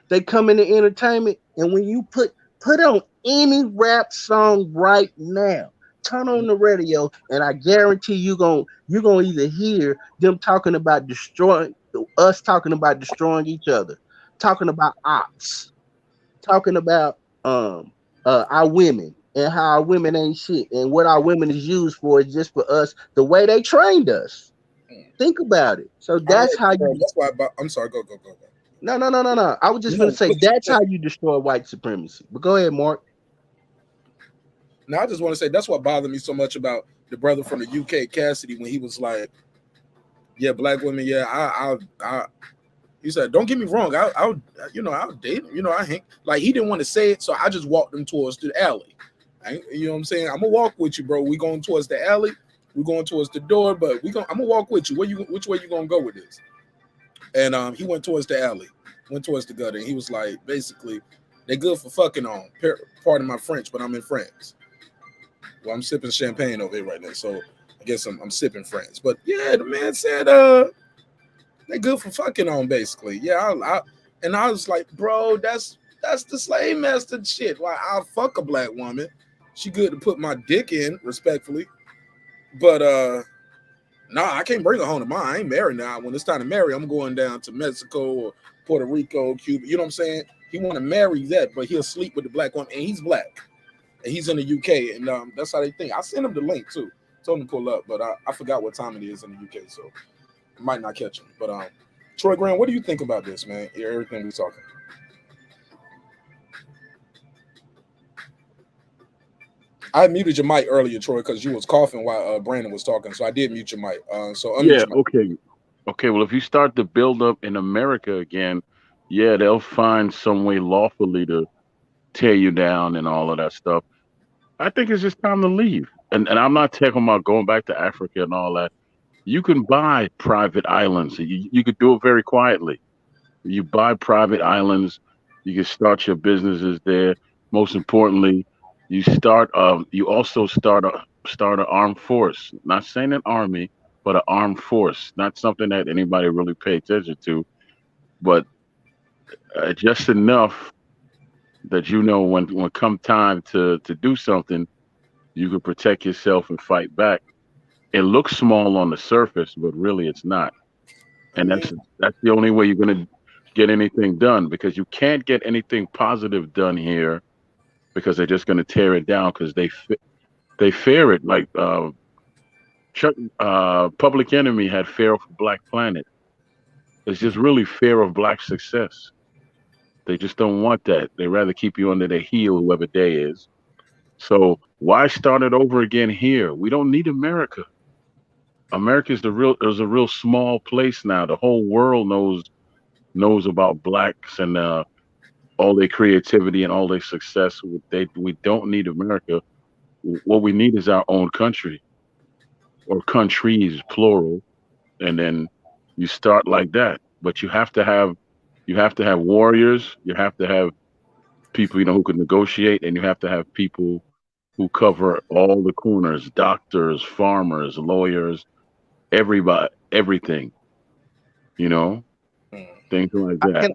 They come into entertainment, and when you put on any rap song right now, turn on the radio, and I guarantee you're gonna either hear them talking about destroying us, talking about destroying each other, talking about ops, talking about our women and how our women ain't shit, and what our women is used for is just for us, the way they trained us. Think about it. So that's how you. That's why. I'm sorry. Go. No. I was just gonna say that's how you destroy white supremacy. But go ahead, Mark. Now I just want to say that's what bothered me so much about the brother from the UK, Cassidy, when he was like, "Yeah, black women. Yeah, I." He said, "Don't get me wrong. I'll date. I hang." Like he didn't want to say it, so I just walked him towards the alley. You know what I'm saying? I'm gonna walk with you, bro. We going towards the alley. We're going towards the door, but I'm gonna walk with you. Which way you gonna go with this? And he went towards the alley, went towards the gutter, and he was like, basically, they're good for fucking on. Pardon my French, but I'm in France. Well, I'm sipping champagne over here right now, so I guess I'm sipping France. But yeah, the man said they're good for fucking on, basically. Yeah, I was like, bro, that's the slave master shit. Why I'll fuck a black woman. She good to put my dick in, respectfully. But nah, I can't bring her home to mine. I ain't married now. When it's time to marry, I'm going down to Mexico or Puerto Rico, Cuba. You know what I'm saying? He want to marry that, but he'll sleep with the black woman, and he's black, and he's in the UK, and that's how they think. I sent him the link too. Told him to pull up, but I forgot what time it is in the UK, so I might not catch him. But Troy Graham, what do you think about this, man? Everything we're talking. I muted your mic earlier, Troy, because you was coughing while Brandon was talking, so I did mute your mic. So unmute your mic. Okay. Well, if you start the build up in America again, yeah, they'll find some way lawfully to tear you down and all of that stuff. I think it's just time to leave. And I'm not talking about going back to Africa and all that. You can buy private islands. You could do it very quietly. You buy private islands. You can start your businesses there. Most importantly, you also start an armed force. Not saying an army, but an armed force. Not something that anybody really pay attention to, but just enough that when come time to do something, you can protect yourself and fight back. It looks small on the surface, but really it's not. And that's the only way you're gonna get anything done, because you can't get anything positive done here, because they're just gonna tear it down because they fear it. Like Public Enemy had fear of Black Planet. It's just really fear of Black success. They just don't want that. They rather keep you under their heel, whoever they is. So why start it over again here? We don't need America. America is a real small place now. The whole world knows about blacks and all their creativity and all their success. We don't need America. What we need is our own country, or countries, plural. And then you start like that. But you have to have warriors. You have to have people who can negotiate, and you have to have people who cover all the corners: doctors, farmers, lawyers, everybody, everything. Things like that.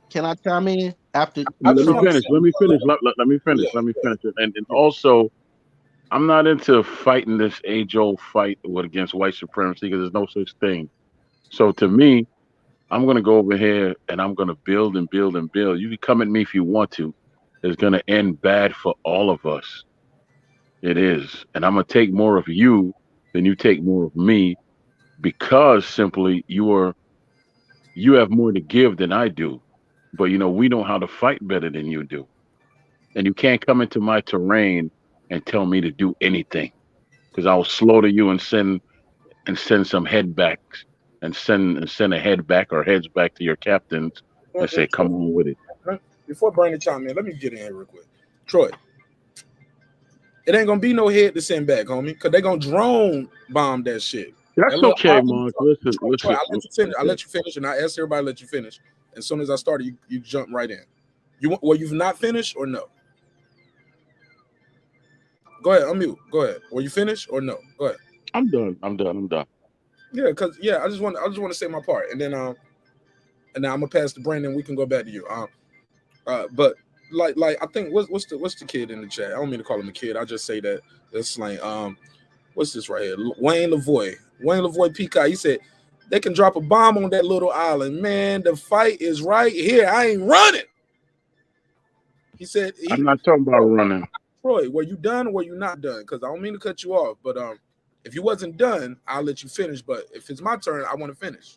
Can I chime in after? Let me finish. And also, I'm not into fighting this age-old fight against white supremacy, because there's no such thing. So to me, I'm going to go over here and I'm going to build and build and build. You can come at me if you want to. It's going to end bad for all of us. It is. And I'm going to take more of you than you take more of me, because simply you have more to give than I do. But, we know how to fight better than you do. And you can't come into my terrain and tell me to do anything, because I'll slaughter you and send some head backs and send a head back or heads back to your captains and say, come on with it. Before Brandon chime in, let me get in here real quick. Troy, it ain't gonna be no head to send back, homie, because they're gonna drone bomb that shit. That's okay, Mark. Listen. Troy, I'll let you finish, and I asked everybody to let you finish. As soon as I started, you jump right in. You've not finished or no? Go ahead, unmute. Go ahead. Were you finished or no? Go ahead. I'm done. Yeah, because I just want to say my part, and then I'm gonna pass to Brandon. We can go back to you. But like I think what's the kid in the chat? I don't mean to call him a kid. I just say that that's slang. What's this right here? Wayne Lavoie Peacock. He said They can drop a bomb on that little island. Man, the fight is right here. I ain't running. He said, I'm not talking about running. Troy, were you done or were you not done? Because I don't mean to cut you off, but if you wasn't done, I'll let you finish. But if it's my turn, I want to finish.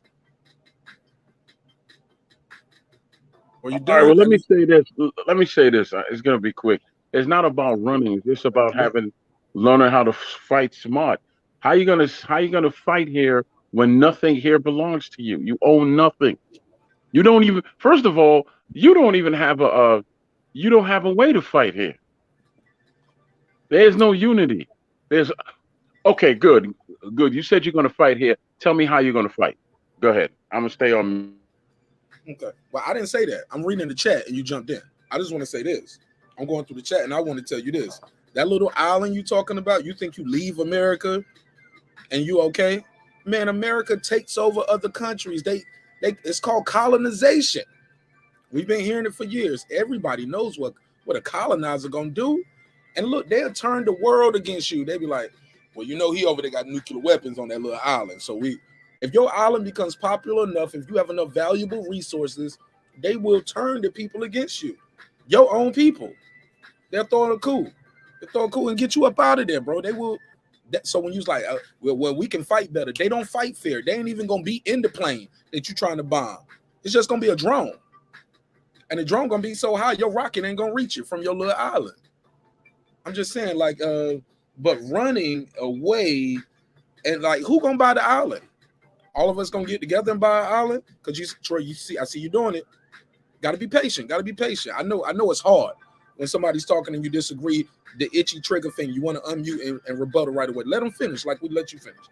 Were you done? All right, well, let me say this. It's going to be quick. It's not about running. It's just about learning how to fight smart. How you gonna fight here when nothing here belongs to you? You own nothing. You don't even. First of all, you don't even have a way to fight here. There's no unity. Okay, good. You said you're gonna fight here. Tell me how you're gonna fight. Go ahead. I'm gonna stay on. Okay. Well, I didn't say that. I'm reading the chat and you jumped in. I just want to say this. I'm going through the chat and I want to tell you this. That little island you talking about, you think you leave America and you okay? Man, America takes over other countries. It's called colonization. We've been hearing it for years. Everybody knows what a colonizer gonna do. And look, they'll turn the world against you. They be like, well, you know, he over there got nuclear weapons on that little island. So if your island becomes popular enough, if you have enough valuable resources, they will turn the people against you. Your own people. They'll throw a coup. They'll throw a coup and get you up out of there, bro. They will. So when you was like, well, we can fight better. They don't fight fair. They ain't even gonna be in the plane that you trying to bomb. It's just gonna be a drone. And the drone gonna be so high, your rocket ain't gonna reach it from your little island. I'm just saying, like, but running away and like, who gonna buy the island? All of us gonna get together and buy an island? Because Troy, I see you doing it. Gotta be patient. Gotta be patient. I know it's hard when somebody's talking and you disagree. The itchy trigger thing, you want to unmute and rebuttal right away. Let them finish, like we let you finish.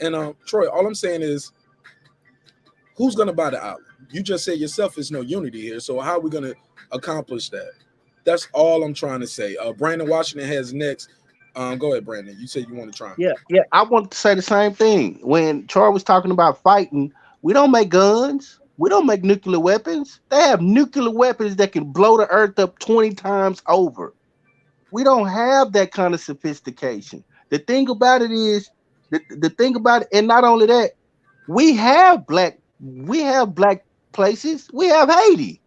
And Troy, all I'm saying is, who's gonna buy the island? You just said yourself, there's no unity here. So how are we gonna accomplish that? That's all I'm trying to say. Brandon Washington has next. Go ahead, Brandon. You said you want to try. Yeah. I want to say the same thing. When Troy was talking about fighting, we don't make guns. We don't make nuclear weapons. They have nuclear weapons that can blow the earth up 20 times over. We don't have that kind of sophistication. The thing about it is, the thing about it, and not only that, we have black places. We have Haiti.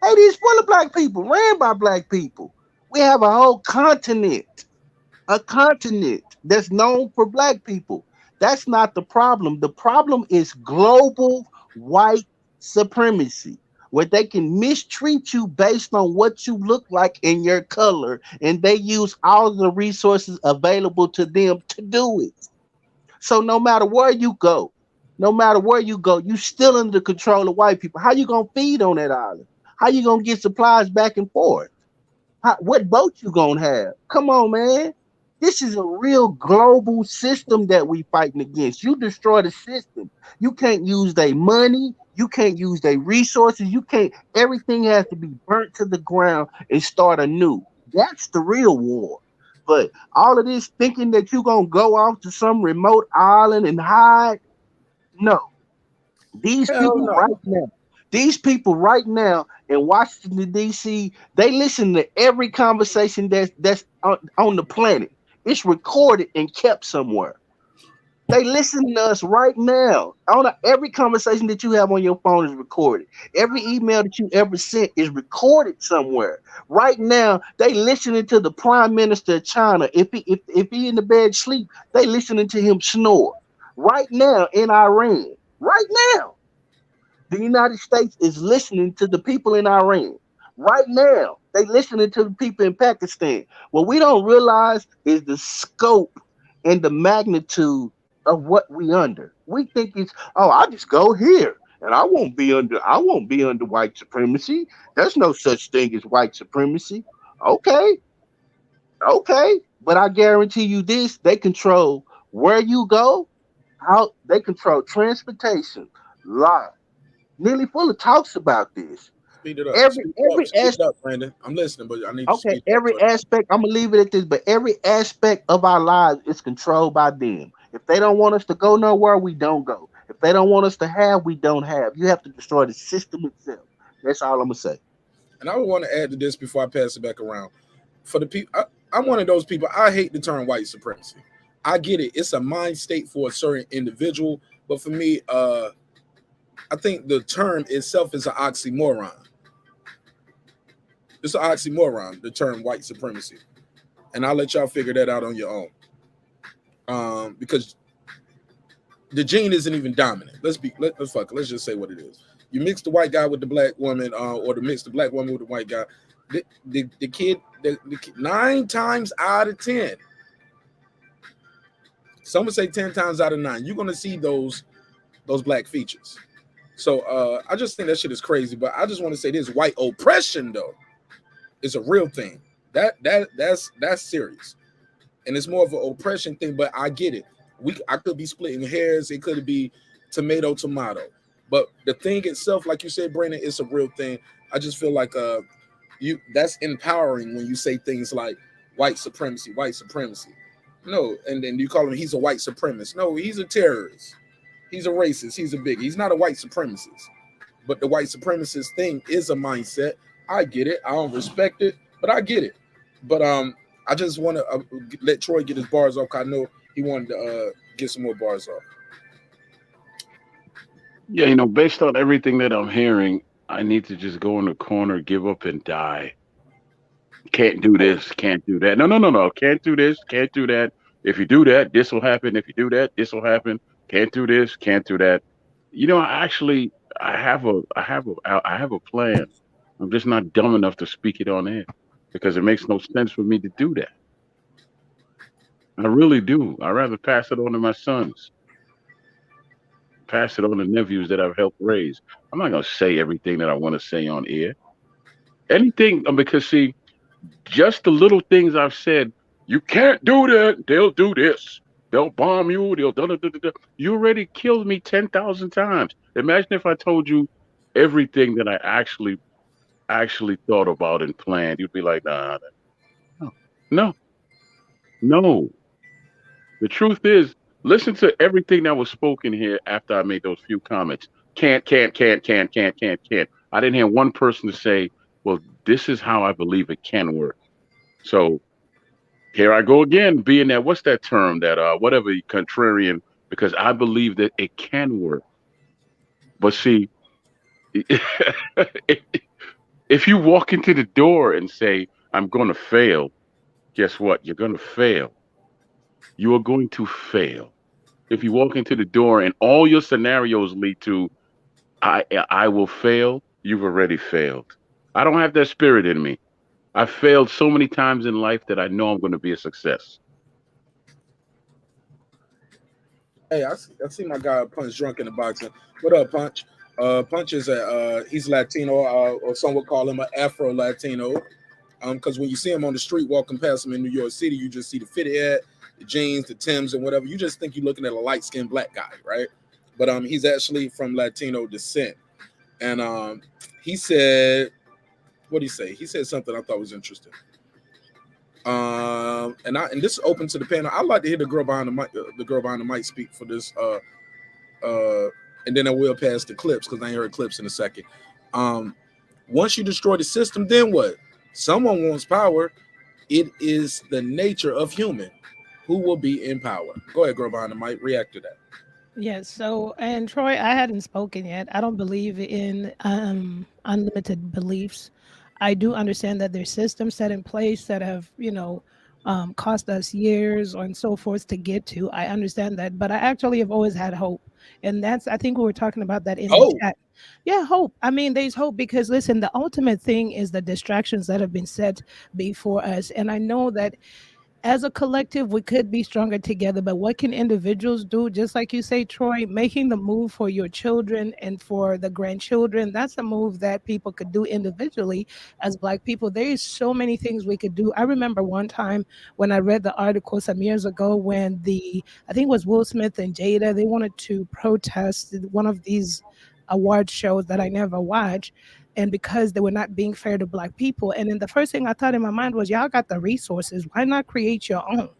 Haiti is full of black people, ran by black people. We have a whole continent, that's known for black people. That's not the problem. The problem is global white supremacy, where they can mistreat you based on what you look like and your color, and they use all the resources available to them to do it. So no matter where you go, you still under the control of white people. How you gonna feed on that island? How you gonna get supplies back and forth? What boat you gonna have? Come on, man. This is a real global system that we fighting against. You destroy the system. You can't use their money. You can't use their resources. You can't. Everything has to be burnt to the ground and start anew. That's the real war. But all of this thinking that you're going to go off to some remote island and hide, no. These people right now in Washington, D.C., they listen to every conversation that's on the planet. It's recorded and kept somewhere. They listen to us right now. Every conversation that you have on your phone is recorded. Every email that you ever sent is recorded somewhere. Right now, they listening to the Prime Minister of China. If he in the bed sleep, they listening to him snore. Right now in Iran. Right now. The United States is listening to the people in Iran. Right now, they listening to the people in Pakistan. What we don't realize is the scope and the magnitude of what we under. We think it's, I'll just go here and I won't be under white supremacy. There's no such thing as white supremacy. Okay. But I guarantee you this, they control where you go, how they control transportation, life. Nearly Fuller talks about this. Speed it up. Every aspect, Brandon. I'm listening, but I need to every aspect. I'm gonna leave it at this, but every aspect of our lives is controlled by them. If they don't want us to go nowhere, we don't go. If they don't want us to have, we don't have. You have to destroy the system itself. That's all I'm gonna say. And I would want to add to this before I pass it back around. For the people, I'm one of those people. I hate the term white supremacy. I get it. It's a mind state for a certain individual, But for me, I think the term itself is an oxymoron. It's an oxymoron, the term white supremacy. And I'll let y'all figure that out on your own. Because the gene isn't even dominant. Let's just say what it is. You mix the white guy with the black woman, or mix the black woman with the white guy. The kid 9 times out of 10. Some would say 10 times out of 9. You're gonna see those black features. So I just think that shit is crazy. But I just want to say this: white oppression, though, is a real thing. That's serious, and it's more of an oppression thing. But I get it. I could be splitting hairs. It could be tomato. But the thing itself, like you said, Brandon, it's a real thing. I just feel like that's empowering when you say things like white supremacy. No, and then you call him, he's a white supremacist. No, he's a terrorist. He's a racist. He's a bigot. He's not a white supremacist. But the white supremacist thing is a mindset. I get it. I don't respect it, but I get it. But I just want to let Troy get his bars off. I know he wanted to get some more bars off. Yeah, based on everything that I'm hearing, I need to just go in the corner, give up, and die. Can't do this, can't do that. No. Can't do this, can't do that. If you do that, this will happen. If you do that, this will happen. Can't do this, can't do that. I have a plan. I'm just not dumb enough to speak it on air because it makes no sense for me to do that. I really do. I'd rather pass it on to my sons. Pass it on to nephews that I've helped raise. I'm not going to say everything that I want to say on air. Anything, because see, just the little things I've said, you can't do that. They'll do this. They'll bomb you. They'll da. You already killed me 10,000 times. Imagine if I told you everything that I actually thought about and planned. You'd be like, no. The truth is, listen to everything that was spoken here after I made those few comments. Can't. I didn't hear one person to say, well, this is how I believe it can work. So here I go again, being that, what's that term, that whatever, contrarian, because I believe that it can work. But see, if you walk into the door and say, I'm going to fail, guess what? You're going to fail. You are going to fail. If you walk into the door and all your scenarios lead to, I will fail, you've already failed. I don't have that spirit in me. I've failed so many times in life that I know I'm going to be a success. Hey, I see my guy Punch drunk in the boxing. What up, Punch? Punch is he's Latino, or some would call him an Afro-Latino. Because when you see him on the street walking past him in New York City, you just see the fitted hat, the jeans, the Timbs, and whatever. You just think you're looking at a light-skinned black guy, right? But he's actually from Latino descent. And he said, what did he say? He said something I thought was interesting. And this is open to the panel. I'd like to hear the girl behind the mic speak for this. And then I will pass the clips because I ain't heard clips in a second. Once you destroy the system, then what? Someone wants power. It is the nature of human who will be in power. Go ahead, girl behind the mic. React to that. Yes. So, and Troy, I hadn't spoken yet. I don't believe in unlimited beliefs. I do understand that there's systems set in place that have, cost us years and so forth to get to. I understand that, but I actually have always had hope. And I think we were talking about that in the chat. Yeah, hope. I mean, there's hope because, listen, the ultimate thing is the distractions that have been set before us. And I know that as a collective, we could be stronger together, but what can individuals do? Just like you say, Troy, making the move for your children and for the grandchildren, that's a move that people could do individually as Black people. There is so many things we could do. I remember one time when I read the article some years ago when I think it was Will Smith and Jada, they wanted to protest one of these award shows that I never watched. And because they were not being fair to Black people. And then the first thing I thought in my mind was, y'all got the resources. Why not create your own?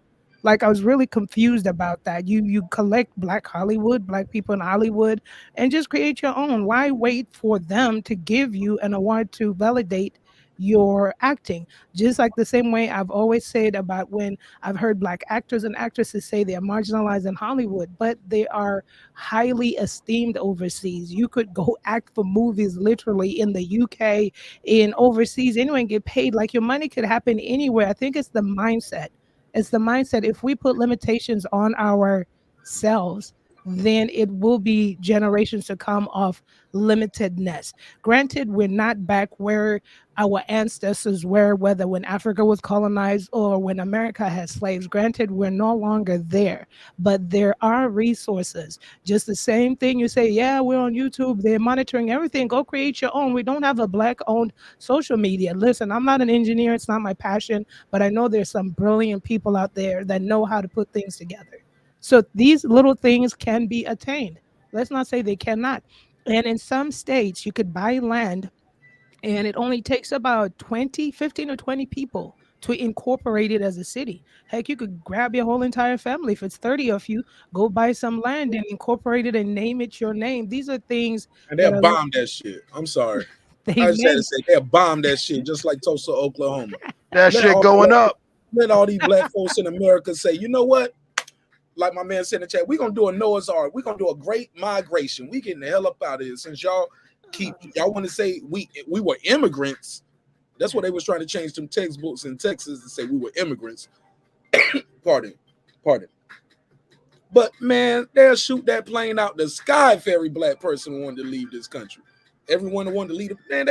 Like, I was really confused about that. You collect Black Hollywood, Black people in Hollywood, and just create your own. Why wait for them to give you an award to validate you're acting. Just like the same way I've always said about when I've heard Black actors and actresses say they're marginalized in Hollywood, but they are highly esteemed overseas. You could go act for movies literally in the UK, in overseas, anyone get paid. Like your money could happen anywhere. I think it's the mindset. It's the mindset. If we put limitations on ourselves, then it will be generations to come of limitedness. Granted, we're not back where our ancestors were, whether when Africa was colonized or when America had slaves. Granted, we're no longer there, but there are resources. Just the same thing you say, yeah, we're on YouTube, they're monitoring everything. Go create your own. We don't have a Black owned social media. Listen, I'm not an engineer, it's not my passion, but I know there's some brilliant people out there that know how to put things together. So these little things can be attained. Let's not say they cannot. And in some states, you could buy land and it only takes about 20, 15 or 20 people to incorporate it as a city. Heck, you could grab your whole entire family. If it's 30 of you, go buy some land and incorporate it and name it your name. These are things And that they'll are bomb that shit. I'm sorry. they I just had may to say they'll bomb that shit just like Tulsa, Oklahoma. That Let shit all going black- up. Let all these Black folks in America say, you know what? Like my man said in the chat, we're gonna do a Noah's Ark. We're gonna do a great migration. We getting the hell up out of here. Since y'all want to say we were immigrants. That's what they was trying to change some textbooks in Texas to say we were immigrants. Pardon. But man, they'll shoot that plane out the sky if every Black person wanted to leave this country. Everyone that wanted to leave, man,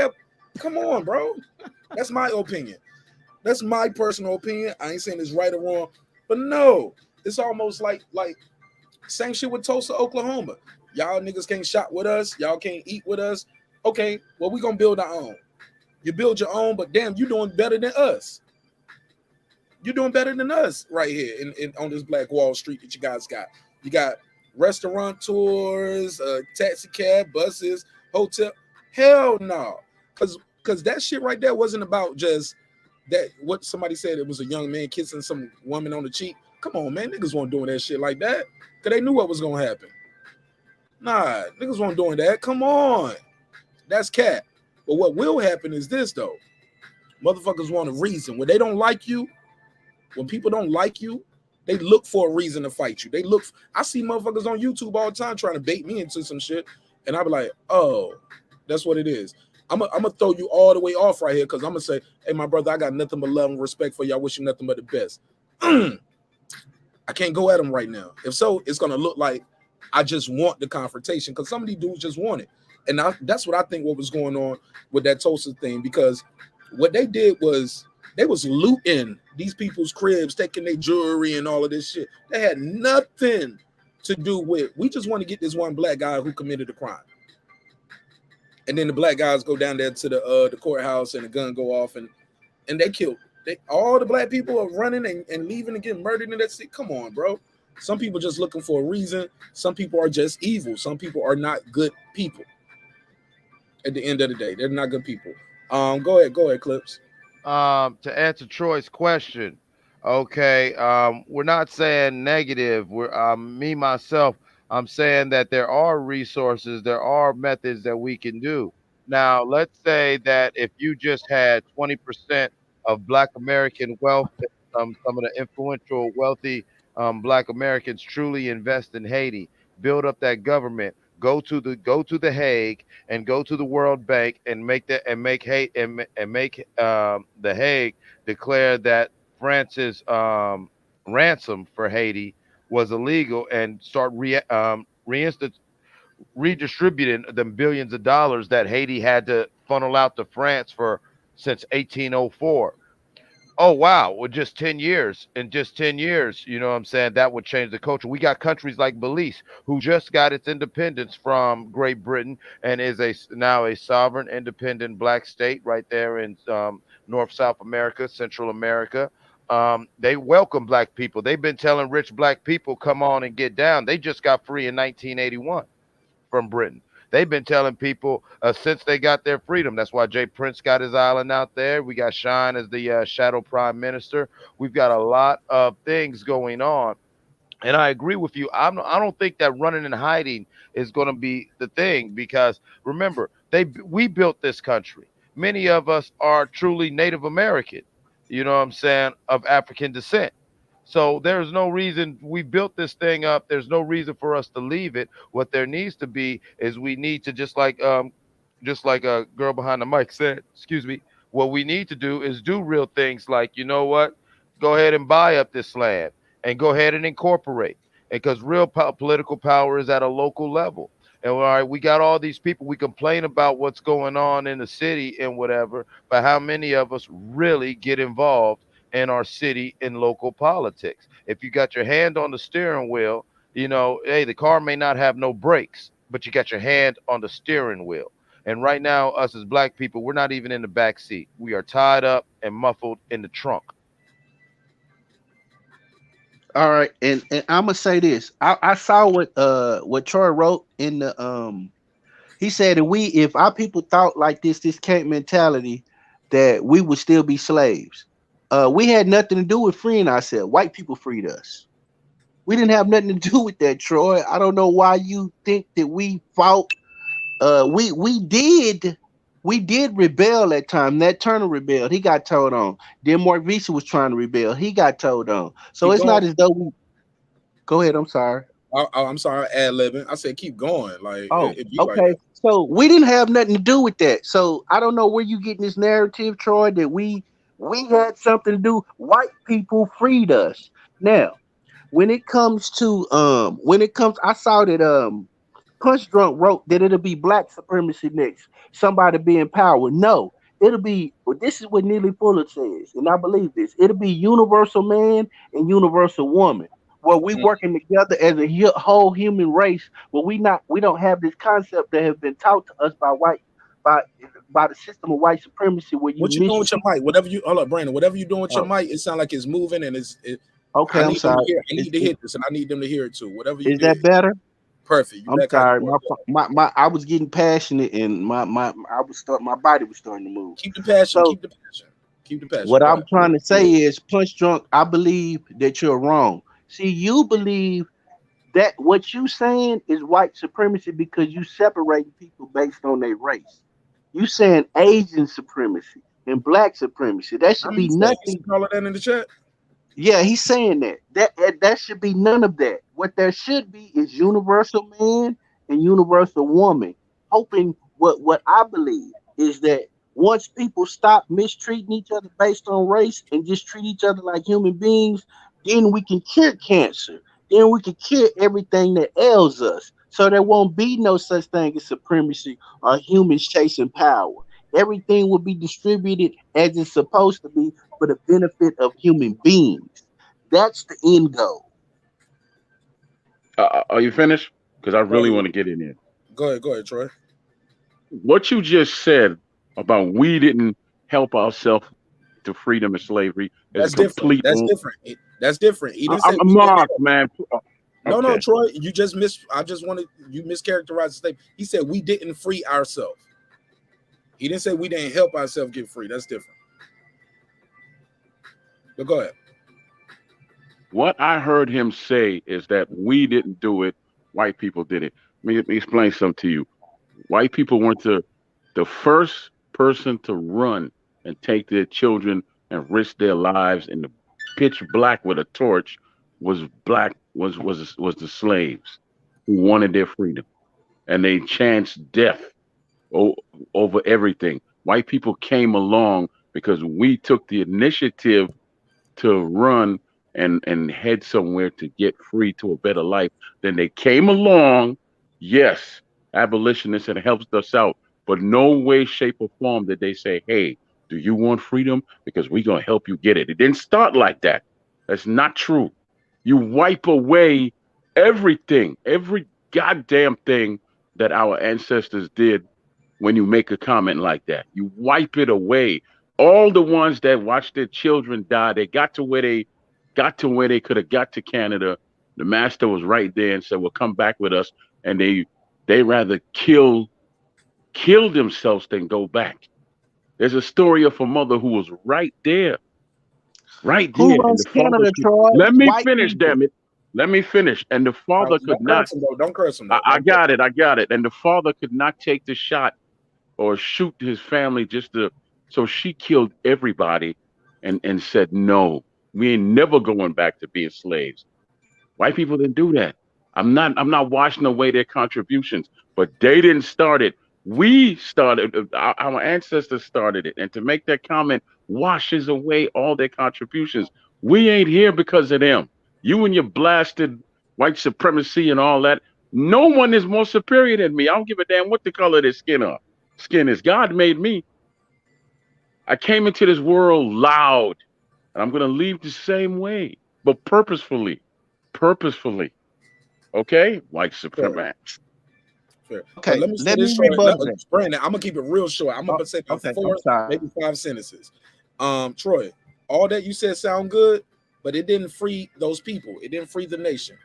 come on, bro. That's my opinion. That's my personal opinion. I ain't saying it's right or wrong, but no, it's almost like same shit with Tulsa, Oklahoma. Y'all niggas can't shop with us. Y'all can't eat with us. Okay, well, we gonna build our own. You build your own, but damn, you doing better than us. You're doing better than us right here in on this Black Wall Street that you guys got. You got restaurant tours, taxi cab, buses, hotel. Hell no. Cause that shit right there wasn't about just that. What somebody said, it was a young man kissing some woman on the cheek. Come on, man. Niggas weren't doing that shit like that. Cause they knew what was gonna happen. Nah, niggas weren't doing that. Come on. That's cat. But what will happen is this though. Motherfuckers want a reason. When they don't like you, when people don't like you, they look for a reason to fight you. I see motherfuckers on YouTube all the time trying to bait me into some shit. And I be like, oh, that's what it is. I'm gonna throw you all the way off right here because I'm gonna say, hey, my brother, I got nothing but love and respect for you. I wish you nothing but the best. I can't go at him right now. If so, it's gonna look like I just want the confrontation because some of these dudes just want it. And that's what I think what was going on with that Tulsa thing, because what they did was they was looting these people's cribs, taking their jewelry and all of this shit. They had nothing to do with, we just want to get this one Black guy who committed a crime. And then the Black guys go down there to the courthouse and the gun go off and they killed. All the Black people are running and leaving and getting murdered in that city. Come on, bro. Some people just looking for a reason. Some people are just evil. Some people are not good people. At the end of the day, they're not good people. Go ahead, Clips. To answer Troy's question, okay, we're not saying negative. We're me myself, I'm saying that there are resources, there are methods that we can do. Now, let's say that if you just had 20% of Black American wealth, some of the influential, wealthy Black Americans truly invest in Haiti, build up that government, go to the Hague and go to the World Bank and make that and make the Hague declare that France's ransom for Haiti was illegal and start redistributing the billions of dollars that Haiti had to funnel out to France for since 1804. Oh wow, well just 10 years. In just 10 years, you know what I'm saying, that would change the culture. We got countries like Belize who just got its independence from Great Britain and is now a sovereign independent Black state right there in North South America, Central America. They welcome Black people. They've been telling rich Black people, come on and get down. They just got free in 1981 from Britain. They've been telling people since they got their freedom. That's why Jay Prince got his island out there. We got Shine as the shadow prime minister. We've got a lot of things going on. And I agree with you. I don't think that running and hiding is going to be the thing, because remember, we built this country. many of us are truly Native American, you know what I'm saying, of African descent. So there's no reason we built this thing up. There's no reason for us to leave it. What there needs to be is we need to just like a girl behind the mic said, excuse me, what we need to do is do real things like, you know what, go ahead and buy up this land and go ahead and incorporate. Because real political power is at a local level. And all right, we got all these people, we complain about what's going on in the city and whatever, but how many of us really get involved in our city in local politics? If you got your hand on the steering wheel, you know, hey, the car may not have no brakes, but you got your hand on the steering wheel. And right now, us as black people, we're not even in the back seat. We are tied up and muffled in the trunk. All right, and I'm gonna say this. I saw what Troy wrote in the he said that if our people thought like this camp mentality, that we would still be slaves. We had nothing to do with freeing ourselves. White people freed us. We didn't have nothing to do with that, Troy. I don't know why you think that we fought. We did rebel at time. That Turner rebelled. He got told on. Then Mark Visa was trying to rebel. He got told on. So Keep it's going. not as though we. Go ahead. I'm sorry. I'm sorry, ad-libbing. I said keep going. Like, Oh, if you like okay. that. So we didn't have nothing to do with that. So I don't know where you getting this narrative, Troy, that we had something to do. White people freed us. Now, when it comes, I saw that Punch Drunk wrote that it'll be black supremacy next. Somebody be in power. No, it'll be. Well, this is what Neely Fuller says, and I believe this. It'll be universal man and universal woman, where we working together as a whole human race. Where we don't have this concept that has been taught to us by the system of white supremacy. Where you What you doing with your mic? Whatever you hold up, Brandon. Whatever you doing with your Oh, mic, it sounds like it's moving and okay, I I'm need them to sorry. hear. I need to hear this, and I need them to hear it too. Whatever you Is that did, better? perfect. You I'm back how you sorry. were. My I was getting passionate and my body was starting to move. Keep the passion. So Keep the passion. Keep the passion. what Go I'm ahead. trying to say is, Punch Drunk, I believe that you're wrong. See, you believe that what you saying is white supremacy because you separating people based on their race. You saying Asian supremacy and black supremacy. That should I'm be saying, you nothing. see all of that in the chat. Yeah, he's saying that. That should be none of that. What there should be is universal man and universal woman. Hoping what I believe is that once people stop mistreating each other based on race and just treat each other like human beings, then we can cure cancer. Then we can cure everything that ails us. So there won't be no such thing as supremacy or humans chasing power. Everything will be distributed as it's supposed to be for the benefit of human beings. That's the end goal. Are you finished? Because I Go really ahead. want to get in here. Go ahead, Troy. What you just said about we didn't help ourselves to freedom and slavery is That's a different. complete. That's different. That's different. He didn't say I'm we didn't Mark, help. man. No, Okay. Troy, you just I just wanted you mischaracterized the statement. He said we didn't free ourselves. He didn't say we didn't help ourselves get free. That's different. But go ahead. What I heard him say is that we didn't do it, white people did it. Let me explain something to you. White people weren't the first person to run and take their children and risk their lives in the pitch black with a torch was the slaves who wanted their freedom. And they chanced death over everything. White people came along because we took the initiative to run and head somewhere to get free to a better life. Then they came along, yes, abolitionists, and it helped us out, but no way, shape, or form did they say, hey, do you want freedom? Because we're going to help you get it. It didn't start like that. That's not true. You wipe away everything, every goddamn thing that our ancestors did when you make a comment like that. You wipe it away. All the ones that watched their children die, they got to where they could have got to Canada. The master was right there and said, well, come back with us. And they rather kill themselves than go back. There's a story of a mother who was right there. Right Who there. And runs the father Canada, could, Troy? let me White finish, people. damn it. Let me finish. And the father could Don't not. curse him, though. Don't curse him, though. I got it. And the father could not take the shot or shoot his family just to. So she killed everybody, and said, no, we ain't never going back to being slaves. White people didn't do that. I'm not washing away their contributions, but they didn't start it. We started. Our ancestors started it, and to make that comment washes away all their contributions. We ain't here because of them. You and your blasted white supremacy and all that. No one is more superior than me. I don't give a damn what the color of their skin is. God made me. I came into this world loud, and I'm gonna leave the same way, but purposefully. Okay, white supremacists. Fair. Okay, Let me say let me this short. rebuttal that. Brandon, I'm gonna keep it real short. I'm gonna say about Okay, I'm 4, sorry. maybe 5 sentences. Troy, all that you said sound good, but it didn't free those people. It didn't free the nation.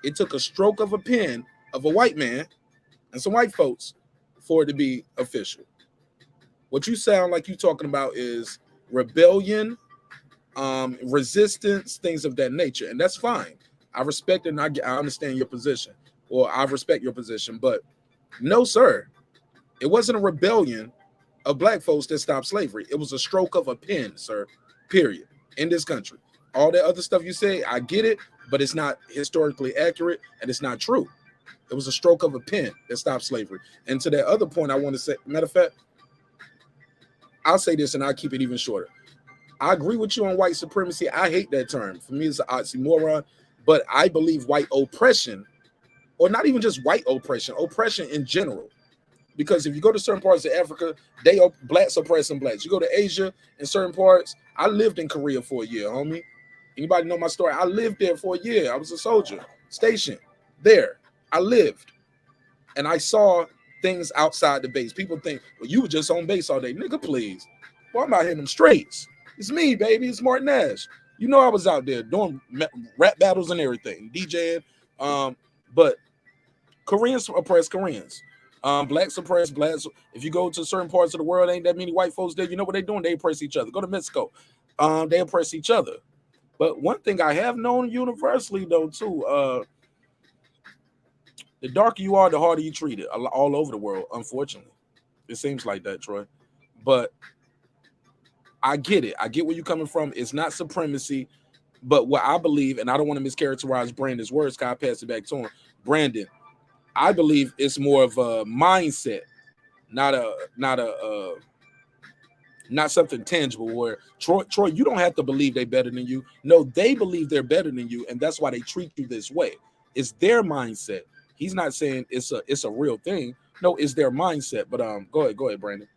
It took a stroke of a pen of a white man and some white folks for it to be official. What you sound like you talking about is rebellion, resistance, things of that nature, and that's fine. I respect and I understand your position, or I respect your position, but no, sir, it wasn't a rebellion of black folks that stopped slavery. It was a stroke of a pen, sir, period, in this country. All that other stuff you say, I get it, but it's not historically accurate and it's not true. It was a stroke of a pen that stopped slavery. And to that other point, I want to say, matter of fact, I'll say this and I'll keep it even shorter. I agree with you on white supremacy. I hate that term. For me, it's an oxymoron, but I believe white oppression, or not even just white oppression in general. Because if you go to certain parts of Africa, blacks oppressing blacks. You go to Asia in certain parts. I lived in Korea for a year, homie. Anybody know my story? I lived there for a year. I was a soldier stationed there. I lived. And I saw things outside the base. People think, well, you were just on base all day. Nigga, please. Well, I'm out hitting them straights. It's me, baby. It's marqnash. You know I was out there doing rap battles and everything, DJing. But Koreans oppress Koreans. Blacks oppress blacks. If you go to certain parts of the world, ain't that many white folks there. You know what they're doing? They oppress each other. Go to Mexico. They oppress each other. But one thing I have known universally, though, too, the darker you are, the harder you treat it all over the world, unfortunately. It seems like that, Troy. But I get it. I get where you're coming from. It's not supremacy. But what I believe, and I don't want to mischaracterize Brandon's words, because I pass it back to him. Brandon, I believe it's more of a mindset, not something tangible. Where Troy, you don't have to believe they're better than you. No, they believe they're better than you, and that's why they treat you this way. It's their mindset. He's not saying it's a real thing. No, it's their mindset. But go ahead, Brandon.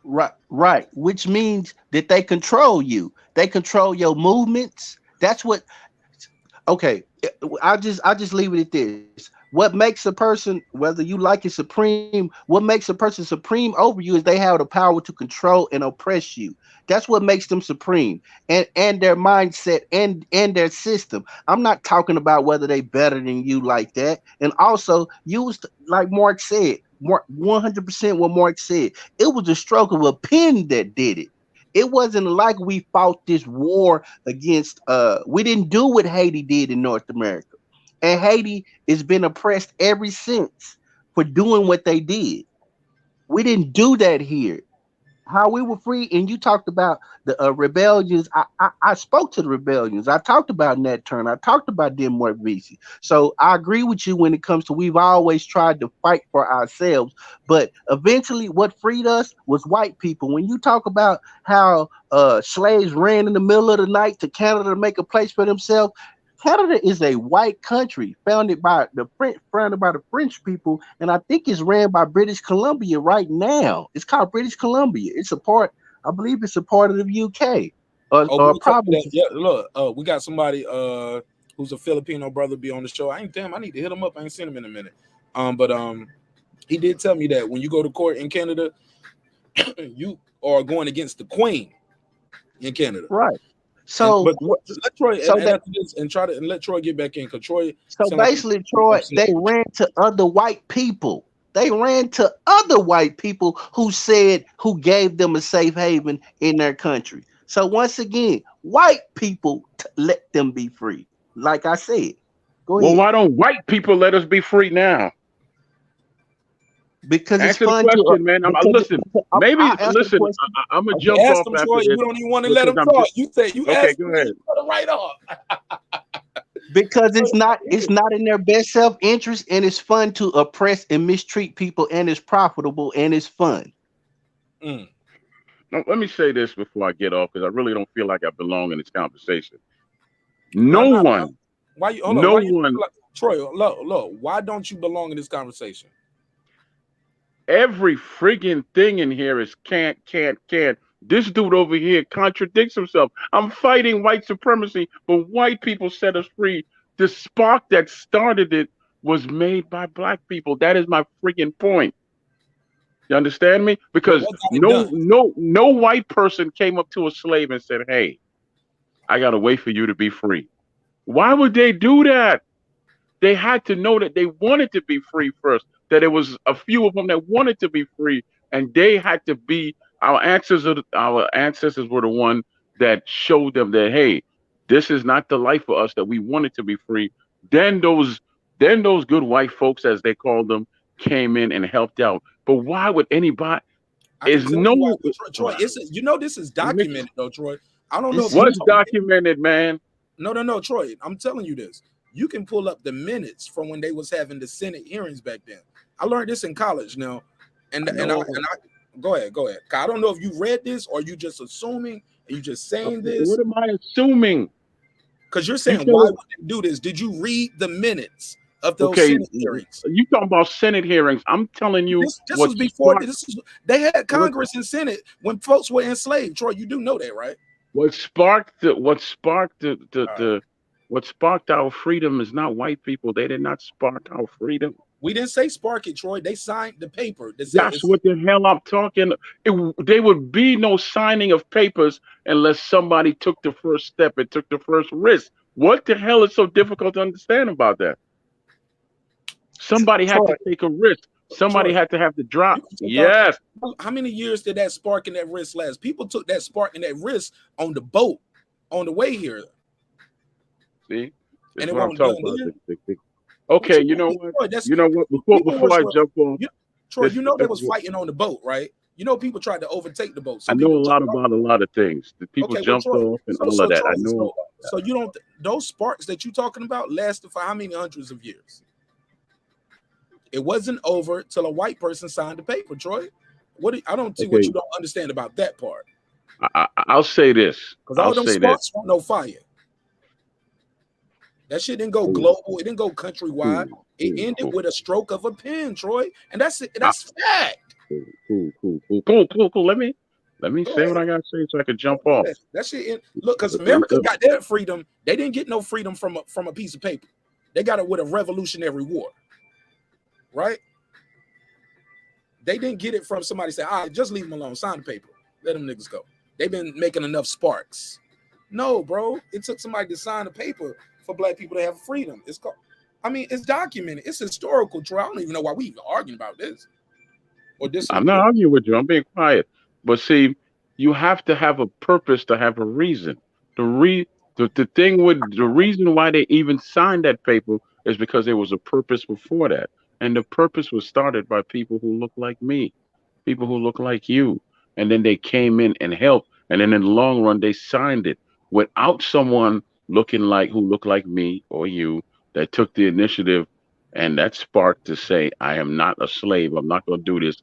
Right. Which means that they control you. They control your movements. That's what. Okay, I'll just leave it at this. What makes a person, whether you like it supreme, what makes a person supreme over you is they have the power to control and oppress you. That's what makes them supreme, and their mindset and their system. I'm not talking about whether they better than you like that. And also, used like Mark said, 100% what Mark said. It was a stroke of a pen that did it. It wasn't like we fought this war against. We didn't do what Haiti did in North America. And Haiti has been oppressed ever since for doing what they did. We didn't do that here. How we were free, and you talked about the rebellions. I spoke to the rebellions. I talked about Nat Turner. I talked about Denmark Vesey. So I agree with you when it comes to we've always tried to fight for ourselves. But eventually what freed us was white people. When you talk about how slaves ran in the middle of the night to Canada to make a place for themselves, Canada is a white country founded by the French people, and I think it's ran by British Columbia right now. It's called British Columbia. It's a part, I believe, it's a part of the UK. Probably. Yeah, look, we got somebody who's a Filipino brother be on the show. I need to hit him up. I ain't seen him in a minute. But he did tell me that when you go to court in Canada, you are going against the Queen in Canada, right? So let Troy let Troy get back in. Cause Troy. So basically, Troy, they ran to other white people. They ran to other white people who gave them a safe haven in their country. So once again, white people let them be free. Like I said, go ahead. Well, why don't white people let us be free now? Because it's Answer the fun to question, man. Listen. Maybe I'll answer the listen. question. I'm gonna You jump asked off him, after Troy. this. You don't even want to let because him I'm talk. just- You said you Okay, asked go him, ahead. you put it right off. Because it's not in their best self-interest, and it's fun to oppress and mistreat people, and it's profitable and it's fun. Now, let me say this before I get off, because I really don't feel like I belong in this conversation. No one. Why you hold no on? Why one. you, Troy, look, why don't you belong in this conversation? Every friggin' thing in here is can't. This dude over here contradicts himself. I'm fighting white supremacy, but white people set us free. The spark that started it was made by black people. That is my friggin' point. You understand me? Because no white person came up to a slave and said, "Hey, I gotta wait for you to be free." Why would they do that? They had to know that they wanted to be free first, that it was a few of them that wanted to be free, and they had to be our ancestors were the one that showed them that, hey, this is not the life for us, that we wanted to be free. Then those good white folks, as they called them, came in and helped out. But why would anybody? Troy, this is documented though, Troy. I don't know if what's documented, man. No, Troy. I'm telling you this. You can pull up the minutes from when they was having the Senate hearings back then. I learned this in college now, and I go ahead. I don't know if you read this or you just assuming and you just saying this. What am I assuming? Because you're saying why would they do this? Did you read the minutes of those Senate hearings? You talking about Senate hearings? I'm telling you, this was before. They had Congress and Senate when folks were enslaved. Troy, you do know that, right? What sparked our freedom is not white people. They did not spark our freedom. We didn't say spark it, Troy. They signed the paper. That's what the hell I'm talking. There would be no signing of papers unless somebody took the first step and took the first risk. What the hell is so difficult to understand about that? Somebody had to take a risk. Somebody had to have the drop. Yes. How many years did that spark and that risk last? People took that spark and that risk on the boat on the way here. See, that's what I'm talking about. Okay, you know what? Before I jump on, Troy, you know they was fighting on the boat, right? You know people tried to overtake the boat. I know a lot about a lot of things. The people jumped off and all of that. I know. So you don't. Those sparks that you're talking about lasted for how many hundreds of years? It wasn't over till a white person signed the paper, Troy. I don't see what you don't understand about that part. I'll say this. Because all them sparks want no fire. That shit didn't go global. It didn't go countrywide. It ended with a stroke of a pen, Troy. And that's it. That's fact. Cool. Let me say what I gotta say so I can jump off. That shit. Look, because America got their freedom. They didn't get no freedom from a piece of paper. They got it with a revolutionary war. Right? They didn't get it from somebody say, just leave them alone, sign the paper, let them niggas go. They've been making enough sparks. No, bro. It took somebody to sign the paper for black people to have freedom. It's documented. It's historical, Troy. I don't even know why we even arguing about this. I'm not arguing with you. I'm being quiet. But see, you have to have a purpose to have a reason. The reason why they even signed that paper is because there was a purpose before that. And the purpose was started by people who look like me, people who look like you. And then they came in and helped. And then in the long run, they signed it without someone who looked like me or you that took the initiative and that spark to say, I am not a slave. I'm not going to do this.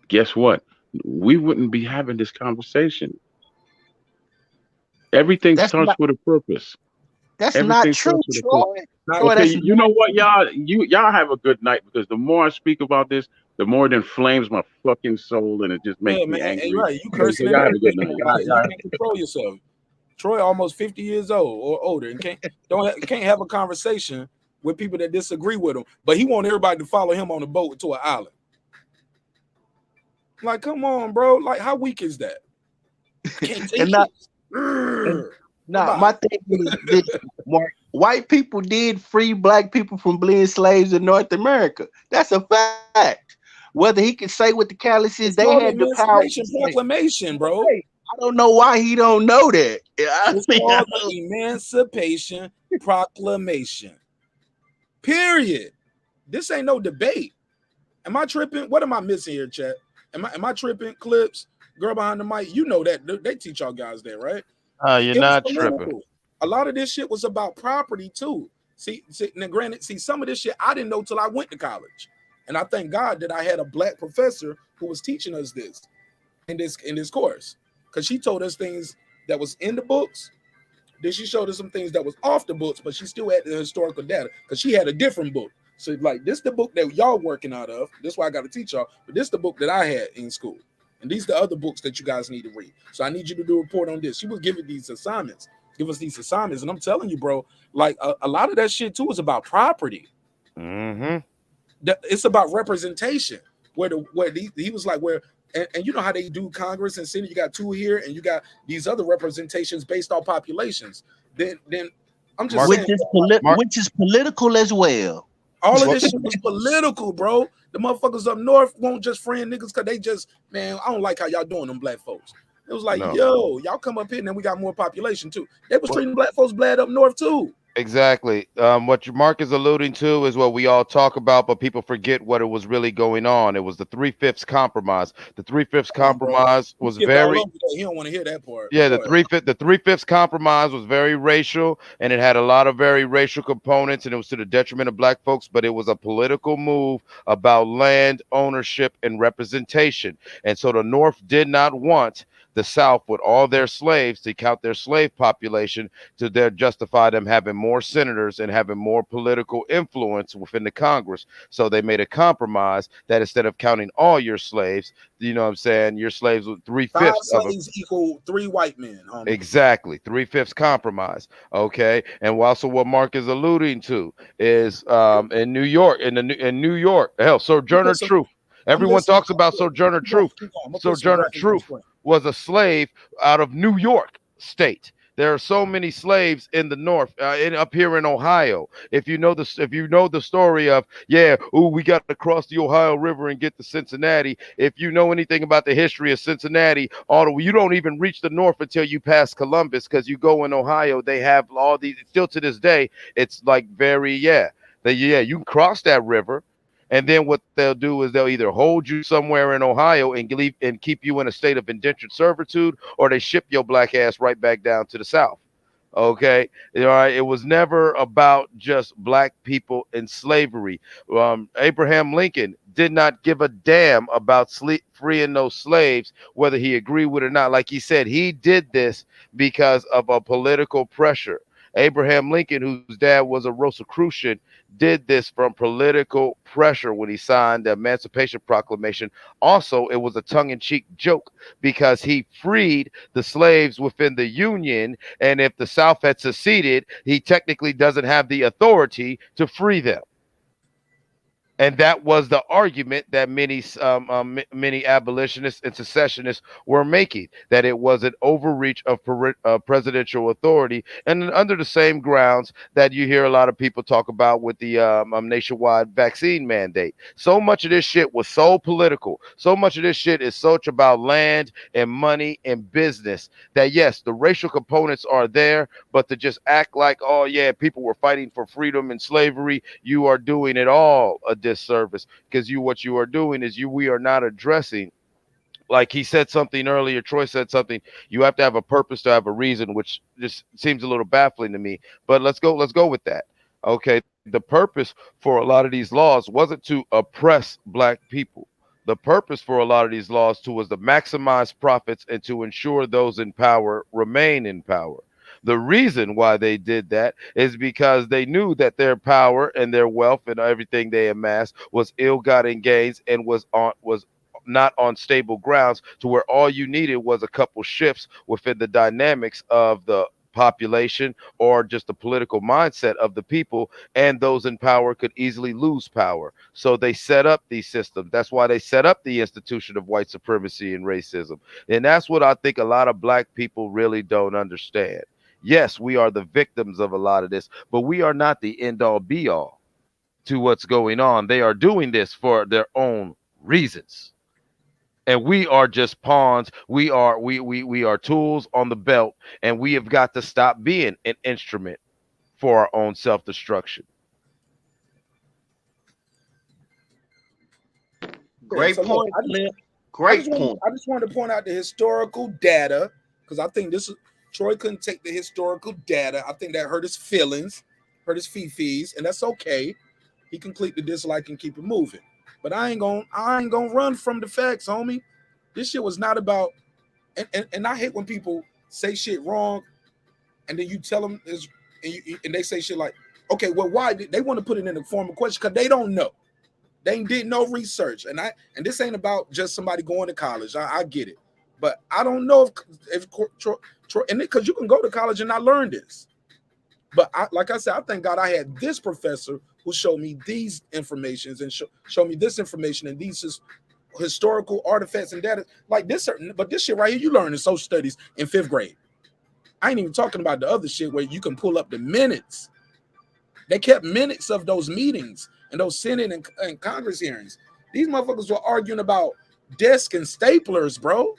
Guess what? We wouldn't be having this conversation. Everything starts with a purpose. That's not true, Troy. Okay, you know what, y'all have a good night, because the more I speak about this, the more it inflames my fucking soul, and it just makes me angry. Hey, right, you cursing. Y'all have a good night. You can't control yourself. Troy almost 50 years old or older and can't have a conversation with people that disagree with him, but he want everybody to follow him on the boat to an island. Like, come on, bro. Like, how weak is that? Can't take my thing is this, Mark. White people did free black people from being slaves in North America. That's a fact. Whether he can say what the callous is, they had the power. Proclamation, bro. I don't know why he don't know that. It's called the Emancipation Proclamation. Period. This ain't no debate. Am I tripping? What am I missing here, chat? Am I tripping? Clips, girl behind the mic. You know that they teach y'all guys that, right? You're It was not tripping. political. A lot of this shit was about property too. See, now granted, some of this shit I didn't know till I went to college, and I thank God that I had a black professor who was teaching us this in this course, because she told us things that was in the books. Then she showed us some things that was off the books, but she still had the historical data because she had a different book. So like this the book that y'all working out of. This is why I got to teach y'all. But this the book that I had in school. And these the other books that you guys need to read. So I need you to do a report on this. She was giving these assignments. Give us these assignments. And I'm telling you, bro, like a lot of that shit too is about property. Mm-hmm. It's about representation. He was like, and you know how they do Congress and Senate, you got two here and you got these other representations based on populations. Then I'm just saying, which is political as well. All of this shit was political, bro. The motherfuckers up north won't just friend niggas because they just, man, I don't like how y'all doing them black folks. It was like, yo, y'all come up here and then we got more population too. They was treating black folks bad up north too. Exactly. What Mark is alluding to is what we all talk about, but people forget what it was really going on. It was the 3/5 compromise. The 3/5 compromise was very. He don't want to hear that part. Yeah, the 3/5 compromise was very racial, and it had a lot of very racial components, and it was to the detriment of black folks. But it was a political move about land ownership and representation, and so the North did not want the South with all their slaves to count their slave population to justify them having more senators and having more political influence within the Congress. So they made a compromise that instead of counting all your slaves, you know what I'm saying, your slaves with 3/5 5 of them slaves equal 3 white men. Homie. Exactly, 3/5 compromise. Okay, and also what Mark is alluding to is in New York, in New York, hell, Sojourner Truth. Everyone talks about Sojourner Truth. Sojourner Truth was a slave out of New York State. There are so many slaves in the North, up here in Ohio. If you know the story of, we got to cross the Ohio River and get to Cincinnati. If you know anything about the history of Cincinnati, you don't even reach the North until you pass Columbus, because you go in Ohio, they have all these. Still to this day, it's like you can cross that river. And then what they'll do is they'll either hold you somewhere in Ohio and keep you in a state of indentured servitude, or they ship your black ass right back down to the South. Okay, all right. It was never about just black people in slavery. Abraham Lincoln did not give a damn about freeing those slaves, whether he agreed with it or not. Like he said, he did this because of a political pressure. Abraham Lincoln, whose dad was a Rosicrucian, did this from political pressure when he signed the Emancipation Proclamation. Also, it was a tongue-in-cheek joke because he freed the slaves within the Union, and if the South had seceded, he technically doesn't have the authority to free them. And that was the argument that many abolitionists and secessionists were making, that it was an overreach of presidential authority, and under the same grounds that you hear a lot of people talk about with the nationwide vaccine mandate. So much of this shit was so political. So much of this shit is such about land and money and business that, yes, the racial components are there, but to just act like, oh yeah, people were fighting for freedom and slavery, you are doing it all a disservice, because what you are doing is we are not addressing, like he said something earlier, Troy said something, you have to have a purpose to have a reason, which just seems a little baffling to me, but let's go with that. Okay, the purpose for a lot of these laws wasn't to oppress black people. The purpose for a lot of these laws was to maximize profits and to ensure those in power remain in power. The reason why they did that is because they knew that their power and their wealth and everything they amassed was ill-gotten gains and was not on stable grounds, to where all you needed was a couple shifts within the dynamics of the population or just the political mindset of the people, and those in power could easily lose power. So they set up these systems. That's why they set up the institution of white supremacy and racism. And that's what I think a lot of black people really don't understand. Yes, we are the victims of a lot of this, but we are not the end all be all to what's going on. They are doing this for their own reasons. And we are just pawns. We are tools on the belt, and we have got to stop being an instrument for our own self-destruction. Great so point, look, Flip. Great I point. just wanted to point out the historical data because I think this is Troy couldn't take the historical data. I think that hurt his feelings, hurt his fees, and that's okay. He can click the dislike and keep it moving. But I ain't gonna run from the facts, homie. This shit was not about. And I hate when people say shit wrong, and then you tell them is, and they say shit like, okay, well, why they want to put it in the form of question because they don't know. They did no research, and this ain't about just somebody going to college. I get it, but I don't know if Troy, and because you can go to college and not learn this. But like I said, I thank God I had this professor who showed me these informations and show me this information and these historical artifacts and data like this. But this shit right here, you learn in social studies in 5th grade. I ain't even talking about the other shit where you can pull up the minutes. They kept minutes of those meetings and those Senate and Congress hearings. These motherfuckers were arguing about desks and staplers, bro.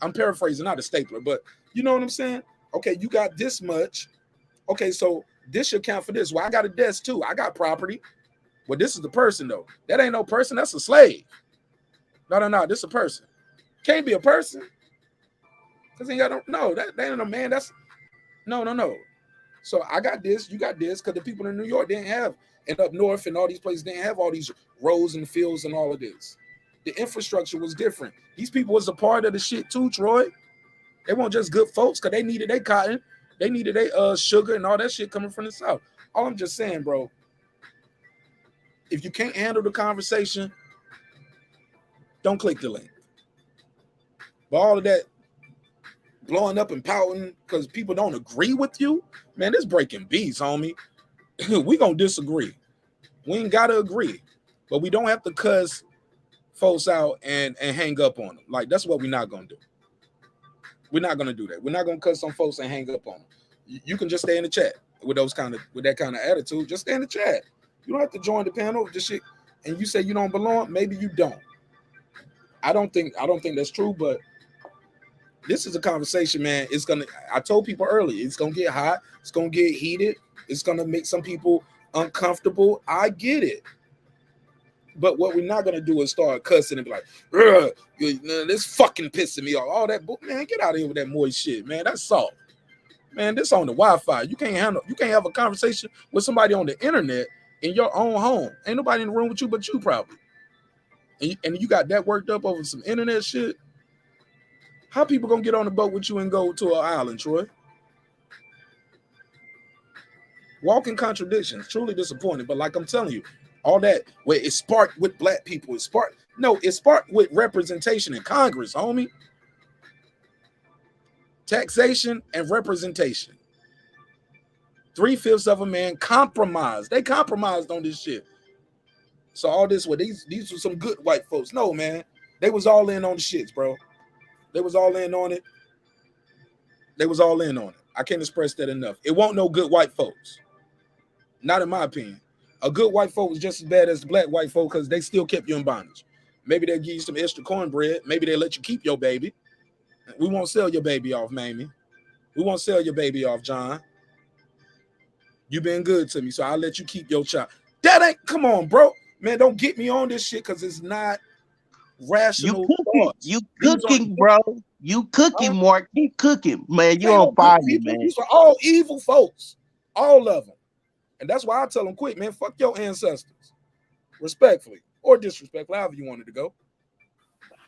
I'm paraphrasing, not a stapler, but you know what I'm saying? Okay, you got this much. Okay, so this should count for this. Well, I got a desk too. I got property. Well, this is the person though. That ain't no person. That's a slave. No. This is a person. Can't be a person. Because he got no. That ain't a man. That's no. So I got this. You got this. Because the people in New York didn't have, and up north and all these places didn't have all these roads and fields and all of this. The infrastructure was different. These people was a part of the shit too, Troy. They weren't just good folks because they needed their cotton. They needed their sugar and all that shit coming from the South. All I'm just saying, bro, if you can't handle the conversation, don't click the link. But all of that blowing up and pouting because people don't agree with you, man, this breaking beats, homie. We gonna disagree. We ain't gotta agree, but we don't have to cuss folks out and hang up on them. Like that's what we're not gonna do. We're not gonna do that. We're not gonna cuss some folks and hang up on them. You can just stay in the chat with that kind of attitude. Just stay in the chat. You don't have to join the panel with this shit. And you say you don't belong, maybe you don't. I don't think that's true, but this is a conversation, man. I told people earlier, it's gonna get hot, it's gonna get heated, it's gonna make some people uncomfortable. I get it. But what we're not gonna do is start cussing and be like, this fucking pissing me off. All that, man, get out of here with that moist shit, man. That's soft. Man, this on the Wi-Fi. You can't have a conversation with somebody on the internet in your own home. Ain't nobody in the room with you but you probably. And you got that worked up over some internet shit. How people gonna get on the boat with you and go to an island, Troy? Walking contradictions, truly disappointing. But like I'm telling you, all that where it sparked with black people, it sparked with representation in Congress, homie. Taxation and representation. 3/5 of a man compromised. They compromised on this shit. So all this, these were some good white folks. No, man. They was all in on the shits, bro. They was all in on it. I can't express that enough. It won't no good white folks. Not in my opinion. A good white folk was just as bad as the black white folk because they still kept you in bondage. Maybe they'll give you some extra cornbread. Maybe they'll let you keep your baby. We won't sell your baby off, Mamie. We won't sell your baby off, John. You been good to me, so I'll let you keep your child. That ain't, come on, bro. Man, don't get me on this shit because it's not rational. You cooking, bro. You cooking, Mark. Keep cooking, man. You on fire, man. These are all evil folks. All of them. And that's why I tell them, quick, man, fuck your ancestors. Respectfully or disrespectfully, however you wanted to go.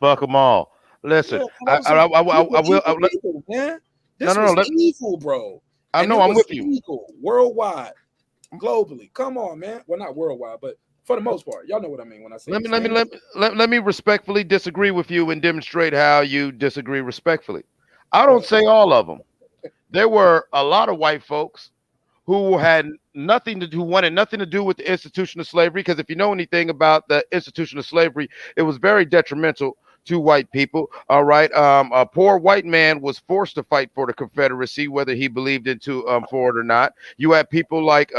Fuck them all. Listen, I will. Man. This was evil, bro. I know, I'm with you. Evil, worldwide, globally. Come on, man. Well, not worldwide, but for the most part, y'all know what I mean when I say. Let me respectfully disagree with you and demonstrate how you disagree respectfully. I don't say all of them. There were a lot of white folks who had wanted nothing to do with the institution of slavery. Because if you know anything about the institution of slavery, it was very detrimental to white people. All right. A poor white man was forced to fight for the Confederacy, whether he believed for it or not. You had people like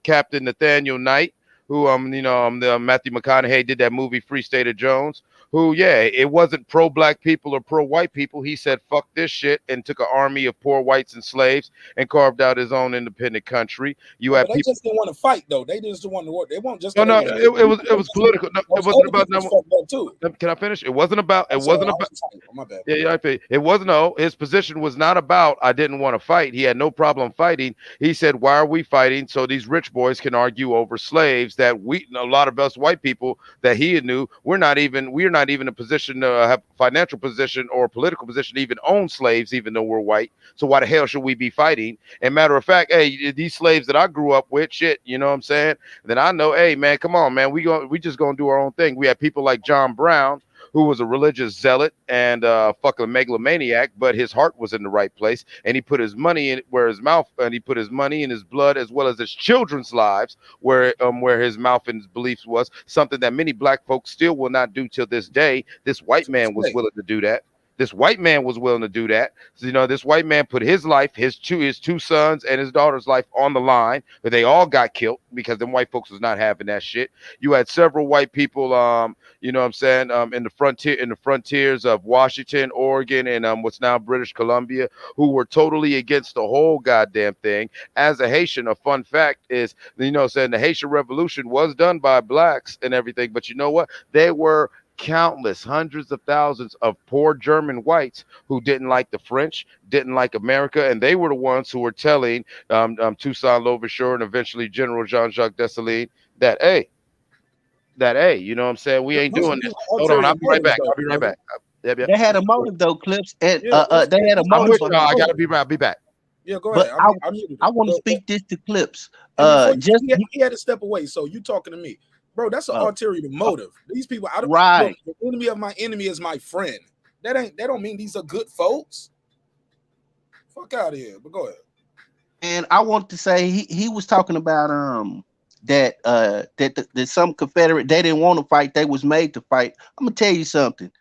Captain Nathaniel Knight, who the Matthew McConaughey did that movie Free State of Jones, who it wasn't pro black people or pro white people. He said fuck this shit and took an army of poor whites and slaves and carved out his own independent country. You But have they people. just didn't want to fight though. They just didn't want to work. They won't just. No, no, it was political. No, it wasn't about too. Can I finish? It wasn't about. It I'm sorry, wasn't I about. was sorry. Oh, my bad. Yeah, it wasn't. No, his position was not about I didn't want to fight. He had no problem fighting. He said, "Why are we fighting? So these rich boys can argue over slaves that a lot of us white people that he knew, we're not even in a position to have financial position or political position to even own slaves, even though we're white. So why the hell should we be fighting? And matter of fact, hey, these slaves that I grew up with, shit, you know what I'm saying? Then I know, hey man, come on, man, we just gonna do our own thing. We had people like John Brown, who was a religious zealot and fucking megalomaniac, but his heart was in the right place, and he put his money in where his mouth, and he put his money and his blood as well as his children's lives where his mouth and his beliefs was, something that many black folks still will not do till this day. This white man was willing to do that. This white man was willing to do that. So, this white man put his life, his two sons and his daughter's life on the line, but they all got killed because them white folks was not having that shit. You had several white people, you know what I'm saying, in the frontiers of Washington, Oregon, and what's now British Columbia, who were totally against the whole goddamn thing. As a Haitian, a fun fact is, saying the Haitian Revolution was done by blacks and everything, but you know what? They were countless hundreds of thousands of poor German whites who didn't like the French, didn't like America, and they were the ones who were telling Toussaint Louverture and eventually General Jean-Jacques Dessalines that hey, you know what I'm saying, we ain't doing this. Hold on, I'll be right back. Yep. They had a motive though, Clips, and Yeah, they had a I'm motive. with y'all. I gotta be right. I'll be back. Yeah, go But ahead. I want to speak this to Clips. He had to step away. So you talking to me, bro? That's an ulterior motive. These people, right? Look, the enemy of my enemy is my friend. That don't mean these are good folks. Fuck out of here. But go ahead. And I want to say he was talking about that some Confederate, they didn't want to fight, they was made to fight. I'm gonna tell you something.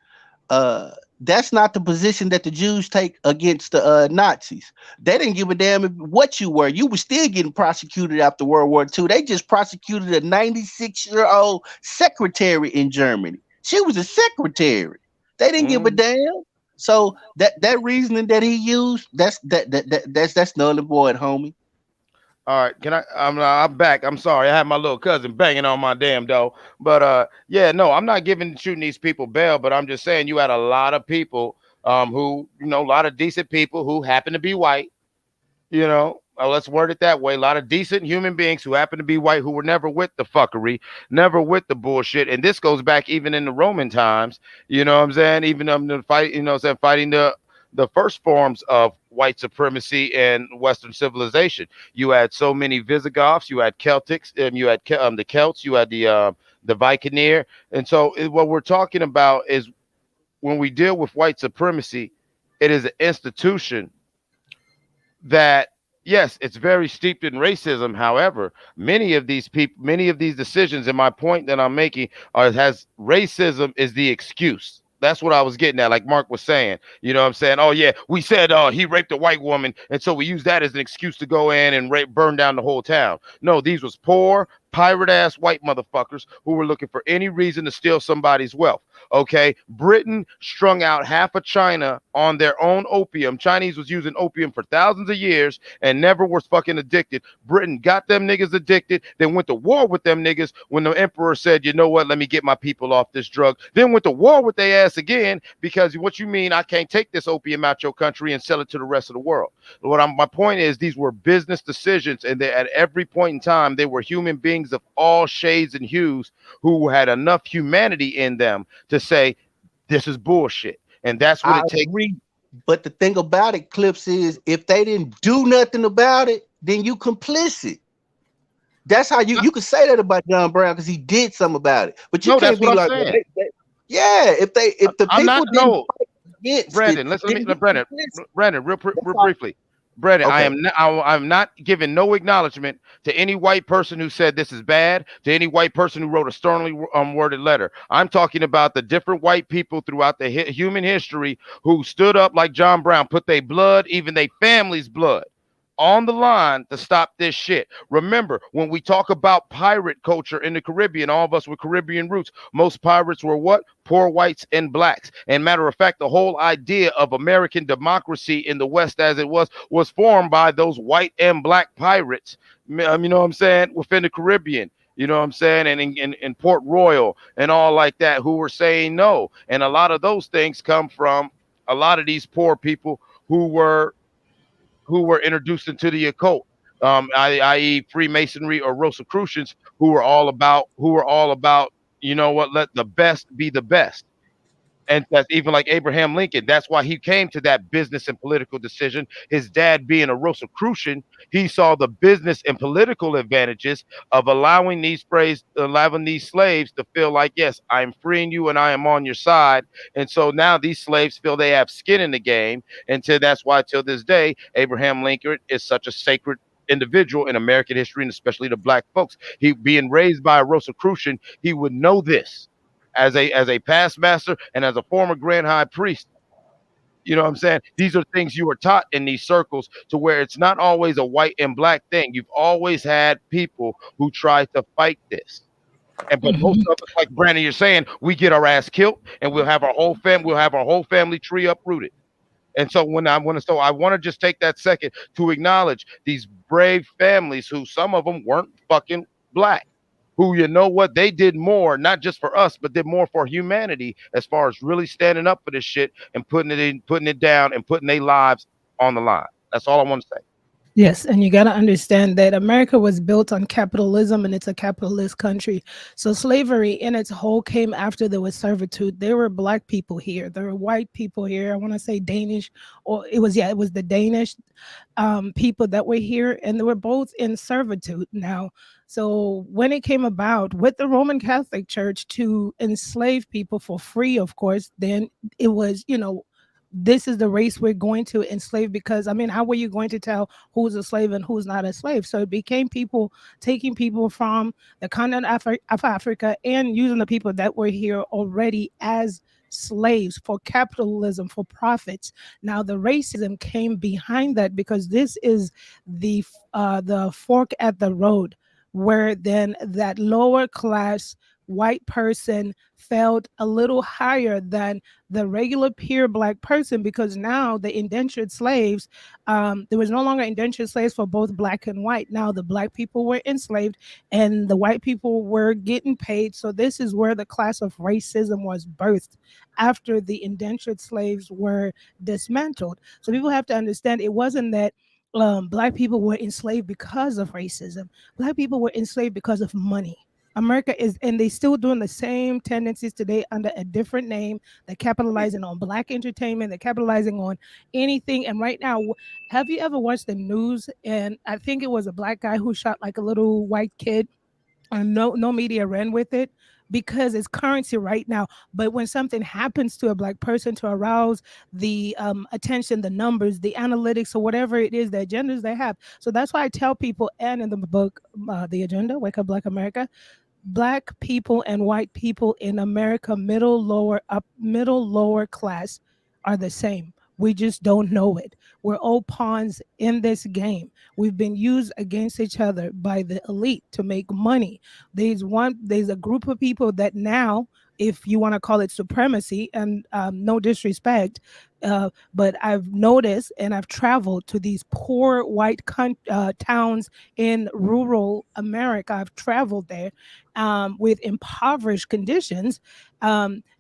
That's not the position that the Jews take against the Nazis. They didn't give a damn what you were. You were still getting prosecuted after World War II. They just prosecuted a 96-year-old secretary in Germany. She was a secretary. They didn't give a damn. So that reasoning that he used, that's null and void, homie. All right, I'm back. I'm sorry, I had my little cousin banging on my damn door. But no, I'm not shooting these people bail, but I'm just saying you had a lot of people who, a lot of decent people who happen to be white, let's word it that way. A lot of decent human beings who happen to be white, who were never with the fuckery, never with the bullshit. And this goes back even in the Roman times, you know what I'm saying? Even the fight, fighting the first forms of white supremacy in Western civilization. You had so many Visigoths, you had Celtics, and you had the Celts, you had the Vicaneer. And so what we're talking about is when we deal with white supremacy, it is an institution that, yes, it's very steeped in racism. However, many of these decisions, and my point that I'm making has racism is the excuse. That's what I was getting at, like Mark was saying. You know what I'm saying? Oh, yeah, we said he raped a white woman, and so we use that as an excuse to go in and burn down the whole town. No, these was poor, pirate-ass white motherfuckers who were looking for any reason to steal somebody's wealth. Okay, Britain strung out half of China on their own opium. Chinese was using opium for thousands of years and never was fucking addicted. Britain got them niggas addicted, then went to war with them niggas when the emperor said, you know what, let me get my people off this drug. Then went to war with their ass again because what you mean I can't take this opium out your country and sell it to the rest of the world. My point is these were business decisions, and at every point in time they were human beings of all shades and hues who had enough humanity in them to say this is bullshit, and that's what it takes. But the thing about it, Clips, is if they didn't do nothing about it, then you complicit. That's how you could say that about John Brown because he did something about it. But you can't be like, if the people didn't fight against Brandon, Brandon, real briefly. Brandon, okay. I'm not giving no acknowledgement to any white person who said this is bad, to any white person who wrote a sternly worded letter. I'm talking about the different white people throughout the human history who stood up like John Brown, put their blood, even their family's blood, on the line to stop this shit. Remember, when we talk about pirate culture in the Caribbean, all of us with Caribbean roots, most pirates were what? Poor whites and blacks. And matter of fact, the whole idea of American democracy in the West as it was formed by those white and black pirates, you know what I'm saying, within the Caribbean. You know what I'm saying? And in Port Royal and all like that, who were saying no. And a lot of those things come from a lot of these poor people who were introduced into the occult, i.e., Freemasonry or Rosicrucians, who were all about, you know what, let the best be the best. And that's even like Abraham Lincoln. That's why he came to that business and political decision. His dad being a Rosicrucian, he saw the business and political advantages of allowing these slaves to feel like, yes, I'm freeing you and I am on your side. And so now these slaves feel they have skin in the game. And that's why till this day, Abraham Lincoln is such a sacred individual in American history, and especially the black folks. He being raised by a Rosicrucian, he would know this as a past master and as a former grand high priest. You know what I'm saying? These are things you are taught in these circles, to where it's not always a white and black thing. You've always had people who try to fight this. But most of us, like Brandon, you're saying, we get our ass killed and we'll have our whole family tree uprooted. And so I want to just take that second to acknowledge these brave families who some of them weren't fucking black, who, you know what, they did more, not just for us, but did more for humanity as far as really standing up for this shit and putting it down and putting their lives on the line. That's all I want to say. Yes, and you got to understand that America was built on capitalism, and it's a capitalist country. So slavery in its whole came after there was servitude. There were black people here. There were white people here. I want to say Danish, or it was the Danish people that were here, and they were both in servitude now. So when it came about with the Roman Catholic Church to enslave people for free, of course, then it was, this is the race we're going to enslave, because how were you going to tell who's a slave and who's not a slave? So it became people taking people from the continent of Africa and using the people that were here already as slaves for capitalism, for profits. Now the racism came behind that, because this is the fork at the road, where then that lower class white person felt a little higher than the regular pure black person, because now the indentured slaves, there was no longer indentured slaves for both black and white. Now the black people were enslaved and the white people were getting paid. So this is where the class of racism was birthed, after the indentured slaves were dismantled. So people have to understand, it wasn't that black people were enslaved because of racism. Black people were enslaved because of money. America is, and they still doing the same tendencies today under a different name. They're capitalizing on black entertainment. They're capitalizing on anything. And right now, have you ever watched the news? And I think it was a black guy who shot like a little white kid, and no media ran with it, because it's currency right now. But when something happens to a black person, to arouse the attention, the numbers, the analytics, or whatever it is, the agendas they have. So that's why I tell people, and in the book, The Agenda, Wake Up Black America, black people and white people in America, middle, lower class, are the same. We just don't know it. We're all pawns in this game. We've been used against each other by the elite to make money. There's a group of people that now, if you want to call it supremacy, and no disrespect, but I've noticed, and I've traveled to these poor white towns in rural America. I've traveled there with impoverished conditions.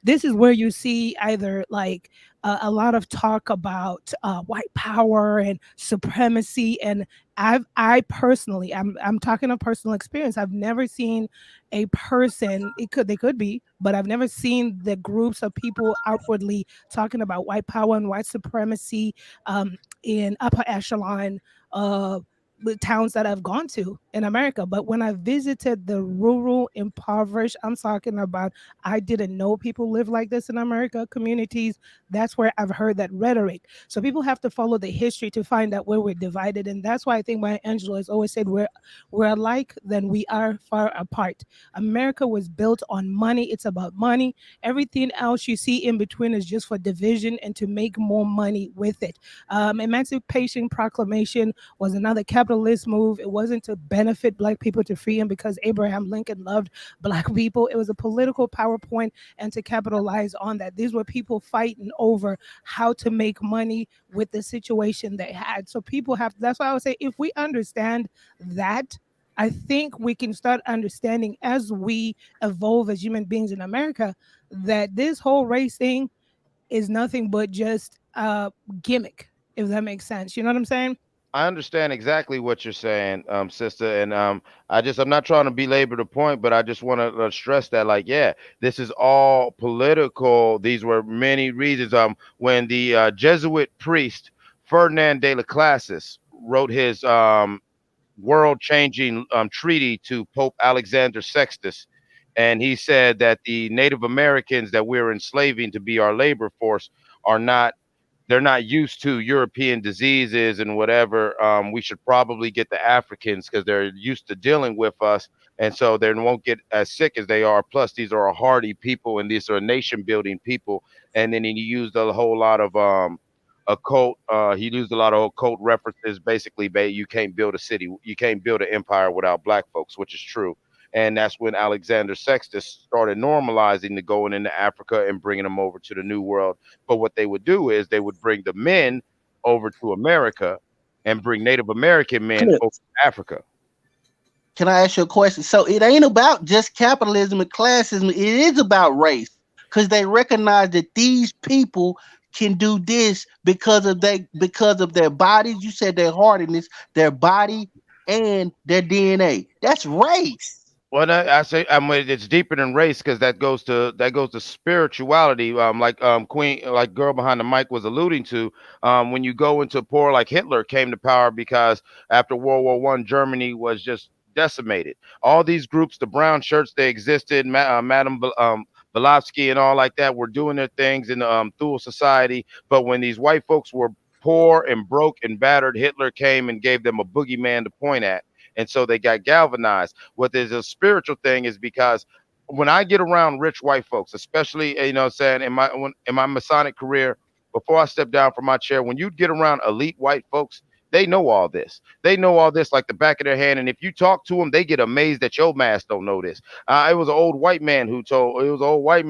This is where you see either like a lot of talk about white power and supremacy. And I personally, I'm talking of personal experience. I've never seen a person, they could be, but I've never seen the groups of people outwardly talking about white power and white supremacy in upper echelon the towns that I've gone to in America. But when I visited the rural, impoverished, I'm talking about, I didn't know people live like this in America communities. That's where I've heard that rhetoric. So people have to follow the history to find out where we're divided. And that's why I think Maya Angelou has always said we're alike, then we are far apart. America was built on money. It's about money. Everything else you see in between is just for division and to make more money with it. Emancipation Proclamation was another capitalist move. It wasn't to benefit Black people, to free them because Abraham Lincoln loved Black people. It was a political PowerPoint and to capitalize on that. These were people fighting over how to make money with the situation they had. So people have, that's why I would say, if we understand that, I think we can start understanding as we evolve as human beings in America that this whole race thing is nothing but just a gimmick, if that makes sense. You know what I'm saying? I understand exactly what you're saying, sister, and I'm not trying to belabor the point, but I just want to stress that, like, yeah, this is all political. These were many reasons. When the Jesuit priest Ferdinand de la Classis wrote his world-changing treaty to Pope Alexander Sextus, and he said that the Native Americans that we're enslaving to be our labor force are not. They're not used to European diseases and whatever. We should probably get the Africans because they're used to dealing with us. And so they won't get as sick as they are. Plus, these are a hardy people and these are nation building people. And then he used a whole lot of occult. He used a lot of occult references. Basically, you can't build a city. You can't build an empire without Black folks, which is true. And that's when Alexander Sextus started normalizing the going into Africa and bringing them over to the New World. But what they would do is they would bring the men over to America and bring Native American men over to Africa. Can I ask you a question? So it ain't about just capitalism and classism. It is about race, because they recognize that these people can do this because of their bodies. You said their hardiness, their body, and their DNA. That's race. Well, I say it's deeper than race because that goes to spirituality. Queen, like girl behind the mic was alluding to. When you go into poor, like Hitler came to power because after World War I, Germany was just decimated. All these groups, the brown shirts, they existed. Madame Blavatsky and all like that were doing their things in through society. But when these white folks were poor and broke and battered, Hitler came and gave them a boogeyman to point at. And so they got galvanized. What is a spiritual thing is because when I get around rich white folks, especially, you know what I'm saying, in my Masonic career, before I step down from my chair, when you get around elite white folks, they know all this. They know all this like the back of their hand. And if you talk to them, they get amazed that your mask don't know this. It was an old white man you know what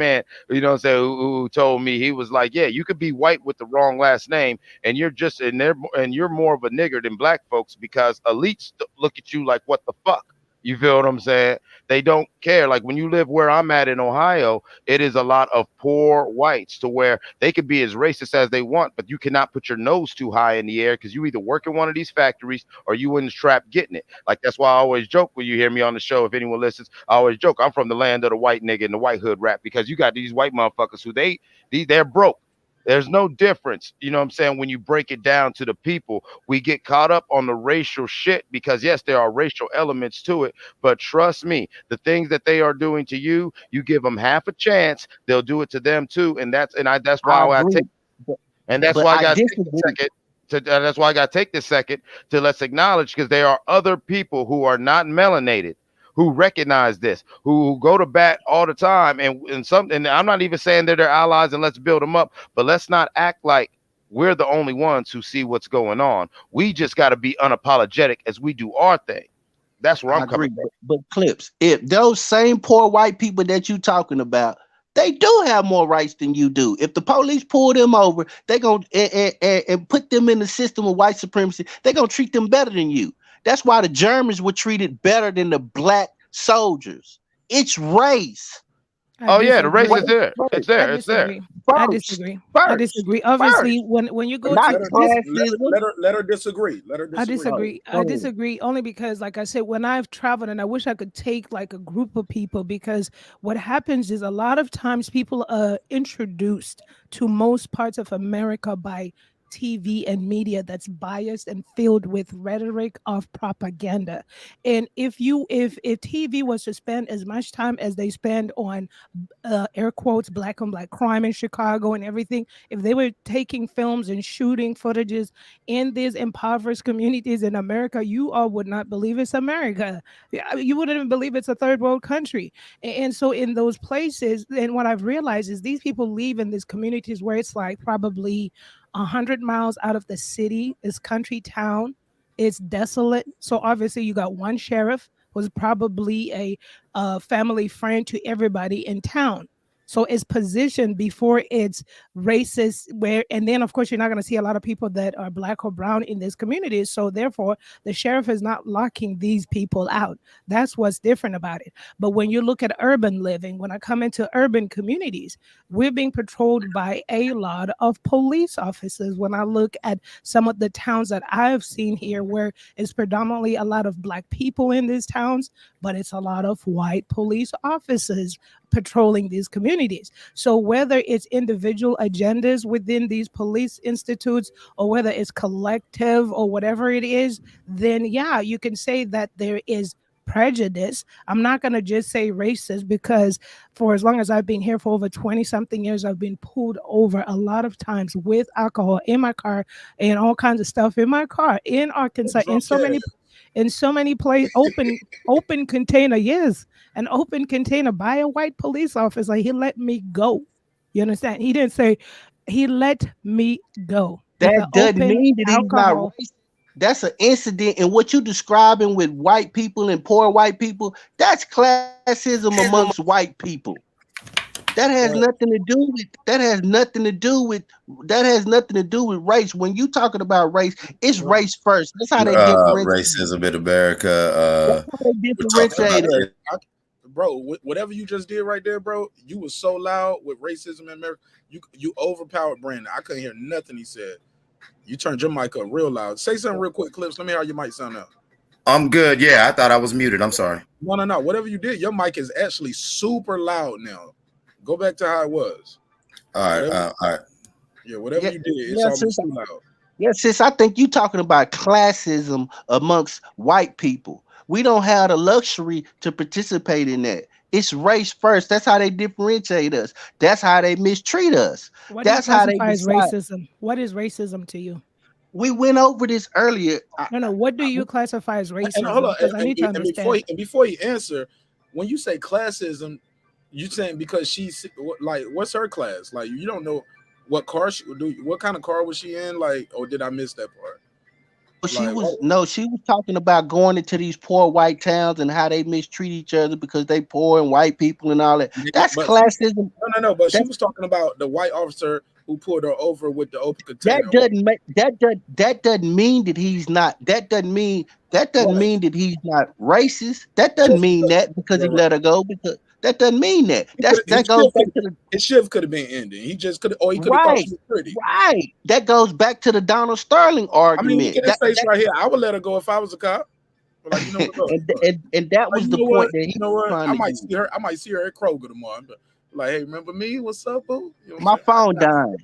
I'm saying, who told me, he was like, yeah, you could be white with the wrong last name and you're just in there and you're more of a nigger than Black folks because elites look at you like, what the fuck? You feel what I'm saying? They don't care. Like when you live where I'm at in Ohio, it is a lot of poor whites to where they could be as racist as they want, but you cannot put your nose too high in the air because you either work in one of these factories or you in the trap getting it. Like that's why I always joke when you hear me on the show. If anyone listens, I always joke I'm from the land of the white nigga and the white hood rap because you got these white motherfuckers who they're broke. There's no difference, you know what I'm saying, when you break it down to the people. We get caught up on the racial shit because, yes, there are racial elements to it, but trust me, the things that they are doing to you, you give them half a chance, they'll do it to them too, and that's why I take this second to let's acknowledge, because there are other people who are not melanated, who recognize this, who go to bat all the time, and I'm not even saying they're their allies and let's build them up, but let's not act like we're the only ones who see what's going on. We just got to be unapologetic as we do our thing. That's where I'm coming from. But Clips, if those same poor white people that you talking about, they do have more rights than you do. If the police pull them over, they gonna and put them in the system of white supremacy, they're gonna treat them better than you. That's why the Germans were treated better than the Black soldiers. It's race. The race is there. It's there. It's there. I disagree. Obviously, when you go to let her disagree. I disagree only because, like I said, when I've traveled, and I wish I could take like a group of people, because what happens is a lot of times people are introduced to most parts of America by TV and media that's biased and filled with rhetoric of propaganda. And if TV was to spend as much time as they spend on air quotes black on black crime in Chicago and everything, if they were taking films and shooting footages in these impoverished communities in America, you all would not believe it's America. You wouldn't even believe it's a third world country. And so in those places, and what I've realized is these people live in these communities where it's like probably 100 miles out of the city, it's country town, it's desolate. So obviously you got one sheriff who's probably a family friend to everybody in town. So it's positioned before it's racist, and then of course you're not going to see a lot of people that are black or brown in this community. So therefore the sheriff is not locking these people out. That's what's different about it. But when you look at urban living, when I come into urban communities, we're being patrolled by a lot of police officers. When I look at some of the towns that I've seen here, where it's predominantly a lot of black people in these towns, but it's a lot of white police officers patrolling these communities. So whether it's individual agendas within these police institutes or whether it's collective or whatever it is, then yeah, you can say that there is prejudice. I'm not going to just say racist, because for as long as I've been here, for over 20 something years, I've been pulled over a lot of times with alcohol in my car and all kinds of stuff in my car in Arkansas, in so many places, open container, yes, an open container by a white police officer. He let me go. You understand? He didn't say, he let me go. That doesn't mean that he's not racist. That's an incident, and what you're describing with white people and poor white people, that's classism amongst white people. That has nothing to do with race. When you talking about race, it's race first. That's how they differentiate. Racism in America. That's how they differentiate us. Bro, whatever you just did right there, bro, you was so loud with racism in America. You overpowered Brandon. I couldn't hear nothing he said. You turned your mic up real loud. Say something real quick, Clips. Let me hear how your mic sound out. I'm good. Yeah, I thought I was muted. I'm sorry. No. Whatever you did, your mic is actually super loud now. Go back to how it was. All right. Yeah, whatever you did, it's almost too loud. Yeah, sis, I think you talking about classism amongst white people. We don't have the luxury to participate in that. It's race first. That's how they differentiate us. That's how they mistreat us. That's how they decide. Racism. What is racism to you? We went over this earlier. No. What do you classify as racism? Hold on. Because I need to understand. Before you answer, when you say classism, you saying because she's like, what's her class? Like, you don't know what car she would do. What kind of car was she in? Like, or did I miss that part? She was talking about going into these poor white towns and how they mistreat each other because they poor and white people and all that. That's classism. No. But she was talking about the white officer who pulled her over with the open container. That doesn't mean that he's not. That doesn't mean that he's not racist. That doesn't mean that because he let her go. Because that doesn't mean that. That goes back to the his shift could have been ending. He just could have, or he could have thought she was pretty. Right. That goes back to the Donald Sterling argument. I mean, look at his face right here. I would let her go if I was a cop. Like, you know what, and that was the point that he was trying to do. I might see her at Kroger tomorrow. But like, hey, remember me? What's up, boo? You know my phone died.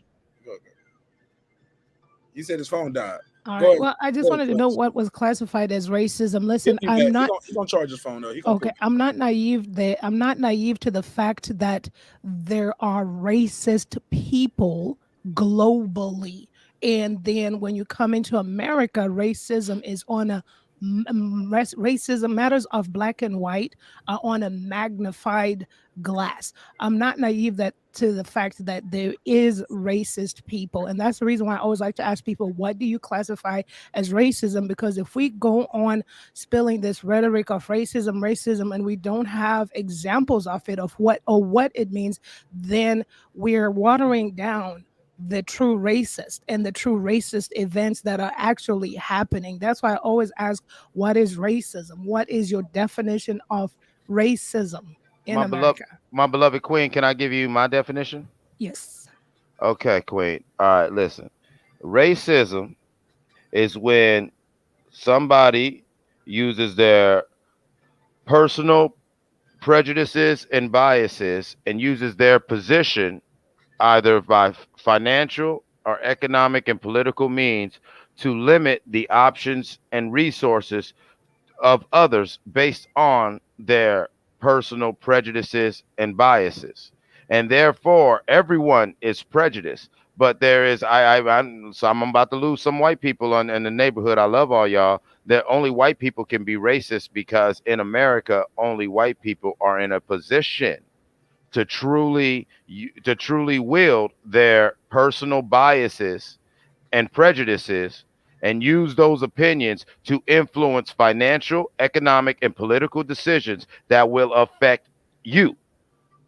He said his phone died. All right. Well, I just wanted to know what was classified as racism. Listen, I'm not. He's gonna charge his phone though. Okay, I'm not naive. I'm not naive to the fact that there are racist people globally, and then when you come into America, racism is on a racism matters of black and white are on a magnified glass. I'm not naive to the fact that there is racist people, and that's the reason why I always like to ask people, what do you classify as racism? Because if we go on spilling this rhetoric of racism, and we don't have examples of it, of what it means, then we're watering down the true racist and the true racist events that are actually happening. That's why I always ask, what is racism? What is your definition of racism in America? My beloved queen, can I give you my definition? Yes. Okay, queen. All right, listen. Racism is when somebody uses their personal prejudices and biases and uses their position either by financial or economic and political means to limit the options and resources of others based on their personal prejudices and biases. And therefore, everyone is prejudiced. But there is, I'm about to lose some white people in the neighborhood. I love all y'all. That only white people can be racist because in America, only white people are in a position to truly wield their personal biases and prejudices and use those opinions to influence financial, economic, and political decisions that will affect you.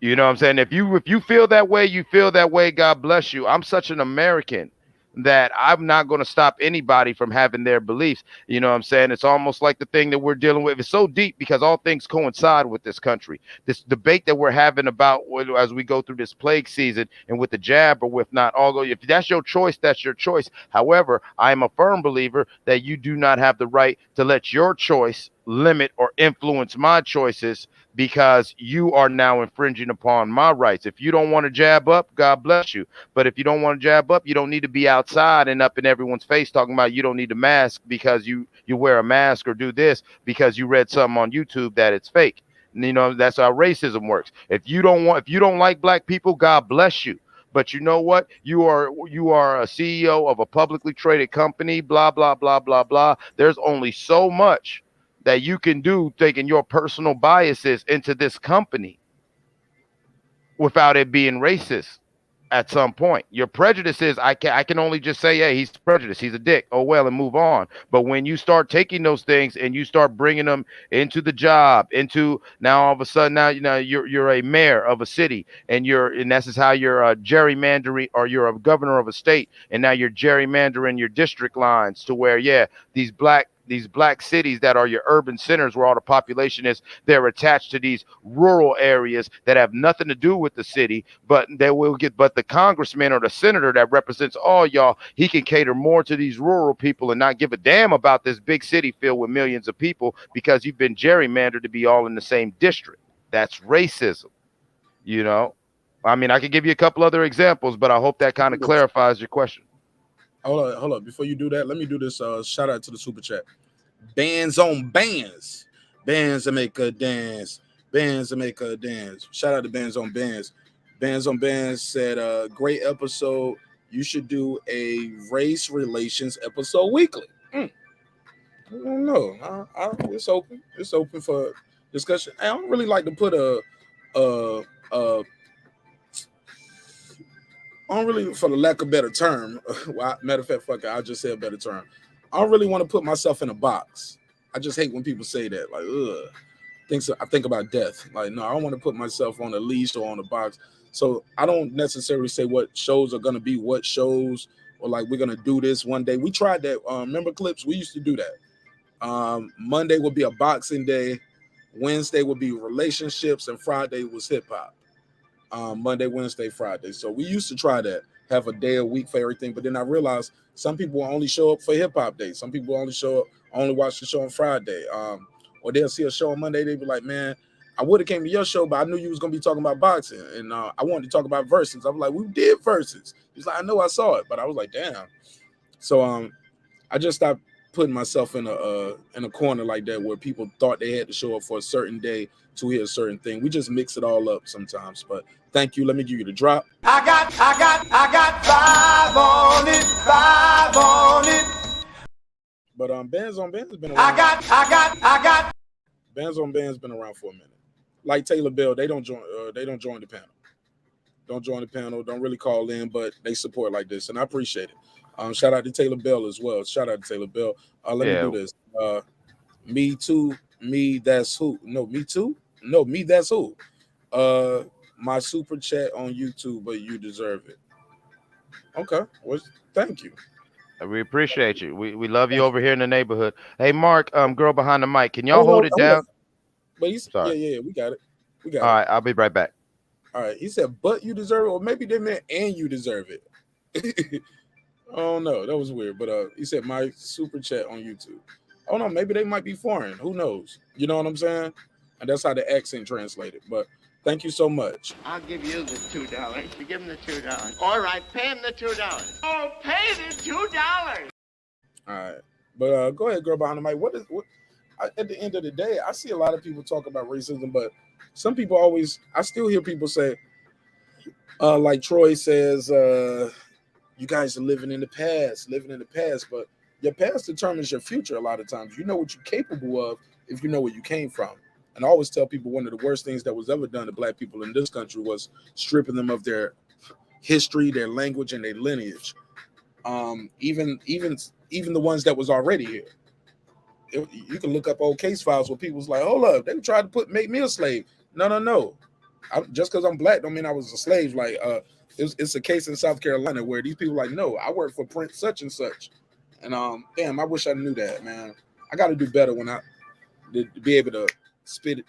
You know what I'm saying? If you feel that way, you feel that way, God bless you. I'm such an American that I'm not going to stop anybody from having their beliefs. You know what I'm saying? It's almost like the thing that we're dealing with. It's so deep because all things coincide with this country. This debate that we're having about as we go through this plague season and with the jab or with not, although if that's your choice, that's your choice. However, I am a firm believer that you do not have the right to let your choice limit or influence my choices because you are now infringing upon my rights. If you don't want to jab up, God bless you. But if you don't want to jab up, you don't need to be outside and up in everyone's face talking about you don't need a mask because you wear a mask or do this because you read something on YouTube that it's fake. And, you know, that's how racism works. If you don't like black people, God bless you. But you know what? You are a CEO of a publicly traded company, blah, blah, blah, blah, blah. There's only so much that you can do taking your personal biases into this company without it being racist at some point. Your prejudices, I can only just say, hey, he's prejudiced, he's a dick, oh well, and move on. But when you start taking those things and you start bringing them into the job, into now all of a sudden now you're a mayor of a city and this is how you're a gerrymandering, or you're a governor of a state, and now you're gerrymandering your district lines to where these black cities that are your urban centers where all the population is, they're attached to these rural areas that have nothing to do with the city, but the congressman or the senator that represents all y'all, he can cater more to these rural people and not give a damn about this big city filled with millions of people because you've been gerrymandered to be all in the same district. That's racism. You know, I mean, I could give you a couple other examples, but I hope that kind of clarifies your question. Hold up. Before you do that, let me do this. Shout out to the super chat. Bands on bands. Bands that make a dance. Bands that make a dance. Shout out to Bands on Bands. Bands on Bands said, great episode. You should do a race relations episode weekly. I don't know. It's open. It's open for discussion. I don't really like to put I don't really, for the lack of a better term, matter of fact, fuck it, I'll just say a better term. I don't really want to put myself in a box. I just hate when people say that. Like, I think about death. Like, no, I don't want to put myself on a leash or on a box. So I don't necessarily say what shows are going to be what shows, or like we're going to do this one day. We tried that. Remember Clips? We used to do that. Monday would be a boxing day. Wednesday would be relationships, and Friday was hip hop. Monday, Wednesday, Friday. So we used to try that, have a day a week for everything. But then I realized some people only show up for hip hop day. Some people only watch the show on Friday. Or they'll see a show on Monday. They'll be like, man, I would have came to your show, but I knew you was going to be talking about boxing. And I wanted to talk about verses. I was like, we did verses. He's like, I know I saw it, but I was like, damn. So I just stopped putting myself in a corner like that where people thought they had to show up for a certain day to hear a certain thing. We just mix it all up sometimes. But thank you. Let me give you the drop. I got 5 on it. But Bands on Bands has been around. I got Bands on Bands been around for a minute. Like Taylor Bell, they don't join the panel. Don't join the panel, don't really call in, but they support like this, and I appreciate it. Shout out to Taylor Bell as well. Shout out to Taylor Bell. Let me do this. Me too. Me that's who. No, me too. No, me that's who. My super chat on YouTube, but you deserve it. Okay. Well, thank you. We appreciate you. We love you over here in the neighborhood. Hey, Mark, girl behind the mic, can y'all hold it down? But yeah, we got it. All right, I'll be right back. All right. He said, but you deserve it, or maybe they meant and you deserve it. Oh no, that was weird. But he said my super chat on YouTube. Oh no, maybe they might be foreign. Who knows? You know what I'm saying? And that's how the accent translated. But Thank you so much. I'll give you the $2. You give him the $2. All right, pay him the $2. Oh, pay the $2. All right. But go ahead, girl behind the mic. At the end of the day, I see a lot of people talk about racism, but some people I still hear people say, like Troy says, you guys are living in the past, but your past determines your future a lot of times. You know what you're capable of if you know where you came from. And I always tell people one of the worst things that was ever done to black people in this country was stripping them of their history, their language, and their lineage. Even the ones that was already here. You can look up old case files where people's like, hold up, they tried to make me a slave. No. Just because I'm black don't mean I was a slave. Like it's a case in South Carolina where these people like, no, I work for Prince such and such. And damn, I wish I knew that, man. I got to do better to be able to spit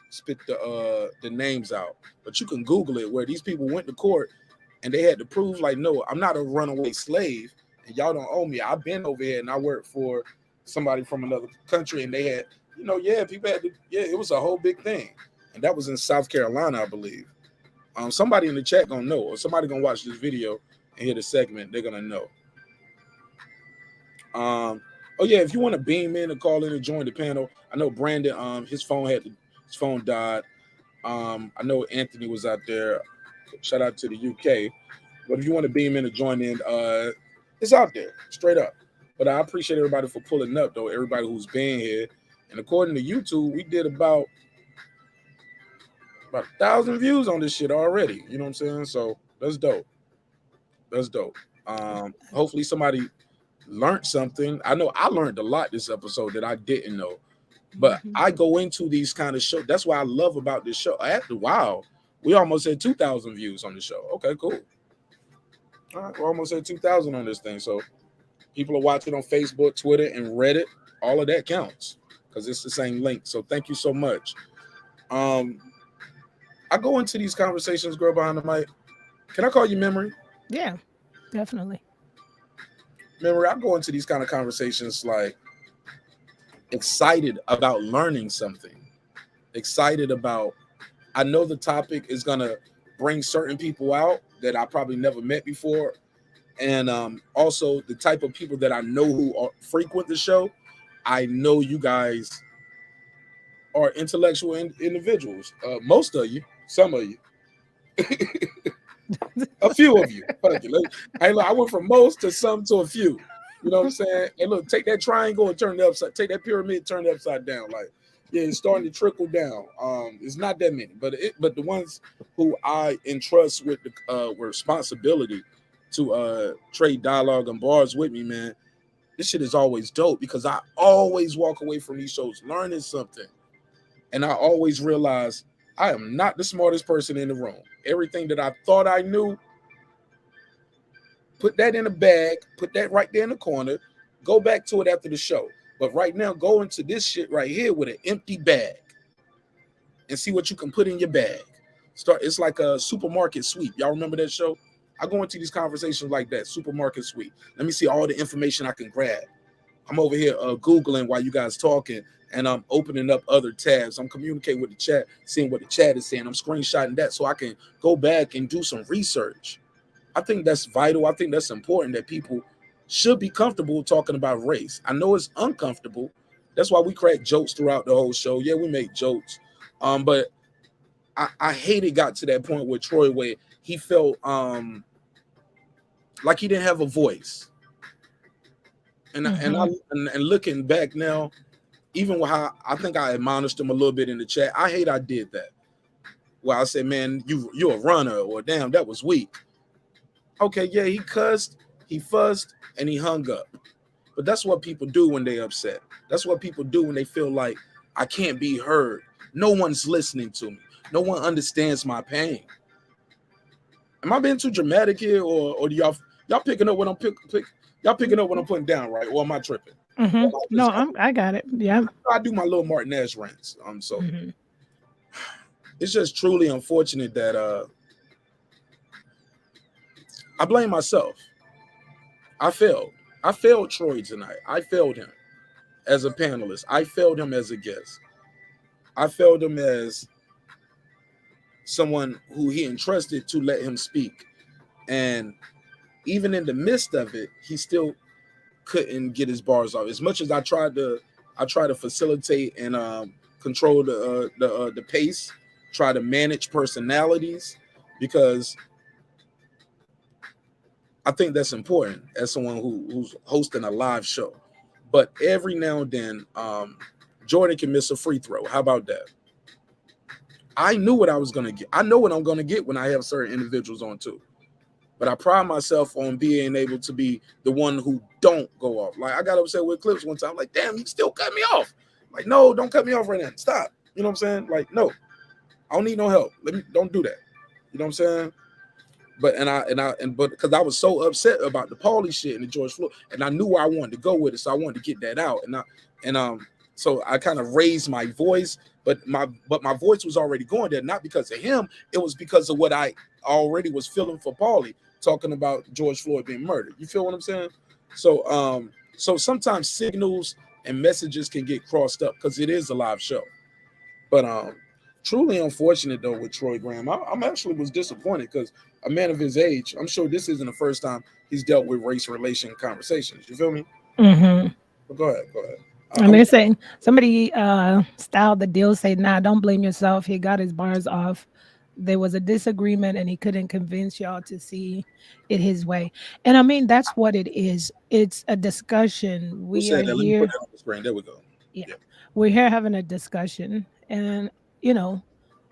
the names out. But you can Google it where these people went to court and they had to prove like, no, I'm not a runaway slave and y'all don't owe me. I've been over here and I work for somebody from another country, and they had, people had to, it was a whole big thing. And that was in South Carolina, I believe. Somebody in the chat gonna know, or somebody gonna watch this video and hear the segment, they're gonna know. If you want to beam in and call in and join the panel, I know Brandon, his phone died. I know Anthony was out there. Shout out to the UK. But if you want to beam in and join in, it's out there, straight up. But I appreciate everybody for pulling up, though, everybody who's been here. And according to YouTube, we did about 1,000 views on this shit already. You know what I'm saying? So that's dope. Hopefully somebody learned something. I know I learned a lot this episode that I didn't know. But I go into these kind of shows. That's what I love about this show. Wow, we almost had 2,000 views on the show. Okay, cool. All right, we're almost at 2,000 on this thing. So people are watching on Facebook, Twitter, and Reddit. All of that counts because it's the same link. So thank you so much. I go into these conversations, girl behind the mic. Can I call you Memory? Yeah, definitely. Memory, I go into these kind of conversations like excited about learning something. Excited about, I know the topic is going to bring certain people out that I probably never met before. And also the type of people that I know who frequent the show. I know you guys are intellectual individuals. Most of you, some of you, a few of you. Hey, look, I went from most to some to a few. You know what I'm saying? And look, take that triangle and turn it upside. Take that pyramid, turn it upside down. Like, yeah, it's starting to trickle down. It's not that many, but the ones who I entrust with the responsibility to trade dialogue and bars with me, man, this shit is always dope because I always walk away from these shows learning something. And I always realize I am not the smartest person in the room. Everything that I thought I knew, put that in a bag, put that right there in the corner, go back to it after the show. But right now, go into this shit right here with an empty bag and see what you can put in your bag. It's like a supermarket sweep. Y'all remember that show? I go into these conversations like that, supermarket sweep. Let me see all the information I can grab. I'm over here Googling while you guys talking, and I'm opening up other tabs. I'm communicating with the chat, seeing what the chat is saying. I'm screenshotting that so I can go back and do some research. I think that's vital. I think that's important that people should be comfortable talking about race. I know it's uncomfortable. That's why we crack jokes throughout the whole show. Yeah, we make jokes. But I hate it got to that point with Troy where he felt like he didn't have a voice. And looking back now, even with how I think I admonished him a little bit in the chat, I hate I did that. Well, I said, man, you're a runner, or damn, that was weak. Okay, yeah, he cussed, he fussed, and he hung up. But that's what people do when they upset. That's what people do when they feel like I can't be heard. No one's listening to me. No one understands my pain. Am I being too dramatic here, or do y'all picking up what I'm y'all picking up what I'm putting down, right? Or am I tripping? Mm-hmm. No, I got it. Yeah, I do my little marqnash rants. So it's just truly unfortunate that I blame myself. I failed Troy tonight. I failed him as a panelist. I failed him as a guest. I failed him as someone who he entrusted to let him speak. And even in the midst of it, he still couldn't get his bars off. As much as I try to facilitate and control the pace, try to manage personalities, because I think that's important as someone who's hosting a live show. But every now and then, Jordan can miss a free throw. How about that? I knew what I was going to get. I know what I'm going to get when I have certain individuals on too. But I pride myself on being able to be the one who don't go off. Like, I got upset with Clips one time. Like, damn, you still cut me off. Like, no, don't cut me off right now. Stop. You know what I'm saying? Like, no, I don't need no help. Don't do that. You know what I'm saying? But because I was so upset about the Paulie shit and the George Floyd, and I knew where I wanted to go with it, so I wanted to get that out. So I kind of raised my voice, but my voice was already going there, not because of him. It was because of what I already was feeling for Paulie, talking about George Floyd being murdered. You feel what I'm saying? So so sometimes signals and messages can get crossed up because it is a live show. But truly unfortunate though with Troy Graham. I'm actually was disappointed because a man of his age, I'm sure this isn't the first time he's dealt with race relation conversations. You feel me? Mm-hmm. But go ahead. And they're saying somebody styled the deal, say, nah, don't blame yourself. He got his bars off. There was a disagreement and he couldn't convince y'all to see it his way. And I mean, that's what it is. It's a discussion. We are Let me here. put that on the screen. There we go. Yeah. We're here having a discussion. And,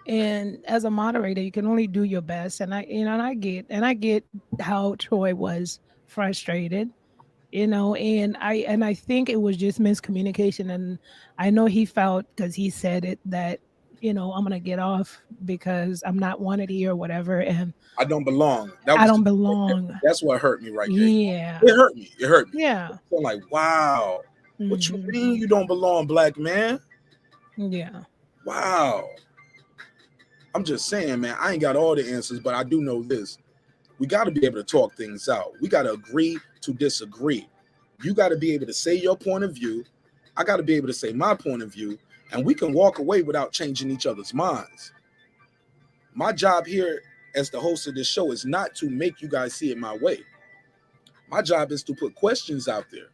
and as a moderator, you can only do your best. And I get how Troy was frustrated. And I think it was just miscommunication, and I know he felt, because he said it, that I'm gonna get off because I'm not wanted here or whatever, and I don't belong. I don't belong. That's what hurt me right there. Yeah, it hurt me. Yeah, I'm like, wow, what you mean you don't belong, black man? Yeah, wow. I'm just saying, man, I ain't got all the answers, but I do know this. We got to be able to talk things out. We got to agree to disagree. You got to be able to say your point of view. I got to be able to say my point of view, and we can walk away without changing each other's minds. My job here as the host of this show is not to make you guys see it my way. My job is to put questions out there,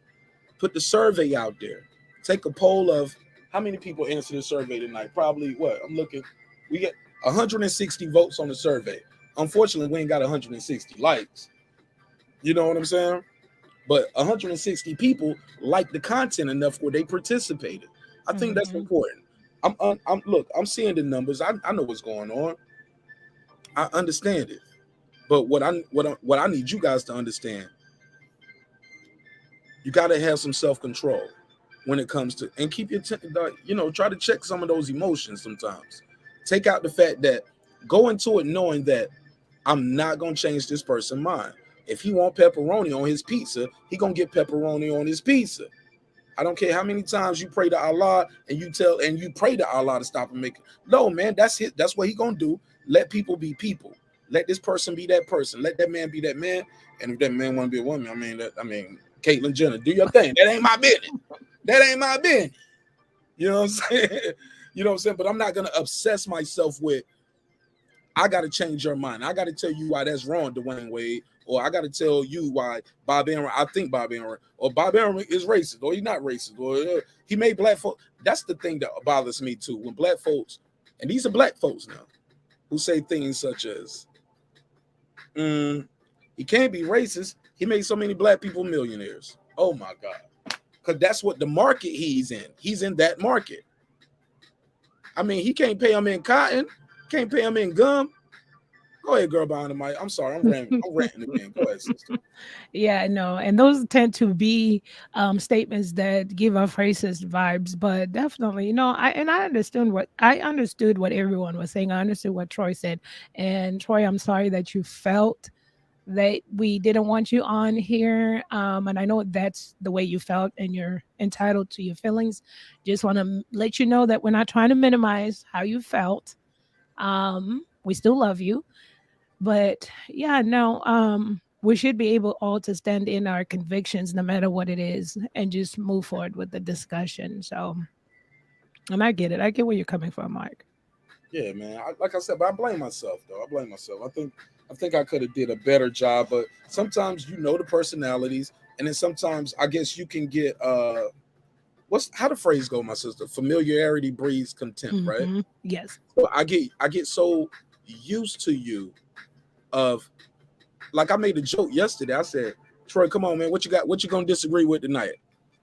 put the survey out there, take a poll of how many people answered the survey tonight. Probably what? I'm looking. We get 160 votes on the survey. Unfortunately, we ain't got 160 likes. You know what I'm saying? But 160 people like the content enough where they participated. I think that's important. I'm seeing the numbers. I know what's going on. I understand it. But what I need you guys to understand, you got to have some self-control when it comes to, and keep your try to check some of those emotions sometimes. Take out the fact that, go into it knowing that I'm not gonna change this person's mind. If he want pepperoni on his pizza, he gonna get pepperoni on his pizza. I don't care how many times you pray to Allah and you pray to Allah to stop and make it. No, man, that's what he gonna do. Let people be people. Let this person be that person. Let that man be that man. And if that man want to be a woman, I mean, Caitlyn Jenner, do your thing. That ain't my business. That ain't my business. You know what I'm saying? You know what I'm saying? But I'm not gonna obsess myself with, I got to change your mind. I got to tell you why that's wrong, Dwayne Wade. Or I got to tell you why Bob Arum, I think Bob Arum, or Bob Arum is racist, or he's not racist, or he made black folks. That's the thing that bothers me too. When black folks, and these are black folks now, who say things such as, he can't be racist. He made so many black people millionaires. Oh my God. Because that's what the market he's in. He's in that market. I mean, he can't pay them in cotton. Can't pay them in gum. Go ahead, girl behind the mic. I'm sorry, I'm ranting again. Go ahead, sister. Yeah, no, and those tend to be statements that give off racist vibes. But definitely, I understood what everyone was saying. I understood what Troy said. And Troy, I'm sorry that you felt that we didn't want you on here. And I know that's the way you felt, and you're entitled to your feelings. Just want to let you know that we're not trying to minimize how you felt. We still love you, but yeah, no, we should be able all to stand in our convictions no matter what it is, and just move forward with the discussion. So, and I get it. I get where you're coming from, Mark. Yeah, man. Like I said, but I blame myself though. I blame myself. I think I could have did a better job, but sometimes you know the personalities, and then sometimes I guess you can get how the phrase go, my sister? Familiarity breeds contempt, right? Yes. So I get so used to you of like I made a joke yesterday. I said, Troy, come on, man, what you got? What you gonna disagree with tonight?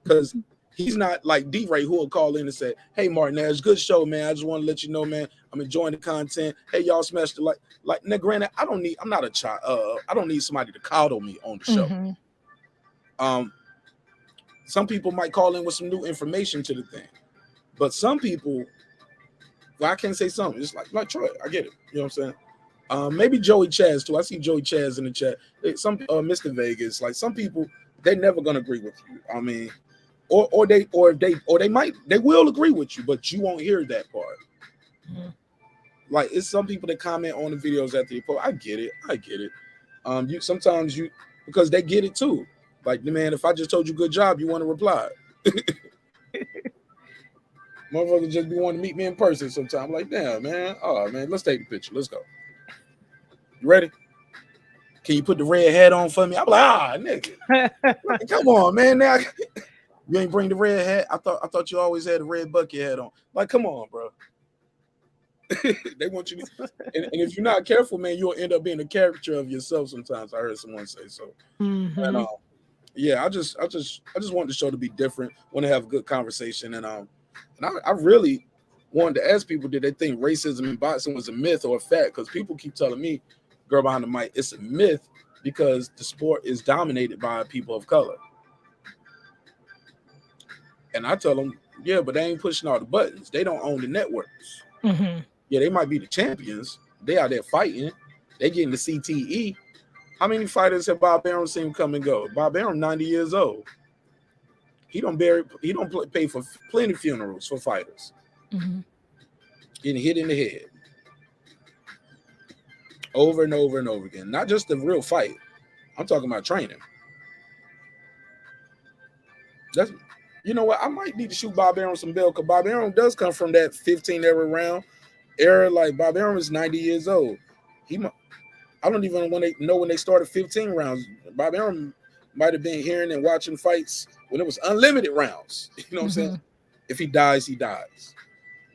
Because he's not like D-Ray, who will call in and say, hey, marqnash, good show, man. I just want to let you know, man, I'm enjoying the content. Hey, y'all smash the like. Now, granted, I'm not a child. I don't need somebody to coddle me on the show. Some people might call in with some new information to the thing, but some people, well, I can't say something. It's like Troy, I get it. You know what I'm saying? Maybe Joey Chaz too. I see Joey Chaz in the chat. Some Mr. Vegas, like some people, they're never gonna agree with you. I mean, or they will agree with you, but you won't hear that part. Like it's some people that comment on the videos after you post. I get it. You sometimes because they get it too. Like, man, if I just told you good job, you want to reply. Motherfuckers just be wanting to meet me in person sometimes. Like, damn, man. Oh, man, let's take the picture. Let's go. You ready? Can you put the red hat on for me? I'm like, nigga. Come on, man. Now you ain't bring the red hat. I thought you always had a red bucket hat on. Like, come on, bro. They want you to, and if you're not careful, man, you'll end up being a caricature of yourself sometimes. I heard someone say so. And yeah, I just want the show to be different. Want to have a good conversation, and I really wanted to ask people, did they think racism in boxing was a myth or a fact? Because people keep telling me, girl behind the mic, it's a myth because the sport is dominated by people of color. And I tell them, yeah, but they ain't pushing all the buttons. They don't own the networks. Yeah, they might be the champions. They out there fighting. They getting the CTE. How many fighters have Bob Arum seen come and go? Bob Arum, 90 years old. He don't pay for plenty of funerals for fighters. Getting hit in the head over and over and over again. Not just the real fight. I'm talking about training. That's, you know what? I might need to shoot Bob Arum some bail because Bob Arum does come from that 15 round era. Like Bob Arum is 90 years old. I don't even know when they started 15 rounds. Bob Arum might have been hearing and watching fights when it was unlimited rounds. You know what I'm saying? If he dies, he dies.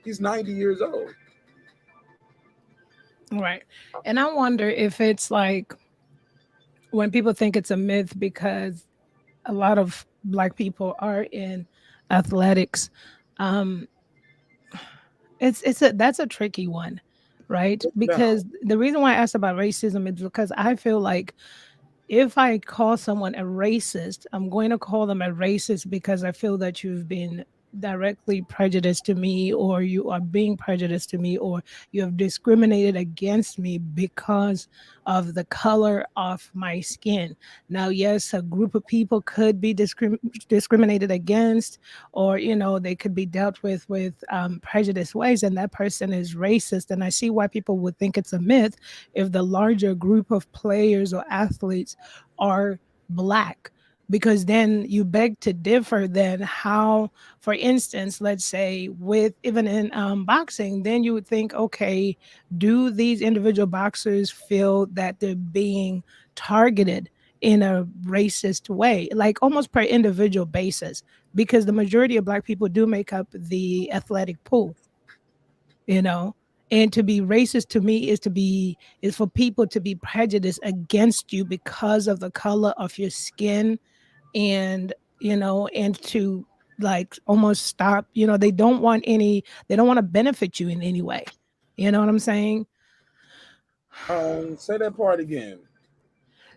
He's 90 years old. Right. And I wonder if it's like when people think it's a myth because a lot of Black people are in athletics. That's a tricky one, right? Because the reason why I asked about racism is because I feel like if I call someone a racist, I'm going to call them a racist because I feel that you've been directly prejudiced to me, or you are being prejudiced to me, or you have discriminated against me because of the color of my skin. Now, yes, a group of people could be discriminated against, or they could be dealt with prejudice ways, and that person is racist. And I see why people would think it's a myth if the larger group of players or athletes are Black. Because then you beg to differ then how, for instance, let's say even in boxing, then you would think, okay, do these individual boxers feel that they're being targeted in a racist way, like almost per individual basis? Because the majority of Black people do make up the athletic pool, and to be racist to me is for people to be prejudiced against you because of the color of your skin. And to like almost stop, they don't want to benefit you in any way. You know what I'm saying? Say that part again.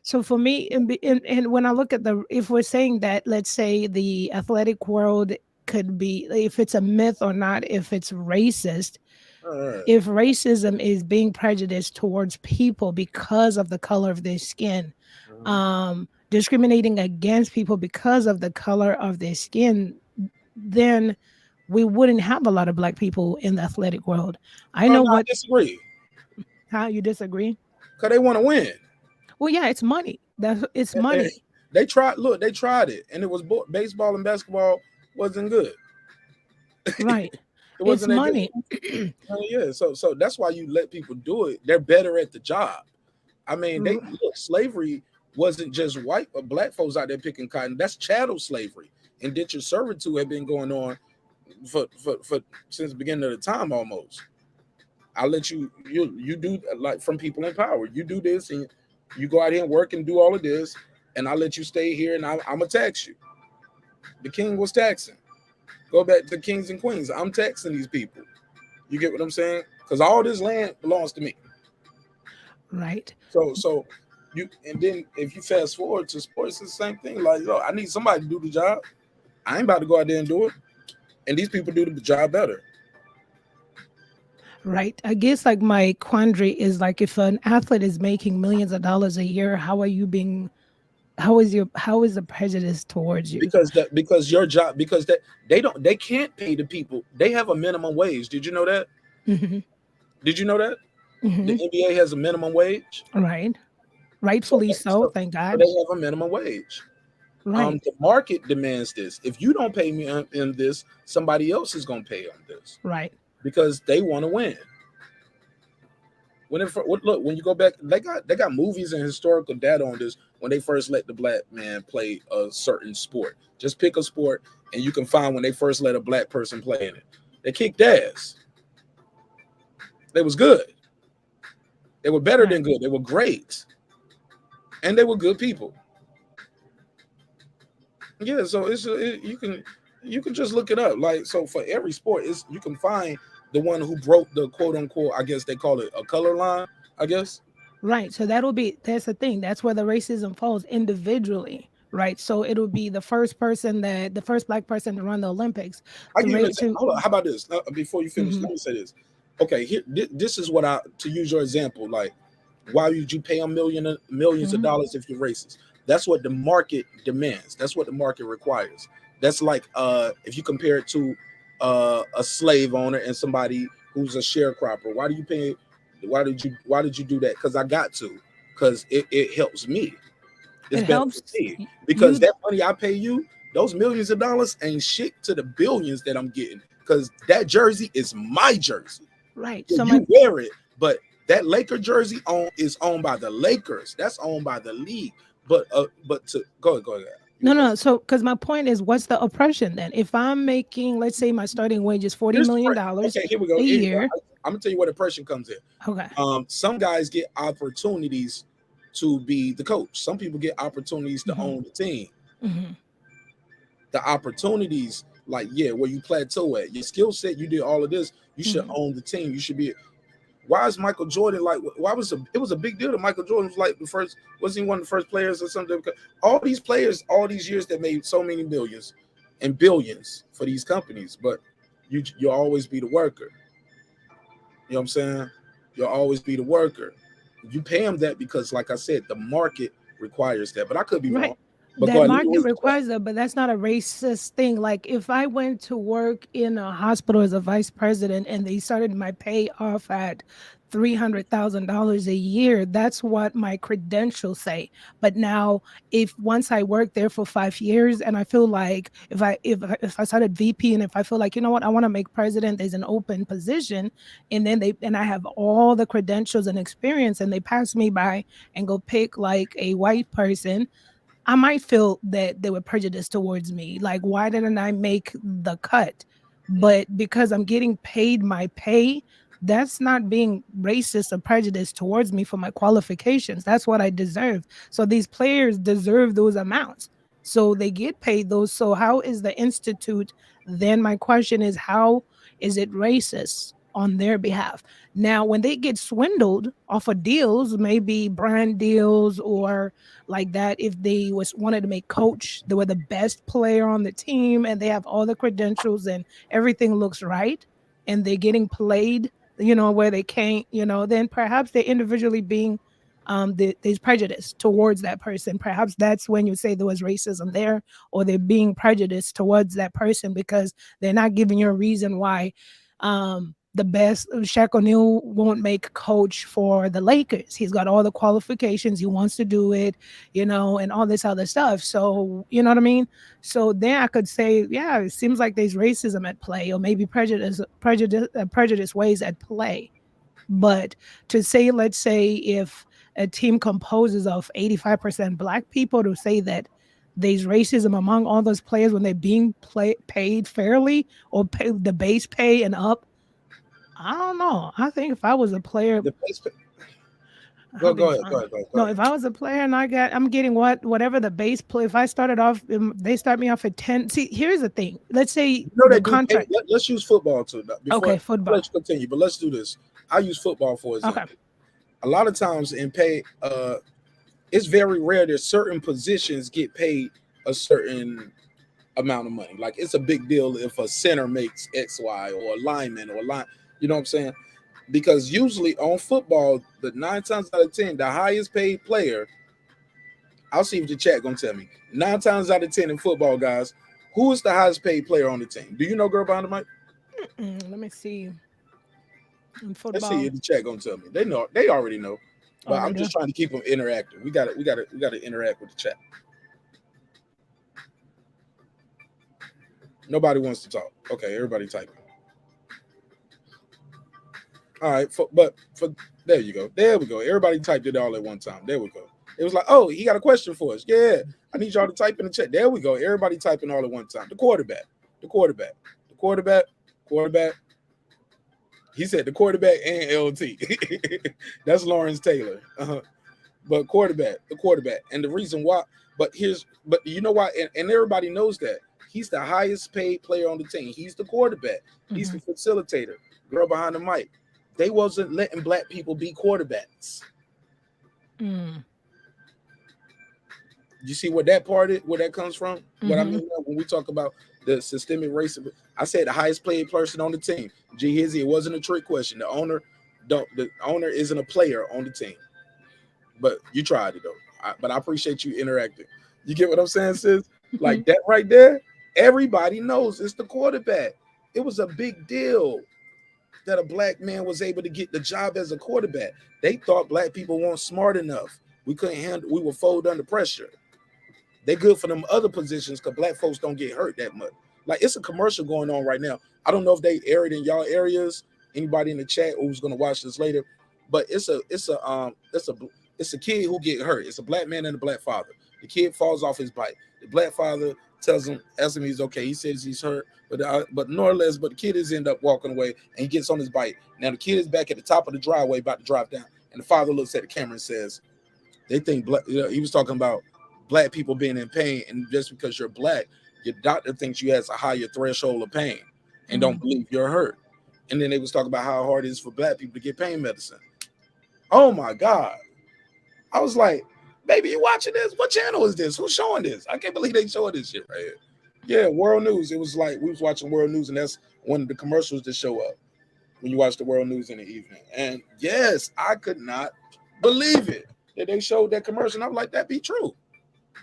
So for me, and when I look at if we're saying that, let's say the athletic world could be, if it's a myth or not, if it's racist, if racism is being prejudiced towards people because of the color of their skin, discriminating against people because of the color of their skin, then we wouldn't have a lot of Black people in the athletic world. I disagree. How you disagree? Because they want to win. Well, yeah, it's money. It's money. They tried it, and it was baseball and basketball wasn't good. Right. It's money. Yeah, so that's why you let people do it. They're better at the job. I mean, they look, slavery wasn't just white or black folks out there picking cotton. That's chattel slavery. Indentured servitude had been going on for since the beginning of the time almost. I'll let you do like from people in power. You do this and you go out here and work and do all of this, and I'll let you stay here and I'm gonna tax you. The king was taxing. Go back to kings and queens. I'm taxing these people. You get what I'm saying? Because all this land belongs to me. Right. So you, and then if you fast forward to sports, it's the same thing. Like, yo, I need somebody to do the job. I ain't about to go out there and do it. And these people do the job better. Right. I guess like my quandary is like, if an athlete is making millions of dollars a year, how is the prejudice towards you? Because your job, because they can't pay the people. They have a minimum wage. Did you know that? Mm-hmm. Did you know that? Mm-hmm. The NBA has a minimum wage. Right. Rightfully so, thank God. They have a minimum wage. Right. The market demands this. If you don't pay me in this, somebody else is going to pay on this. Right. Because they want to win. When you go back, they got movies and historical data on this. When they first let the black man play a certain sport, just pick a sport, and you can find when they first let a black person play in it. They kicked ass. They was good. They were better than good. They were great, and they were good people. Yeah, so you can just look it up. Like, so for every sport, you can find the one who broke the quote unquote, I guess they call it a color line, I guess. Right. So that's the thing. That's where the racism falls individually. Right. So it'll be the first black person to run the Olympics. Hold on. How about this? Before you finish, let me say this. Okay, here, this is what to use your example, like, why would you pay a millions of dollars if you're racist? That's what the market demands. That's what the market requires. That's like if you compare it to a slave owner and somebody who's a sharecropper. Why did you do that? Because I got to. Because it helps me. It helps me. Because that money I pay you, those millions of dollars ain't shit to the billions that I'm getting. Because that jersey is my jersey. Right. So you wear it, but that Laker jersey is owned by the Lakers. That's owned by the league. But go ahead. No. So, because my point is, what's the oppression then? If I'm making, let's say, my starting wage is $40 million here we go. a year. I'm gonna tell you where the oppression comes in. Okay. Some guys get opportunities to be the coach. Some people get opportunities to own the team. Mm-hmm. The opportunities, like, where you plateau at, your skill set, you did all of this. You should own the team. You should be. Why is Michael Jordan like? It was a big deal that Michael Jordan was like the first? Wasn't he one of the first players or something? All these players, all these years that made so many millions and billions for these companies, but you'll always be the worker. You know what I'm saying? You'll always be the worker. You pay them that because, like I said, the market requires that. But I could be wrong. But that market requires that, but that's not a racist thing. Like, if I went to work in a hospital as a vice president and they started my pay off at $300,000 a year, that's what my credentials say. But now, if once I work there for 5 years and I feel like if I started VP and if I feel like, you know what, I want to make president, there's an open position, and then I have all the credentials and experience, and they pass me by and go pick like a white person, I might feel that they were prejudiced towards me. Like, why didn't I make the cut? But because I'm getting paid my pay, that's not being racist or prejudiced towards me for my qualifications. That's what I deserve. So these players deserve those amounts. So they get paid those. So how is the institute? Then my question is, how is it racist on their behalf? Now, when they get swindled off of deals, maybe brand deals or like that, if they wanted to make coach, they were the best player on the team and they have all the credentials and everything looks right, and they're getting played, where they can't, then perhaps they're individually being there's prejudice towards that person. Perhaps that's when you say there was racism there, or they're being prejudiced towards that person because they're not giving you a reason why the best. Shaq O'Neal won't make coach for the Lakers. He's got all the qualifications. He wants to do it, and all this other stuff. So, you know what I mean? So then I could say, yeah, it seems like there's racism at play, or maybe prejudice ways at play. But to say, let's say, if a team composes of 85% Black people, to say that there's racism among all those players when they're being paid fairly, or the base pay and up, I don't know. I think if I was a player, Go ahead. no, if I was a player and I'm getting whatever the base play. If I started off, they start me off at 10. See, here's the thing. Let's say the contract. Let's use football too. Okay, football. Let's continue, but let's do this. I use football for example. Okay. A lot of times in pay, it's very rare that certain positions get paid a certain amount of money. Like it's a big deal if a center makes X, Y, or a lineman or a line. You know what I'm saying? Because usually on football, the 9 times out of 10, the highest paid player, I'll see if the chat gonna tell me. 9 times out of 10 in football, guys, who is the highest paid player on the team? Do you know, girl behind the mic? Let me see. In football, let's see if the chat gonna tell me. They know. They already know. But I'm just trying to keep them interactive. We got to interact with the chat. Nobody wants to talk. Okay, everybody typing. All right, there you go. There we go. Everybody typed it all at one time. There we go. It was like, oh, he got a question for us. Yeah, I need y'all to type in the chat. There we go. Everybody typing all at one time. The quarterback. He said the quarterback and LT. That's Lawrence Taylor. But the quarterback. And the reason why, but you know why? And everybody knows that. He's the highest paid player on the team. He's the quarterback. He's the facilitator. Girl behind the mic. They wasn't letting Black people be quarterbacks. You see where that comes from? What I mean when we talk about the systemic racism, I said the highest paid person on the team. G Hizzy, it wasn't a trick question. The owner isn't a player on the team. But you tried it though. But I appreciate you interacting. You get what I'm saying, sis? Like that right there, everybody knows it's the quarterback. It was a big deal that a Black man was able to get the job as a quarterback. They thought Black people weren't smart enough. We would fold under pressure. They good for them other positions because Black folks don't get hurt that much. Like it's a commercial going on right now. I don't know if they air it in y'all areas. Anybody in the chat who's gonna watch this later, but it's a kid who get hurt. It's a Black man and a Black father. The kid falls off his bike. The Black father asks him he's okay. He says he's hurt, but the kid is end up walking away and he gets on his bike. Now the kid is back at the top of the driveway about to drive down, and the father looks at the camera and says, "They think he was talking about Black people being in pain, and just because you're Black, your doctor thinks you has a higher threshold of pain and don't believe you're hurt." And then they was talking about how hard it is for Black people to get pain medicine. Oh my God. I was like, baby, you watching this? What channel is this? Who's showing this? I can't believe they showing this shit right here. Yeah, World News. It was like we was watching World News, and that's one of the commercials that show up when you watch the World News in the evening. And yes, I could not believe it that they showed that commercial. And I'm like, that be true.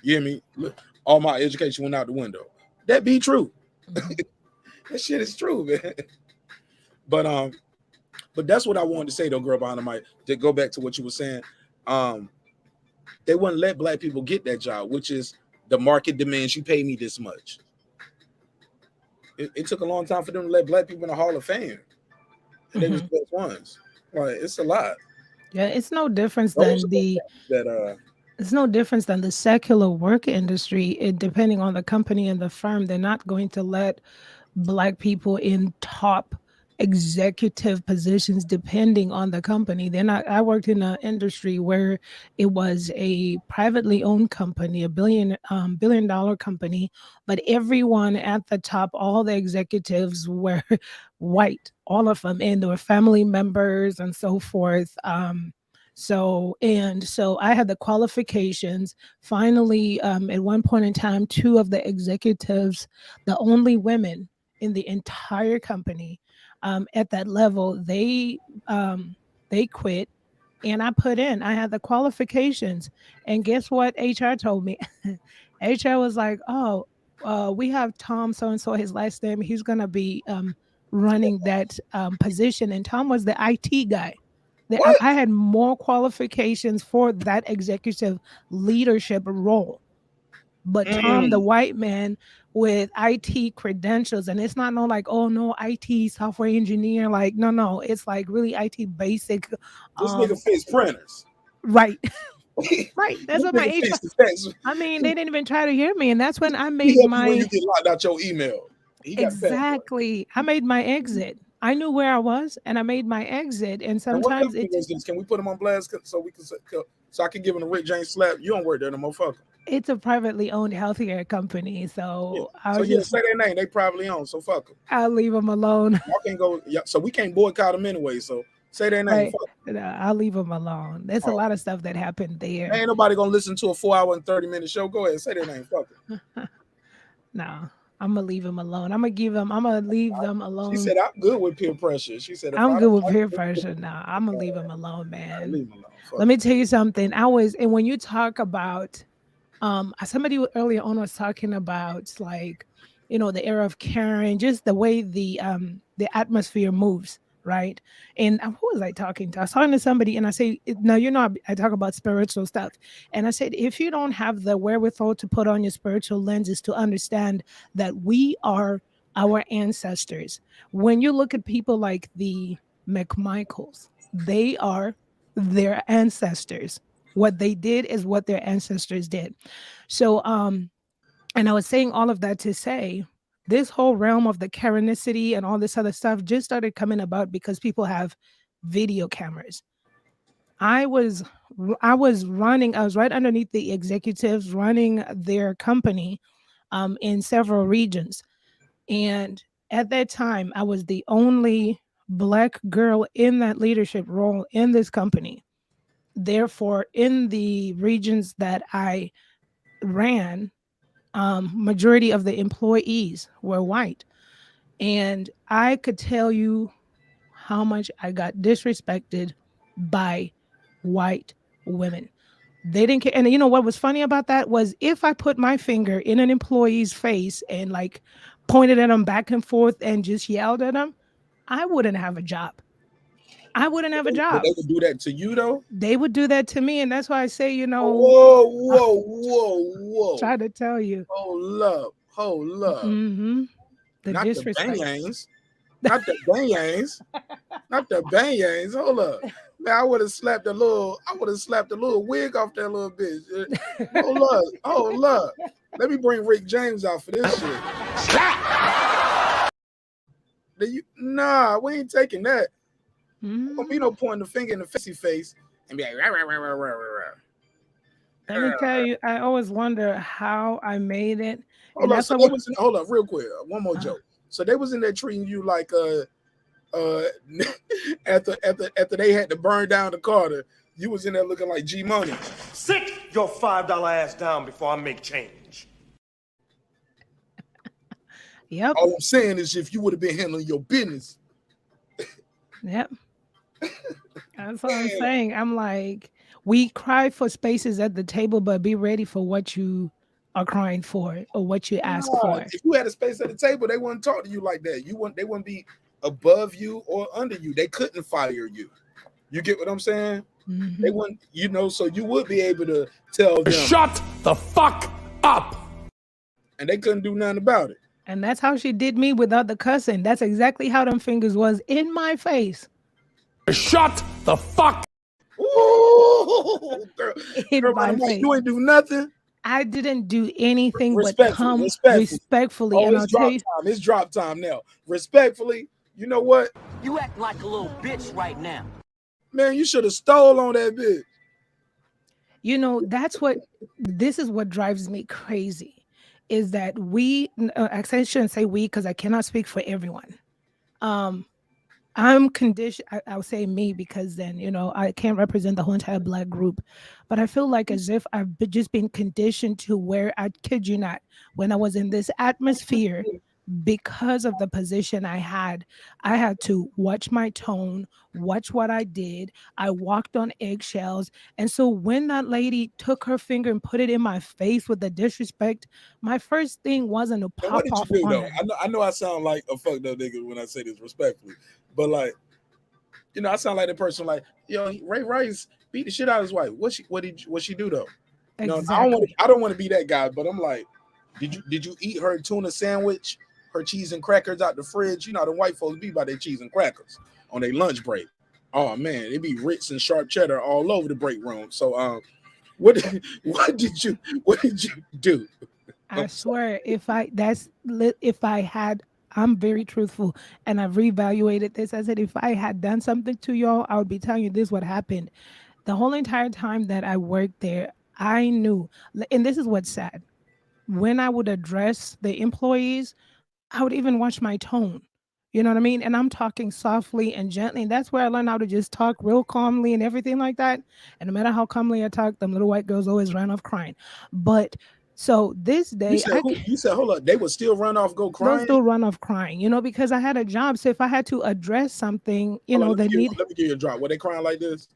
You hear me? Look, all my education went out the window. That be true. That shit is true, man. But that's what I wanted to say though, girl behind the mic. To go back to what you were saying, they wouldn't let Black people get that job, which is the market demands you pay me this much. It took a long time for them to let Black people in the Hall of Fame, and they was the best ones. Like it's a lot. Yeah, it's no difference than it's no difference than the secular work industry. Depending on the company and the firm, they're not going to let Black people in top executive positions depending on the company. They're not. I worked in an industry where it was a privately owned company, a billion dollar company, but everyone at the top, all the executives were white, all of them, and they were family members and so forth. So I had the qualifications. Finally, at one point in time, 2 of the executives, the only women in the entire company, at that level, they quit, and I I had the qualifications, and guess what HR told me? HR was like, oh, we have Tom so-and-so, his last name, he's gonna be running that position, and Tom was the IT guy. I had more qualifications for that executive leadership role. But Tom, the white man with IT credentials, and it's not no like, oh no, IT software engineer, like no, it's like really IT basic. This nigga fix printers. Right. Right. That's what my HR. I mean, they didn't even try to hear me, and that's when I made my. When you get locked out your email. Exactly. I made my exit. I knew where I was, and I made my exit. And sometimes can we put him on blast so we can so I can give him a Rick James slap? You don't work there, no motherfucker. It's a privately owned healthcare company, so I'll just say their name. They privately owned, so fuck them. I'll leave them alone. Y'all can't go. So we can't boycott them anyway. So say their name. Right. No, I'll leave them alone. There's a lot of stuff that happened there. Ain't nobody gonna listen to a 4-hour and 30-minute show. Go ahead, say their name. Fuck it. No, I'm gonna leave them alone. I'm gonna leave them alone. She said I'm good with peer pressure. She said I'm good with peer pressure. Nah, I'm gonna leave them alone, man. Leave them alone. Let me tell you something. And when you talk about somebody earlier on was talking about, like, you know, the era of Karen, just the way the atmosphere moves, right? And who was I talking to? I was talking to somebody, and I say, no, you know, I talk about spiritual stuff, and I said, if you don't have the wherewithal to put on your spiritual lenses to understand that we are our ancestors, when you look at people like the McMichaels, they are their ancestors. What they did is what their ancestors did. So, and I was saying all of that to say, this whole realm of the Karenicity and all this other stuff just started coming about because people have video cameras. I was right underneath the executives running their company in several regions. And at that time, I was the only Black girl in that leadership role in this company. Therefore, in the regions that I ran, majority of the employees were white. And I could tell you how much I got disrespected by white women. They didn't care. And you know what was funny about that was, if I put my finger in an employee's face and like pointed at them back and forth and just yelled at them, I wouldn't have a job. I wouldn't have a job. They would do that to you, though? They would do that to me. And that's why I say, you know. Whoa. Try to tell you. Hold up. Mm-hmm. Not disrespect. The banyangs. Not the banyangs. Not the banyangs. Hold up. Man, I would have slapped a little wig off that little bitch. Hold up. Let me bring Rick James out for this shit. Slap! Nah, we ain't taking that. Don't be no pointing the finger in the face and be like, rah, rah, rah, rah, rah, rah. Let me tell you, I always wonder how I made it. Hold up, real quick. One more joke. So they was in there treating you like after they had to burn down the Carter, you was in there looking like G Money. Sit your $5 ass down before I make change. Yep. All I'm saying is, if you would have been handling your business. Yep. That's what I'm saying. I'm like, we cry for spaces at the table, but be ready for what you are crying for or what you ask for. If you had a space at the table, they wouldn't talk to you like that. They wouldn't be above you or under you. They couldn't fire you. You get what I'm saying? Mm-hmm. They wouldn't, so you would be able to tell them, shut the fuck up. And they couldn't do nothing about it. And that's how she did me without the cussing. That's exactly how them fingers was in my face. Shut the fuck. Ooh, girl, you ain't do nothing. I didn't do anything but come respectfully. Oh, and it's drop time. It's drop time now. Respectfully, you know what? You act like a little bitch right now. Man, you should have stole on that bitch. This is what drives me crazy. Is that I shouldn't say we because I cannot speak for everyone. I'm conditioned, I'll say me because then, I can't represent the whole entire Black group, but I feel like as if I've just been conditioned to where, I kid you not, when I was in this atmosphere because of the position I had to watch my tone, watch what I did. I walked on eggshells. And so when that lady took her finger and put it in my face with the disrespect, my first thing wasn't to And what pop did you off do on though? her. I know I sound like a fucked up nigga when I say this respectfully, but like, you know, I sound like the person like, yo, Ray Rice beat the shit out of his wife. What she do though? You know, Exactly. I don't want to be that guy, but I'm like, did you eat her tuna sandwich, her cheese and crackers out the fridge? You know, the white folks be by their cheese and crackers on their lunch break. Oh man, it be Ritz and sharp cheddar all over the break room. So what did you do? I swear, if I had, I'm very truthful, and I've reevaluated this. I said, if I had done something to y'all, I would be telling you this what happened. The whole entire time that I worked there, I knew, and this is what's sad. When I would address the employees, I would even watch my tone. You know what I mean? And I'm talking softly and gently. And that's where I learned how to just talk real calmly and everything like that. And no matter how calmly I talk, them little white girls always ran off crying. But so this day, You said, hold up, they would still run off, go they'll crying. still run off crying, you know, because I had a job. So if I had to address something, you know, let me give you a drop. Were they crying like this?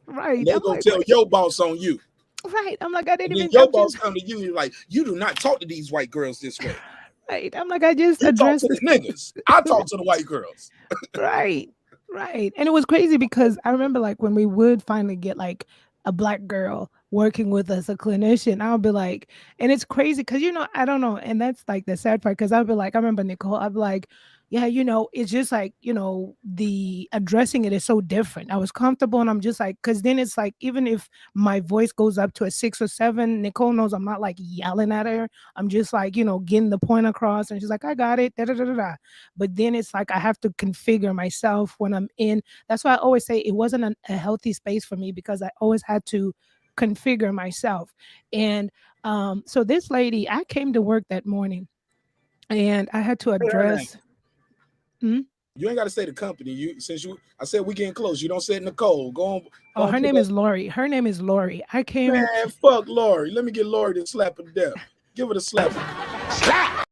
Right. They gonna tell your boss on you. Right. I'm like, I didn't even. Your boss come to you, you're like, you do not talk to these white girls this way. Right. I'm like, I just you addressed talk to the niggas. I talk to the white girls. Right. Right. And it was crazy because I remember like when we would finally get like a black girl working with us, a clinician, I'll be like, and it's crazy because, you know, I don't know. And that's like the sad part because I'll be like, I remember Nicole, I'll be like, yeah, you know, it's just like, you know, the addressing it is so different. I was comfortable and I'm just like, because then it's like, even if my voice goes up to a 6 or 7, Nicole knows I'm not like yelling at her. I'm just like, you know, getting the point across. And she's like, I got it. Da, da, da, da, da. But then it's like, I have to configure myself when I'm in. That's why I always say it wasn't a healthy space for me because I always had to configure myself. And so this lady, I came to work that morning and I had to address. You ain't got to say the company. I said we getting close. You don't say Nicole. Go on. Oh, her name is Lori. Her name is Lori. I came. Man, fuck Lori. Let me get Lori to slap her to death. Give her the slap. Slap.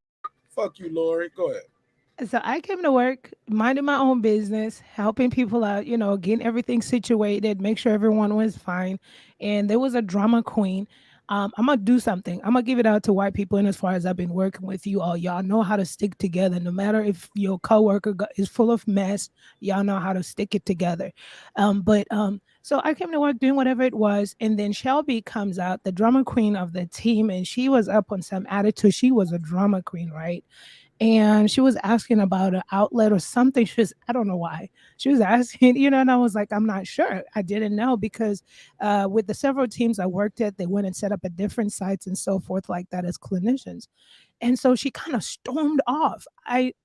Fuck you, Lori. Go ahead. So I came to work, minding my own business, helping people out, you know, getting everything situated, make sure everyone was fine. And there was a drama queen. I'm gonna do something. I'm gonna give it out to white people. And as far as I've been working with you all, y'all know how to stick together. No matter if your coworker is full of mess, y'all know how to stick it together. So I came to work doing whatever it was, and then Shelby comes out, the drama queen of the team, and she was up on some attitude. She was a drama queen, right? And she was asking about an outlet or something. I don't know why. She was asking, you know, and I was like, I'm not sure. I didn't know because with the several teams I worked at, they went and set up at different sites and so forth like that as clinicians. And so she kind of stormed off.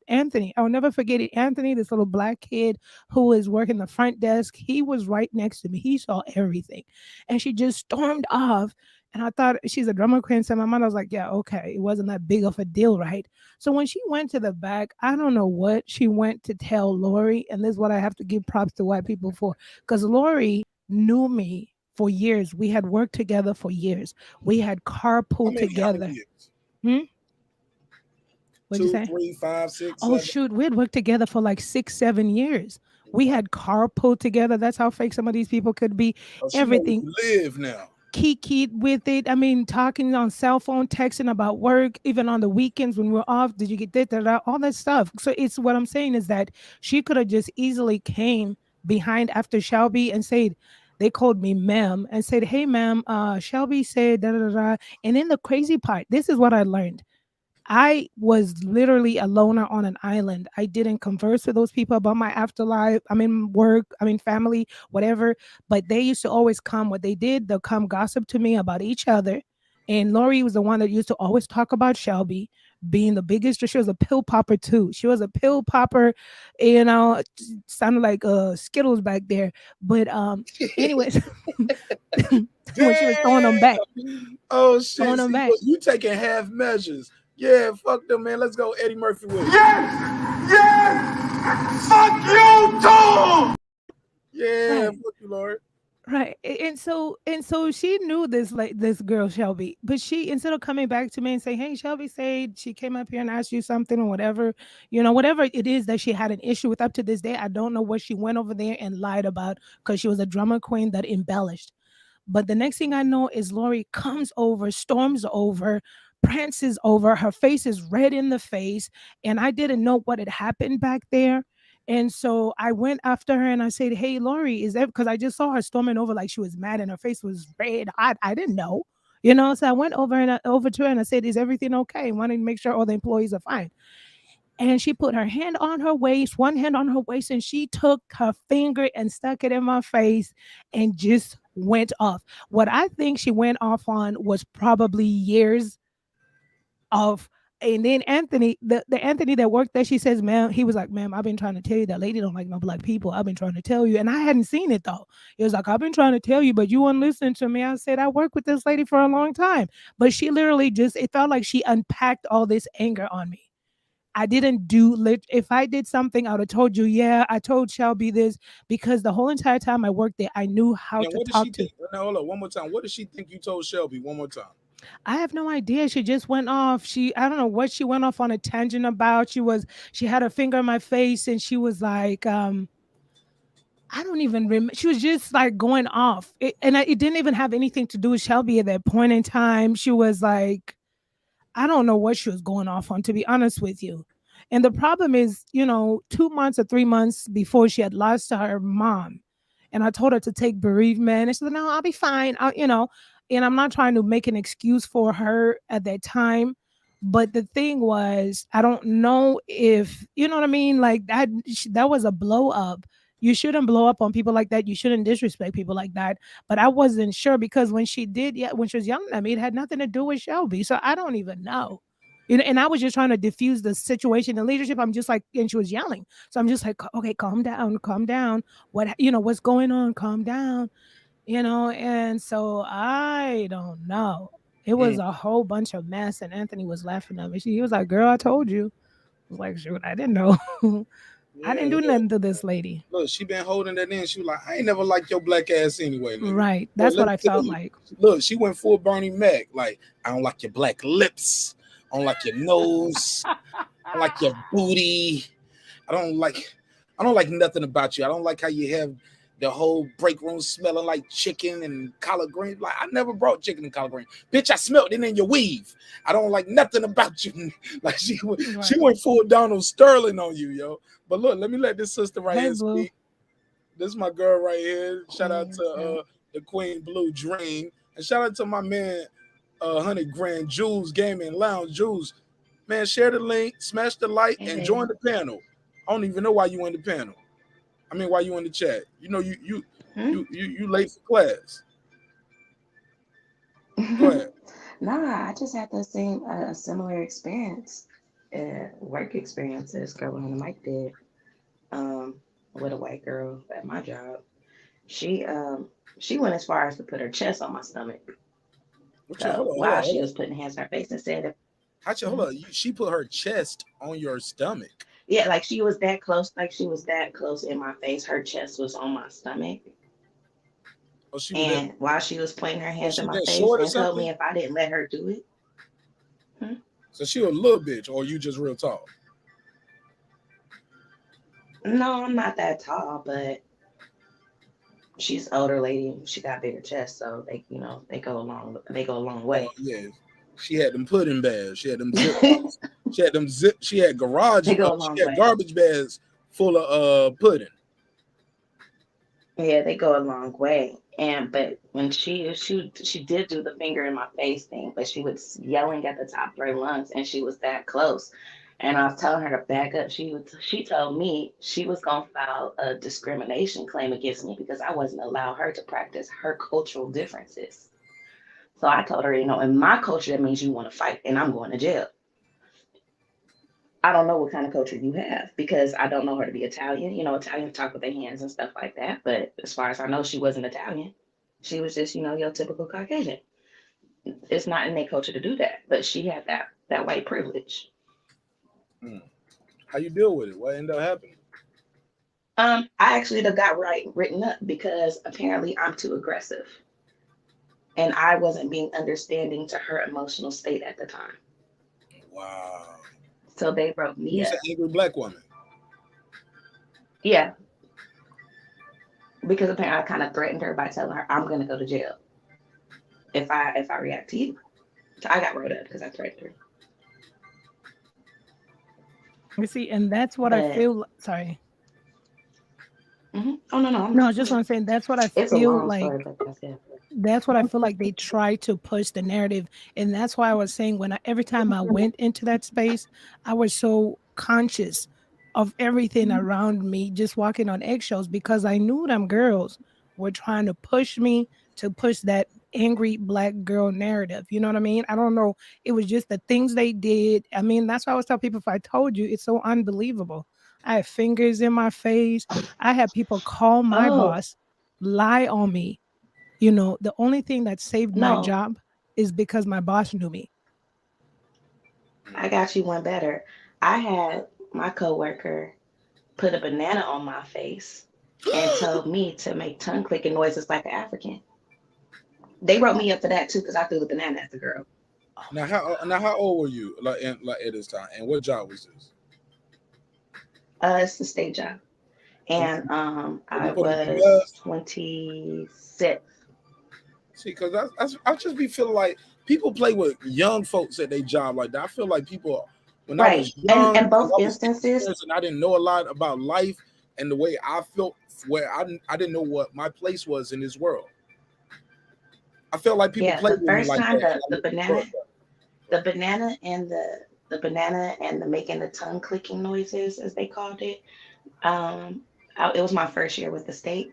Anthony, I'll never forget it. Anthony, this little black kid who was working the front desk, he was right next to me. He saw everything. And she just stormed off. And I thought she's a drama queen. So in my mind, I was like, yeah, okay. It wasn't that big of a deal, right? So when she went to the back, I don't know what she went to tell Lori. And this is what I have to give props to white people for. Because Lori knew me for years. We had worked together for years. We had carpooled together. What'd you say? 2, 3, 5, 6. Oh, 7. shoot. We had worked together for like 6, 7 years. We had carpooled together. That's how fake some of these people could be. Everything. Live now. Kikied with it. I mean, talking on cell phone, texting about work, even on the weekends when we're off. Did you get that? All that stuff. So it's what I'm saying is that she could have just easily came behind after Shelby and said, they called me ma'am and said, hey, ma'am, Shelby said da da da. And then the crazy part, this is what I learned. I was literally a loner on an island. I didn't converse with those people about my afterlife. I mean, work, I mean, family, whatever. But they used to always come. What they did, they'll come gossip to me about each other. And Lori was the one that used to always talk about Shelby being the biggest. She was a pill popper too. She was a pill popper, you know, sounded like Skittles back there. But anyways, when she was throwing them back. Oh shit! Throwing them back. You taking half measures. Yeah, fuck them, man. Let's go, Eddie Murphy with it. Yes! Fuck you too! Yeah, fuck you, Lord. Right. And so she knew this, like, this girl Shelby, but she, instead of coming back to me and say, "Hey, Shelby said she came up here and asked you something or whatever," whatever it is that she had an issue with up to this day, I don't know what she went over there and lied about, because she was a drama queen that embellished. But the next thing I know is Lori comes over, storms over, prances over. Her face is red in the face. And I didn't know what had happened back there. And so I went after her and I said, "Hey, Lori, is that," because I just saw her storming over like she was mad and her face was red. I didn't know. So I went over over to her and I said, "Is everything okay?" Wanting to make sure all the employees are fine. And she put her hand on her waist, one hand on her waist, and she took her finger and stuck it in my face and just went off. What I think she went off on was probably years of. And then Anthony, the Anthony that worked there, she says, "Ma'am," he was like, "Ma'am, I've been trying to tell you that lady don't like no black people. I've been trying to tell you." And I hadn't seen it though. He was like, "I've been trying to tell you, but you wouldn't listen to me." I said, "I worked with this lady for a long time." But she literally just, it felt like she unpacked all this anger on me. I didn't do if I did something, I would have told you, "Yeah, I told Shelby this," because the whole entire time I worked there, I knew how Now, to what did talk she to. think? Now, hold on, one more time. What did she think you told Shelby? One more time. I have no idea. She just went off. I don't know what she went off on a tangent about. She had her finger in my face and she was like, I don't even remember. She was just like going off. It didn't even have anything to do with Shelby at that point in time. She was like, I don't know what she was going off on, to be honest with you. And the problem is, 2 months or 3 months before she had lost her mom, and I told her to take bereavement, and she said, "No, I'll be fine." And I'm not trying to make an excuse for her at that time, but the thing was, I don't know if you know what I mean. Like that was a blow up. You shouldn't blow up on people like that. You shouldn't disrespect people like that. But I wasn't sure because when she did, yeah, when she was yelling at me, it had nothing to do with Shelby. So I don't even know. And I was just trying to diffuse the situation in leadership. I'm just like, and she was yelling. So I'm just like, okay, calm down, calm down. What's going on? Calm down. And so I don't know. It was Mm. a whole bunch of mess, and Anthony was laughing at me. He was like, "Girl, I told you." I was like, "Shoot, I didn't know." I Yeah, didn't do nothing to this lady. look, she been holding that in. She was like, "I ain't never liked your black ass anyway, nigga." Right. But That's let what me I tell felt you, like. look, she went full Bernie Mac. Like, "I don't like your black lips. I don't like your nose. I don't like your booty. I don't like, I don't like nothing about you. I don't like how you have the whole break room smelling like chicken and collard greens. Like, I never brought chicken and collard greens. Bitch, I smelled it in your weave. I don't like nothing about you." Like she went full Donald Sterling on you, yo. But look, let this sister right Hey, here Blue. speak. This is my girl right here. Shout out to the Queen Blue Dream. And shout out to my man, 100 Grand Jules Gaming Lounge. Jules, man, share the link, smash the like, and join the panel. I don't even know why you in the panel. I mean, why you in the chat? You late for class. Go ahead. Nah, I just had the same a similar experience, work experiences. Girl on the mic did, with a white girl at my job. She she went as far as to put her chest on my stomach. So while she was putting hands on her face and said, Hold on. She put her chest on your stomach. "Yeah, like she was that close, in my face. Her chest was on my stomach." Oh, she was And while she was putting her hands she in my that face short or and told me something? if I didn't let her do it. So she was a little bitch, or you just real tall? No, I'm not that tall, but she's an older lady. She got bigger chest, so they go a long way. Oh yeah, she had them pudding bags. She had them zip. She had them zip. She had garage. They go a She long had way. garbage bags full of pudding. Yeah, they go a long way. But when she did do the finger in my face thing, but she was yelling at the top of her lungs, and she was that close. And I was telling her to back up. She told me she was gonna file a discrimination claim against me because I wasn't allowing her to practice her cultural differences. So I told her, in my culture, that means you want to fight, and I'm going to jail. I don't know what kind of culture you have because I don't know her to be Italian. Italians talk with their hands and stuff like that. But as far as I know, she wasn't Italian. She was just, your typical Caucasian. It's not in their culture to do that, but she had that white privilege. How you deal with it? What ended up happening? I actually got written up because apparently I'm too aggressive. And I wasn't being understanding to her emotional state at the time. Wow. So they wrote You me was up. an angry black woman. Yeah. Because apparently I kind of threatened her by telling her I'm gonna go to jail if I react to you. So I got wrote up because I threatened her. You see, and that's what I feel. Sorry. Mm-hmm. Oh no, No, I just want to say that's what I it's a feel long like. story, but that's it. That's what I feel like they try to push the narrative, and that's why I was saying every time I went into that space, I was so conscious of everything around me, just walking on eggshells, because I knew them girls were trying to push me to push that angry black girl narrative. You know what I mean? I don't know. It was just the things they did. I mean, that's why I always tell people, if I told you, it's so unbelievable. I had fingers in my face. I had people call my boss, lie on me. You know, the only thing that saved my No. job is because my boss knew me. I got you one better. I had my coworker put a banana on my face and told me to make tongue clicking noises like an African. They wrote me up for that too because I threw the banana at the girl. Now how old were you at this time, and what job was this? It's the state job, and I was 26. See, because I just be feeling like people play with young folks at their job like that. I feel like people, when I was young, and both I was instances, and I didn't know a lot about life and the way I felt, where I didn't know what my place was in this world. I felt like people play with me like that. The banana and the making the tongue clicking noises, as they called it. It was my first year with the state,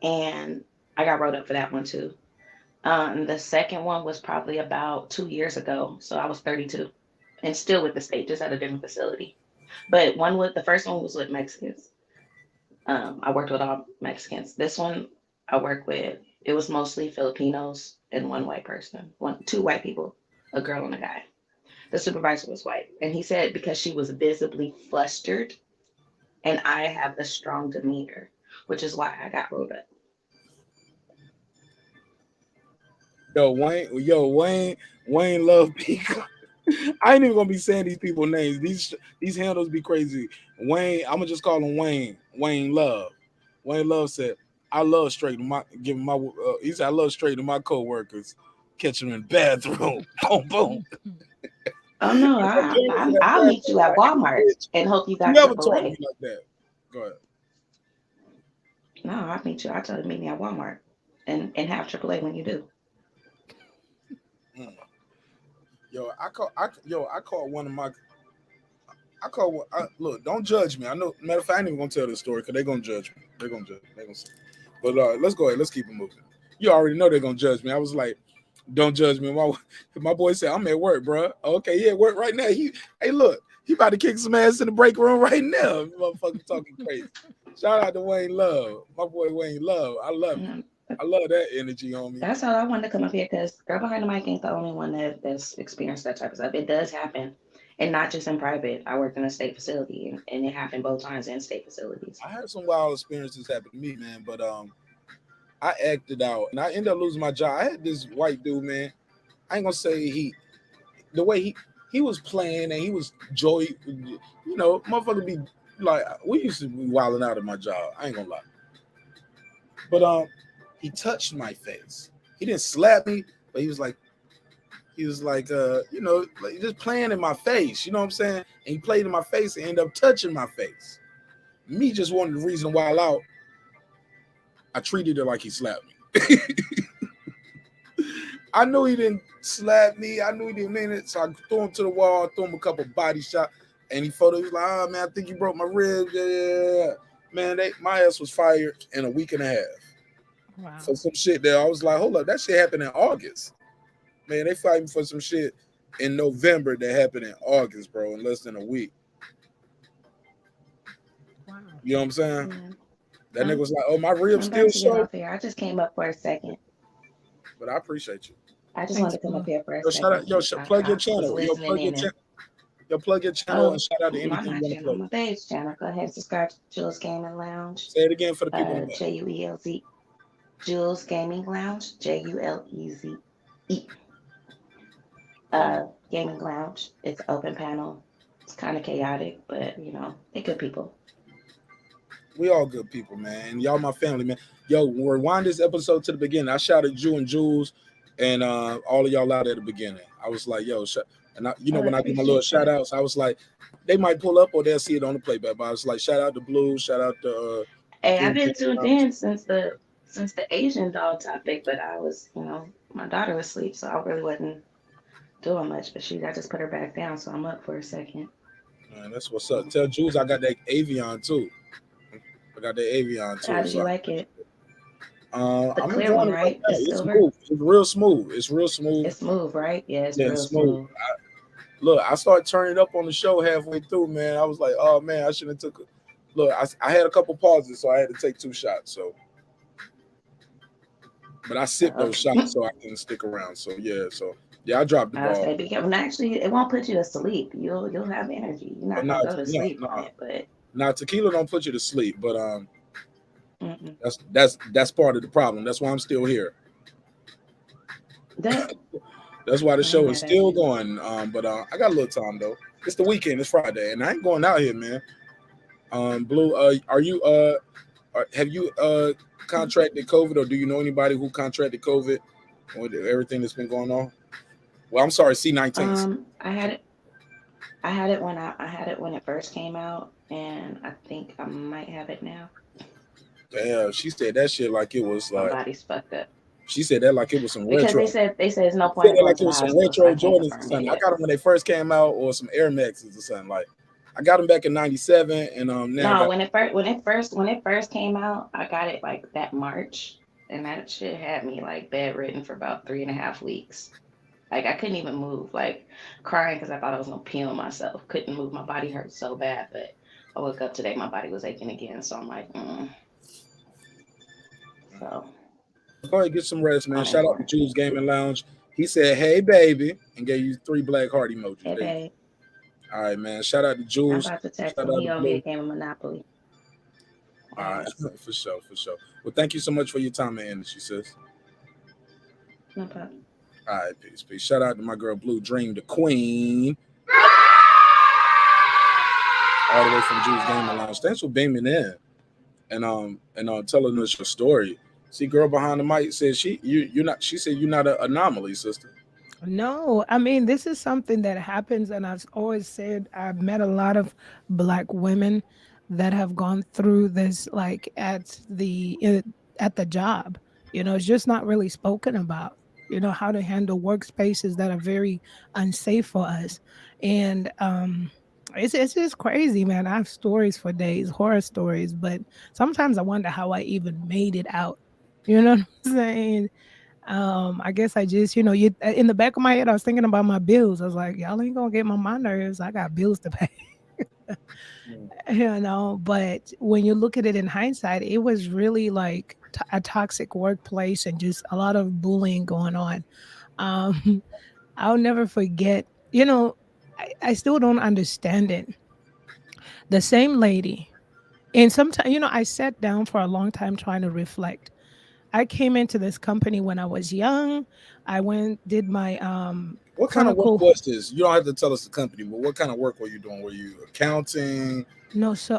and I got wrote up for that one too. The second one was probably about 2 years ago, so I was 32, and still with the state, just at a different facility. But the first one was with Mexicans. I worked with all Mexicans. This one I worked with, it was mostly Filipinos and one white person, two white people, a girl and a guy. The supervisor was white, and he said because she was visibly flustered, and I have a strong demeanor, which is why I got rolled up. Wayne love people. I ain't even gonna be saying these people's names. These handles be crazy. Wayne, I'm gonna just call him Wayne. Wayne Love. Wayne Love said, "I love straightening he said I love straightening my coworkers, catching them in the bathroom." Boom, boom. Oh no, I'll meet you at Walmart and hope you got never talk to AAA. me like that. Go ahead. No, I'll meet you. I'll tell you to meet me at Walmart and have AAA when you do. I caught one of my. Look, don't judge me. I know. Matter of fact, I ain't even gonna tell this story because they're gonna judge me. They're gonna judge me. They're gonna say. But let's go ahead. Let's keep it moving. You already know they're gonna judge me. I was like, don't judge me. My boy said, I'm at work, bro. Okay, he at work right now. Hey, look, he about to kick some ass in the break room right now. Motherfucker talking crazy. Shout out to Wayne Love. My boy Wayne Love. I love him. I love that energy on me. That's all I wanted to come up here because Girl Behind the Mic ain't the only one that's experienced that type of stuff. It does happen, and not just in private. I worked in a state facility, and it happened both times in state facilities. I had some wild experiences happen to me, man, but I acted out, and I ended up losing my job. I had this white dude, man. I ain't gonna say the way he was playing, and he was joy, motherfucker be like, we used to be wilding out at my job. I ain't gonna lie, but he touched my face. He didn't slap me, but he was like, like just playing in my face. You know what I'm saying? And he played in my face and ended up touching my face. Me just wanted the reason why out. I treated it like he slapped me. I knew he didn't slap me. I knew he didn't mean it. So I threw him to the wall, threw him a couple body shots, and he was like, "Oh man, I think you broke my ribs." Yeah. Man, my ass was fired in a week and a half. Wow. For some shit there. I was like, hold up, that shit happened in August. Man, they fighting for some shit in November that happened in August, bro, in less than a week. Wow. You know what I'm saying? Yeah. That nigga was like, oh, my ribs still show. I just came up for a second. But, But I appreciate you. I just wanted to come up here for a second. Shout out, plug your channel. Yo, plug your channel and Oh, shout out to not anything my you want to channel, plug. my page channel. Go ahead and subscribe to Jules Gaming Lounge. Say it again for the people in the back. JUELZ. Jules Gaming Lounge. JULEZE. Gaming Lounge. It's an open panel. It's kind of chaotic, but you know, they're good people. We all good people, man. And y'all my family, man. Yo, rewind this episode to the beginning. I shouted Jew and Jules and all of y'all out at the beginning. I was like, yo, and you know, when I do my little shout outs, I was like, they might pull up or they'll see it on the playback. But I was like, shout out to Blue, shout out to Hey, I've been tuned in since the Asian dog topic, but I was, you know, my daughter was asleep, so I really wasn't doing much. But I just put her back down, so I'm up for a second. Man, that's what's up. Tell Jules I got that Avion too. I got the Avion too. How did you like it? The I'm clear one, right? The It's silver. smooth. It's real smooth. It's real smooth. It's smooth, right? Yeah, it's real smooth. Look, I started turning it up on the show halfway through, man. I was like, oh man, I shouldn't have took it. Look, I had a couple pauses, so I had to take 2 shots. So, but I sipped those shots so I can stick around. So yeah, I dropped the I ball. say be careful. Actually, it won't put you to sleep. You'll have energy. You're not gonna go to sleep on it, but now tequila don't put you to sleep, but that's part of the problem. That's why I'm still here. That's why the show is still going. But I got a little time though. It's the weekend. It's Friday, and I ain't going out here, man. Blue, are you have you contracted COVID, or do you know anybody who contracted COVID with everything that's been going on? Well, I'm sorry, C19. I had it when it first came out, and I think I might have it now. Damn, she said that shit like it was like my body's fucked up. She said that like it was some because retro. they said it's no point. Said like it was some retro Jordans or something. I got them when they first came out, or some Air Maxes or something. Like I got them back in '97, and now when it first came out, I got it like that March, and that shit had me like bedridden for about 3.5 weeks. Like I couldn't even move, like crying because I thought I was gonna pee on myself. Couldn't move. My body hurt so bad, but I woke up today, my body was aching again. So I'm like, So go ahead, get some rest, man. Shout out to Jules Gaming Lounge. He said, "Hey, baby," and gave you 3 black heart emojis. Hey, babe. All right, man. Shout out to Jules. I'm about to text him. He over here game of Monopoly. All right, for sure. Well, thank you so much for your time and energy, sis. No problem. All right, peace. Shout out to my girl Blue Dream, the queen. All the way from Jules Gaming Lounge. Thanks for beaming in and telling us your story. See, girl behind the mic says you're not. She said you're not an anomaly, sister. No, I mean, this is something that happens, and I've always said I've met a lot of Black women that have gone through this, like at the job. You know, it's just not really spoken about. You know, how to handle workspaces that are very unsafe for us, and it's just crazy, man. I have stories for days, horror stories, but sometimes I wonder how I even made it out. You know what I'm saying? I guess I just, you know, in the back of my head, I was thinking about my bills. I was like, y'all ain't gonna get my nerves. I got bills to pay. You know, but when you look at it in hindsight, it was really like a toxic workplace and just a lot of bullying going on. I'll never forget, you know, I still don't understand it. The same lady, and sometimes, you know, I sat down for a long time trying to reflect. I came into this company when I was young. I did my what kind of work was this? You don't have to tell us the company, but what kind of work were you doing? Were you accounting? No, so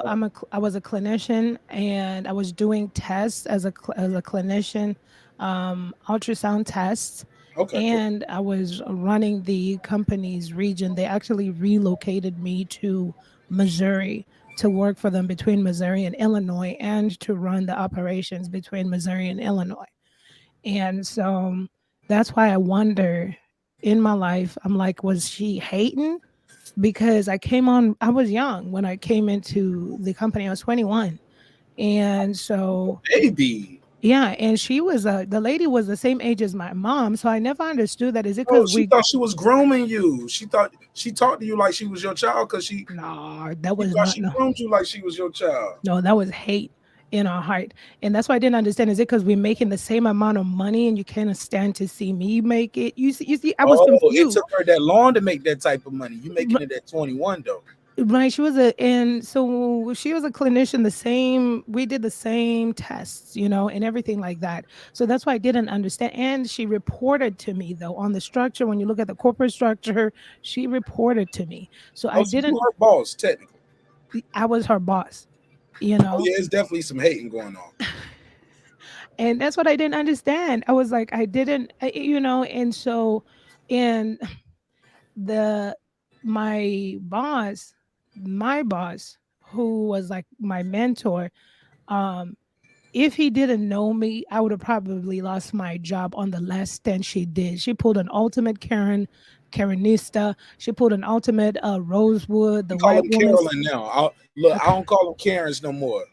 I was a clinician, and I was doing tests as a clinician, ultrasound tests. Okay, and cool. I was running the company's region. They actually relocated me to Missouri to work for them between Missouri and Illinois, and to run the operations between Missouri and Illinois. And so that's why I wonder in my life, I'm like, was she hating? Because I was young when I came into the company. I was 21. And so baby. Yeah, and she was the lady was the same age as my mom, so I never understood that. Is it because she thought she was grooming you? She thought she talked to you like she was your child because she that was not, she groomed you like she was your child. No, that was hate. in our heart. And that's why I didn't understand. Is it because we're making the same amount of money and you can't stand to see me make it? You see, I was Oh, it confused. took her that long to make that type of money. You making it at 21 though. Right, she was and so she was a clinician. We did the same tests, and everything like that. So that's why I didn't understand. And she reported to me though on the structure. When you look at the corporate structure, she reported to me. So I didn't. You her boss, technically. I was her boss. Oh yeah, it's definitely some hating going on. And that's what I didn't understand. I was like, I didn't, and so, and my boss, who was like my mentor, if he didn't know me, I would have probably lost my job on the last stint she did. She pulled an ultimate Karenista. She pulled an ultimate Rosewood, the Call white them woman. Carolyn now. I don't call them Karens no more.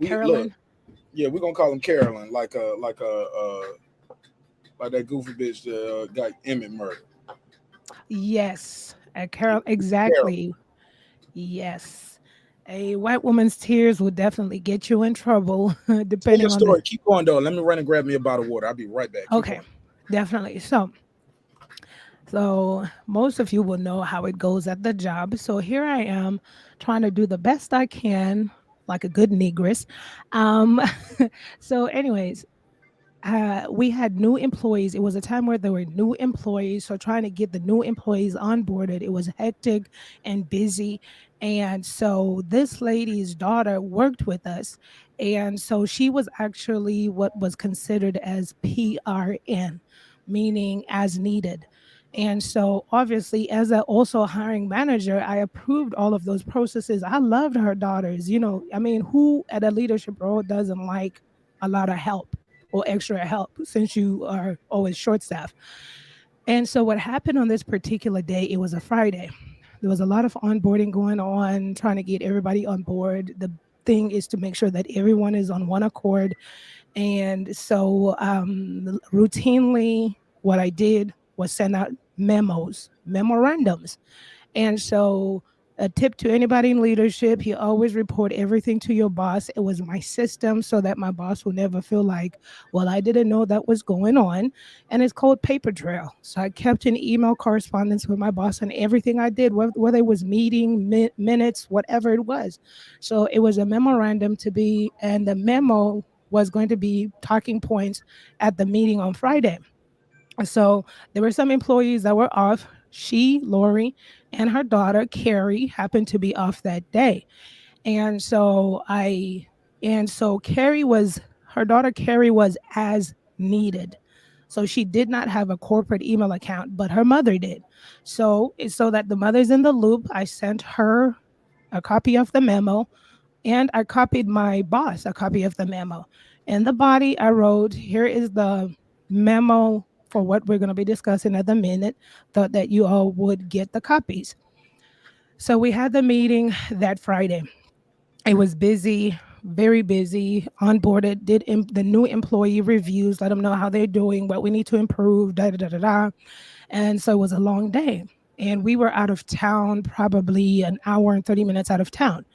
Carolyn. Yeah, we're gonna call them Carolyn, like that goofy bitch that got Emmett murdered. Yes, Carol, exactly. Carol. Yes, a white woman's tears will definitely get you in trouble, Tell depending your on story. Keep going though. Let me run and grab me a bottle of water. I'll be right back. Keep Okay, going. definitely. So most of you will know how it goes at the job. So here I am trying to do the best I can, like a good negress. So anyways, we had new employees. It was a time where there were new employees. So trying to get the new employees onboarded, it was hectic and busy. And so this lady's daughter worked with us. And so she was actually what was considered as PRN, meaning as needed. And so obviously as also a hiring manager, I approved all of those processes. I loved her daughters. I mean, who at a leadership role doesn't like a lot of help or extra help since you are always short staffed? And so what happened on this particular day, it was a Friday. There was a lot of onboarding going on, trying to get everybody on board. The thing is to make sure that everyone is on one accord. And so routinely what I did was send out memorandums. And so a tip to anybody in leadership, you always report everything to your boss. It was my system so that my boss will never feel like, well, I didn't know that was going on. And it's called paper trail. So I kept an email correspondence with my boss on everything I did, whether it was meeting minutes, whatever it was. So it was a memorandum and the memo was going to be talking points at the meeting on Friday. So there were some employees that were off. Lori, and her daughter, Carrie, happened to be off that day. And so her daughter, Carrie, was as needed. So she did not have a corporate email account, but her mother did. So that the mother's in the loop, I sent her a copy of the memo, and I copied my boss a copy of the memo. In the body, I wrote, here is the memo for what we're going to be discussing at the minute, thought that you all would get the copies. So we had the meeting that Friday. It was busy, very busy, onboarded, did the new employee reviews, let them know how they're doing, what we need to improve, And so it was a long day. And we were out of town, probably an hour and 30 minutes out of town.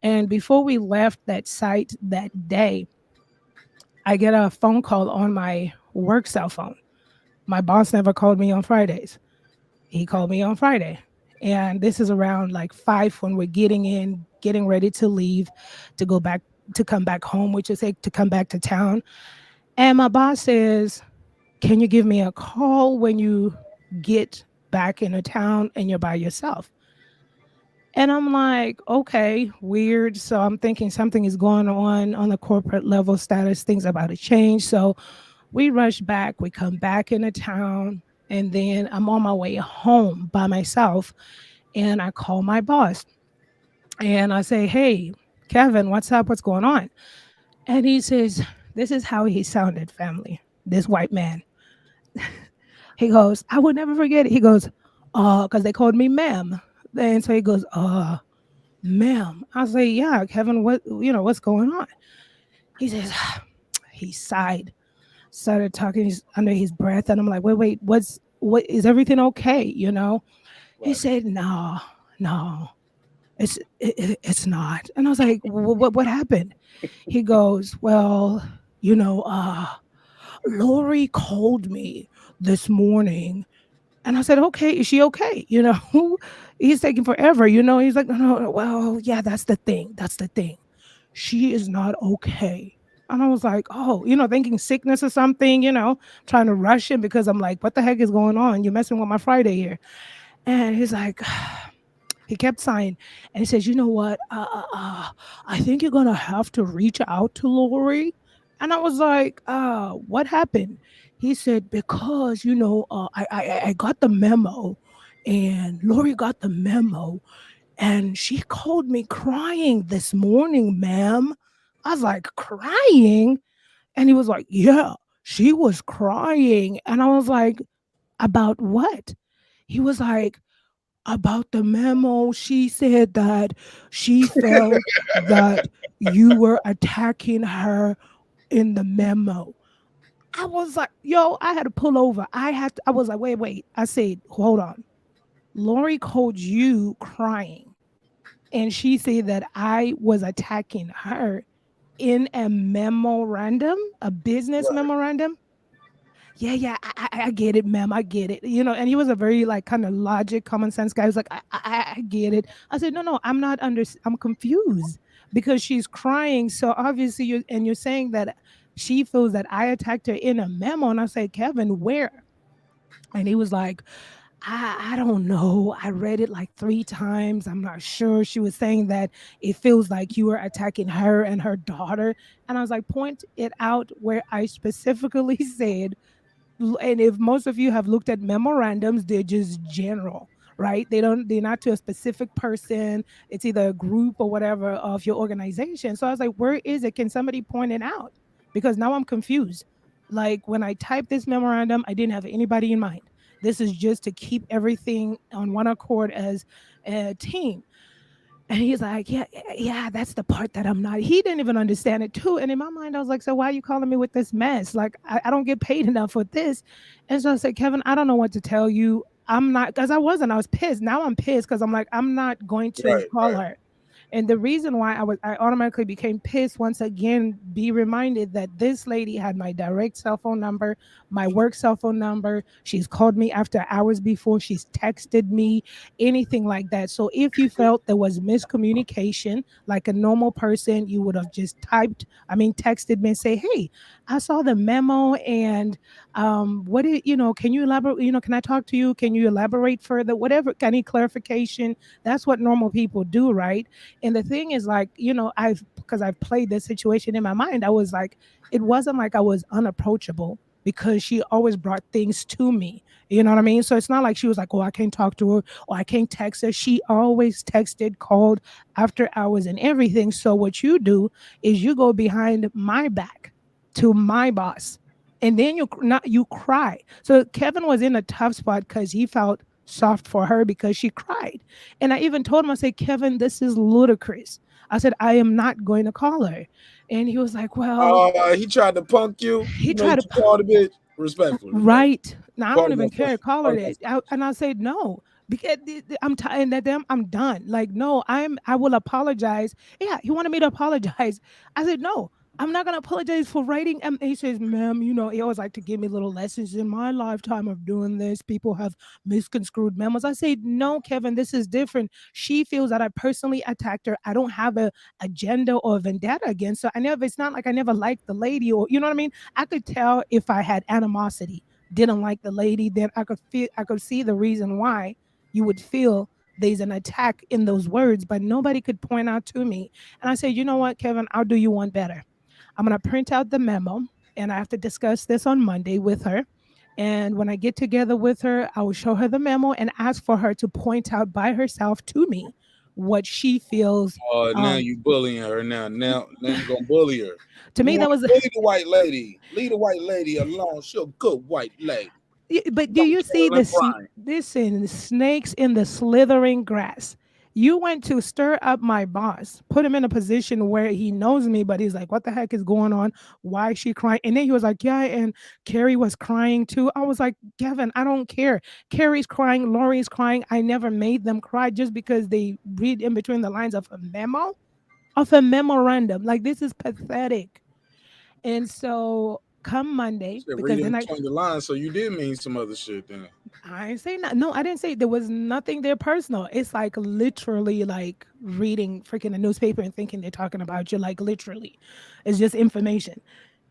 And before we left that site that day, I get a phone call on my work cell phone. My boss never called me on Fridays. He called me on Friday. And this is around like 5 when we're getting ready to leave, to come back home, which is to come back to town. And my boss says, can you give me a call when you get back into town and you're by yourself? And I'm like, okay, weird. So I'm thinking something is going on the corporate level status, things about to change. So we rush back, we come back into town, and then I'm on my way home by myself, and I call my boss, and I say, hey, Kevin, what's up? What's going on? And he says, this is how he sounded, family, this white man. He goes, I will never forget it. He goes, because they called me ma'am. And so he goes, ma'am. I say, yeah, Kevin, what's going on? He says, he sighed. Started talking under his breath, and I'm like, wait, what is everything okay? He said, no. It's not. And I was like, what happened? He goes, well, Lori called me this morning. And I said, okay, is she okay? He's taking forever, He's like, no, well, yeah, that's the thing. That's the thing. She is not okay. And I was like, oh, thinking sickness or something, trying to rush him because I'm like, what the heck is going on? You're messing with my Friday here. And he's like, he kept sighing and he says, you know what? I think you're going to have to reach out to Lori. And I was like, what happened? He said, because, I got the memo and Lori got the memo and she called me crying this morning, ma'am. I was like, crying? And he was like, yeah, she was crying. And I was like, about what? He was like, about the memo. She said that she felt that you were attacking her in the memo. I was like, yo, I had to pull over. I was like, wait. I said, hold on. Lori called you crying. And she said that I was attacking her in a memorandum, a business memorandum. Yeah, I get it, ma'am. I get it. And he was a very kind of logic, common sense guy. He was like, I get it. I said, no, I'm not I'm confused because she's crying. So obviously you're saying that she feels that I attacked her in a memo. And I said, Kevin, where? And he was like, I don't know. I read it like 3 times. I'm not sure. She was saying that it feels like you were attacking her and her daughter. And I was like, point it out where I specifically said, and if most of you have looked at memorandums, they're just general, right? They're not to a specific person. It's either a group or whatever of your organization. So I was like, where is it? Can somebody point it out? Because now I'm confused. Like when I typed this memorandum, I didn't have anybody in mind. This is just to keep everything on one accord as a team. And he's like, yeah, that's the part that I'm not. He didn't even understand it too. And in my mind, I was like, so why are you calling me with this mess? Like, I don't get paid enough for this. And so I said, Kevin, I don't know what to tell you. I'm not, because I was pissed. Now I'm pissed because I'm like, I'm not going to call her. And the reason why I automatically became pissed, once again, be reminded that this lady had my direct cell phone number, my work cell phone number. She's called me after hours before. She's texted me, anything like that. So if you felt there was miscommunication, like a normal person, you would have just texted me and say, hey, I saw the memo and can you elaborate? Can I talk to you? Can you elaborate further? Whatever, any clarification? That's what normal people do, right? And the thing is, because I've played this situation in my mind, I was like, it wasn't like I was unapproachable because she always brought things to me. You know what I mean? So it's not like she was like, oh, I can't talk to her or I can't text her. She always texted, called after hours and everything. So what you do is you go behind my back to my boss and then you cry. So Kevin was in a tough spot because he felt soft for her because she cried. And I even told him, I said, Kevin, this is ludicrous. I said, I am not going to call her. And he was like, well, he tried to punk you. He tried to call the bitch respectfully. Right. Now I don't even care. Call her that. And I said, no, because I'm tired of them. I'm done. Like, no, I will apologize. Yeah. He wanted me to apologize. I said, no, I'm not going to apologize for writing. And he says, ma'am, he always like to give me little lessons. In my lifetime of doing this, people have misconstrued memos. I say, no, Kevin, this is different. She feels that I personally attacked her. I don't have a agenda or a vendetta against her. It's not like I never liked the lady or, you know what I mean? I could tell if I had animosity, didn't like the lady, then I could see the reason why you would feel there's an attack in those words, but nobody could point out to me. And I said, you know what, Kevin, I'll do you one better. I'm going to print out the memo and I have to discuss this on Monday with her. And when I get together with her, I will show her the memo and ask for her to point out by herself to me what she feels. Now you bullying her. Now you're going to bully her. To me, that was leave the white lady. Leave the white lady alone. She's a good white lady. But do you see the snakes in the slithering grass? You went to stir up my boss, put him in a position where he knows me, but he's like, what the heck is going on? Why is she crying? And then he was like, yeah, and Carrie was crying too. I was like, Kevin, I don't care. Carrie's crying, Lori's crying. I never made them cry just because they read in between the lines of a memo, of a memorandum. Like, this is pathetic. And so come Monday, Shit, because reading then between the lines, so you did mean some other shit then. I didn't say no, I didn't say there was nothing there personal. It's like literally like reading freaking a newspaper and thinking they're talking about you. Like, literally, it's just information.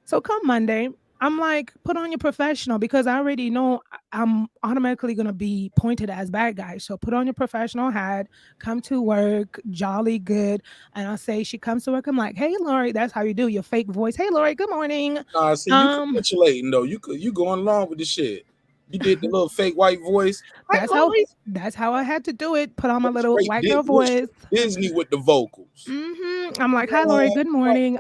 So come Monday, I'm like, put on your professional, because I already know I'm automatically gonna be pointed as bad guy. So put on your professional hat, come to work, jolly good. And I say she comes to work. I'm like, hey Lori, that's how you do your fake voice. Hey Lori, good morning. See, you capitulating though. You going along with the shit. You did the little fake white voice. That's how I had to do it. Put on my little white girl voice. Disney with the vocals. I'm like, hi Lori, good morning.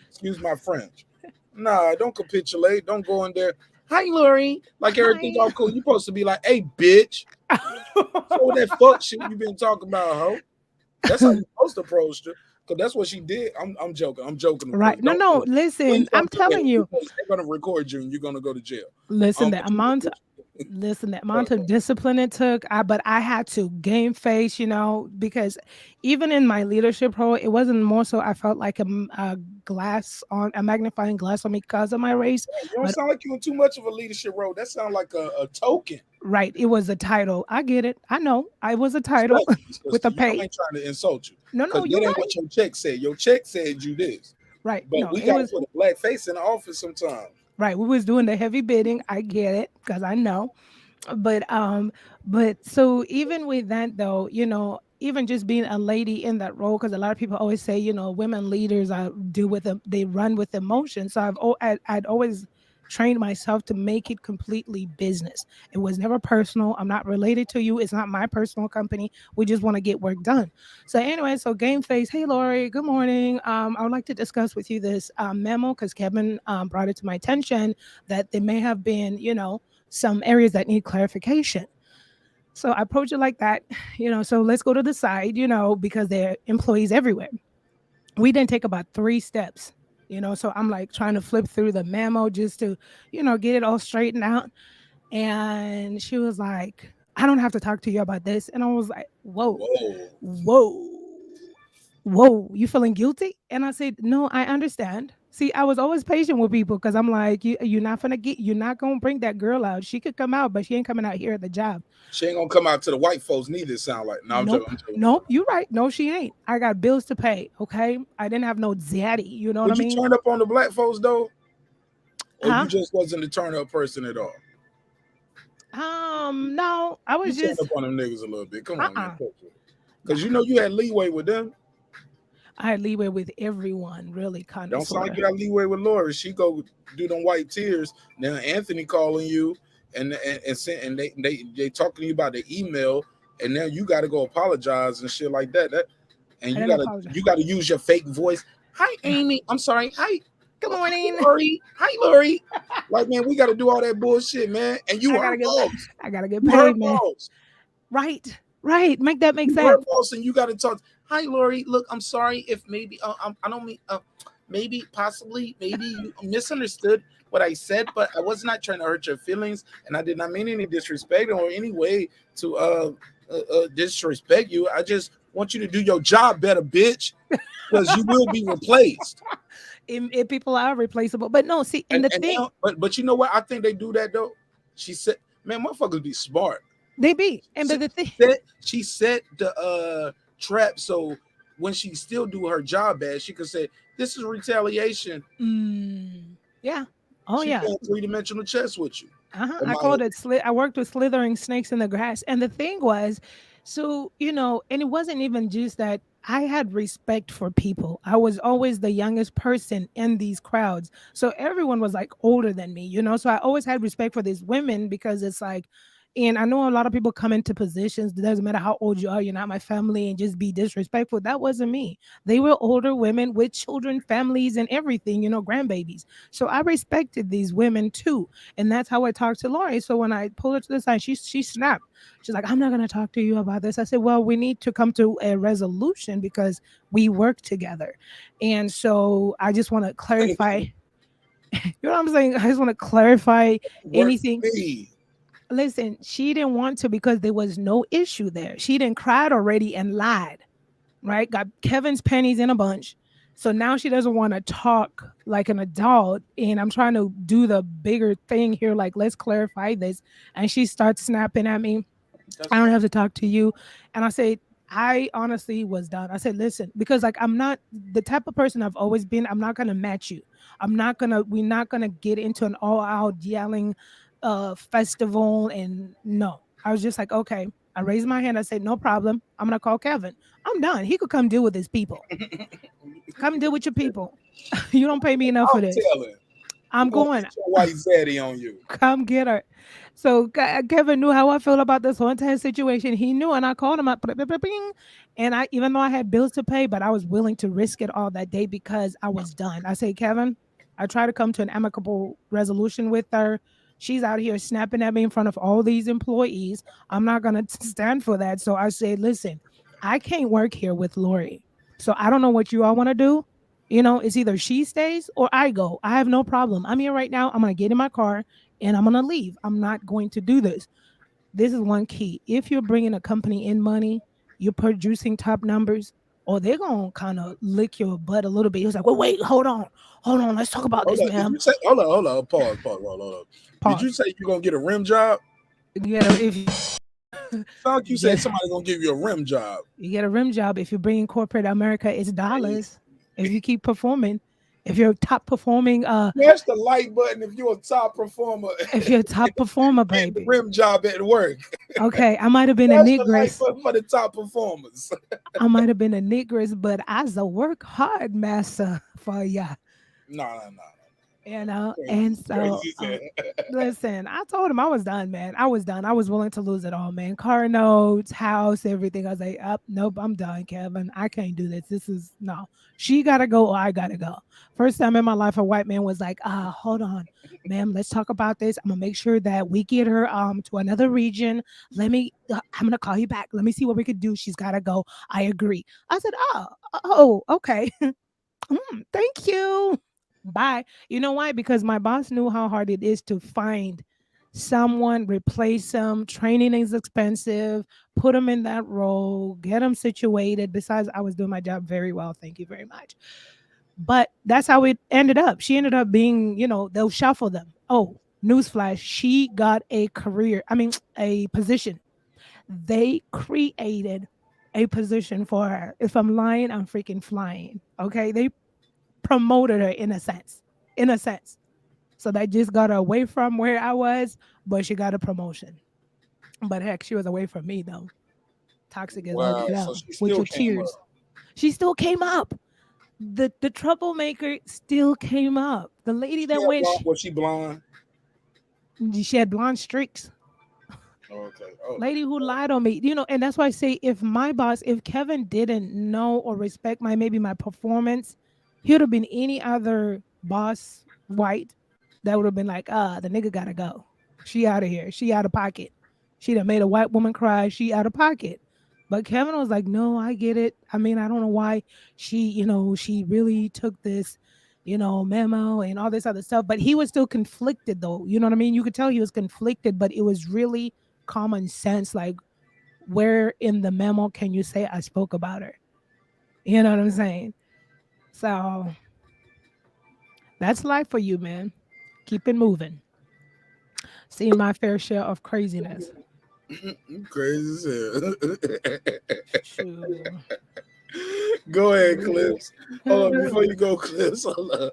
Excuse my French. Nah, don't capitulate. Don't go in there. Hi Lori. Like everything's all cool. You supposed to be like, hey bitch. So that fuck shit you been talking about, ho. That's how you supposed to approach her. Because that's what she did. I'm joking. I'm joking. Right. No, listen, I'm telling you. They're going to record you and you're going to go to jail. Listen, that amount of discipline it took, but I had to game face, because even in my leadership role, it wasn't more so I felt like a magnifying glass on me because of my race. You don't sound like you're in too much of a leadership role. That sounds like a token. Right. It was a title. I get it. I know. I was a title with a pay. I ain't trying to insult you. No, you're right. What your check said. Your check said you this. Right. But we got to put a black face in the office sometimes. Right. We was doing the heavy bidding. I get it because I know. But so even with that though, even just being a lady in that role, because a lot of people always say, women leaders they run with emotion. So I'd always trained myself to make it completely business. It was never personal. I'm not related to you. It's not my personal company. We just want to get work done. So anyway, so game face. Hey, Lori, good morning. I would like to discuss with you this memo because Kevin brought it to my attention that there may have been, some areas that need clarification. So I approach it like that, so let's go to the side, because there are employees everywhere. We didn't take about 3 steps. So I'm like trying to flip through the memo just to, get it all straightened out. And she was like, I don't have to talk to you about this. And I was like, whoa, you feeling guilty? And I said, no, I understand. See, I was always patient with people because I'm like, you're not going to bring that girl out. She could come out, but she ain't coming out here at the job. She ain't going to come out to the white folks neither, it sound like. No, I'm joking. Nope, you're right. No, she ain't. I got bills to pay, okay? I didn't have no zaddy, you know what I mean? Would you turn up on the black folks, though? Or you just wasn't a turn-up person at all? No, I was you just... turn up on them niggas a little bit. Come on, man. Because you had leeway with them. I had leeway with everyone, really. Kind of. Don't sound like you got leeway with Lori. She go do them white tears. Now Anthony calling you and they talking to you about the email, and now you got to go apologize and shit like that. And you got to use your fake voice. Hi, Amy. I'm sorry. Hi. Good morning, Lori. Hi, Lori. Like, man, we got to do all that bullshit, man. And you are boss. I gotta get paid, man. Right. Make that make sense. You're boss, and you got to talk. Hi, Lori. Look, I'm sorry if maybe I don't mean maybe you misunderstood what I said, but I was not trying to hurt your feelings, and I did not mean any disrespect or any way to disrespect you. I just want you to do your job better, bitch, because you will be replaced. If people are replaceable, but no, see, but you know what? I think they do that though. She said, "Man, motherfuckers be smart." They be, but the thing she set the trap so when she still do her job bad, she could say, "This is retaliation." Yeah. Oh, yeah. 3-dimensional chess with you. I called it I worked with slithering snakes in the grass, and the thing was, so and it wasn't even just that. I had respect for people. I was always the youngest person in these crowds. So everyone was like older than me, so I always had respect for these women because it's like, And I know a lot of people come into positions, it doesn't matter how old you are, you're not my family, and just be disrespectful. That wasn't me. They were older women with children, families, and everything, grandbabies. So I respected these women too. And that's how I talked to Lori. So when I pulled her to the side, she snapped. She's like, I'm not going to talk to you about this. I said, well, we need to come to a resolution because we work together. And so I just want to clarify. You know what I'm saying? I just want to clarify anything. Listen, she didn't want to because there was no issue there. She didn't cried already and lied, right? Got Kevin's pennies in a bunch. So now she doesn't want to talk like an adult. And I'm trying to do the bigger thing here. Like, let's clarify this. And she starts snapping at me. I don't have to talk to you. And I said, I honestly was done. I said, listen, because like I'm not the type of person I've always been. I'm not going to match you. We're not going to get into an all out yelling festival. And no, I was just like, okay. I raised my hand. I said, no problem. I'm going to call Kevin. I'm done. He could come deal with his people. Come deal with your people. You don't pay me enough for this. I'm going. White zaddy on you. Come get her. So Kevin knew how I feel about this whole entire situation. He knew, and I called him up. And even though I had bills to pay, but I was willing to risk it all that day because I was done. I said, Kevin, I tried to come to an amicable resolution with her. She's out here snapping at me in front of all these employees. I'm not going to stand for that. So I said, listen, I can't work here with Lori. So I don't know what you all want to do. It's either she stays or I go. I have no problem. I'm here right now. I'm going to get in my car and I'm going to leave. I'm not going to do this. This is one key. If you're bringing a company in money, you're producing top numbers, or they're going to kind of lick your butt a little bit. He was like, well, wait, hold on. Let's talk about this, ma'am. Hold on. Pause. Hold on. Did you say you're going to get a rim job? Yeah, if you... Sound like you said somebody going to give you a rim job. You get a rim job. If you're bringing corporate America, it's dollars. If you keep performing, if you're top performing, press the like button if you're a top performer. If you're a top performer, baby. Rim job at work. Okay, I might have been a nigress for the top performers. I might have been a nigress, but I work hard, massa, for ya. No. And so listen, I told him I was done, man. I was done. I was willing to lose it all, man. Car notes, house, everything. I was like, nope, I'm done, Kevin. I can't do this. This is no. She gotta go or I gotta go. First time in my life, a white man was like, hold on, ma'am, let's talk about this. I'm gonna make sure that we get her to another region. I'm gonna call you back. Let me see what we could do. She's gotta go. I agree. I said, oh, okay. Thank you. Bye. You know why? Because my boss knew how hard it is to find someone, replace them. Training is expensive. Put them in that role, get them situated. Besides, I was doing my job very well. Thank you very much. But that's how it ended up. She ended up being, they'll shuffle them. Oh, newsflash. She got a position. They created a position for her. If I'm lying, I'm freaking flying. Okay. They promoted her in a sense. So that just got her away from where I was, but she got a promotion. But heck, she was away from me though. Toxic as all get out with your tears. She still came up. The troublemaker still came up. The lady that went. Was she blonde? She had blonde streaks. Okay. Lady who lied on me, and that's why I say if Kevin didn't know or respect my performance, he would have been any other boss white that would have been like, the nigga gotta go. She out of here. She out of pocket. She'd have made a white woman cry. She out of pocket. But Kevin was like, no, I get it. I mean, I don't know why she really took this, memo and all this other stuff. But he was still conflicted though. You know what I mean? You could tell he was conflicted, but it was really common sense. Like, where in the memo can you say I spoke about her? You know what I'm saying? So that's life for you, man. Keep it moving. Seeing my fair share of craziness. Crazy as hell. Go ahead, Clips. Hold on, before you go, Clips. Hold on.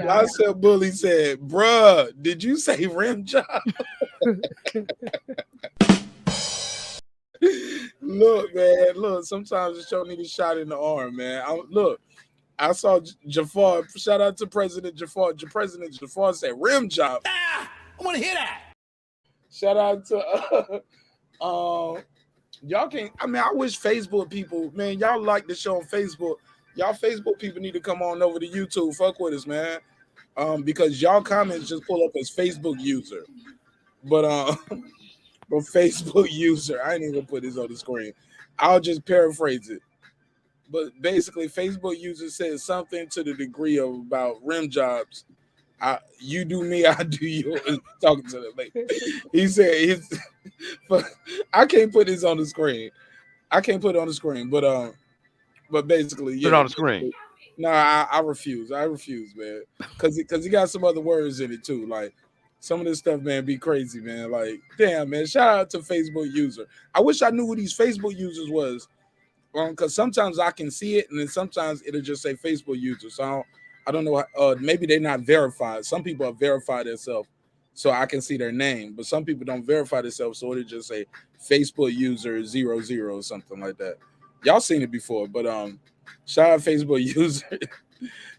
I said, Bully said, bruh, did you say rim job? Look, man, sometimes the show need a shot in the arm, man. I saw Jafar, shout out to President Jafar. President Jafar said rim job. I want to hear that. Shout out to y'all can't. I mean, I wish Facebook people, man, y'all like the show on Facebook. Y'all Facebook people need to come on over to YouTube. Fuck with us, man. Because y'all comments just pull up as Facebook user. But Facebook user, I ain't even gonna put this on the screen. I'll just paraphrase it. But basically, Facebook user says something to the degree of about rim jobs. You do me, I do you. Talking to the lady. He said, I can't put this on the screen. I can't put it on the screen, but basically, yeah. Put it on the screen. No, I refuse. I refuse, man. Because he got some other words in it too. Like some of this stuff, man, be crazy, man. Like, damn, man. Shout out to Facebook user. I wish I knew who these Facebook users was. Because sometimes I can see it, and then sometimes it'll just say Facebook user. So I don't know. Maybe they're not verified. Some people are verified themselves, so I can see their name. But some people don't verify themselves, so it'll just say Facebook user 00 or something like that. Y'all seen it before, but shout out Facebook user.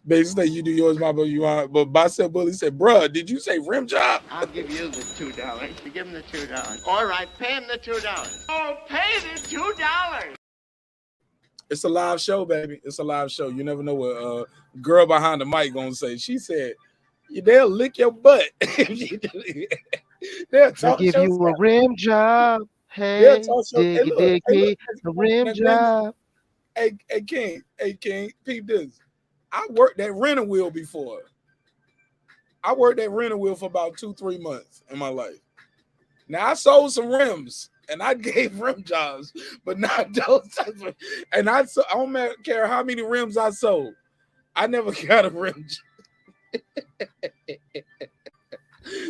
Basically, you do yours, my boy. You want, but Bicep Bully said, "Bruh, did you say rim job?" I'll give you the $2. You give him the $2. All right, pay him the $2. Oh, pay the $2. It's a live show, baby. It's a live show. You never know what girl behind the mic gonna say. She said, "They'll lick your butt." They'll give you a rim job. Hey, dig me a rim job. Hey, King, peep this. I worked that rental wheel before. I worked that rental wheel for about 2-3 months in my life. Now I sold some rims and I gave rim jobs, but not those types of, and I don't care how many rims I sold. I never got a rim job.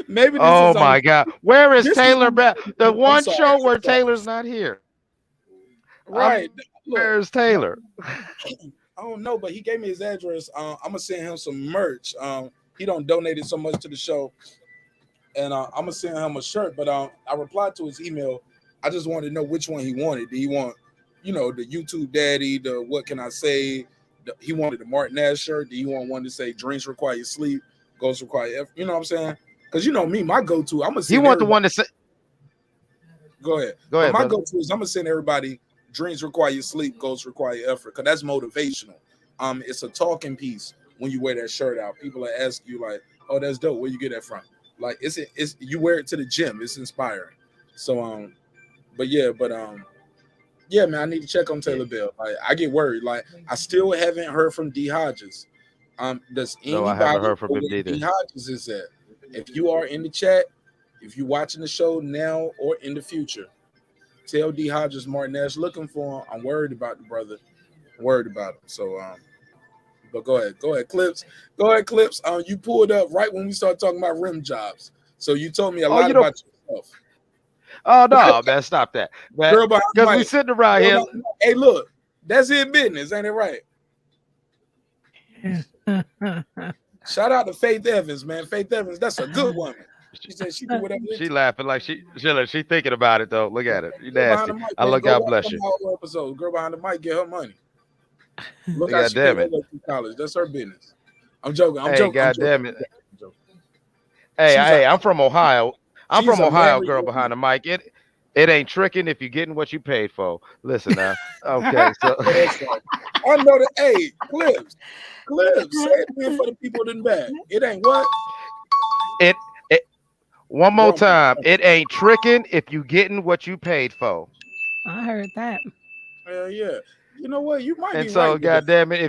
Maybe this oh is my God. Where is Taylor? The one sorry, show where Taylor's not here. Right. Where's Taylor? I don't know, but he gave me his address. I'm gonna send him some merch. He don't donated so much to the show, and I'm gonna send him a shirt. But I replied to his email. I just wanted to know which one he wanted. Did he want, the YouTube daddy, the what can I say? He wanted the marqnash shirt. Did he want one to say drinks require sleep, goals require effort? You know what I'm saying? Because me, my go-to. I'm gonna. You want the one to say? Go ahead. Go ahead. My brother. go-to is I'm gonna send everybody. Dreams require sleep, goals require effort, because that's motivational. It's a talking piece when you wear that shirt out. People will ask you like, "Oh, that's dope. Where you get that from?" Like it's you wear it to the gym. It's inspiring. So yeah, man, I need to check on Taylor Bell. Like I get worried. Like I still haven't heard from D Hodges. Does anybody No, I haven't heard from him know where either. D Hodges is at? If you are in the chat, if you're watching the show now or in the future, tell D Hodges marqnash looking for him. I'm worried about the brother. I'm worried about him. So but go ahead, Clips. Go ahead, Clips. You pulled up right when we started talking about rim jobs. So you told me a lot about yourself. Oh no, man, stop that, man. Girl behind the Because we mic. sitting around here. Hey, look, that's his business, ain't it right? Shout out to Faith Evans, man. Faith Evans, that's a good woman. She said she do whatever. She laughing like she thinking about it though. Look at it. You nasty. Mic, I look. God bless you. Episode. Girl behind the mic, get her money. Look God how she damn can't it. go to college. That's her business. I'm joking. I'm Hey, joking. God I'm damn joking. it. Hey, I'm from Ohio. I'm she's from a Ohio, married girl woman. behind the mic. It ain't tricking if you're getting what you paid for. Listen now. Okay, so I know that. Hey, Clips, say it again for the people in the back. It ain't what? it one more time. It ain't tricking if you getting what you paid for. I heard that. Hell yeah. You know what? You might And be so, right. with that. goddamn it,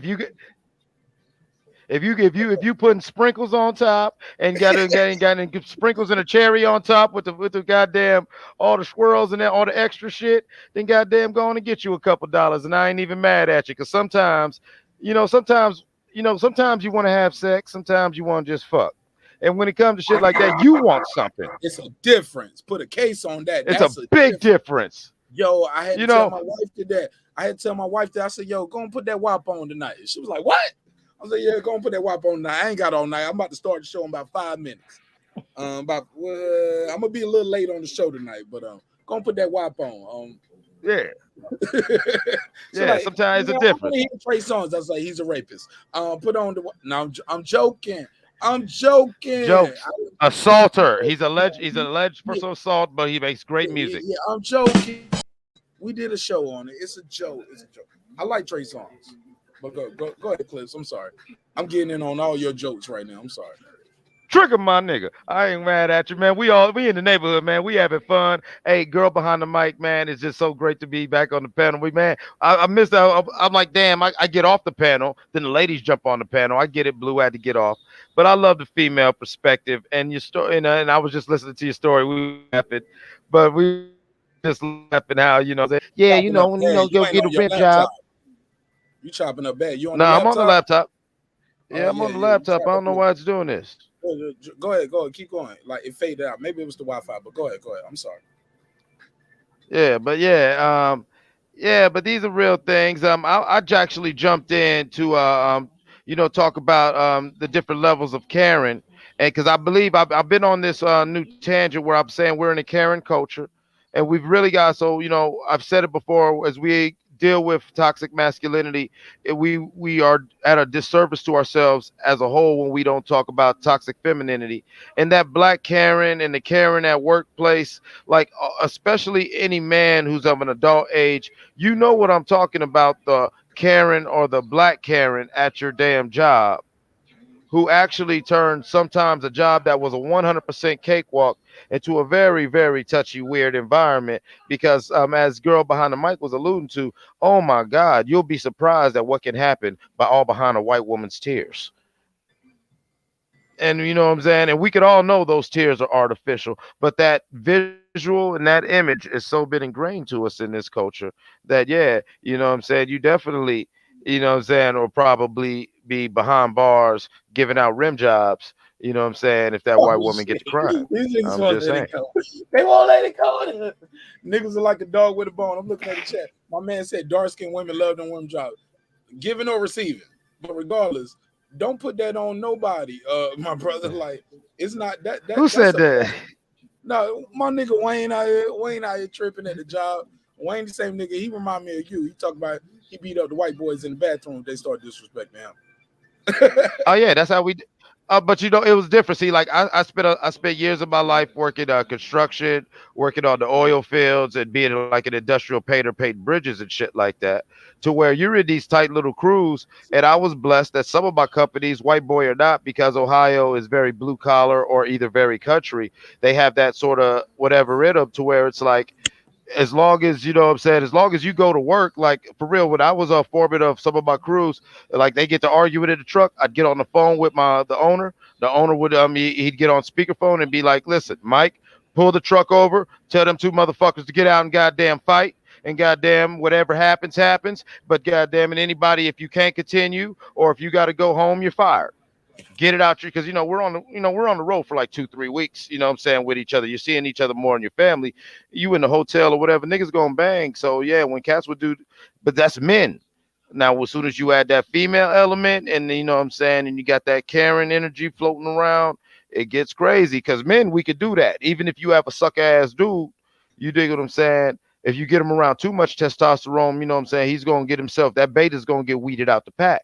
if you putting sprinkles on top and got sprinkles and a cherry on top with the goddamn all the swirls and all the extra shit, then goddamn go on and get you a couple dollars, and I ain't even mad at you, because sometimes you want to have sex, sometimes you want to just fuck, and when it comes to shit like that, you want something. It's a difference. Put a case on that. It's That's a big difference. Yo, I had to tell my wife that. I said, yo, go and put that WAP on tonight. She was like, what? I said, yeah, go and put that WAP on tonight. I ain't got all night. I'm about to start the show in about 5 minutes. I'm gonna be a little late on the show tonight, but go and put that WAP on. Yeah. Yeah, like, sometimes it's a difference. Trey Songz, I was like, he's a rapist. Put on the. No, I'm joking. I'm joking. Jokes. Assaulter. He's alleged for some assault, but he makes great music. Yeah, I'm joking. We did a show on it. It's a joke. It's a joke. I like Trey songs. But go ahead, Clips. I'm sorry. I'm getting in on all your jokes right now. I'm sorry. Trigger, my nigga. I ain't mad at you, man. We in the neighborhood, man. We having fun. Hey, girl behind the mic, man. It's just so great to be back on the panel. I missed out. I'm like, damn, I get off the panel. Then the ladies jump on the panel. I get it. Blue had to get off. But I love the female perspective. And your story, and I was just listening to your story. We laughing, but we just laughing how, yeah, Chopping up when bad. go You ain't get a on your rib laptop. job. You chopping up bad. You on No, the laptop? I'm on the laptop. Yeah, Oh, I'm on the you laptop. I don't chopping know up. why it's doing this. Go ahead. Keep going. Like it faded out. Maybe it was the Wi-Fi, but go ahead. I'm sorry. Yeah, but these are real things. I actually jumped in to talk about the different levels of Karen, and because I believe I've been on this new tangent where I'm saying we're in a Karen culture, and we've really got I've said it before as we deal with toxic masculinity, we are at a disservice to ourselves as a whole when we don't talk about toxic femininity, and that black Karen and the Karen at workplace, like especially any man who's of an adult age, you know what I'm talking about, the Karen or the black Karen at your damn job, who actually turned sometimes a job that was a 100% cakewalk into a very, very touchy, weird environment. Because as girl behind the mic was alluding to, oh my God, you'll be surprised at what can happen by all behind a white woman's tears. And you know what I'm saying? And we could all know those tears are artificial, but that visual and that image is so been ingrained to us in this culture that, yeah, you know what I'm saying? You definitely, you know what I'm saying, or probably be behind bars giving out rim jobs, you know what I'm saying, if that white woman gets to crying. These niggas I'm won't just let saying. it go. They won't let it go. Niggas are like a dog with a bone. I'm looking at the chat. My man said dark-skinned women love them worm jobs. Giving or receiving. But regardless, don't put that on nobody, my brother. Like, it's not that. Who said that? No, my nigga Wayne out here tripping at the job. Wayne, the same nigga, he remind me of you. He talk about he beat up the white boys in the bathroom. They start disrespecting him. Oh yeah, that's how we. But it was different. See, like I spent years of my life working construction, working on the oil fields, and being like an industrial painter, painting bridges and shit like that. To where you're in these tight little crews, and I was blessed that some of my companies, white boy or not, because Ohio is very blue collar or either very country, they have that sort of whatever in them to where it's like, as long as you know what I'm saying, as long as you go to work, like for real, when I was a foreman of some of my crews, like they get to argue it in the truck, I'd get on the phone with the owner. The owner would he'd get on speakerphone and be like, listen, Mike, pull the truck over, tell them two motherfuckers to get out and goddamn fight, and goddamn whatever happens, but goddamn it, anybody, if you can't continue or if you got to go home, you're fired. Get it out, because we're on the road for like 2-3 weeks, you know what I'm saying, with each other. You're seeing each other more in your family. You in the hotel or whatever, niggas gonna bang. So yeah, when cats would do, but that's men. Now as soon as you add that female element, and you know what I'm saying, and you got that Karen energy floating around, it gets crazy. Because men, we could do that. Even if you have a suck ass dude, you dig what I'm saying, if you get him around too much testosterone, you know what I'm saying, he's gonna get himself, that beta's gonna get weeded out the pack.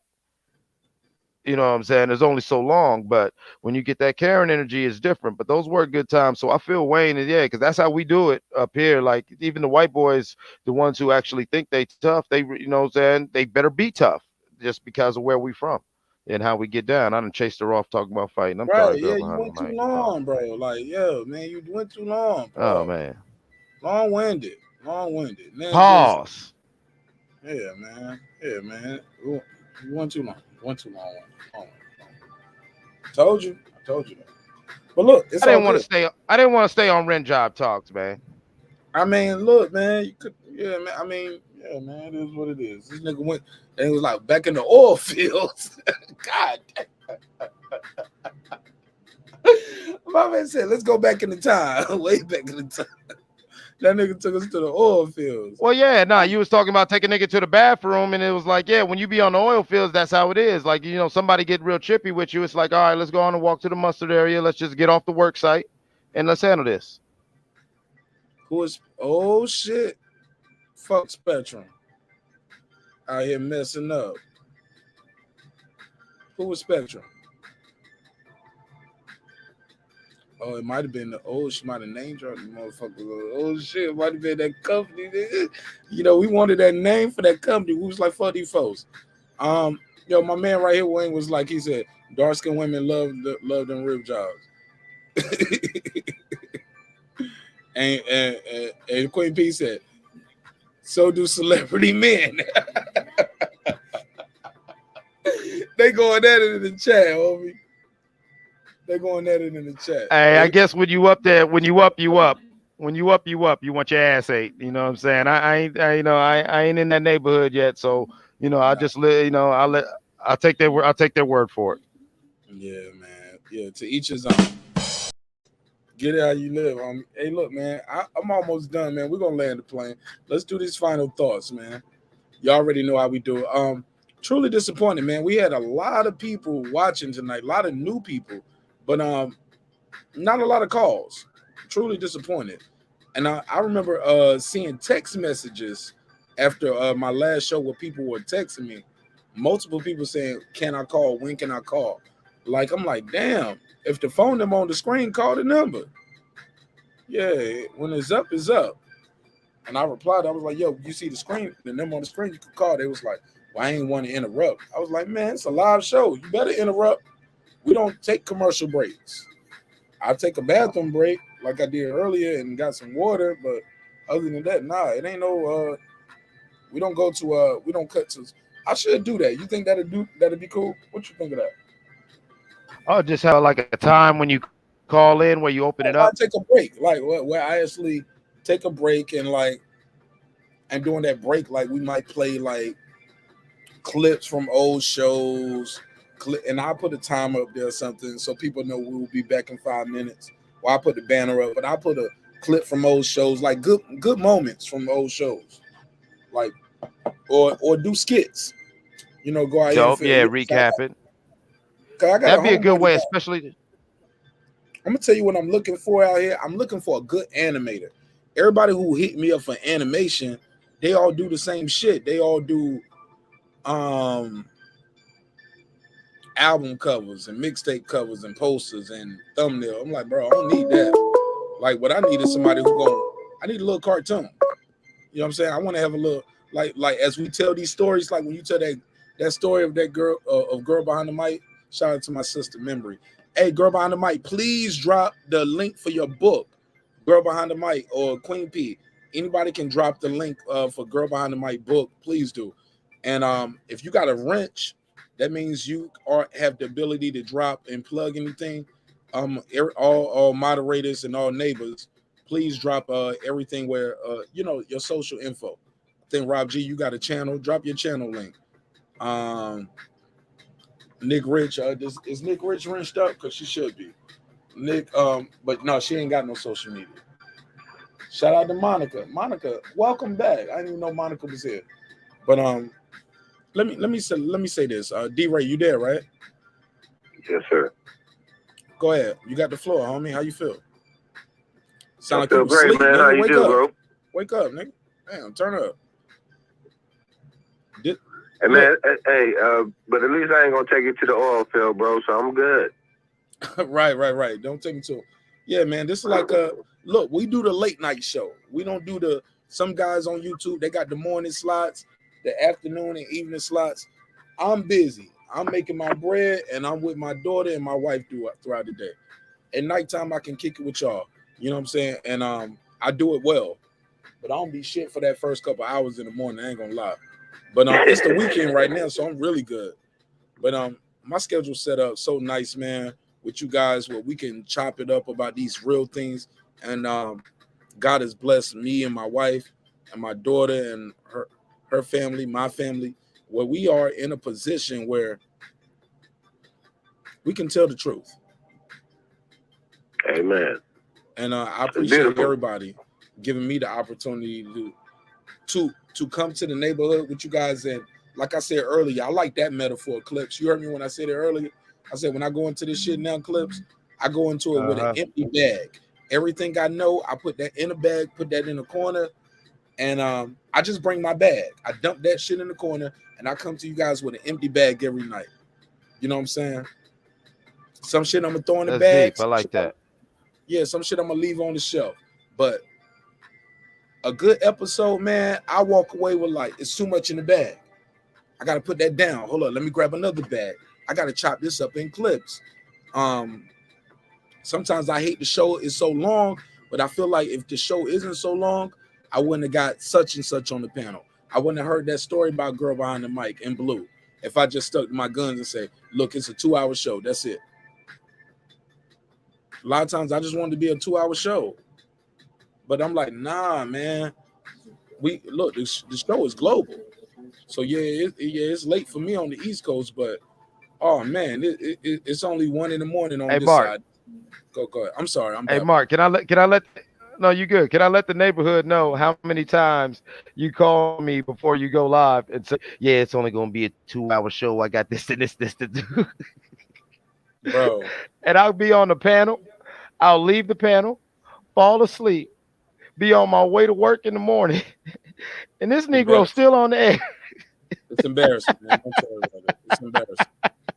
You know what I'm saying? There's only so long, but when you get that Karen energy, it's different. But those were good times. So I feel Wayne, and yeah, because that's how we do it up here. Like even the white boys, the ones who actually think they tough, they, you know what I'm saying, they better be tough just because of where we from and how we get down. I done chased her off talking about fighting. I'm sorry, Right, girl. yeah, you went too long, bro. Like, yeah, man, you went too long, bro. Oh man, long-winded. Man, pause. Yeah, man. You went too long. Told you. But look, it's I didn't want to stay on rent job talks, man. I mean, look, man, you could, yeah, man. I mean, yeah, man, it is what it is. This nigga went and it was like back in the oil fields. God. My man said, let's go back in the time. Way back in the time. That nigga took us to the oil fields. Well, yeah, nah, you was talking about taking a nigga to the bathroom, and it was like, yeah, when you be on the oil fields, that's how it is. Like, you know, somebody get real trippy with you. It's like, all right, let's go on and walk to the mustard area. Let's just get off the work site, and let's handle this. Who is, oh, shit. Fuck Spectrum. Out here messing up. Who was Spectrum? Oh, it might have been she might have name dropped the motherfucker. Oh shit, it might have been that company. You know, we wanted that name for that company. We was like, fuck these folks. Yo, my man right here, Wayne, was like, he said, dark skinned women love them rib jobs. and Queen P said, so do celebrity men. They going at it in the chat, homie. They going at it in the chat. Hey, I guess when you up there, when you up, you up. When you up, you up. You want your ass ate. You know what I'm saying? I ain't in that neighborhood yet, so you know, I just I'll take their word. I'll take their word for it. Yeah, man. Yeah, to each his own. Get it how you live. Hey, look, man. I'm almost done, man. We're gonna land the plane. Let's do these final thoughts, man. You already know how we do it. Truly disappointed, man. We had a lot of people watching tonight, a lot of new people, but not a lot of calls. Truly disappointed. And I remember seeing text messages after my last show where people were texting me, multiple people saying, can I call? When can I call? Like, I'm like, damn, if the phone number on the screen, call the number. Yeah, when it's up, it's up. And I replied, I was like, yo, you see the screen, the number on the screen, you can call. They was like, well, I ain't want to interrupt. I was like, man, it's a live show. You better interrupt. We don't take commercial breaks. I take a bathroom break like I did earlier and got some water, but other than that, nah, it ain't no we don't go to we don't cut to. I should do that. You think that'd be cool? What you think of that? Oh, just have like a time when you call in where you open it up. I take a break, like where I actually take a break and during that break, like we might play like clips from old shows, and I put a timer up there or something so people know we will be back in 5 minutes. Well, I put the banner up, but I put a clip from old shows, like good moments from old shows, like or do skits. You know, go out Dope, here. Recap it. That'd be a good way, especially. I'm gonna tell you what I'm looking for out here. I'm looking for a good animator. Everybody who hit me up for animation, they all do the same shit. They all do album covers and mixtape covers and posters and thumbnail. I'm like, bro, I don't need that. Like, what I need is somebody I need a little cartoon. You know what I'm saying? I want to have a little like as we tell these stories, like when you tell that story of that girl of Girl Behind the Mic. Shout out to my sister Memory. Hey, Girl Behind the Mic, please drop the link for your book, Girl Behind the Mic or Queen P. Anybody can drop the link for Girl Behind the Mic book, please do. And if you got a wrench, that means you have the ability to drop and plug anything. All moderators and all neighbors, please drop everything where your social info. I think Rob G, you got a channel. Drop your channel link. Nick Rich, is Nick Rich wrenched up? Because she should be. Nick, but no, she ain't got no social media. Shout out to Monica. Monica, welcome back. I didn't even know Monica was here. But let me say this. D-Ray, you there, right? Yes, sir. Go ahead. You got the floor, homie. How you feel? I feel great, man. How you do, bro? Wake up, nigga. Damn, turn up. Hey, man, but at least I ain't gonna take it to the oil field, bro. So I'm good. Right. Don't take me to. Yeah, man. This is like look. We do the late night show. We don't do some guys on YouTube. They got the morning slots, the afternoon and evening slots. I'm busy. I'm making my bread, and I'm with my daughter and my wife throughout the day. At nighttime, I can kick it with y'all. You know what I'm saying? And I do it well, but I don't be shit for that first couple hours in the morning. I ain't gonna lie. But it's the weekend right now, so I'm really good. But my schedule set up so nice, man, with you guys where we can chop it up about these real things. And God has blessed me and my wife and my daughter and her family, my family, where we are in a position where we can tell the truth. Amen. And I appreciate everybody giving me the opportunity to come to the neighborhood with you guys. And like I said earlier, I like that metaphor, Clips. You heard me when I said it earlier. I said, when I go into this shit now, Clips, I go into it with an empty bag. Everything I know, I put that in a bag, put that in a corner, and I just bring my bag. I dump that shit in the corner, and I come to you guys with an empty bag every night. You know what I'm saying? Some shit I'm gonna throw in the bag. Deep. I like that. Yeah, some shit I'm gonna leave on the shelf. But a good episode, man, I walk away with like it's too much in the bag. I gotta put that down. Hold on, let me grab another bag. I gotta chop this up in clips. Sometimes I hate the show is so long, but I feel like if the show isn't so long, I wouldn't have got such and such on the panel. I wouldn't have heard that story about Girl Behind the Mic in Blue if I just stuck to my guns and say, look, it's a 2-hour show. That's it. A lot of times I just wanted to be a 2-hour show. But I'm like, nah, man. The show is global. So it's late for me on the East Coast, but oh man, it's only 1 a.m. on this Mark. side. Go ahead. I'm sorry. Hey, Mark, can I let no, you good. Can I let the neighborhood know how many times you call me before you go live and say, yeah, it's only going to be a 2-hour show. I got this and this to do. Bro. And I'll be on the panel. I'll leave the panel, fall asleep, be on my way to work in the morning. And this Negro's still on the air. It's embarrassing, man. I'm sorry about it. It's embarrassing.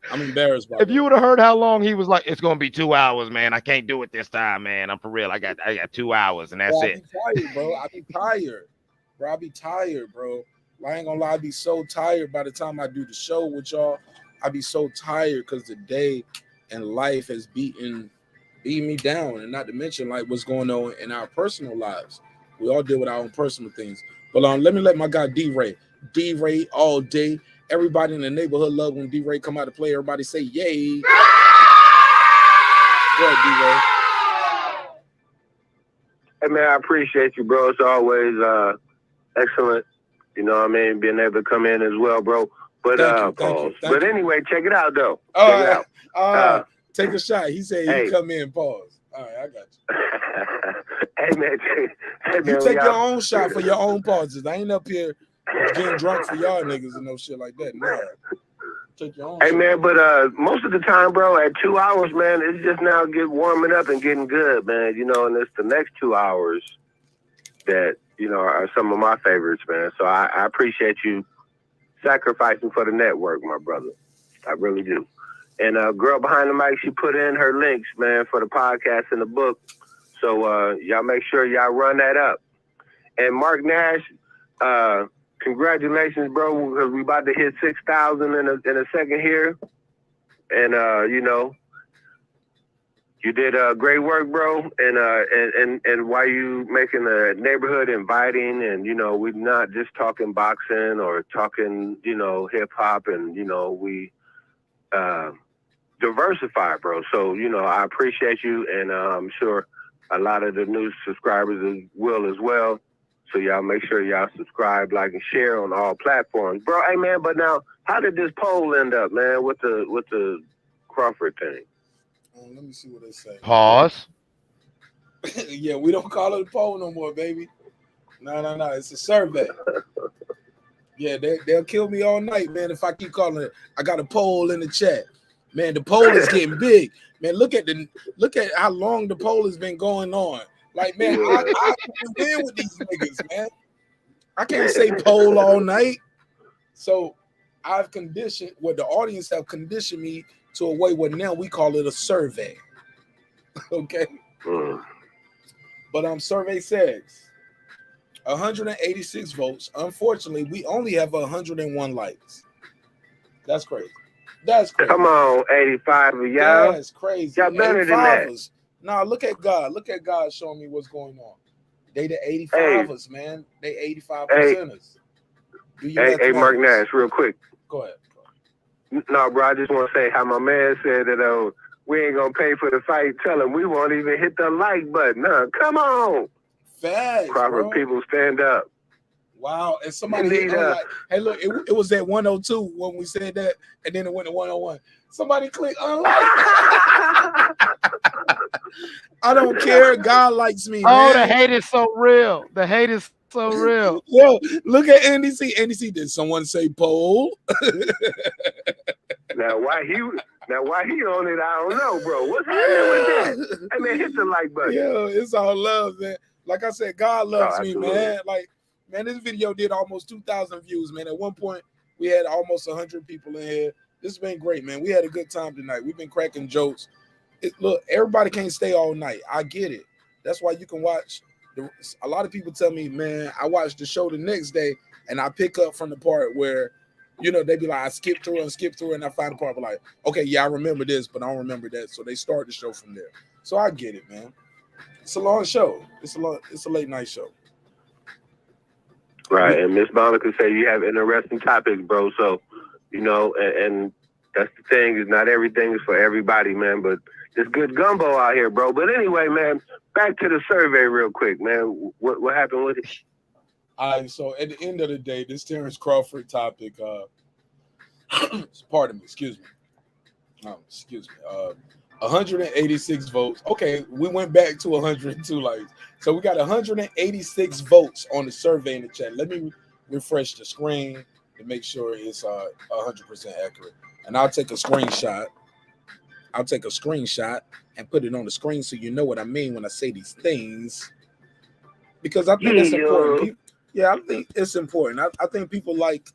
I'm embarrassed by If you would have heard how long he was like, it's gonna be 2 hours, man. I can't do it this time, man. I'm for real. I got 2 hours and that's it. I be tired, bro. I be tired, bro. I ain't gonna lie, I be so tired by the time I do the show with y'all. I be so tired because the day and life has beaten me down, and not to mention like what's going on in our personal lives. We all deal with our own personal things. But let me let my guy D-Ray all day. Everybody in the neighborhood love when D-Ray come out to play. Everybody say yay. Go ahead, D-Ray. Hey man, I appreciate you, bro. It's always excellent. You know what I mean, being able to come in as well, bro. But pause. But anyway, check it out though. Check it out. Take a shot. He said he come in, pause. All right, I got you. Hey man, you take your own shot for your own pauses. I ain't up here getting drunk for y'all niggas and no shit like that. Nah. Take your own Hey shot. man, but most of the time, bro, at 2 hours, man, it's just now warming up and getting good, man. You know, and it's the next 2 hours that, you know, are some of my favorites, man. So I appreciate you sacrificing for the network, my brother. I really do. And Girl Behind the Mic, she put in her links, man, for the podcast and the book. So y'all make sure y'all run that up. And Mark Nash, congratulations, bro, because we about to hit 6,000 in a second here. And you know, you did great work, bro. And while you making the neighborhood inviting, and you know, we're not just talking boxing or talking, you know, hip hop, and you know, we diversify, bro. So you know, I appreciate you, and I'm sure a lot of the new subscribers will as well. So y'all make sure y'all subscribe, like, and share on all platforms, bro. Hey man, but now, how did this poll end up, man? With the Crawford thing? Let me see what they say. Pause. Yeah, we don't call it a poll no more, baby. No. It's a survey. Yeah, they'll kill me all night, man, if I keep calling it. I got a poll in the chat. Man, the poll is getting big. Man, look at how long the poll has been going on. Like, man, I can't win with these niggas, man. I can't say poll all night. So I've conditioned, the audience have conditioned me to a way where now we call it a survey. Okay? But survey says 186 votes. Unfortunately, we only have 101 likes. That's crazy. That's crazy. Come on, 85 of y'all. That's crazy. Y'all better than that. Nah, look at God. Look at God showing me what's going on. They the 85ers, man. They 85%ers. Hey, Mark Nash, real quick. Go ahead. No, bro, I just want to say how my man said that we ain't going to pay for the fight. Tell him we won't even hit the like button. Nah, come on. Facts, Crawford, bro. people stand up. Wow. And somebody hit unlike. Hey, look, it was at 102 when we said that, and then it went to 101. Somebody click unlike. I don't care. God likes me, man. The hate is so real. The hate is so real. Yo, look at NDC. NDC, did someone say poll? Now why he on it, I don't know, bro. What's happening with that? Hey man, hit the like button. Yo, it's all love, man. Like I said, God loves me, absolutely. man. Like, man, this video did almost 2,000 views, man. At one point, we had almost 100 people in here. This has been great, man. We had a good time tonight. We've been cracking jokes. Look, everybody can't stay all night. I get it. That's why you can watch. A lot of people tell me, man, I watch the show the next day and I pick up from the part where, you know, they be like, I skip through and I find the part where like, okay, yeah, I remember this, but I don't remember that. So they start the show from there. So I get it, man. It's a long show. It's a late night show. Right, and Miss Monica said you have interesting topics, bro. So, you know, and that's the thing, is not everything is for everybody, man, but there's good gumbo out here, bro. But anyway, man, back to the survey real quick, man. What happened with it? All right, so at the end of the day, this Terence Crawford topic, pardon me, excuse me. 186 votes. Okay, we went back to 102 likes. So we got 186 votes on the survey in the chat. Let me refresh the screen to make sure it's 100% accurate. And I'll take a screenshot. And put it on the screen so you know what I mean when I say these things. Because I think it's important. I think it's important. I think people like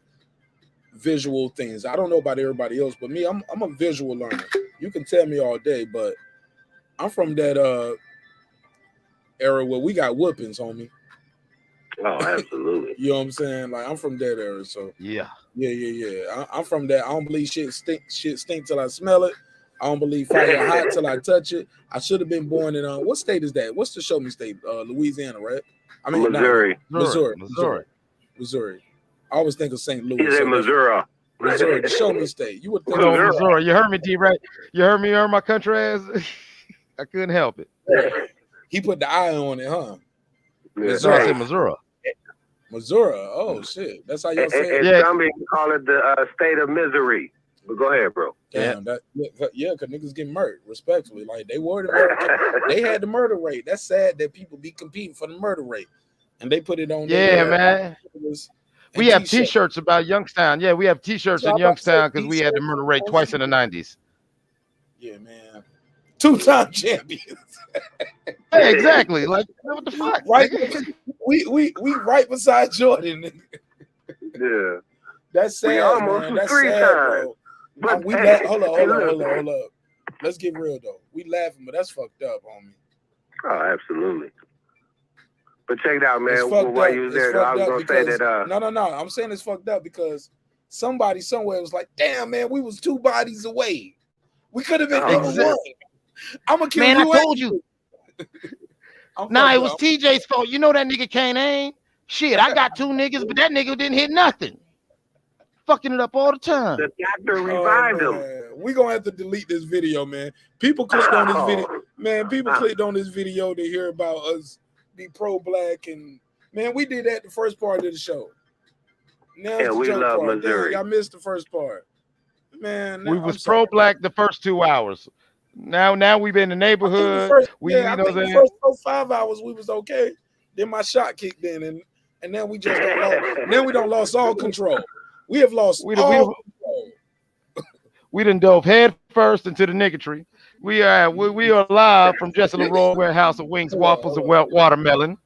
visual things. I don't know about everybody else, but me, I'm a visual learner. You can tell me all day, but I'm from that era where we got whoopings, homie. Oh, absolutely. You know what I'm saying? Like, I'm from that era, so yeah. I'm from that. I don't believe shit stink till I smell it. I don't believe fire hot till I touch it. I should have been born in what state is that? What's the show me state? Louisiana, right? I mean Missouri. Missouri. I always think of St. Louis. He's in Missouri. Missouri, the show me state. You would think of Missouri. You heard me, D-Ray. You heard me earn my country ass. I couldn't help it. He put the eye on it, huh? Missouri. Missouri. Missouri. Oh shit. That's how y'all say it. Yeah. Some people call it the state of misery. But go ahead, bro. Damn, because niggas get murdered, respectfully. Like, they worried about they had the murder rate. That's sad that people be competing for the murder rate. And they put it on man. We have t-shirts about Youngstown. Yeah, we have t-shirts in Youngstown because we had the murder rate twice in the 90s. Yeah, man. 2-time champions. Yeah, exactly. Like, what the fuck? Right? We right beside Jordan. Yeah. That's sad. We almost man. That's 3 sad, times. bro. But Hold up. Let's get real though. We laughing, but that's fucked up, homie. Oh, absolutely. But check it out, man. It's fucked While up. you was It's there, I fucked was up gonna say because that. No. I'm saying it's fucked up because somebody somewhere was like, "Damn, man, we was 2 bodies away. We could have been number 1." I'm gonna kill you. Man, I told you. Nah, it was TJ's fault. You know that nigga can't aim. Shit, I got 2 niggas, but that nigga didn't hit nothing. Fucking it up all the time. The doctor revived him. We gonna have to delete this video, man. People clicked on this video, man. People clicked on this video to hear about us be pro-black, and man, we did that the first part of the show. Now Yeah, we love part. Missouri. I missed the first part, man. We was pro-black the first 2 hours. Now we've been in the neighborhood. I think the first 5 hours we was okay. Then my shot kicked in, and then we just don't lost. Then we don't lost all control. We have lost all control. We done dove head first into the niggatry. We are live from Jesse LaRoy Warehouse of Wings, Waffles, and Watermelon,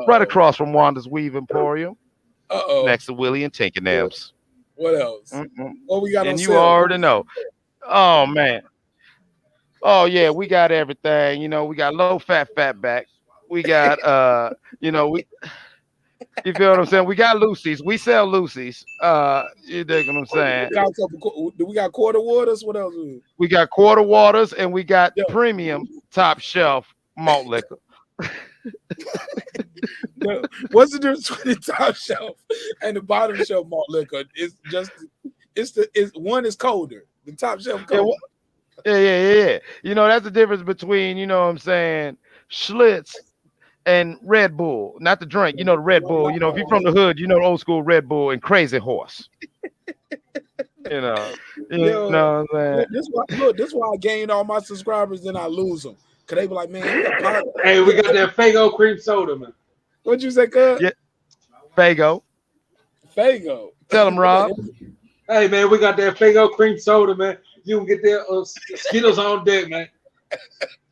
right across from Wanda's Weave Emporium, next to Willie and Tinker-Nams. What else? What we got? And you already know. Oh man. Oh yeah, we got everything. You know, we got low fat back. We got you feel what I'm saying? We got Lucy's. We sell Lucy's. You dig what I'm saying? Do we got quarter waters? What else? We got quarter waters and we got premium top shelf malt liquor. What's the difference between the top shelf and the bottom shelf malt liquor? It's one is colder. The top shelf colder. Yeah. You know, that's the difference between, you know what I'm saying, Schlitz and Red Bull. Not the drink, you know, the Red Bull. You know, if you're from the hood, you know the old school Red Bull and Crazy Horse. You know what I'm saying? This is why I gain all my subscribers, then I lose them. Cause they be like, man, hey, we got that Fago cream soda, man. What'd you say, cuz? Yeah. Fago. Tell them, Rob. Hey, man, we got that Fago cream soda, man. You can get that Skittles on deck, man.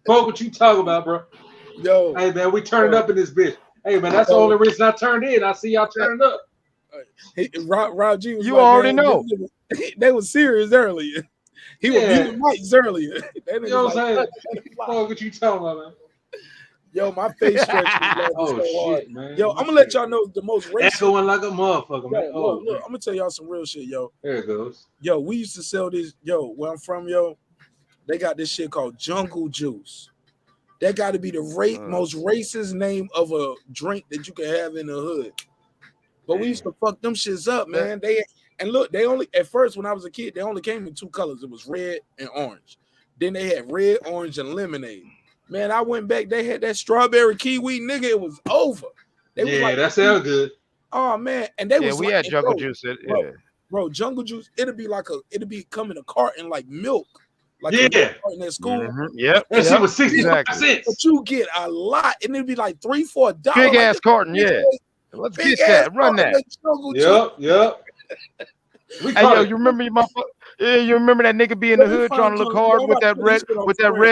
Fuck what you talking about, bro. Yo. Hey, man, we turning up in this bitch. Hey, man, that's the only reason I turned in. I see y'all turning up. Rob G was you like, already man, know. They were serious earlier. He was muting mics earlier. That You nigga know was what I'm like, saying? What you talking about, man? yo, my face stretching laughing Oh so hard. shit, man. Yo, I'm gonna let y'all know the most racist. Echoing like a motherfucker, man. Yo, look, I'm gonna tell y'all some real shit, yo. There it goes. Yo, we used to sell this. Yo, where I'm from, yo, they got this shit called Jungle Juice. That got to be the most racist name of a drink that you can have in the hood. But we used to fuck them shits up, man. They only at first when I was a kid, they only came in 2 colors. It was red and orange. Then they had red, orange, and lemonade. Man, I went back. They had that strawberry kiwi, nigga. It was over. They was like, that sounds good. Oh man, and they was we like, had jungle juice. Bro, jungle juice. It'd be come in a carton like milk. Like yeah, carton at school. Yep. That shit was 65 cents. But you get a lot, and it'd be like $3-4. Big ass carton, yeah. Let's get that. Run that. Yep. Hey, yo, you remember your motherfucker? Yeah, you remember that nigga be in the hood trying to look hard with that red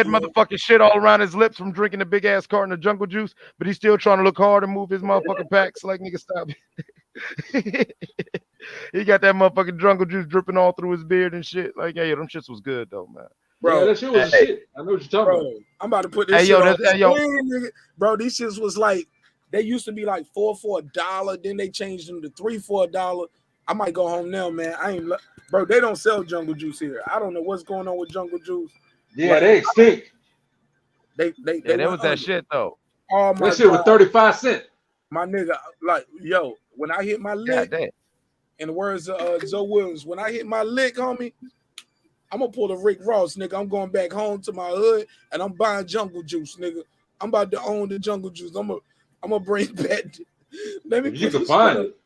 motherfucking shit all around his lips from drinking the big ass carton of jungle juice, but he's still trying to look hard and move his motherfucking packs like nigga stop. He got that motherfucking jungle juice dripping all through his beard and shit. Like, yeah, them shits was good though, man. Bro, that shit was shit. I know what you're talking about. I'm about to put this shit on. Nigga. Bro, these shits was like, they used to be like 4 for $1. Then they changed them to 3 for $1. I might go home now, man. Bro, they don't sell jungle juice here. I don't know what's going on with jungle juice. Yeah, like, they extinct. They was that shit though. Oh my that shit was 35 cents. My nigga, like, yo, when I hit my lick, in the words of Joe Williams, when I hit my lick, homie, I'm gonna pull a Rick Ross, nigga. I'm going back home to my hood and I'm buying jungle juice, nigga. I'm about to own the jungle juice. I'm gonna bring back. Let me. If you can find it,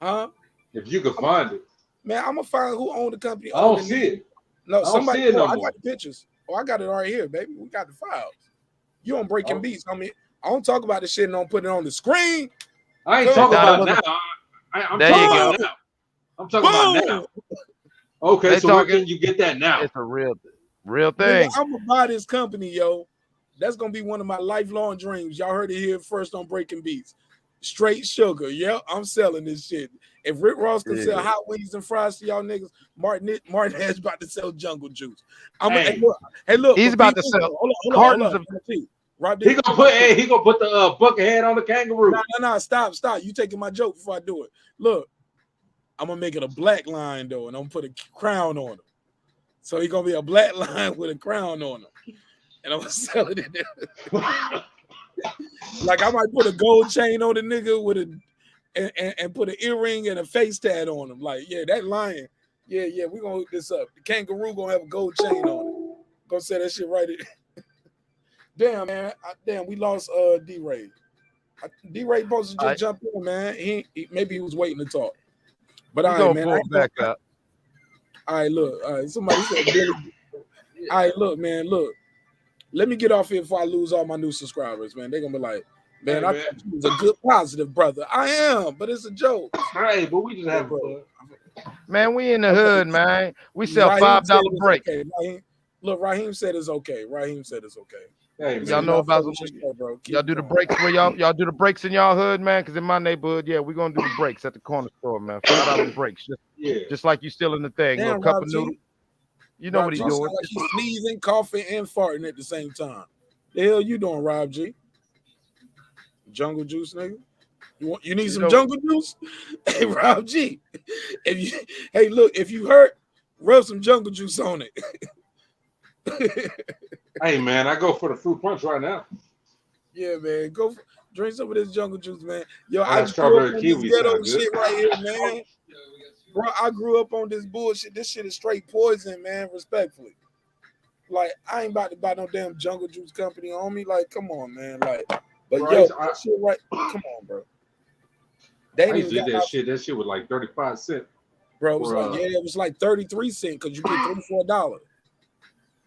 huh? If you can find it, man, I'm gonna find who owned the company. I don't see it. No, somebody. I got the pictures. Oh, I got it right here, baby. We got the files. You on Breaking Beats? I mean, I don't talk about the shit and don't put it on the screen. I ain't talking about now. I'm there talking you go. about now. I'm talking about now. Okay, so where can you get that now? It's a real thing. Nigga, I'm gonna buy this company, yo. That's gonna be one of my lifelong dreams. Y'all heard it here first on Breaking Beats. Straight sugar. Yep, I'm selling this shit. If Rick Ross can sell hot wings and fries to y'all niggas, Martin has about to sell jungle juice. Hey, look, he's about to sell cartons of. He gonna put the bucket head on the kangaroo. No, stop. You taking my joke before I do it. Look, I'm gonna make it a black line though, and I'm gonna put a crown on him. So he's gonna be a black line with a crown on him, and I'm gonna sell it in there. Like I might put a gold chain on the nigga with and put an earring and a face tat on him. Like, yeah, that lion. Yeah, we're gonna hook this up. The kangaroo gonna have a gold chain on it. Gonna say that shit right in. Damn, man. We lost D-Ray. D-Ray supposed to just jump in, man. He maybe he was waiting to talk. But all right, man. Pull back up. All right, look. All right, somebody said Billy. All right, look, man. Look. Let me get off here before I lose all my new subscribers, man. They're gonna be like, man, I thought you was a good, positive brother. I am, but it's a joke. Right, but we just have fun. Man, we in the hood, man. We sell $5 breaks. Okay. Look, Raheem said it's okay. Hey, y'all know about y'all do the breaks where y'all do the breaks in y'all hood, man. Because in my neighborhood, yeah, we're gonna do the breaks at the corner store, man. $5 breaks, just like you still in the thing. Damn, a cup of noodles. You know what he's doing. Like he's sneezing, coughing, and farting at the same time. The hell you doing, Rob G? Jungle juice, nigga. You need some jungle juice? Hey, Rob G. If you hurt, rub some jungle juice on it. Hey, man, I go for the fruit punch right now. Yeah, man, drink some of this jungle juice, man. Yo, I strawberry kiwi ghetto shit right here, man. Bro, I grew up on this bullshit. This shit is straight poison, man. Respectfully, like I ain't about to buy no damn jungle juice company on me. Like, come on, man. Like, but bro, yo, that shit right. Come on, bro. They used to do that shit. That shit was like 35 cents. Bro, it was it was like 33 cents because you get $3 for $1.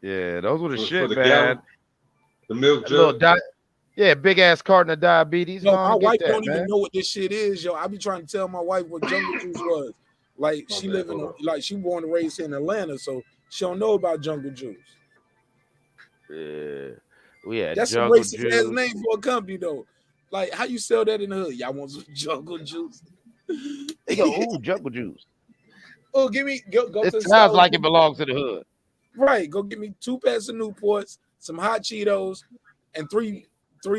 Yeah, those were the shit, man. Gallon, the milk jug. Big ass carton of diabetes. No, my wife don't even know what this shit is, yo. I be trying to tell my wife what jungle juice was. Like she born and raised in Atlanta, so she don't know about jungle juice. Yeah, that's a racist ass name for a company though. Like, how you sell that in the hood? Y'all want some jungle juice? They go, ooh, jungle juice. Oh, give me go It to the sounds store. like it belongs to the hood. Right, go get me 2 packs of Newports, some hot Cheetos, and three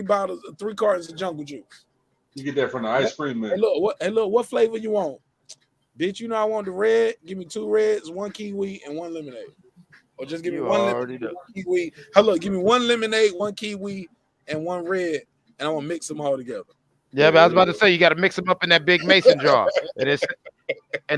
cartons of Jungle Juice. You get that from the ice cream man. Hey, look, what flavor you want? Bitch, you know I want the red. Give me 2 reds, 1 kiwi, and 1 lemonade. Or just give me 1 lemonade, 1 kiwi. Hello, give me 1 lemonade, 1 kiwi, and 1 red, and I'm gonna mix them all together. Yeah, but I was about to say you got to mix them up in that big mason jar, and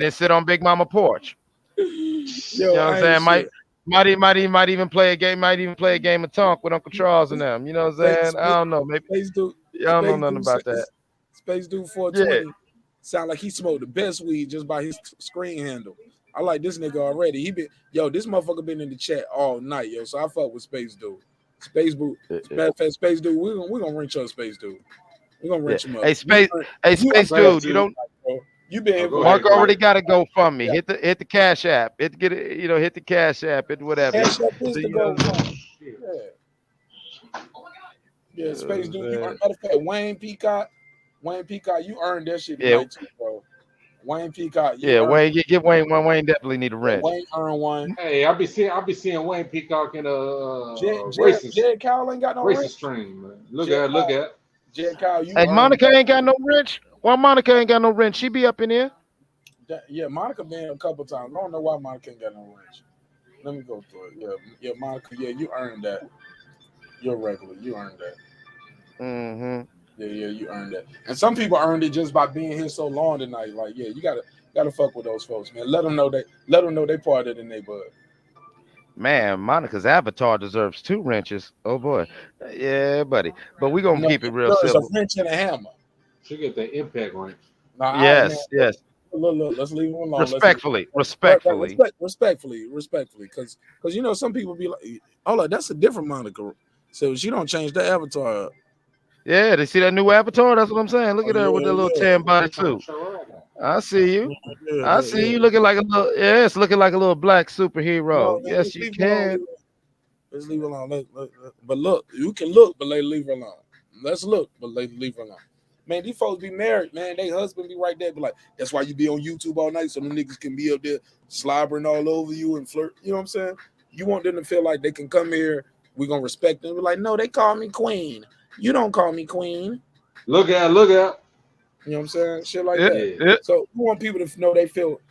then sit on Big Mama porch. You know what I'm saying? Might even play a game. Might even play a game of Tonk with Uncle Charles and them. You know what I'm saying? I don't know. Maybe Space Dude. I don't know nothing about that. Space Dude 420 sound like he smoked the best weed just by his screen handle. I like this nigga already. This motherfucker been in the chat all night, yo. So I fuck with Space Dude. Space Dude. Space Dude. We're gonna wrench up Space Dude. We're gonna wrench him up. Hey, Space Dude. You don't. You been Mark already got to go fund me. Hit the Cash App. Hit the Cash App. Hit whatever. Cash App is the go. Yeah, Space Dude. Matter of fact, Wayne Peacock, you earned that shit tonight too, bro. Wayne Peacock. Wayne, get Wayne one. Wayne definitely need a wrench. Wayne earned one. Hey, I'll be seeing Wayne Peacock in a racist. Jed Cowell ain't got no racist wrench. stream, man. Look at. Jed Cowell, you. Hey, Monica ain't got no wrench. Why Monica ain't got no wrench? She be up in here. Yeah, Monica been a couple times. I don't know why Monica ain't got no wrench. Let me go through it. Yeah, Monica. Yeah, you earned that. You're regular. You earned that. Mm-hmm. Yeah, you earned that. And some people earned it just by being here so long tonight. Like, yeah, you gotta fuck with those folks, man. Let them know they part of the neighborhood. Man, Monica's avatar deserves 2 wrenches. Oh boy, yeah, buddy. But we gonna keep it real simple. It's a wrench and a hammer. She get the impact wrench. Yes. Look, let's leave him alone. Respectfully. Respectfully, because you know some people be like, "Oh, that's a different Monica." So she don't change the avatar up. Yeah, they see that new avatar. That's what I'm saying. Look at her with that little tan body suit. I see you. I see you looking like a little. Yeah, it's looking like a little black superhero. Yes, you can. Let's leave her alone. But look, you can look, but leave her alone. Let's look, but leave her alone. Man, these folks be married, man. They husband be right there, be like, that's why you be on YouTube all night, so them niggas can be up there slobbering all over you and flirt. You know what I'm saying? You want them to feel like they can come here. We're gonna respect them. Be like, no, they call me queen. You don't call me queen. Look out. You know what I'm saying? Shit like that. Yeah. So you want people to know they feel.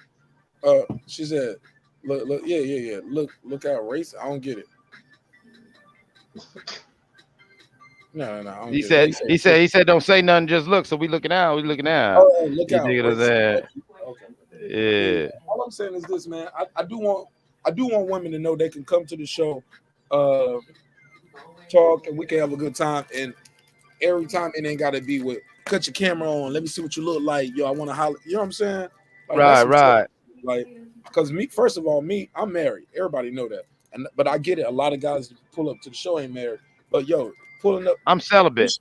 She said, look, yeah. Look out, race. I don't get it. No. He said, don't say nothing, just look. So we looking out. Oh, look out. Okay. Yeah. All I'm saying is this, man. I do want women to know they can come to the show, talk, and we can have a good time. And every time it ain't gotta be with cut your camera on. Let me see what you look like. Yo, I want to holler. You know what I'm saying? Like, right. Like, because first of all, I'm married. Everybody know that. But I get it. A lot of guys pull up to the show ain't married. But yo, pulling up. I'm celibate.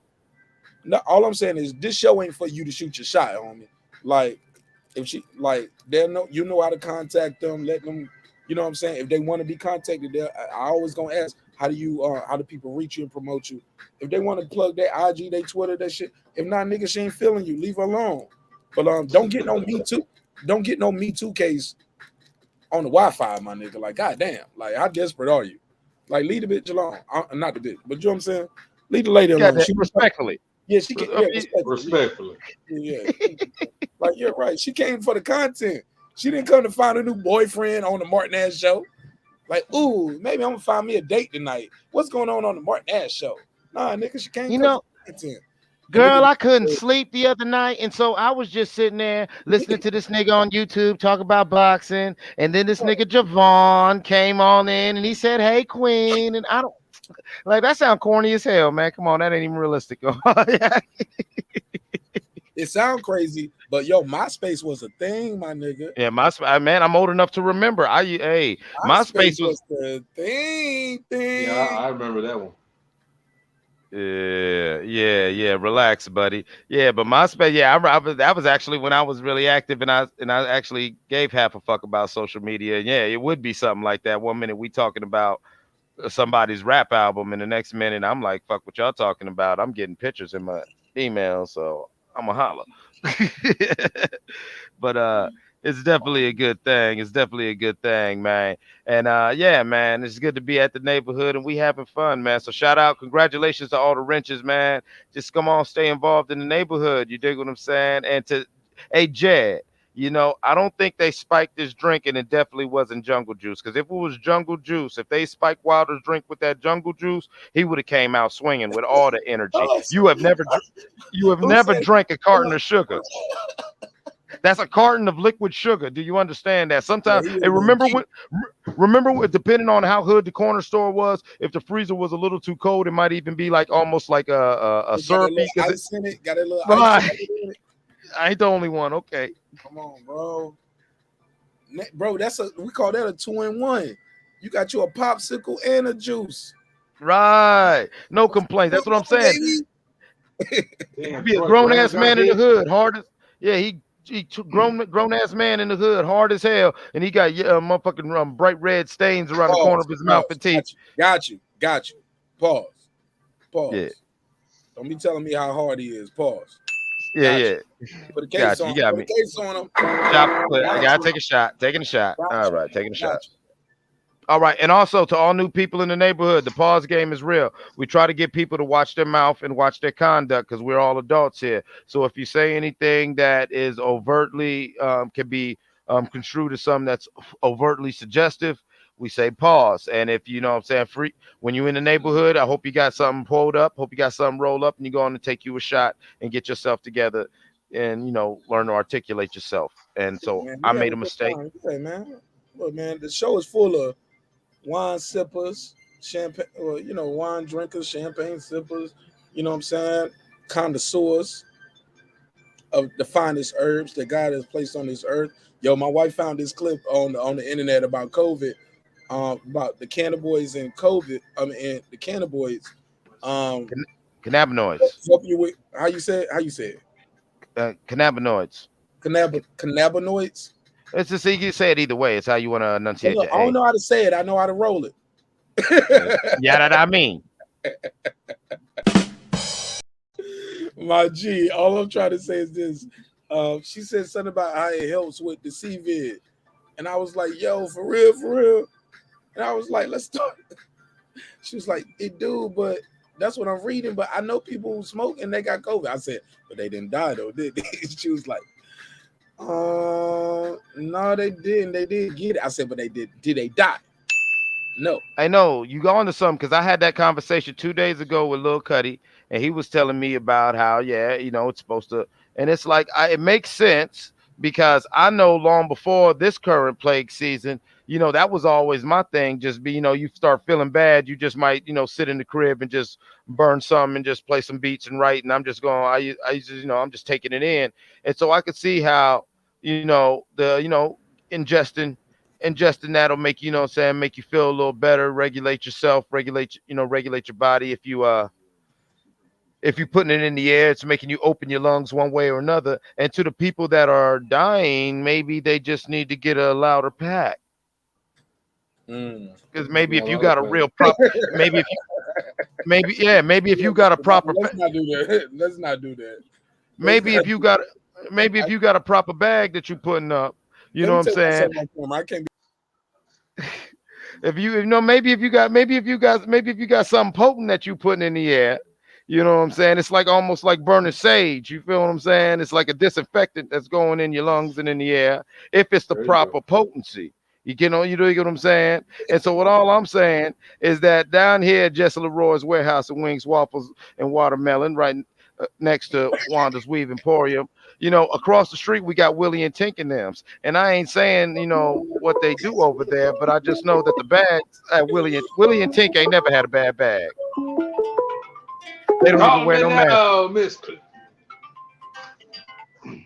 All I'm saying is this show ain't for you to shoot your shot, homie. Like, if she they know you know how to contact them, let them, you know what I'm saying? If they want to be contacted, I always gonna ask, how do people reach you and promote you? If they want to plug their IG, their Twitter, that shit. If not, nigga, she ain't feeling you. Leave her alone. But don't get no Me Too. Don't get no Me Too case on the Wi-Fi, my nigga. Like, goddamn. Like, how desperate are you? Like, leave the bitch alone. Not the bitch, but you know what I'm saying? Leave the lady alone. She respectfully. Yeah, she can. Yeah, respectfully. Yeah. Like, you're right. She came for the content. She didn't come to find a new boyfriend on the marqnash show. Like, ooh, maybe I'm gonna find me a date tonight. What's going on the marqnash show? Nah, nigga, she came. You know, content. girl, I couldn't sleep the other night, and so I was just sitting there listening to this nigga on YouTube talk about boxing, and then this nigga Javon came on in, and he said, "Hey, Queen," and I don't like that. Sound corny as hell, man. Come on, that ain't even realistic. It sound crazy, but yo, MySpace was a thing, my nigga. Yeah, man, I'm old enough to remember. MySpace was the thing. Yeah, I remember that one. Yeah. Relax, buddy. Yeah, but MySpace. Yeah, that was actually when I was really active, and I actually gave half a fuck about social media. Yeah, it would be something like that. 1 minute we talking about somebody's rap album, and the next minute I'm like, fuck what y'all talking about. I'm getting pictures in my email, so I'm a holla. But It's definitely a good thing. It's definitely a good thing, man. And yeah, man, it's good to be at the neighborhood and we having fun, man. So shout out, congratulations to all the wrenches, man. Just come on, stay involved in the neighborhood. You dig what I'm saying? And to Jed, you know, I don't think they spiked this drink, and it definitely wasn't jungle juice. Because if it was jungle juice, if they spiked Wilder's drink with that jungle juice, he would have came out swinging with all the energy. You have never drank a carton of sugar. That's a carton of liquid sugar. Do you understand that? Sometimes, hey, remember what, depending on how hood the corner store was, if the freezer was a little too cold, it might even be like almost like a syrupy. Got ice in it. Got a little right. ice in it. I ain't the only one. Okay. Come on, bro. Bro, we call that a 2-in-1. You got you a popsicle and a juice. Right. No complaints. That's what I'm saying. Damn, Be a grown ass man in the hood. Grown ass man in the hood, hard as hell, and he got motherfucking bright red stains around the corner of his mouth and teeth. Got you. Pause. Yeah. Don't be telling me how hard he is. Pause. Yeah. Put a case on. You got Put me. a case on him. I gotta take a shot. Taking a shot. All right, taking a shot. All right, and also to all new people in the neighborhood, the pause game is real. We try to get people to watch their mouth and watch their conduct because we're all adults here. So if you say anything that is overtly can be construed as something that's overtly suggestive, we say pause. And if you know what I'm saying, free when you're in the neighborhood, I hope you got something pulled up, hope you got something rolled up, and you go on to take you a shot and get yourself together and learn to articulate yourself. And so Man, I made a mistake. Hey, man. Look, man, the show is full of wine sippers, champagne, wine drinkers, champagne sippers, you know what I'm saying? Connoisseurs of the finest herbs that God has placed on this earth. Yo, my wife found this clip on the internet about COVID, about the cannabinoids and COVID. And the cannabinoids. Cannabinoids. Help you with how you say it? Cannabinoids. Cannabinoids. It's just you can say it either way. It's how you want to enunciate Look, it. I don't know how to say it. I know how to roll it. Yeah, that I mean. My G, all I'm trying to say is this. She said something about how it helps with the CVID. And I was like, yo, for real. And I was like, let's start. She was like, it do, but that's what I'm reading. But I know people who smoke and they got COVID. I said, but they didn't die though, did they? She was like, no, they didn't. They did get it. I said, but they did. Did they die? No. I know you go on to something because I had that conversation 2 days ago with Lil Cuddy, and he was telling me about how, it's supposed to, and it's like it makes sense because I know long before this current plague season, that was always my thing. Just be, you start feeling bad, you just might, sit in the crib and just burn some and just play some beats and write. And I'm just going, I'm just taking it in. And so I could see how, ingesting that'll make make you feel a little better, regulate yourself, regulate your body. If you're putting it in the air, it's making you open your lungs one way or another. And to the people that are dying, maybe they just need to get a louder pack. Because maybe if you got a real proper, maybe if you got a proper, let's not do that. Maybe if you got a proper bag that you're putting up, you know what I'm saying? I can't be. Maybe if you got something potent that you putting in the air, you know what I'm saying? It's like almost like burning sage. You feel what I'm saying? It's like a disinfectant that's going in your lungs and in the air. If it's the proper potency, you get what I'm saying? And so what all I'm saying is that down here at Jesse Leroy's Warehouse of Wings, Waffles, and Watermelon, right next to Wanda's Weave Emporium, across the street we got Willie and Tink and them. And I ain't saying what they do over there, but I just know that the bags at Willie and Tink ain't never had a bad bag. They don't even wear no mask.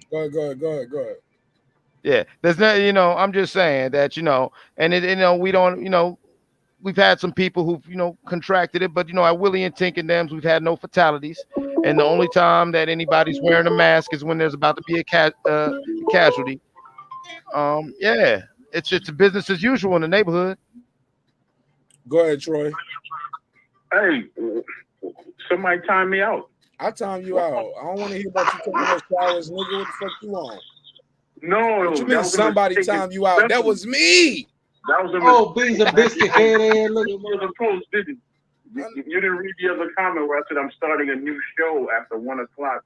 Go ahead. Yeah, there's no, I'm just saying that, and we don't, we've had some people who've, contracted it, but at Willie and Tink and them, we've had no fatalities. And the only time that anybody's wearing a mask is when there's about to be a casualty. It's a business as usual in the neighborhood. Go ahead, Troy. Hey, somebody time me out. I time you out. I don't want to hear about you taking those showers, nigga. What the fuck you on? No, What you mean somebody time you out? That was me. That was a Oh, beans and biscuit head ass looking. You was post, didn't you? You didn't read the other comment where I said I'm starting a new show after 1 o'clock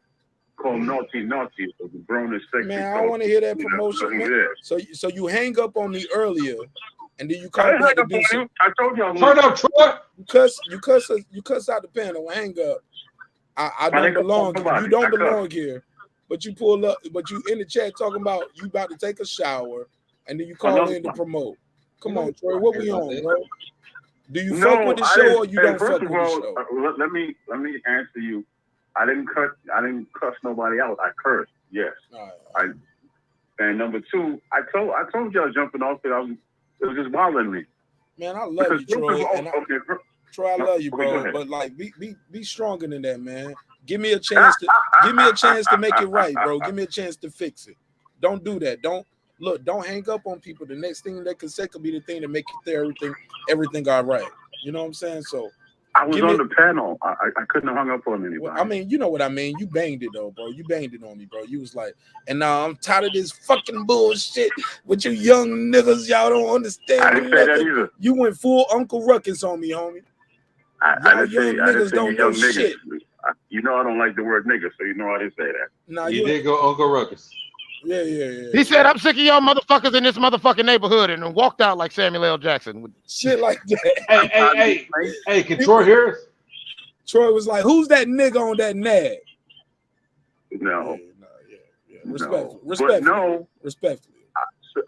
called Naughty Naughty. It's a grown and sexy. Man, I don't want to hear that promotion. Man. So you hang up on me earlier, and then you call back to do something. I told y'all. Turn up, Troy. You cuss out the panel. Hang up. I don't belong here. You don't belong here. But you pull up. But you in the chat talking about you about to take a shower, and then you call in to promote. Come on, Troy. What we on, bro? Do you fuck with the show or you don't fuck with the show? Let me answer you. I didn't cuss nobody out. I cursed. Yes. And number two, I told y'all jumping off that it was just bothering me. Man, I love you, Troy. Troy, I love you, bro. But like, be stronger than that, man. Give me a chance to make it right, bro. Give me a chance to fix it. Don't do that. Don't hang up on people. The next thing that can say could be the thing to make everything all right. You know what I'm saying? So I was on the panel. I couldn't have hung up on anybody. Well, I mean, you know what I mean. You banged it though, bro. You banged it on me, bro. You was like, and now I'm tired of this fucking bullshit with you young niggas. Y'all don't understand. I didn't say that either. You went full Uncle Ruckus on me, homie. I didn't say niggas don't know niggas. shit. You know I don't like the word nigga, so you know I didn't say that. Nah, you did go Uncle Ruckus. Yeah. He said, "I'm sick of y'all motherfuckers in this motherfucking neighborhood," and then walked out like Samuel L. Jackson. Shit like that. Hey, can Troy hear us? Troy was like, "Who's that nigga on that nag?" No. Respectfully. Respectfully.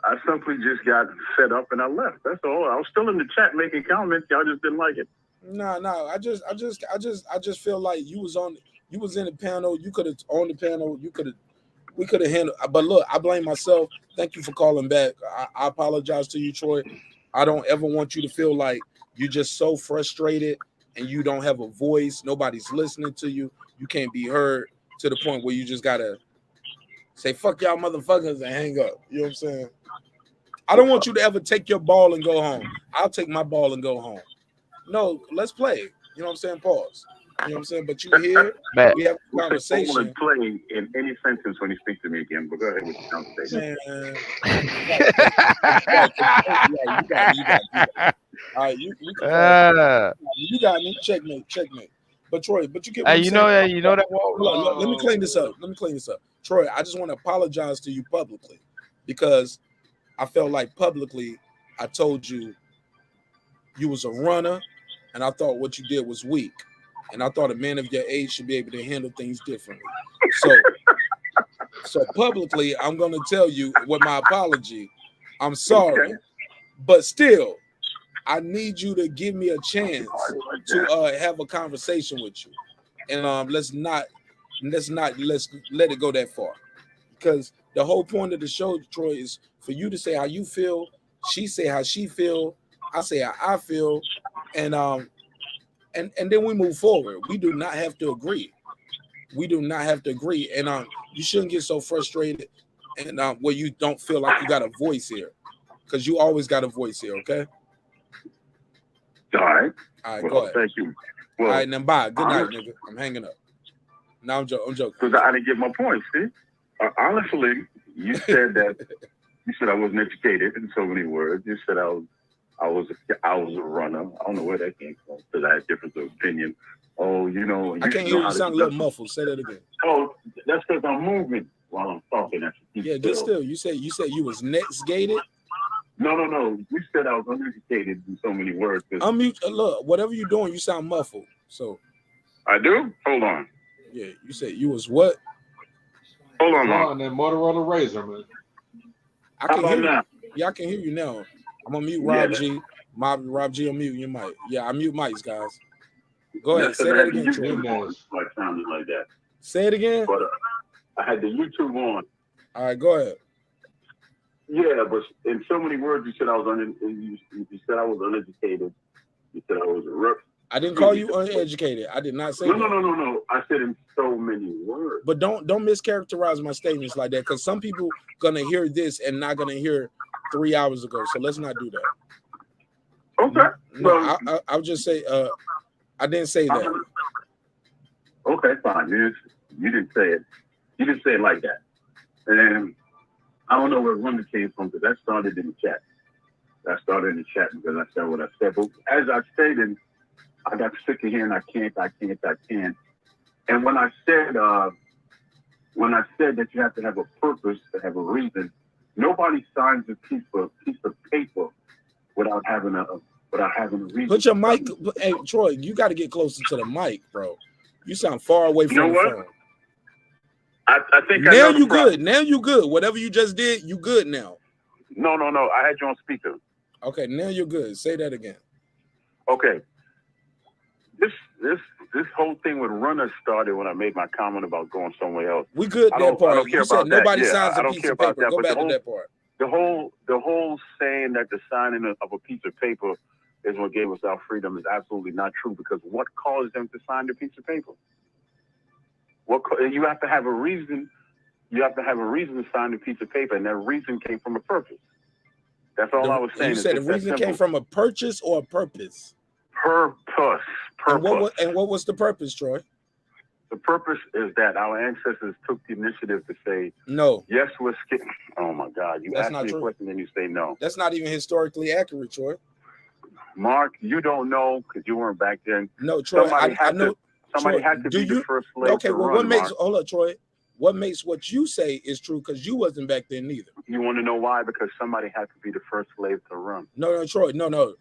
I simply just got fed up and I left. That's all. I was still in the chat making comments. Y'all just didn't like it. No. I just feel like you was in the panel. You could have on the panel. We could have handled. But look, I blame myself. Thank you for calling back. I apologize to you, Troy. I don't ever want you to feel like you're just so frustrated and you don't have a voice. Nobody's listening to you. You can't be heard to the point where you just gotta say "fuck y'all motherfuckers" and hang up. You know what I'm saying? I don't want you to ever take your ball and go home. I'll take my ball and go home. No, let's play. You know what I'm saying? Pause. You know what I'm saying? But you here, we have a conversation. I want to play in any sentence when you speak to me again, but go ahead with the conversation. All right, you got me. Checkmate. But Troy, you get what you know that. Let me clean this up. Troy, I just want to apologize to you publicly because I felt like publicly I told you was a runner, and I thought what you did was weak. And I thought a man of your age should be able to handle things differently. So publicly, I'm going to tell you with my apology, I'm sorry, but still, I need you to give me a chance to have a conversation with you, and let's let it go that far, because the whole point of the show, Troy, is for you to say how you feel, she say how she feel, I say how I feel, and then we move forward. We do not have to agree. And you shouldn't get so frustrated and where you don't feel like you got a voice here, because you always got a voice here. Okay. All right. Go ahead. Thank you. Well, all right, then bye. Good night, nigga. I'm hanging up. No, I'm joking. Because I didn't get my point. See, honestly, you said that. You said I wasn't educated in so many words. You said I was a runner. I don't know where that came from because I had difference of opinion. Oh, you know. I can't hear you. Sound a little muffled. Say that again. Oh, that's because I'm moving while I'm talking. Yeah, get still. You said you was next gated. No. You said I was uneducated in so many words. Unmute. Look, whatever you're doing, you sound muffled. So. I do? Hold on. Yeah, you said you was what? Hold on. That Motorola Razor, man. I can hear you. Yeah, I can hear you now. I'm gonna mute Rob G. Rob G, I'm muting your mic. Yeah, I mute mics, guys. Go ahead. Say that again, Troy. Like sounded like that. Say it again. But I had the YouTube on. All right, go ahead. Yeah, but in so many words, you said I was uneducated. You said I was a rep. I didn't call you uneducated. I did not say that. No. I said in so many words. But don't mischaracterize my statements like that, because some people gonna hear this and not gonna hear 3 hours ago. So let's not do that. Okay. No, I'll just say I didn't say that. Okay, fine. You didn't say it. You didn't say it like that. And then I don't know where Wonder came from, because that started in the chat. That started in the chat because I said what I said. But as I stated, I got sick of hearing I can't. And when I said that you have to have a purpose, to have a reason, nobody signs a piece of paper without having a reason. Put your mic, hey Troy, you got to get closer to the mic, bro. You sound far away from the phone. I think now you good. Now you good. Whatever you just did, you good now. No. I had you on speaker. Okay, now you're good. Say that again. Okay. This whole thing with runners started when I made my comment about going somewhere else. We good that part. I don't care you said about nobody that. signs I a don't piece care of about paper. that. Go But back to that part. The whole saying that the signing of a piece of paper is what gave us our freedom is absolutely not true, because what caused them to sign the piece of paper? You have to have a reason. You have to have a reason to sign the piece of paper, and that reason came from a purpose. That's all I was saying. You said the reason came from a purchase or a purpose? Purpose. And what was the purpose, Troy? The purpose is that our ancestors took the initiative to say, no. Yes, we're scared. Oh, my God. You That's ask me a question, then you say no. That's not even historically accurate, Troy. Mark, you don't know because you weren't back then. No, Troy, I know. Somebody had to be the first slave okay, to well, run, what makes, Mark. hold up, Troy. What makes what you say is true, because you wasn't back then neither. You want to know why? Because somebody had to be the first slave to run. No, Troy, no.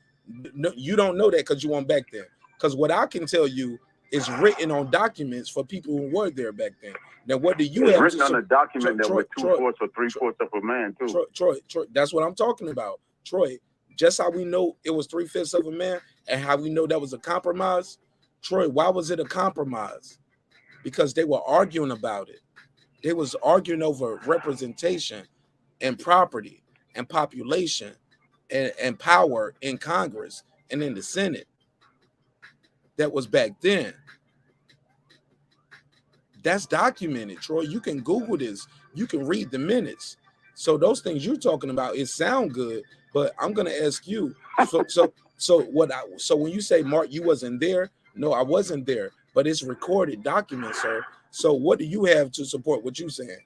You don't know that because you weren't back then. Because what I can tell you is written on documents for people who were there back then. Now, what do you have written to on a document that Troy, was 2/4 or 3/4 of a man, too. Troy, that's what I'm talking about. Troy, just how we know it was 3/5 of a man and how we know that was a compromise. Troy, why was it a compromise? Because they were arguing about it. They was arguing over representation and property and population and power in Congress and in the Senate. That was back then. That's documented, Troy. You can Google this. You can read the minutes. So those things you're talking about, it sound good, but I'm gonna ask you. So when you say, Mark, you wasn't there? No, I wasn't there, but it's recorded document, sir. So what do you have to support what you're saying?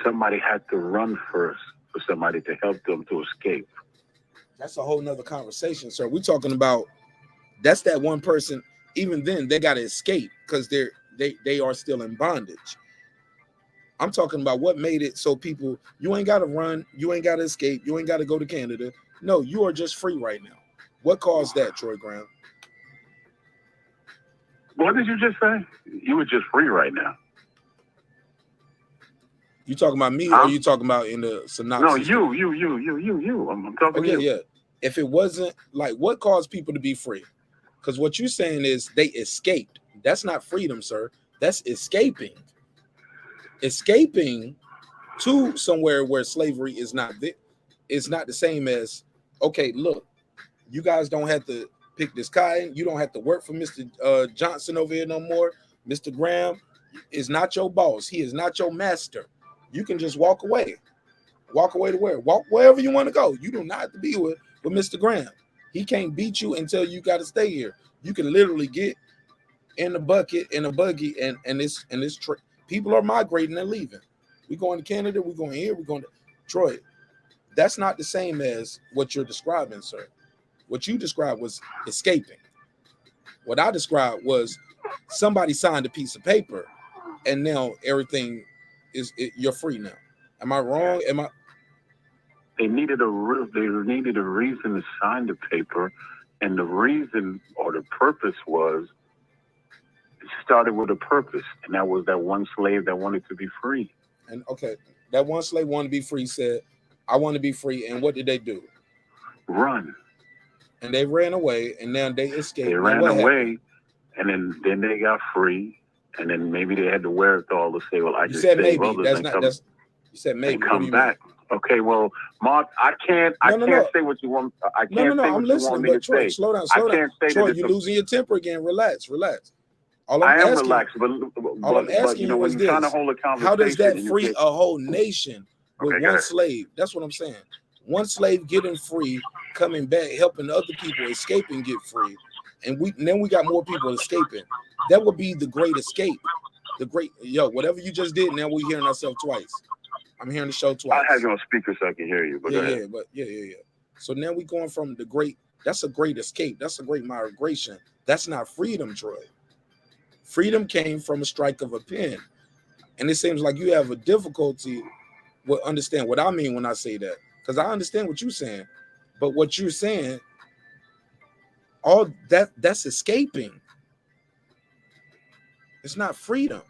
Somebody had to run first for somebody to help them to escape. That's a whole nother conversation, sir. We're talking about that's that one person. Even then, they got to escape because they are still in bondage. I'm talking about what made it so people, you ain't got to run, you ain't got to escape, you ain't got to go to Canada. No, you are just free right now. What caused that, Troy Graham? What did you just say? You were just free right now. You talking about me, or you talking about in the synopsis? No, you. I'm talking to you. Yeah. If it wasn't like, what caused people to be free? Because what you're saying is they escaped. That's not freedom, sir. That's escaping. Escaping to somewhere where slavery is not there. It's not the same as, okay, look, you guys don't have to pick this cotton. You don't have to work for Mr. Johnson over here no more. Mr. Graham is not your boss. He is not your master. You can just walk away. Walk away to where? Walk wherever you want to go. You do not have to be with Mr. Graham. He can't beat you until you got to stay here. You can literally get in the bucket, in a buggy, and people are migrating and leaving. We're going to Canada. We're going here. We're going to Troy. That's not the same as what you're describing, sir. What you described was escaping. What I described was somebody signed a piece of paper, and now everything you're free now. Am I wrong? They needed a reason to sign the paper, and the reason or the purpose was it started with a purpose, and that was that one slave that wanted to be free. And okay, that one slave wanted to be free, said, I want to be free. And what did they do? Run. And they ran away, and now they escaped. They ran away, and then they got free, and then maybe they had the wherewithal to say, well, I just saved others. You said maybe. And come back. Okay, well, Mark, I can't say what you want. I can't say what you want me to say. Slow down. Troy, you're losing your temper again. Relax. All I am asking, relaxed, but all I'm asking you when is you're trying to this: hold a conversation, how does that free a whole nation with Okay, one slave? That's what I'm saying. One slave getting free, coming back, helping other people escape and get free, and then we got more people escaping. That would be the great escape. the great, whatever you just did, now we're hearing ourselves twice. I'm hearing the show twice. I have you on speaker so I can hear you. But yeah. So now we're going from the great, that's a great escape. That's a great migration. That's not freedom, Troy. Freedom came from a strike of a pen. And it seems like you have a difficulty with understand what I mean when I say that. Because I understand what you're saying. But what you're saying, all that's escaping. It's not freedom.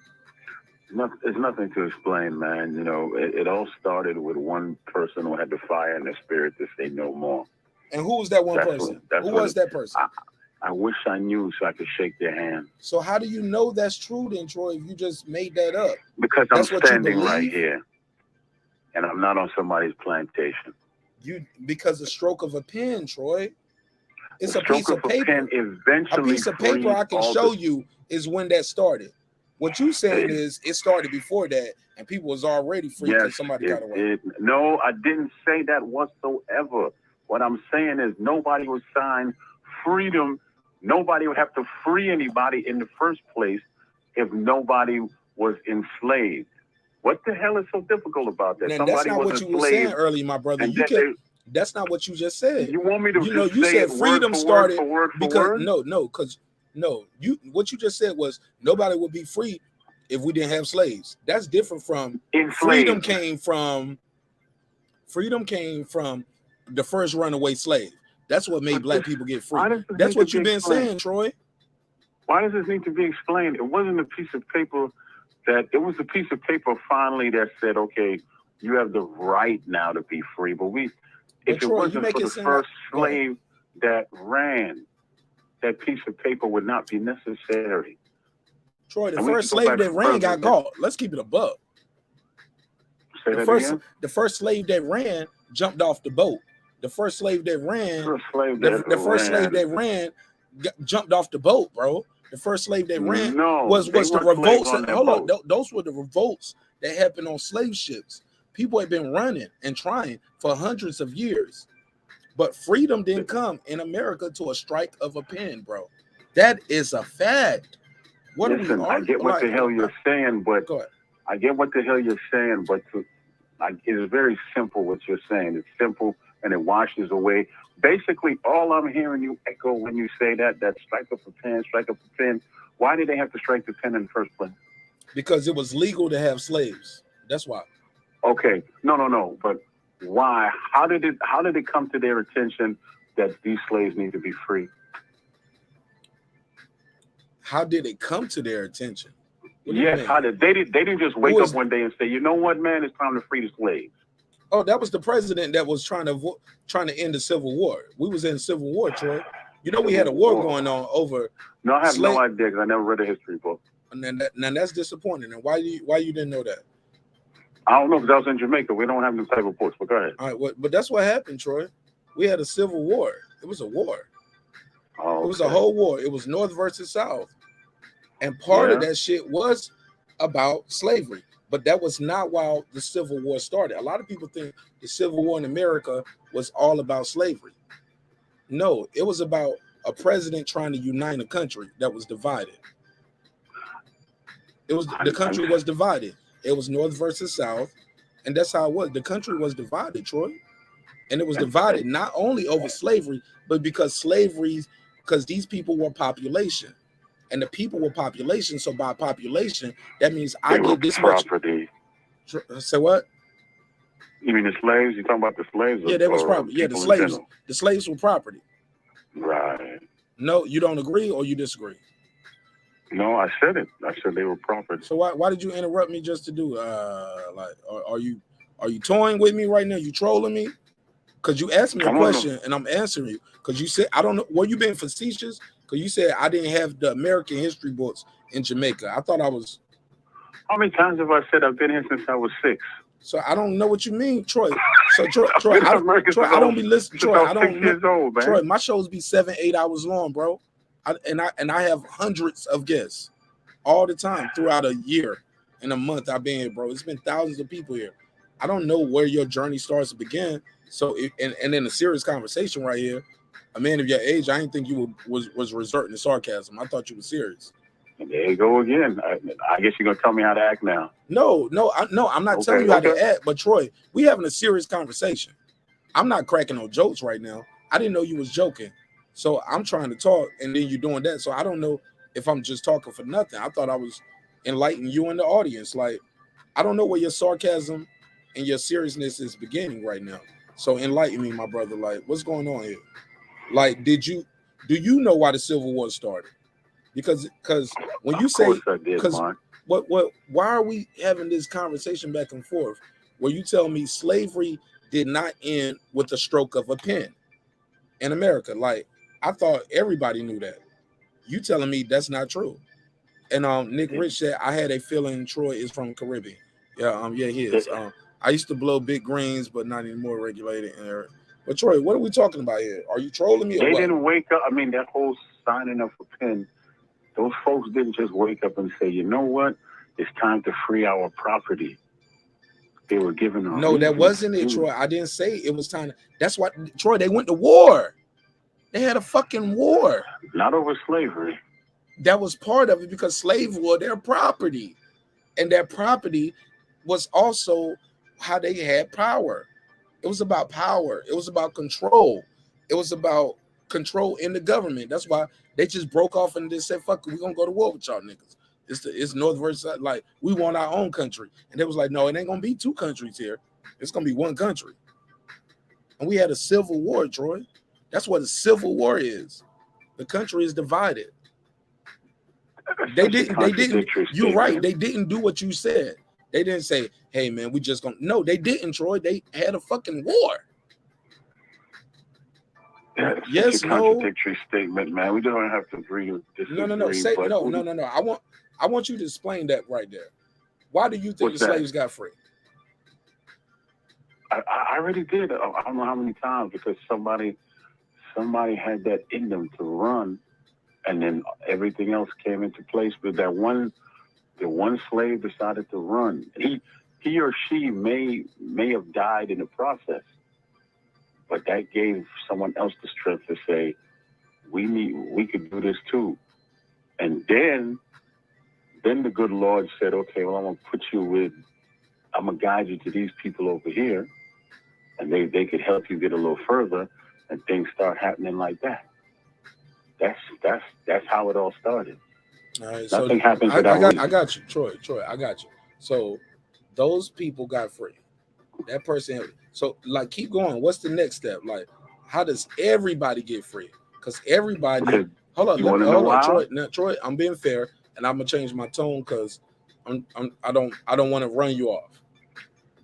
It's nothing to explain, man. You know, it all started with one person who had the fire in their spirit to say no more. And who was that one person? Who was that person? I wish I knew so I could shake their hand. So how do you know that's true then, Troy, if you just made that up? Because I'm standing right here. And I'm not on somebody's plantation. Because the stroke of a pen, Troy. It's a piece of paper. A piece of paper I can show you is when that started. What you saying is it started before that, and people was already free because somebody got away. No, I didn't say that whatsoever. What I'm saying is nobody would sign freedom. Nobody would have to free anybody in the first place if nobody was enslaved. What the hell is so difficult about that? Man, that's not what you were saying earlier, my brother. That's not what you just said. You want me to you said freedom started because what you just said was nobody would be free if we didn't have slaves. That's different from freedom came from the first runaway slave. That's what made black people get free. That's what you've been saying, Troy. Why does this need to be explained? It wasn't a piece of paper it was a piece of paper finally that said, okay, you have the right now to be free. But if it wasn't for the first slave that ran, that piece of paper would not be necessary. Troy, the first slave that ran got caught. Let's keep it above. The first slave that ran jumped off the boat. The first slave that ran, jumped off the boat, bro. The first slave that ran was the revolts. Hold on, those were the revolts that happened on slave ships. People had been running and trying for hundreds of years, but freedom didn't come in America to a strike of a pen, bro. That is a fact. Listen, I get what the hell you're saying, but I get what the hell you're saying, but it's very simple what you're saying. It's simple and it washes away. Basically, all I'm hearing you echo when you say that strike up a pen, strike up a pen. Why did they have to strike the pen in the first place? Because it was legal to have slaves. That's why. Okay, no. But why? How did it come to their attention that these slaves need to be free? How did it come to their attention? Yes, how did they didn't just wake up one day and say, you know what, man, it's time to free the slaves. Oh, that was the president that was trying to end the Civil War. We was in Civil War, Troy. You know we had a war going on over. No, I have no idea because I never read a history book. And then that's disappointing. And why you didn't know that? I don't know because I was in Jamaica. We don't have them type of reports. But go ahead. All right, but that's what happened, Troy. We had a Civil War. It was a war. Oh, it was a whole war. It was North versus South, and part of that shit was about slavery. But that was not why the Civil War started. A lot of people think the Civil War in America was all about slavery. No, it was about a president trying to unite a country that was divided. The country was divided. It was North versus South, and that's how it was. The country was divided, Troy, and it was divided not only over slavery, but because these people were population. And the people were population, so by population, that means I get this property. Say what? You mean the slaves? You talking about the slaves? Yeah, that was property. Yeah, the slaves. The slaves were property. Right. No, you don't agree or you disagree? No, I said it. I said they were property. So why did you interrupt me just to do? Are you toying with me right now? You trolling me? Because you asked me a question and I'm answering you. Because you said I don't know. Were you being facetious? Because you said I didn't have the American history books in Jamaica. I thought I was. How many times have I said I've been here since I was 6? So I don't know what you mean, Troy. So Troy, I don't be listening. Troy, I don't. 6 years old, man. Troy, my shows be 7-8 hours long, bro. I have hundreds of guests all the time throughout a year and a month I've been here, bro. It's been thousands of people here. I don't know where your journey starts to begin. So and in a serious conversation right here. A man of your age, I didn't think you was resorting to sarcasm. I thought you were serious. And there you go again. I guess you're gonna tell me how to act now. No, I'm not telling you how to act. But Troy, we having a serious conversation. I'm not cracking no jokes right now. I didn't know you was joking, so I'm trying to talk, and then you're doing that. So I don't know if I'm just talking for nothing. I thought I was enlightening you in the audience. Like, I don't know where your sarcasm and your seriousness is beginning right now. So enlighten me, my brother. Like, what's going on here? Like, do you know why the Civil War started? Because when you say, because why are we having this conversation back and forth where you tell me slavery did not end with the stroke of a pen in America? Like, I thought everybody knew that. You telling me that's not true? And Nick Rich said, I had a feeling Troy is from Caribbean. Yeah, he is. I used to blow big greens, but not anymore, regulated. But Troy, what are we talking about here? Are you trolling me? They didn't wake up. I mean, that whole signing up for pen, those folks didn't just wake up and say, you know what? It's time to free our property. They were given a No, that wasn't it, Troy. I didn't say it was time. That's why, Troy, they went to war. They had a fucking war. Not over slavery. That was part of it because slaves were their property. And their property was also how they had power. It was about power. It was about control. It was about control in the government. That's why they just broke off and just said, fuck it, we're going to go to war with y'all niggas. It's North versus South. Like, we want our own country. And they was like, no, it ain't going to be two countries here. It's going to be one country. And we had a civil war, Troy. That's what a civil war is. The country is divided. They didn't. You're right. They didn't do what you said. They didn't say, hey, man, we just gonna. No, they didn't, Troy. They had a fucking war. Yes, no. Contradictory statement, man. We don't have to agree with this. No. Say no. I want you to explain that right there. Why do you think the slaves got free? I already did. I don't know how many times, because somebody had that in them to run, and then everything else came into place. But the one slave decided to run. He or she may have died in the process, but that gave someone else the strength to say, we could do this too. And then the good Lord said, okay, well, I'm gonna guide you to these people over here, and they could help you get a little further, and things start happening like that. That's how it all started. All right, Nothing happens I without got you, Troy, I got you. So those people got free. That person. So, like, keep going. What's the next step? Like, how does everybody get free? Because everybody. Hold on, Troy. Now, Troy, I'm being fair, and I'm gonna change my tone because I don't want to run you off.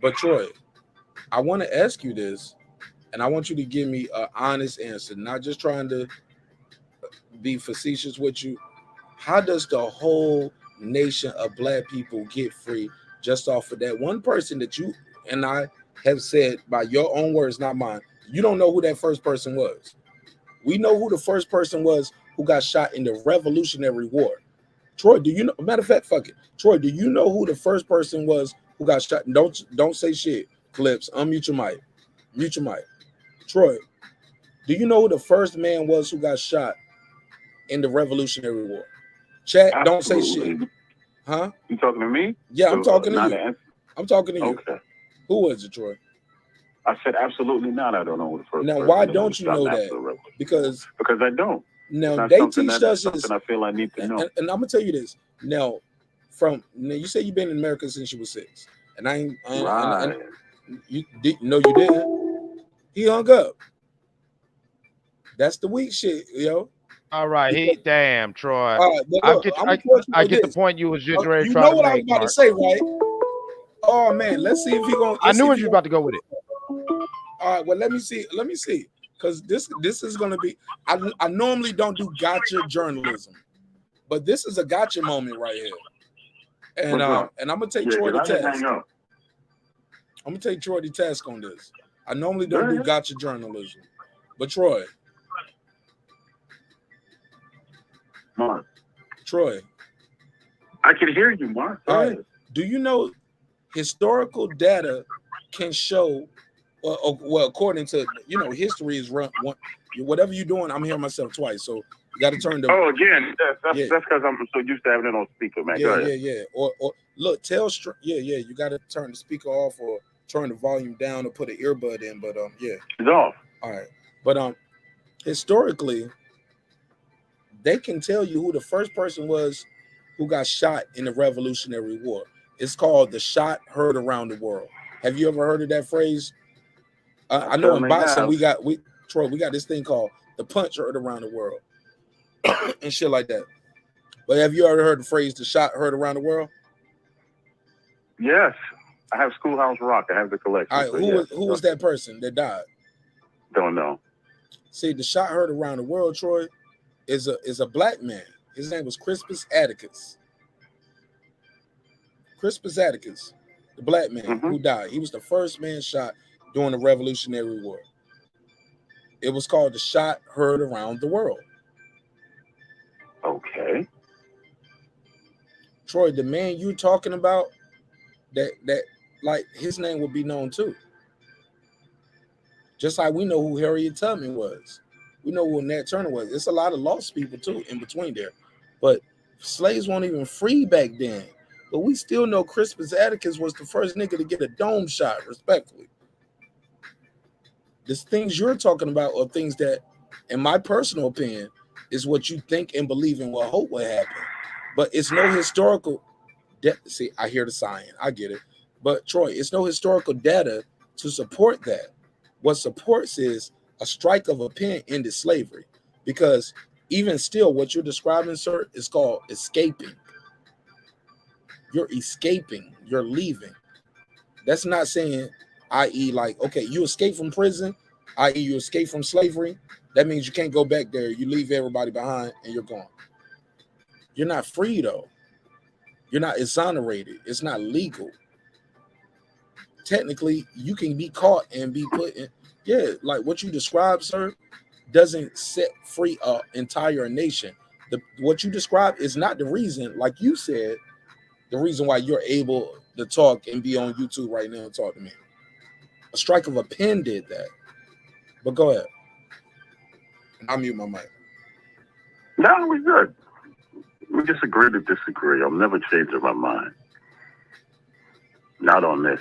But Troy, I want to ask you this, and I want you to give me an honest answer, not just trying to be facetious with you. How does the whole nation of black people get free just off of that one person that you and I have said by your own words, not mine? You don't know who that first person was. We know who the first person was who got shot in the Revolutionary War. Troy, do you know? Matter of fact, fuck it. Troy, do you know who the first person was who got shot? Don't say shit. Clips, unmute your mic. Mute your mic. Troy, do you know who the first man was who got shot in the Revolutionary War? Chat, don't say shit. Huh? You talking to me? Yeah, I'm talking to you. I'm talking to you. Okay. Who was it, Troy? I said absolutely not. I don't know who the first. Now, why don't you know that? Because I don't. Now they teach us something I feel I need to know. And I'm gonna tell you this. Now, you say you've been in America since you were 6, and I ain't. Right. You didn't. He hung up. That's the weak shit, yo. All right, damn, Troy. Look, I get the point you was just ready to try to make. You know what I was about to say, right? Oh man, let's see if he gonna. I knew you was about to go with it. All right, well, let me see, because this is gonna be. I normally don't do gotcha journalism, but this is a gotcha moment right here, and I'm gonna take Troy to task. I'm gonna take Troy to task on this. I normally don't do gotcha journalism, but Troy. Mark. Troy. I can hear you, Mark. All right. Do you know historical data can show Well, according to history is run. Whatever you're doing, I'm hearing myself twice, so you got to turn the. Oh, again, that's because I'm so used to having it on speaker, man. Go ahead. Yeah. Or look, you got to turn the speaker off or turn the volume down or put an earbud in. But yeah, it's off. All right, but historically, they can tell you who the first person was who got shot in the Revolutionary War. It's called the shot heard around the world. Have you ever heard of that phrase? I know in boxing we got this thing called the punch heard around the world and shit like that. But have you ever heard the phrase the shot heard around the world? Yes, I have Schoolhouse Rock. I have the collection. All right, who was that person that died? Don't know. See, the shot heard around the world, Troy, is a black man. His name was Crispus Attucks. Crispus Attucks, the black man who died. He was the first man shot during the Revolutionary War. It was called the shot heard around the world. Okay. Troy, the man you're talking about, that like his name would be known too. Just like we know who Harriet Tubman was. We know who Nat Turner was. It's a lot of lost people too in between there. But slaves weren't even free back then. But we still know Crispus Attucks was the first nigga to get a dome shot, respectfully. The things you're talking about are things that, in my personal opinion, is what you think and believe in what hope will happen. But it's no historical see, I hear the sign. I get it. But Troy, it's no historical data to support that. What supports is a strike of a pen ended slavery. Because even still, what you're describing, sir, is called escaping. You're escaping. You're leaving. That's not saying, i.e., like, okay, you escape from prison, i.e., you escape from slavery. That means you can't go back there. You leave everybody behind and you're gone. You're not free, though. You're not exonerated. It's not legal. Technically, you can be caught and be put in. Yeah, like what you described, sir, doesn't set free an entire nation. What you described is not the reason, like you said, the reason why you're able to talk and be on YouTube right now and talk to me. A strike of a pen did that. But go ahead. I'll mute my mic. No, we're good. We just agree to disagree. I'm never changing my mind. Not on this.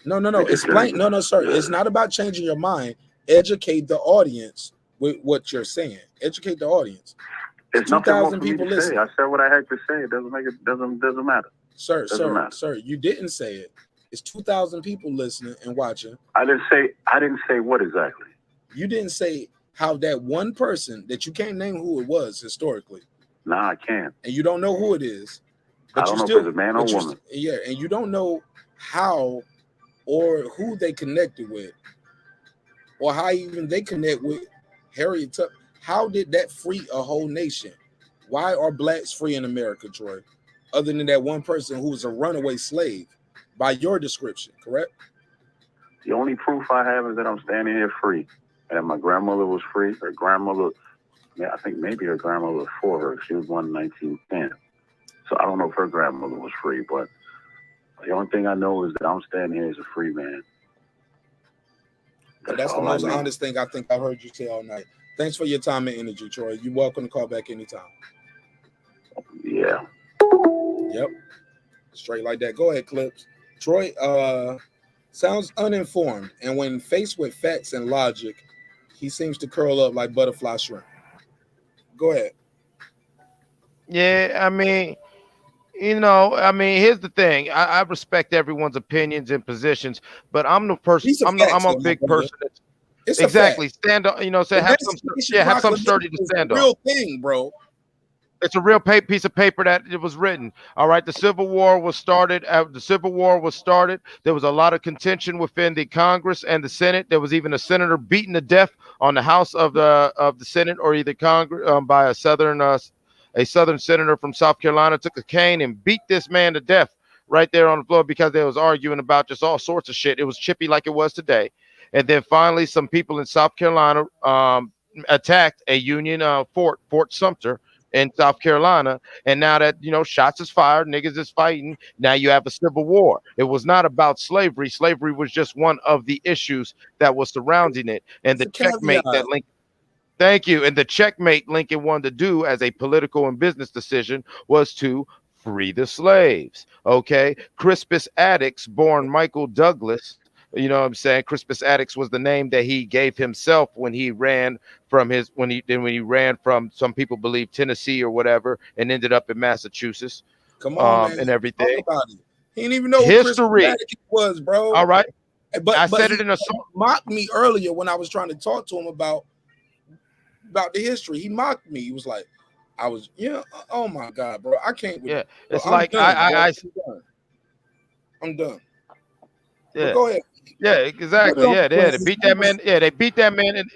No. Explain. No, sir. It's not about changing your mind. Educate the audience with what you're saying. Educate the audience. It's 2,000 people listening. I said what I had to say. It doesn't matter. Sir, you didn't say it. It's 2,000 people listening and watching. I didn't say what exactly. You didn't say how that one person that you can't name who it was historically. Nah, I can't. And you don't know who it is. But I don't know if it's a man or woman. Yeah, and you don't know how or who they connected with, or how even they connect with Harriet Tubman. How did that free a whole nation? Why are blacks free in America, Troy? Other than that one person who was a runaway slave, by your description, correct? The only proof I have is that I'm standing here free. And my grandmother was free. Her grandmother, I think maybe her grandmother was before her. She was born in 1910. So I don't know if her grandmother was free, but the only thing I know is that I'm standing here as a free man. That's the most honest thing I think I've heard you say all night. Thanks for your time and energy, Troy. You're welcome to call back anytime. Yeah. Yep. Straight like that. Go ahead, Clips. Troy sounds uninformed, and when faced with facts and logic, he seems to curl up like butterfly shrimp. Go ahead. Yeah, I mean, here's the thing. I respect everyone's opinions and positions, but I'm the person. I'm a big person. That's exactly stand up. Say have some sturdy to stand on. Real thing, bro. It's a real piece of paper that it was written. All right, the Civil War was started. There was a lot of contention within the Congress and the Senate. There was even a senator beaten to death on the House of the Senate or either Congress by a southern senator from South Carolina. Took a cane and beat this man to death right there on the floor because they was arguing about just all sorts of shit. It was chippy like it was today. And then finally, some people in South Carolina attacked a Union Fort Sumter, in South Carolina. And now that, you know, shots is fired, niggas is fighting. Now you have a civil war. It was not about slavery. Slavery was just one of the issues that was surrounding it. And the checkmate that Lincoln, thank you. And the checkmate Lincoln wanted to do as a political and business decision was to free the slaves. Okay. Crispus Attucks, born Michael Douglas, you know what I'm saying? Crispus Attucks was the name that he gave himself when he ran from when he ran from, some people believe, Tennessee or whatever, and ended up in Massachusetts. Come on, man. And everything. Talk about it. He didn't even know who History. Crispus Attucks was, bro. All right. But I said he it in a song. Mocked me earlier when I was trying to talk to him about the history. He mocked me. He was like, I was, oh my God, bro. I can't. Yeah, bro, it's I'm like done, I'm done. Yeah. But go ahead. Yeah, exactly. Yeah, they beat that man. Yeah, they beat that man. And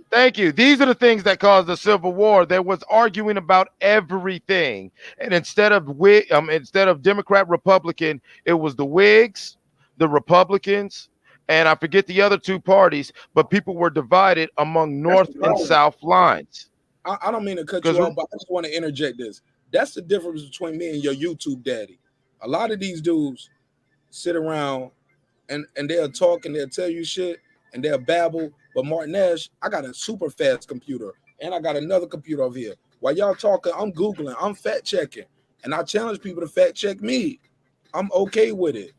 thank you. These are the things that caused the Civil War. There was arguing about everything, and instead of Democrat, Republican, it was the Whigs, the Republicans, and I forget the other two parties. But people were divided among North and South lines. I don't mean to cut you off, but I just want to interject this. That's the difference between me and your YouTube daddy. A lot of these dudes sit around and they'll talk and they'll tell you shit and they'll babble. But marqnash, I got a super fast computer and I got another computer over here. While y'all talking, I'm Googling, I'm fact checking. And I challenge people to fact check me. I'm okay with it.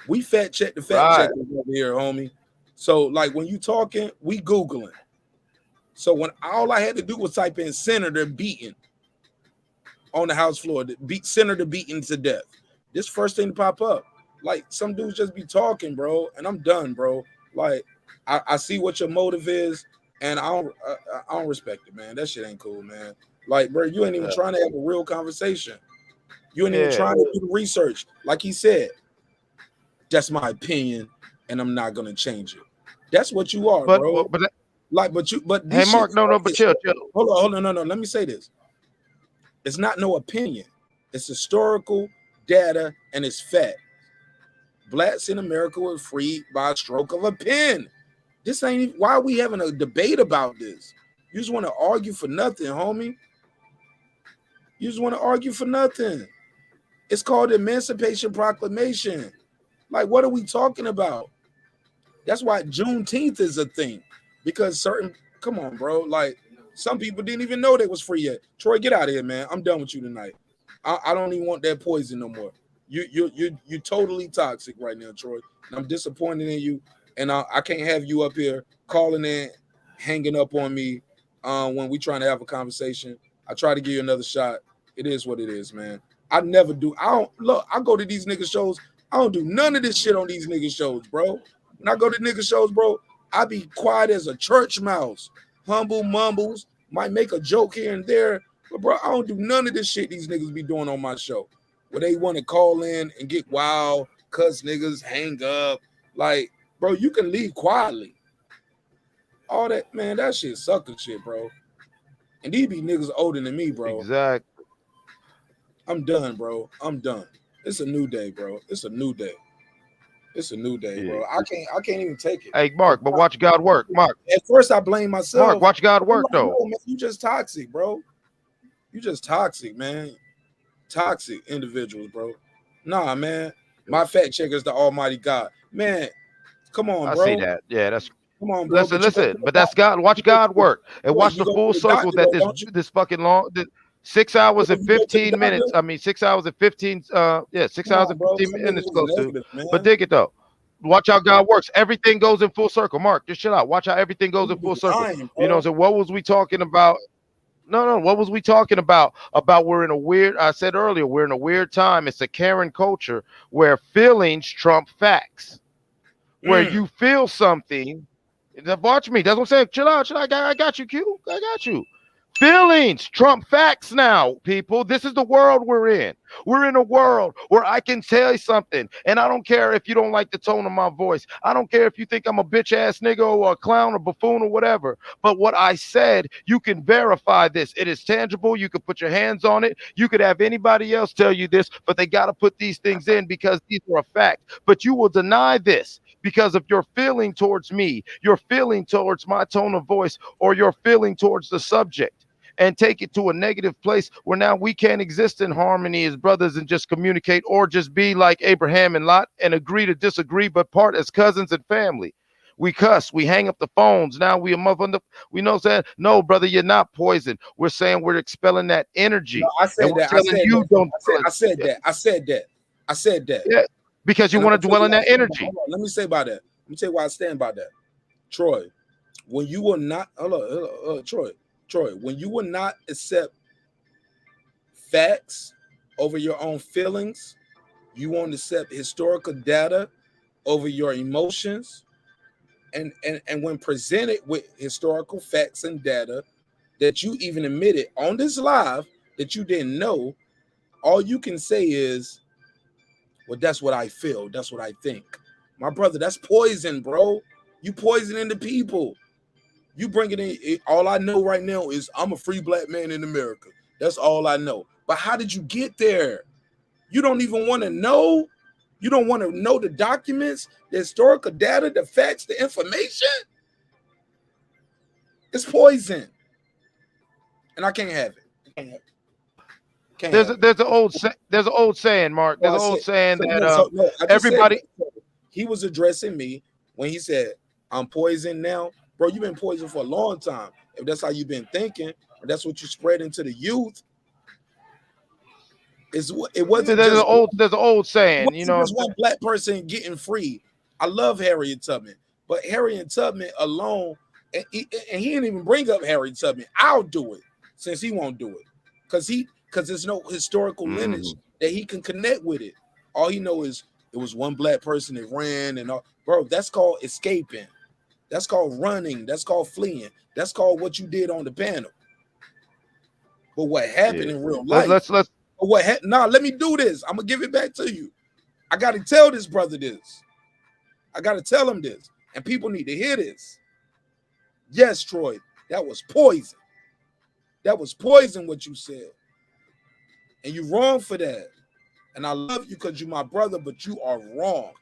We fact check the fact checkers over here, homie. So like when you talking, we Googling. So when all I had to do was type in senator beaten on the House floor, senator beaten to death. This first thing to pop up. Like some dudes just be talking, bro, and I'm done, bro. Like I see what your motive is, and I don't respect it, man. That shit ain't cool, man. Like, bro, you ain't even trying to have a real conversation. You ain't even trying to do the research. Like he said, that's my opinion, and I'm not gonna change it. That's what you are, bro. But hey, Mark, no, but chill. Hold on, no. Let me say this. It's not no opinion. It's historical data, and it's fact. Blacks in America were freed by a stroke of a pen. This ain't even, why are we having a debate about this? You just want to argue for nothing, homie. You just want to argue for nothing. It's called the Emancipation Proclamation. Like, what are we talking about? That's why Juneteenth is a thing. Because come on, bro. Like, some people didn't even know they was free yet. Troy, get out of here, man. I'm done with you tonight. I don't even want that poison no more. You're totally toxic right now, Troy. And I'm disappointed in you. And I can't have you up here calling in, hanging up on me when we trying to have a conversation. I try to give you another shot. It is what it is, man. I never do. I go to these nigga shows. I don't do none of this shit on these nigga shows, bro. When I go to nigga shows, bro, I be quiet as a church mouse. Humble mumbles. Might make a joke here and there. But, bro, I don't do none of this shit these niggas be doing on my show. Where they want to call in and get wild, cuss niggas, hang up. Like, bro, you can leave quietly. All that, man, that shit sucker shit, bro. And these be niggas older than me, bro. Exactly. I'm done, bro. I'm done. It's a new day, bro. It's a new day. It's a new day, bro. I can't even take it. Hey, Mark, but watch God work. Mark. At first I blame myself. Mark, watch God work, though. No, man, you just toxic, bro. You just toxic, man. Toxic individuals, bro. Nah, man. My fact checker is the Almighty God. Man, come on, bro. I see that. Yeah, that's. Come on, bro. Listen. But that's God. Watch God work and watch the full circle that this fucking long. 6 hours and 15 minutes. I mean, 6 hours and 15. 6 hours and 15 minutes close to. But dig it though. Watch how God works. Everything goes in full circle. Mark, just chill out. Watch how everything goes in full circle. You know, so what was we talking about? No. What was we talking about? About we're in a weird, I said earlier, we're in a weird time. It's a Karen culture where feelings trump facts. Where you feel something. Watch me. That's what I'm saying. Chill out. I got you, Q. I got you. Feelings trump facts now, people. This is the world we're in. We're in a world where I can tell you something, and I don't care if you don't like the tone of my voice. I don't care if you think I'm a bitch ass nigga or a clown or buffoon or whatever. But what I said, you can verify this. It is tangible. You could put your hands on it. You could have anybody else tell you this, but they got to put these things in because these are a fact. But you will deny this because of your feeling towards me, your feeling towards my tone of voice, or your feeling towards the subject. and take it to a negative place where now we can't exist in harmony as brothers and just communicate, or just be like Abraham and Lot and agree to disagree, but part as cousins and family. We cuss, we hang up the phones. Now we a motherfucker. We know saying, no, brother, you're not poison. We're saying we're expelling that energy. No, I said that. I said You that. don't. I said that. I said that. I said that. Yeah, because you And I'm want to gonna tell dwell you in why I that stand energy. hold on, let me say about that. Let me tell you why I stand by that. Troy, when you will not, Troy, when you will not accept facts over your own feelings, you won't accept historical data over your emotions, and when presented with historical facts and data that you even admitted on this live that you didn't know, all you can say is, well, that's what I feel, that's what I think. My brother, that's poison, bro. You poisoning the people. You bring it in. All I know right now is I'm a free black man in America. That's all I know. But how did you get there? You don't even want to know. You don't want to know the documents, the historical data, the facts, the information. It's poison, and I can't have it. Can't have it. There's an old saying, Mark. There's an old saying that everybody. He was addressing me when he said, I'm poisoned now. Bro, you've been poisoned for a long time. If that's how you've been thinking, or that's what you spread into the youth, it wasn't There's just an old saying, you know. just one black person getting free. I love Harriet Tubman, but Harriet Tubman alone, and he didn't even bring up Harriet Tubman. I'll do it since he won't do it, because there's no historical lineage that he can connect with it. All he know is it was one black person that ran and all. Bro, that's called escaping. That's called running. That's called fleeing. That's called what you did on the panel. But what happened in real life? Let's. Let me do this. I'm gonna give it back to you. I got to tell this brother this. I got to tell him this, and people need to hear this. Yes, Troy, that was poison. That was poison what you said, and you're wrong for that. And I love you because you're my brother, but you are wrong.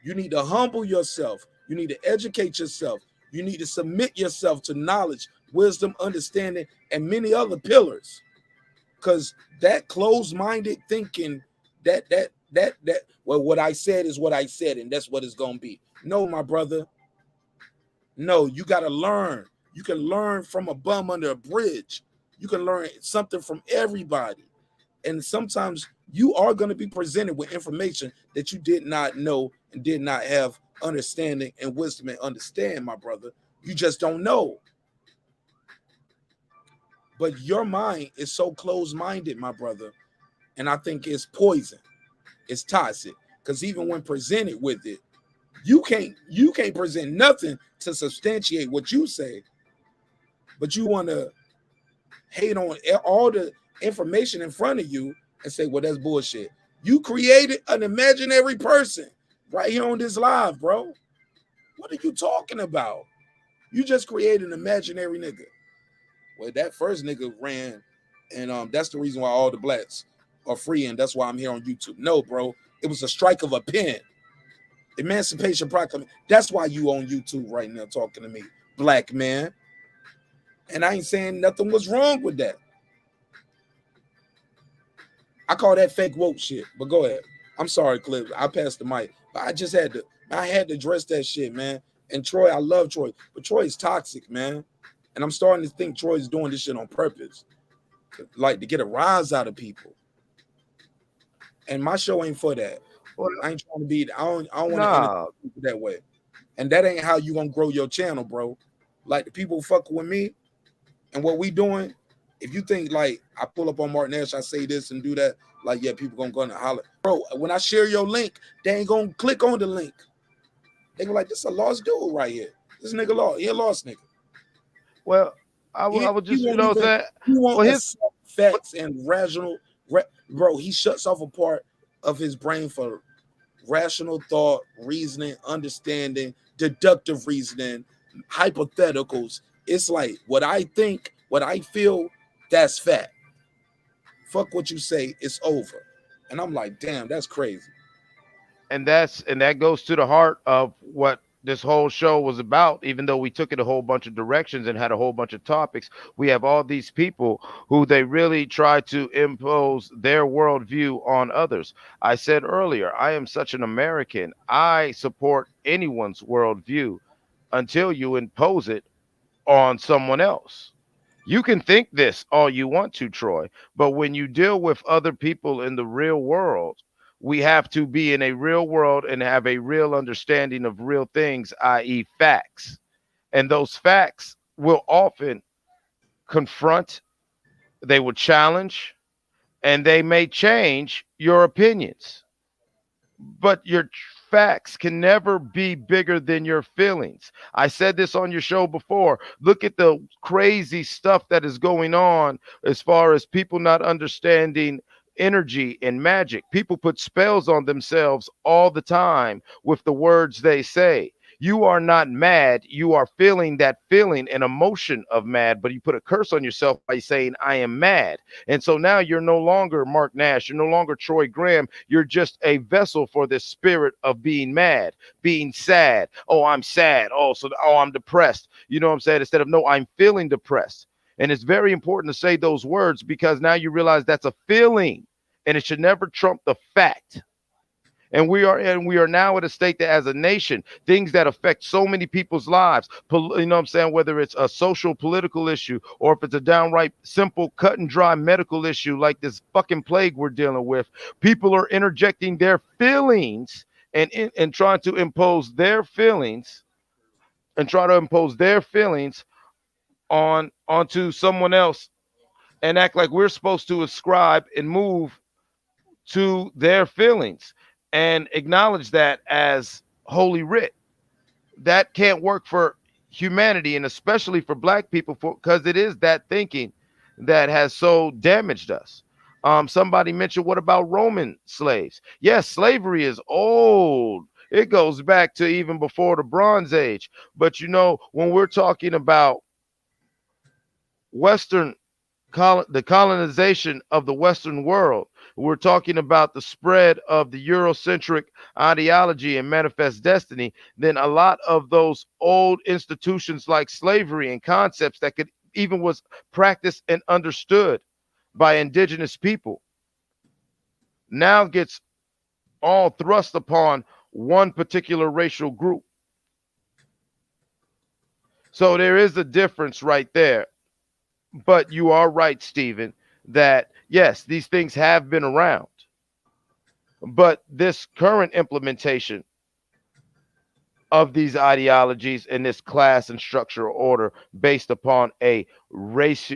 You need to humble yourself. You need to educate yourself. You need to submit yourself to knowledge, wisdom, understanding, and many other pillars. Because that closed-minded thinking, well, what I said is what I said, and that's what it's gonna be. No, my brother. No, you gotta learn. You can learn from a bum under a bridge. You can learn something from everybody. And sometimes you are going to be presented with information that you did not know and did not have understanding and wisdom and understand, my brother. You just don't know. But your mind is so closed-minded, my brother. And I think it's poison. It's toxic. Because even when presented with it, you can't present nothing to substantiate what you say. But you want to hate on all the information in front of you and say, well, that's bullshit. You created an imaginary person right here on this live, bro. What are you talking about? You just created an imaginary nigga. Well, that first nigga ran, and that's the reason why all the blacks are free, and that's why I'm here on YouTube. No, bro, it was a strike of a pen. Emancipation Proclamation. That's why you on YouTube right now talking to me, black man. And I ain't saying nothing was wrong with that. I call that fake woke shit, but go ahead. I'm sorry, Cliff. I passed the mic. But I had to address that shit, man. And Troy, I love Troy, but Troy is toxic, man. And I'm starting to think Troy's doing this shit on purpose, like to get a rise out of people. And my show ain't for that. I ain't trying to be. I don't want to entertain people that way. And that ain't how you gonna grow your channel, bro. Like the people fuck with me and what we doing. If you think like I pull up on marqnash, I say this and do that, like yeah, people gonna go and holler, bro. When I share your link, they ain't gonna click on the link. They go like, this is a lost dude right here. This nigga lost. He a lost nigga. Well, I would just, you know, that. Well, his facts and rational, bro. He shuts off a part of his brain for rational thought, reasoning, understanding, deductive reasoning, hypotheticals. It's like what I think, what I feel, that's fact. Fuck what you say, it's over. And I'm like, damn, that's crazy. And that goes to the heart of what this whole show was about, even though we took it a whole bunch of directions and had a whole bunch of topics. We have all these people who they really try to impose their worldview on others. I said earlier, I am such an American. I support anyone's worldview until you impose it on someone else. You can think this all you want to, Troy, but when you deal with other people in the real world, we have to be in a real world and have a real understanding of real things, i.e., facts. And those facts will often confront, they will challenge, and they may change your opinions. But your facts can never be bigger than your feelings. I said this on your show before. Look at the crazy stuff that is going on as far as people not understanding energy and magic. People put spells on themselves all the time with the words they say. You are not mad. You are feeling that feeling and emotion of mad, but you put a curse on yourself by saying, I am mad. And so now you're no longer Mark Nash. You're no longer Troy Graham. You're just a vessel for this spirit of being mad, being sad. Oh, I'm sad. Oh, I'm depressed. You know what I'm saying? Instead of, no, I'm feeling depressed. And it's very important to say those words because now you realize that's a feeling and it should never trump the fact. And we are now at a state that as a nation, things that affect so many people's lives, you know what I'm saying, whether it's a social political issue or if it's a downright simple cut and dry medical issue like this fucking plague we're dealing with, people are interjecting their feelings and trying to impose their feelings onto someone else and act like we're supposed to ascribe and move to their feelings and acknowledge that as holy writ. That can't work for humanity and especially for black people because it is that thinking that has so damaged us. Somebody mentioned, what about Roman slaves? Yes, slavery is old. It goes back to even before the Bronze Age. But you know, when we're talking about the colonization of the Western world, we're talking about the spread of the Eurocentric ideology and manifest destiny, then a lot of those old institutions like slavery and concepts that could even was practiced and understood by indigenous people now gets all thrust upon one particular racial group. So there is a difference right there. But you are right, Stephen, that yes, these things have been around, but this current implementation of these ideologies and this class and structural order based upon a racist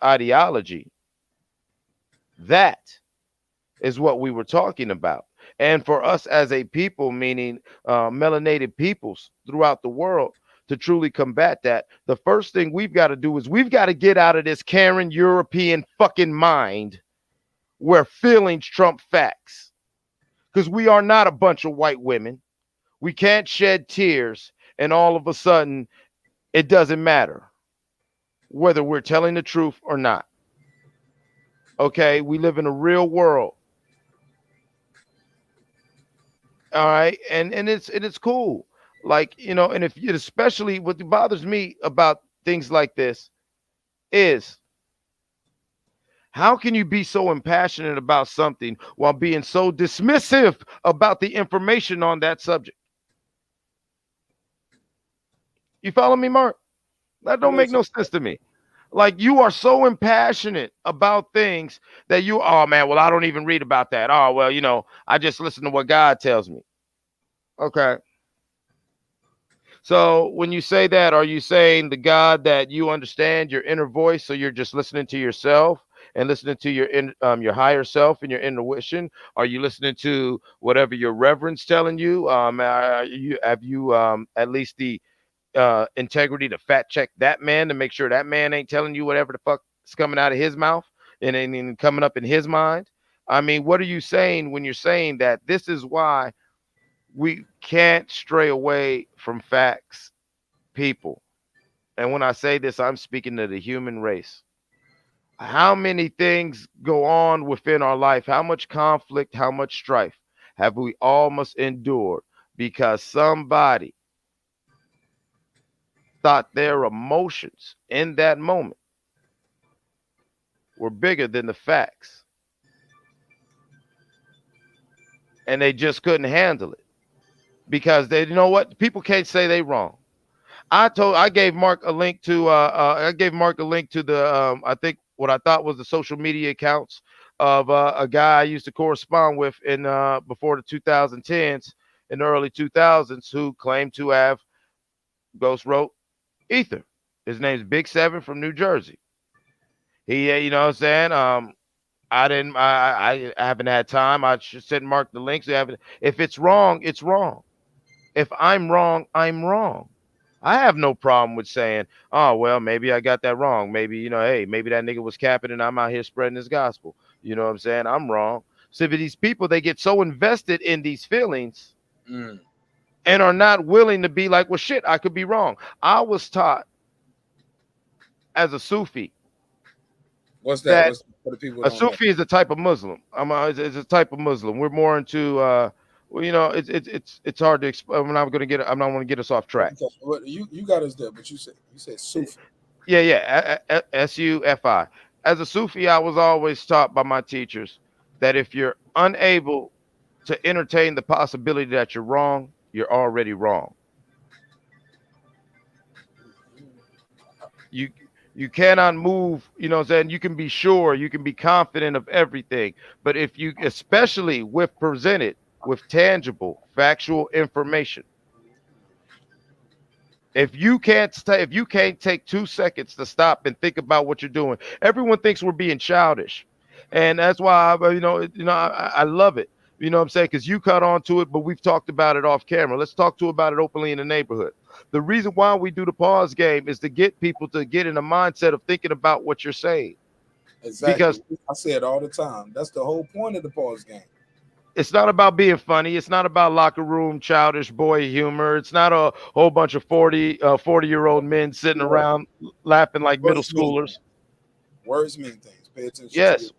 ideology, that is what we were talking about. And for us as a people, meaning melanated peoples throughout the world, to truly combat that, the first thing we've got to do is we've got to get out of this Karen European fucking mind where feelings trump facts. Because we are not a bunch of white women. We can't shed tears and all of a sudden it doesn't matter whether we're telling the truth or not. Okay, we live in a real world. All right, and it's cool. Like, you know, and if you, especially what bothers me about things like this is how can you be so impassionate about something while being so dismissive about the information on that subject? You follow me, Mark? That don't make no sense to me. Like, you are so impassionate about things that you, oh man, well, I don't even read about that. Oh, well, you know, I just listen to what God tells me. Okay. So when you say that, are you saying the God that you understand your inner voice? So you're just listening to yourself and listening to your higher self and your intuition? Are you listening to whatever your reverend's telling you? Have you at least the integrity to fact check that man to make sure that man ain't telling you whatever the fuck is coming out of his mouth and coming up in his mind? I mean, what are you saying when you're saying that this is why we can't stray away from facts, people? And when I say this, I'm speaking to the human race. How many things go on within our life? How much conflict, how much strife have we almost endured because somebody thought their emotions in that moment were bigger than the facts. And they just couldn't handle it because they, you know what? People can't say they wrong. I gave Mark a link to the I think what I thought was the social media accounts of a guy I used to correspond with in before the 2010s, in the early 2000s, who claimed to have ghost wrote ether. His name's Big Seven from New Jersey. He, you know what I'm saying? I haven't had time. I should send Mark the links. If it's wrong, it's wrong. If I'm wrong, I'm wrong. I have no problem with saying, oh, well, maybe I got that wrong. Maybe, you know, hey, maybe that nigga was capping and I'm out here spreading his gospel. You know what I'm saying? I'm wrong. So but these people, they get so invested in these feelings and are not willing to be like, well, shit, I could be wrong. I was taught as a Sufi. What's that? What's for the people? A Sufi is a type of Muslim. It's a type of Muslim. We're more into well, you know, it's hard to explain. I'm not going to get us off track. You got us there, but you said Sufi. Yeah, SUFI. As a Sufi, I was always taught by my teachers that if you're unable to entertain the possibility that you're wrong, you're already wrong. You cannot move, you know what I'm saying? You can be sure, you can be confident of everything. But if you, especially with presented with tangible, factual information, if you can't take 2 seconds to stop and think about what you're doing, everyone thinks we're being childish. And that's why I love it. You know what I'm saying? Because you caught on to it, but we've talked about it off camera. Let's talk about it openly in the neighborhood. The reason why we do the pause game is to get people to get in a mindset of thinking about what you're saying. Exactly. Because I say it all the time. That's the whole point of the pause game. it's not about being funny. It's not about locker room childish boy humor. It's not a whole bunch of 40-year-old men sitting around laughing like middle schoolers. Words mean things. Pay attention. Yes.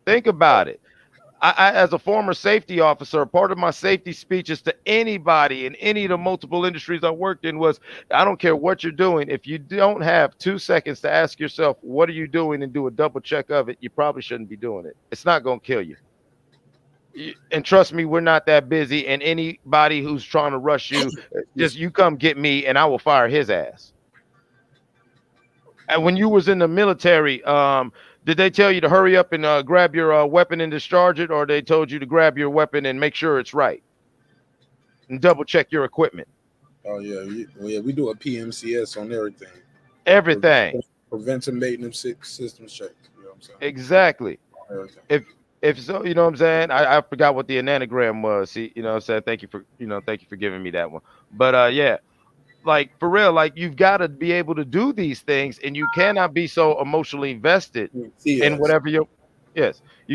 Think about it. I, as a former safety officer, part of my safety speeches to anybody in any of the multiple industries I worked in was, I don't care what you're doing. If you don't have 2 seconds to ask yourself, what are you doing, and do a double check of it, you probably shouldn't be doing it. It's not going to kill you. And trust me, we're not that busy. And anybody who's trying to rush you, just you come get me and I will fire his ass. And when you was in the military, did they tell you to hurry up and grab your weapon and discharge it, or they told you to grab your weapon and make sure it's right and double check your equipment? Oh yeah, we do a PMCS on everything. Everything. Preventive maintenance systems check. You know what I'm saying? Exactly. Everything. If so, you know what I'm saying? I forgot what the anagram was. See, you know what I'm saying? Thank you for giving me that one. But yeah. Like for real, like you've got to be able to do these things, and you cannot be so emotionally invested in whatever you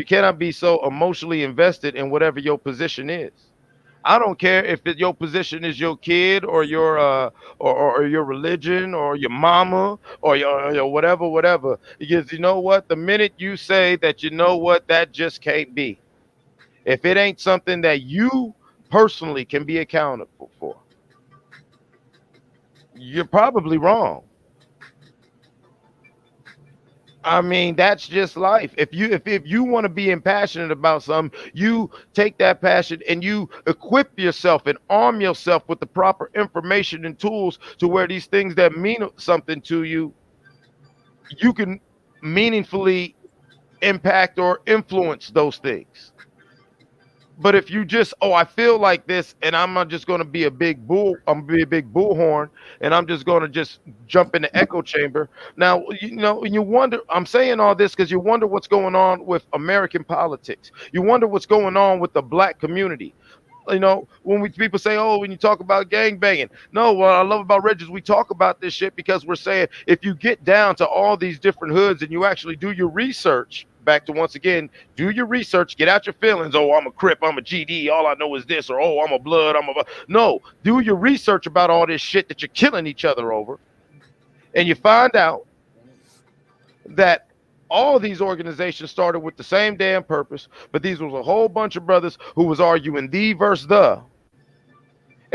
cannot be so emotionally invested in whatever your position is. I don't care if your position is your kid or your or your religion or your mama or your whatever. Because you know what? The minute you say that, you know what, that just can't be. If it ain't something that you personally can be accountable for, you're probably wrong. I mean, that's just life. If you want to be impassionate about something, you take that passion and you equip yourself and arm yourself with the proper information and tools to where these things that mean something to you, you can meaningfully impact or influence those things. But if you just, I feel like this, and I'm not just going to be a big bull, I'm going to be a big bullhorn, and I'm just going to just jump in the echo chamber. Now, you know, you wonder, I'm saying all this because you wonder what's going on with American politics. You wonder what's going on with the black community. You know, when people say, when you talk about gang banging. No, what I love about Reg is we talk about this shit because we're saying if you get down to all these different hoods and you actually do your research, back to once again, do your research, get out your feelings. I'm a Crip, I'm a GD, all I know is this, or I'm a Blood, No, do your research about all this shit that you're killing each other over. And you find out that all these organizations started with the same damn purpose, but these was a whole bunch of brothers who was arguing the versus the.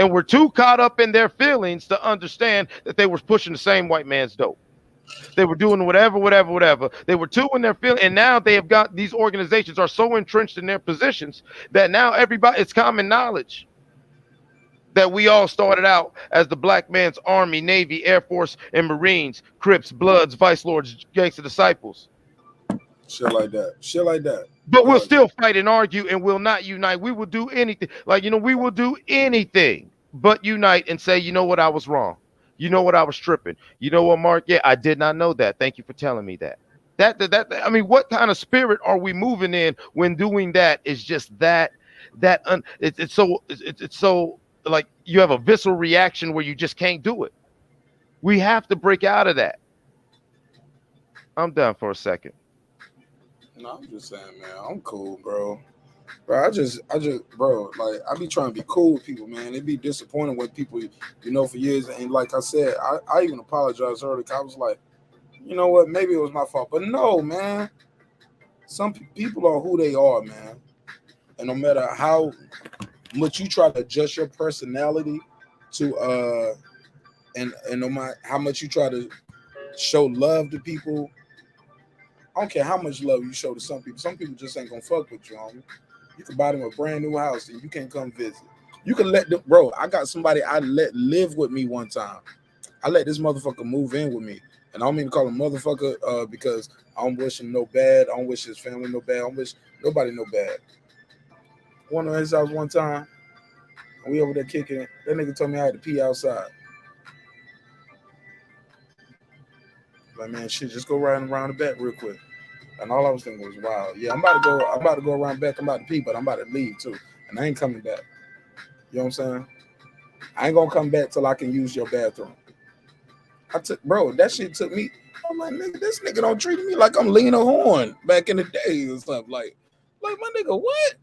and were too caught up in their feelings to understand that they were pushing the same white man's dope. They were doing whatever. They were too in their feeling, and now they have got, these organizations are so entrenched in their positions that now everybody, it's common knowledge that we all started out as the black man's Army, Navy, Air Force, and Marines, Crips, Bloods, Vice Lords, Gangster Disciples. Shit like that. But we'll still fight and argue, and we'll not unite. We will do anything. Like, we will do anything but unite and say, you know what, I was wrong. You know what, I was tripping. You know what, Mark? Yeah, I did not know that. Thank you for telling me that. I mean, what kind of spirit are we moving in when doing that is just it's so like you have a visceral reaction where you just can't do it. We have to break out of that. I'm done for a second. No, I'm just saying, man, I'm cool, bro. Bro, I just, bro, like, I be trying to be cool with people, man. It be disappointing when people, for years. And like I said, I even apologized earlier. I was like, you know what? Maybe it was my fault. But no, man. Some people are who they are, man. And no matter how much you try to adjust your personality to, and no matter how much you try to show love to people, I don't care how much love you show to some people just ain't gonna fuck with you, homie. You can buy them a brand new house and you can't come visit. You can let them, bro. I got somebody I let live with me one time. I let this motherfucker move in with me. And I don't mean to call him motherfucker because I don't wish him no bad. I don't wish his family no bad. I don't wish nobody no bad. Went to his house one time, and we over there kicking it. That nigga told me I had to pee outside. Like, man, shit, just go riding around the back real quick. And all I was thinking was, wow, yeah, I'm about to go around back. I'm about to pee, but I'm about to leave too. And I ain't coming back. You know what I'm saying? I ain't gonna come back till I can use your bathroom. That shit took me. I'm like, nigga, this nigga don't treat me like I'm Lena Horne back in the day or something. Like my nigga, what?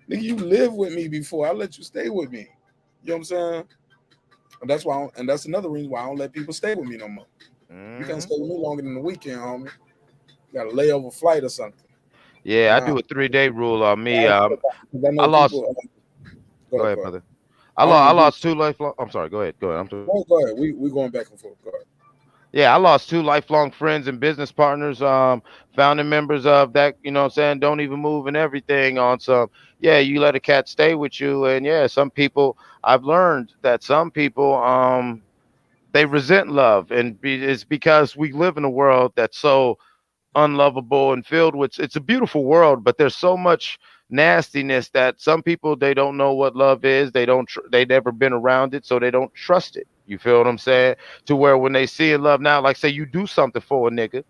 Nigga, you lived with me before. I let you stay with me. You know what I'm saying? And that's why, and that's another reason why I don't let people stay with me no more. You can't stay with me longer than the weekend, homie. You got a layover flight or something. Yeah, I do a 3-day rule on me. I lost. Go ahead, brother. I lost 2 lifelong. I'm sorry. Go ahead. Go ahead. Go ahead. We going back and forth. Go ahead. Yeah, I lost 2 lifelong friends and business partners, founding members of that, you know what I'm saying, don't even move and everything on some, yeah, you let a cat stay with you. And yeah, some people, I've learned that some people, they resent love. And it's because we live in a world that's so unlovable and filled with, it's a beautiful world, but there's so much nastiness that some people, they don't know what love is. They never been around it, so they don't trust it. You feel what I'm saying? To where when they see love now, like say you do something for a nigga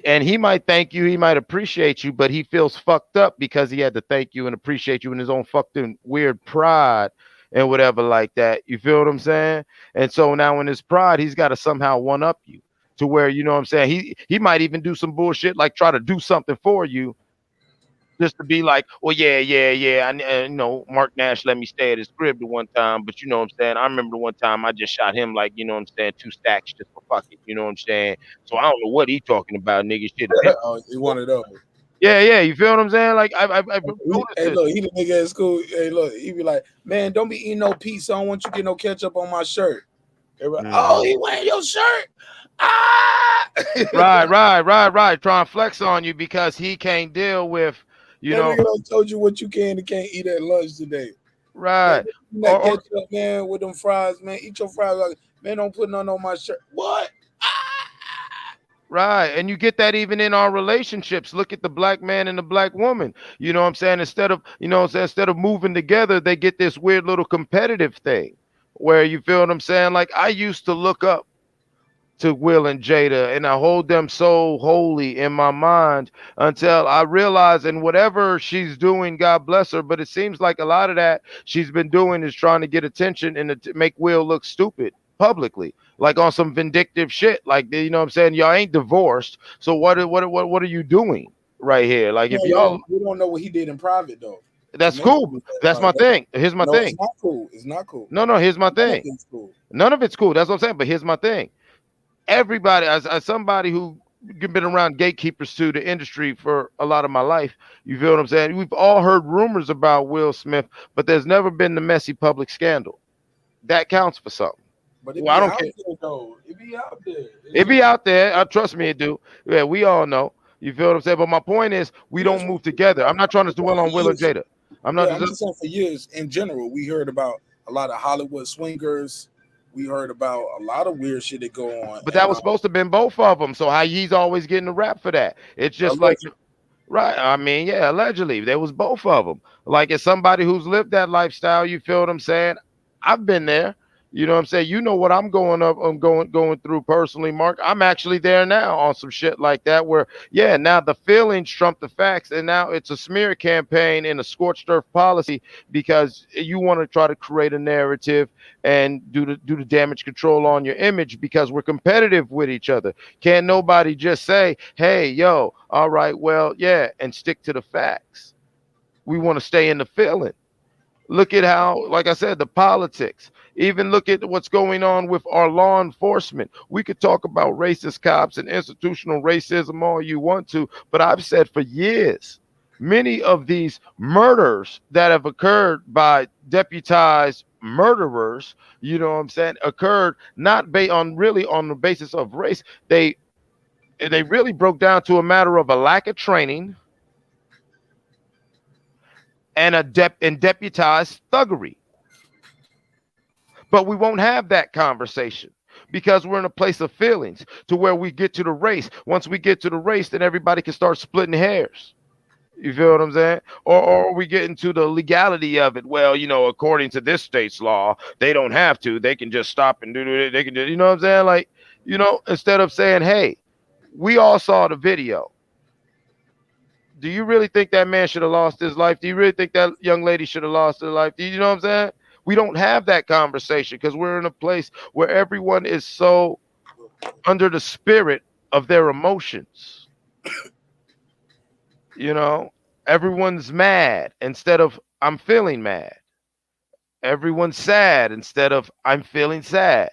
and he might thank you, he might appreciate you, but he feels fucked up because he had to thank you and appreciate you in his own fucking weird pride and whatever like that. You feel what I'm saying? And so now in his pride, he's got to somehow one up you to where, you know what I'm saying? He might even do some bullshit, like try to do something for you just to be like, well, yeah. I know Mark Nash let me stay at his crib the one time, but you know what I'm saying? I remember the one time I just shot him like, you know what I'm saying, 2 stacks just for fuck it, you know what I'm saying? So I don't know what he talking about, nigga. Shit. Oh, he wanted over. Yeah, you feel what I'm saying? Like I've hey, look, he the nigga at school. Hey, look, he be like, man, don't be eating no pizza. I don't want you to get no ketchup on my shirt. Oh, he wearing your shirt. Ah! right. Trying to flex on you because he can't deal with, you know. Nigga done told you what you can and can't eat at lunch today. Right. That ketchup, man, with them fries, man. Eat your fries. Like, man, don't put none on my shirt. What? Right. And you get that even in our relationships. Look at the black man and the black woman. You know what I'm saying? Instead of moving together, they get this weird little competitive thing where, you feel what I'm saying? Like I used to look up to Will and Jada, and I hold them so holy in my mind until I realize, and whatever she's doing, God bless her, but it seems like a lot of that she's been doing is trying to get attention and to make Will look stupid publicly, like on some vindictive shit. Like, you know what I'm saying? Y'all ain't divorced, so what are you doing right here? Like, if y'all, we don't know what he did in private though. That's cool. That's my thing. Here's my thing. It's not cool. It's not cool. No, here's my thing. None of it's cool. That's what I'm saying. But here's my thing. Everybody, as somebody who been around gatekeepers to the industry for a lot of my life. You feel what I'm saying? We've all heard rumors about Will Smith, but there's never been the messy public scandal. That counts for something. But it Well, I be don't out care. there though. It be out there. It be out there. Trust me, it do. Yeah, we all know. You feel what I'm saying? But my point is, we don't move together. I'm not trying to dwell on Will and Jada. I'm not. Yeah, I'm just saying for years in general, we heard about a lot of Hollywood swingers. We heard about a lot of weird shit that go on. But that was supposed to have been both of them. So how he's always getting the rap for that? It's just like, right? I mean, yeah, allegedly there was both of them. Like, as somebody who's lived that lifestyle, you feel what I'm saying? I've been there. You know what I'm saying? You know what I'm going through personally, Mark. I'm actually there now on some shit like that where, yeah, now the feelings trump the facts, and now it's a smear campaign and a scorched earth policy because you want to try to create a narrative and do the damage control on your image because we're competitive with each other. Can't nobody just say, hey, yo, all right, well, yeah, and stick to the facts. We want to stay in the feeling. Look at how, like I said, the politics. Even look at what's going on with our law enforcement. We could talk about racist cops and institutional racism all you want to, but I've said for years, many of these murders that have occurred by deputized murderers, you know what I'm saying, occurred not on the basis of race. They really broke down to a matter of a lack of training and deputized thuggery. But we won't have that conversation because we're in a place of feelings to where we get to the race. Once we get to the race, then everybody can start splitting hairs. You feel what I'm saying? Or we get into the legality of it. Well, you know, according to this state's law, they don't have to. They can just stop and do it. They can do, you know what I'm saying? Like, you know, instead of saying, hey, we all saw the video. Do you really think that man should have lost his life? Do you really think that young lady should have lost her life? Do you know what I'm saying? We don't have that conversation because we're in a place where everyone is so under the spirit of their emotions. You know, everyone's mad instead of I'm feeling mad. Everyone's sad instead of I'm feeling sad.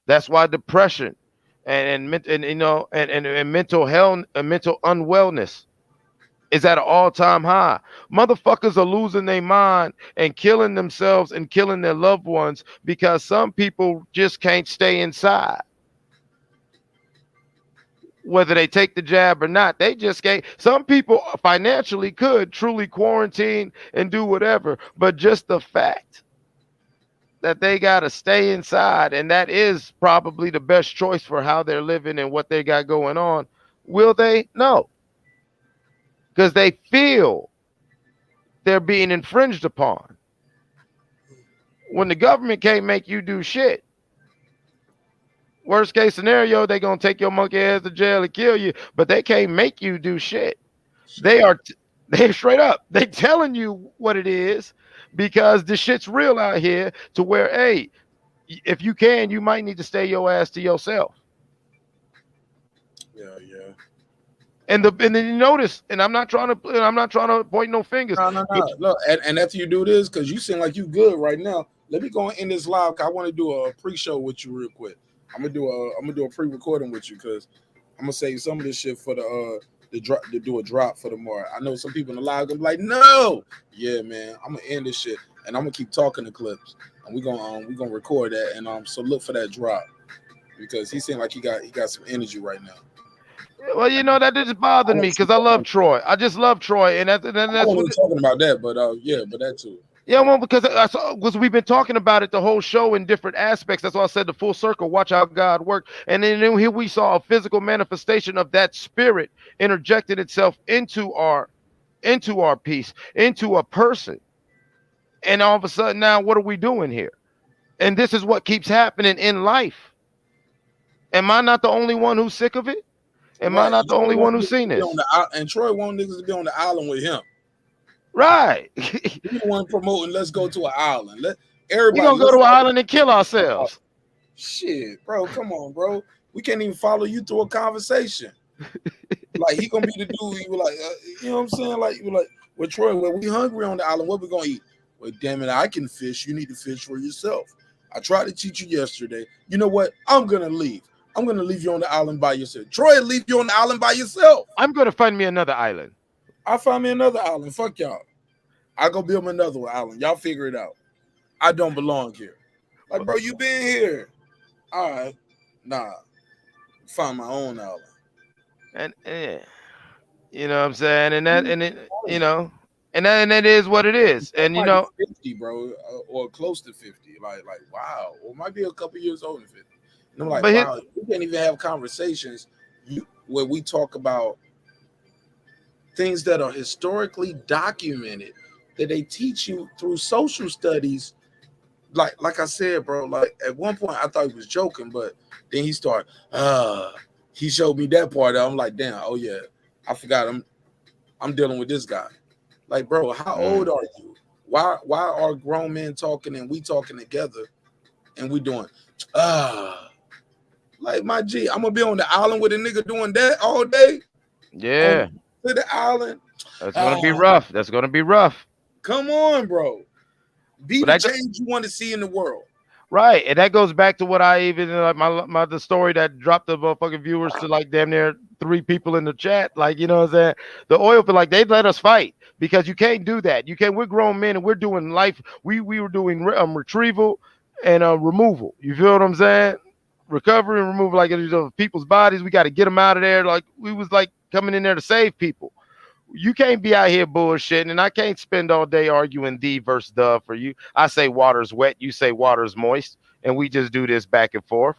That's why depression and you know and mental health and mental unwellness is at an all-time high. Motherfuckers are losing their mind and killing themselves and killing their loved ones because some people just can't stay inside. Whether they take the jab or not, they just can't. Some people financially could truly quarantine and do whatever, but just the fact that they got to stay inside, and that is probably the best choice for how they're living and what they got going on. Will they? No. Because they feel they're being infringed upon. When the government can't make you do shit, worst case scenario, they're going to take your monkey ass to jail and kill you, but they can't make you do shit. They're straight up. They telling you what it is because the shit's real out here to where, hey, if you can, you might need to stay your ass to yourself. Yeah. And then you notice, and I'm not trying to point no fingers. No. Look, and after you do this, because you seem like you good right now, let me go and end this live. Cause I want to do a pre-show with you real quick. I'm gonna do a pre-recording with you because I'm gonna save some of this shit for the drop to do a drop for tomorrow. I know some people in the live gonna be like, no, yeah, man, I'm gonna end this shit and I'm gonna keep talking the clips and we're gonna record that and so look for that drop because he seemed like he got some energy right now. Well, you know, that just bothered me because I love Troy. I just love Troy, and that's I wasn't talking about that, but but that too. Yeah, well, because we've been talking about it the whole show in different aspects. That's why I said the full circle. Watch how God worked, and then here we saw a physical manifestation of that spirit interjected itself into our piece, into a person, and all of a sudden now, what are we doing here? And this is what keeps happening in life. Am I not the only one who's sick of it? Am I not the only one who's seen this? And Troy want niggas to be on the island with him. Right. We want promoting. Let's go to an island. Let everybody. We're gonna go to an island and kill ourselves. Shit, bro. Come on, bro. We can't even follow you through a conversation. Like he gonna be the dude. He was like, you know what I'm saying? Like you like, well, Troy, well, we hungry on the island. What we gonna eat? Well, damn it, I can fish. You need to fish for yourself. I tried to teach you yesterday. You know what? I'm gonna leave. I'm gonna leave you on the island by yourself. Troy, leave you on the island by yourself. I'm gonna find me another island. I'll find me another island. Fuck y'all. I go build me another island. Y'all figure it out. I don't belong here. Like, bro, you been here. All right. Nah. Find my own island. And you know what I'm saying? And that and it, you know, and that is what it is. And you know, 50, bro, or close to 50. Like wow. Or might be a couple years older than 50. And I'm like, But wow, we can't even have conversations where we talk about things that are historically documented that they teach you through social studies. Like I said, bro, like at one point I thought he was joking, but then he started, he showed me that part. I'm like, damn, oh yeah, I forgot I'm dealing with this guy. Like, bro, how old are you? Why are grown men talking and we talking together and we doing like my G, I'm gonna be on the island with a nigga doing that all day. yeah. To the island. That's gonna be rough. That's gonna be rough. Come on, bro. Be But the change you want to see in the world. Right, and that goes back to what I even like the story that dropped the motherfucking viewers to like damn near 3 people in the chat. Like, you know what I'm saying? The oil feel like they let us fight because you can't do that. You can't. We're grown men and we're doing life. We were doing retrieval and removal. You feel what I'm saying? Recovery and removal, like people's bodies. We got to get them out of there. Like we was like coming in there to save people. You can't be out here bullshitting, and I can't spend all day arguing thee versus the for you. I say water's wet, you say water's moist, and we just do this back and forth.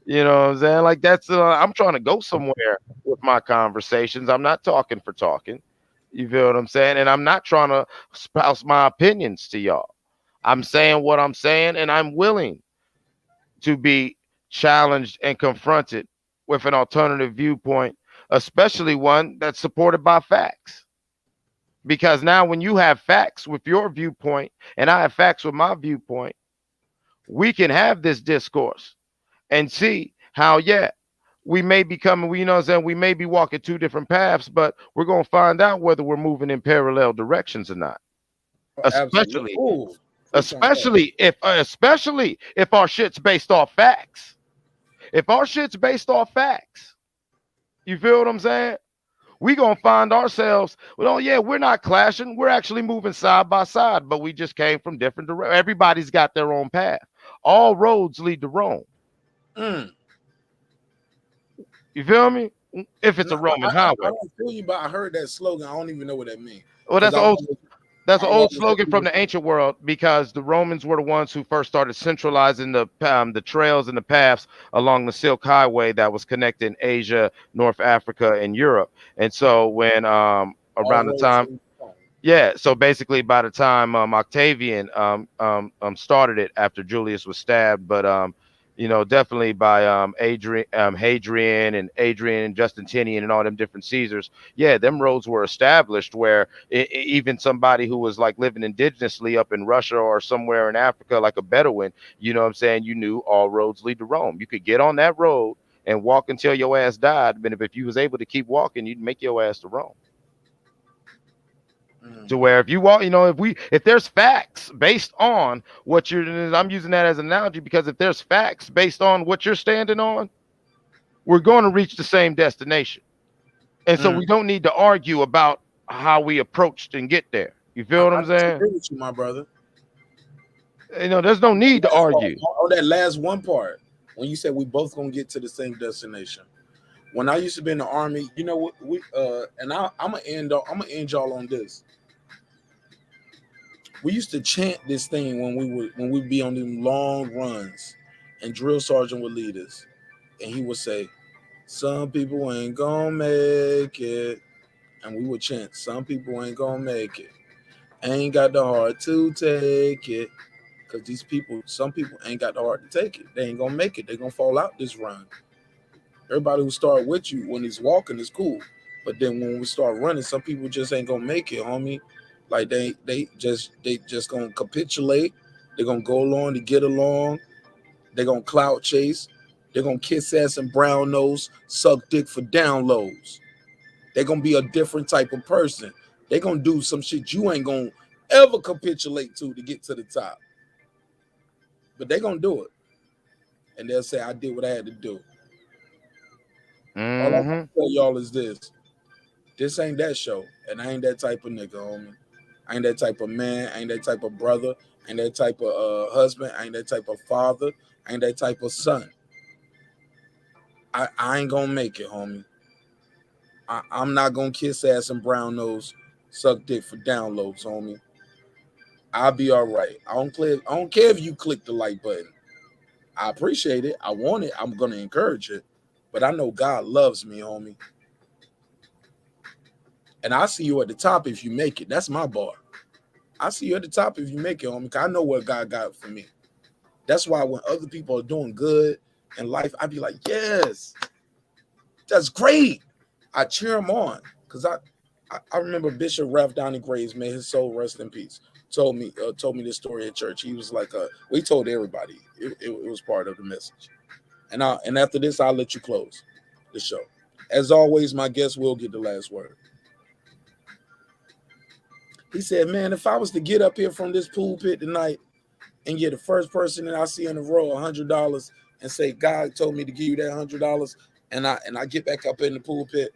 You know what I'm saying? Like that's I'm trying to go somewhere with my conversations. I'm not talking for talking. You feel what I'm saying? And I'm not trying to spouse my opinions to y'all. I'm saying what I'm saying, and I'm willing to be challenged and confronted with an alternative viewpoint, especially one that's supported by facts. Because now when you have facts with your viewpoint and I have facts with my viewpoint, we can have this discourse and see how, we may be coming, you know what I'm saying? We may be walking 2 different paths, but we're going to find out whether we're moving in parallel directions or not. Especially if our shit's based off facts. If our shit's based off facts, you feel what I'm saying? We gonna find ourselves, well, yeah, we're not clashing. We're actually moving side by side, but we just came from different directions. Everybody's got their own path. All roads lead to Rome. You feel me? If it's a Roman highway. I don't feel you, but I heard that slogan. I don't even know what that means. Well, that's an old slogan from the ancient world because the Romans were the ones who first started centralizing the trails and the paths along the Silk Highway that was connecting Asia, North Africa, and Europe. And so when around the time, so basically by the time Octavian started it after Julius was stabbed, but you know, definitely by Hadrian and Justinian and all them different Caesars. Yeah, them roads were established where even somebody who was like living indigenously up in Russia or somewhere in Africa, like a Bedouin, you know what I'm saying? You knew all roads lead to Rome. You could get on that road and walk until your ass died. But if you was able to keep walking, you'd make your ass to Rome. To where if you walk, you know, if there's facts based on what I'm using that as an analogy because if there's facts based on what you're standing on, we're going to reach the same destination. And so we don't need to argue about how we approached and get there. You feel what I'm saying? I agree with you, my brother. You know, there's no need to argue. On that last one part, when you said we both gonna get to the same destination. When I used to be in the army, you know what and I'm gonna end y'all on this. We used to chant this thing when we'd be on them long runs, and drill sergeant would lead us, and he would say, "Some people ain't gonna make it," and we would chant, "Some people ain't gonna make it, ain't got the heart to take it," because some people ain't got the heart to take it. They ain't gonna make it. They gonna fall out this run. Everybody who start with you when he's walking is cool, but then when we start running, some people just ain't gonna make it, homie. Like they just gonna capitulate. They're gonna go along to get along. They're gonna clout chase. They're gonna kiss ass and brown nose, suck dick for downloads. They're gonna be a different type of person. They're gonna do some shit you ain't gonna ever capitulate to get to the top. But they're gonna do it. And they'll say, "I did what I had to do." All I Mm-hmm. can tell y'all is this ain't that show, and I ain't that type of nigga, homie. I ain't that type of man. I ain't that type of brother. I ain't that type of husband. I ain't that type of father. I ain't that type of son. I ain't gonna make it, homie. I'm not gonna kiss ass and brown nose, suck dick for downloads, homie. I'll be all right. I don't care if you click the like button. I appreciate it. I want it. I'm gonna encourage it. But I know God loves me, homie. And I see you at the top if you make it. That's my bar. I see you at the top if you make it, homie. 'Cause I know what God got for me. That's why when other people are doing good in life, I be like, yes, that's great. I cheer them on. Because I remember Bishop Ralph Downey Graves, may his soul rest in peace, told me this story at church. He was like, we told everybody. It was part of the message. And after this, I'll let you close the show. As always, my guest will get the last word. He said, man, if I was to get up here from this pulpit tonight and get the first person that I see in the row $100 and say, God told me to give you that $100, and I get back up in the pulpit,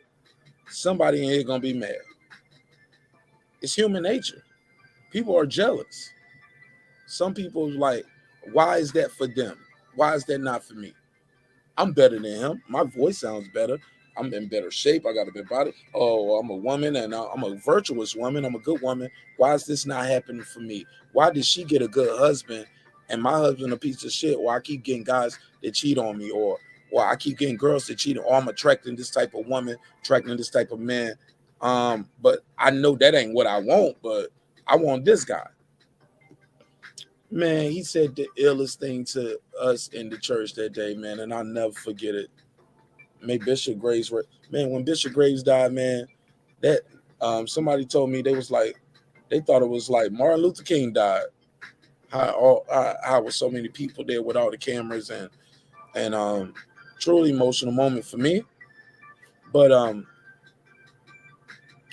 somebody in here gonna be mad. It's human nature. People are jealous. Some people are like, why is that for them? Why is that not for me? I'm better than him. My voice sounds better. I'm in better shape. I got a better body. Oh, I'm a woman and I'm a virtuous woman. I'm a good woman. Why is this not happening for me? Why did she get a good husband and my husband a piece of shit? Why I keep getting guys that cheat on me, or why I keep getting girls that cheat, or I'm attracting this type of woman, attracting this type of man. But I know that ain't what I want, but I want this guy. Man, he said the illest thing to us in the church that day, man, and I'll never forget it. May Bishop Graves, man, when Bishop Graves died, man, that somebody told me they thought it was like Martin Luther King died. How was so many people there with all the cameras, and truly emotional moment for me. But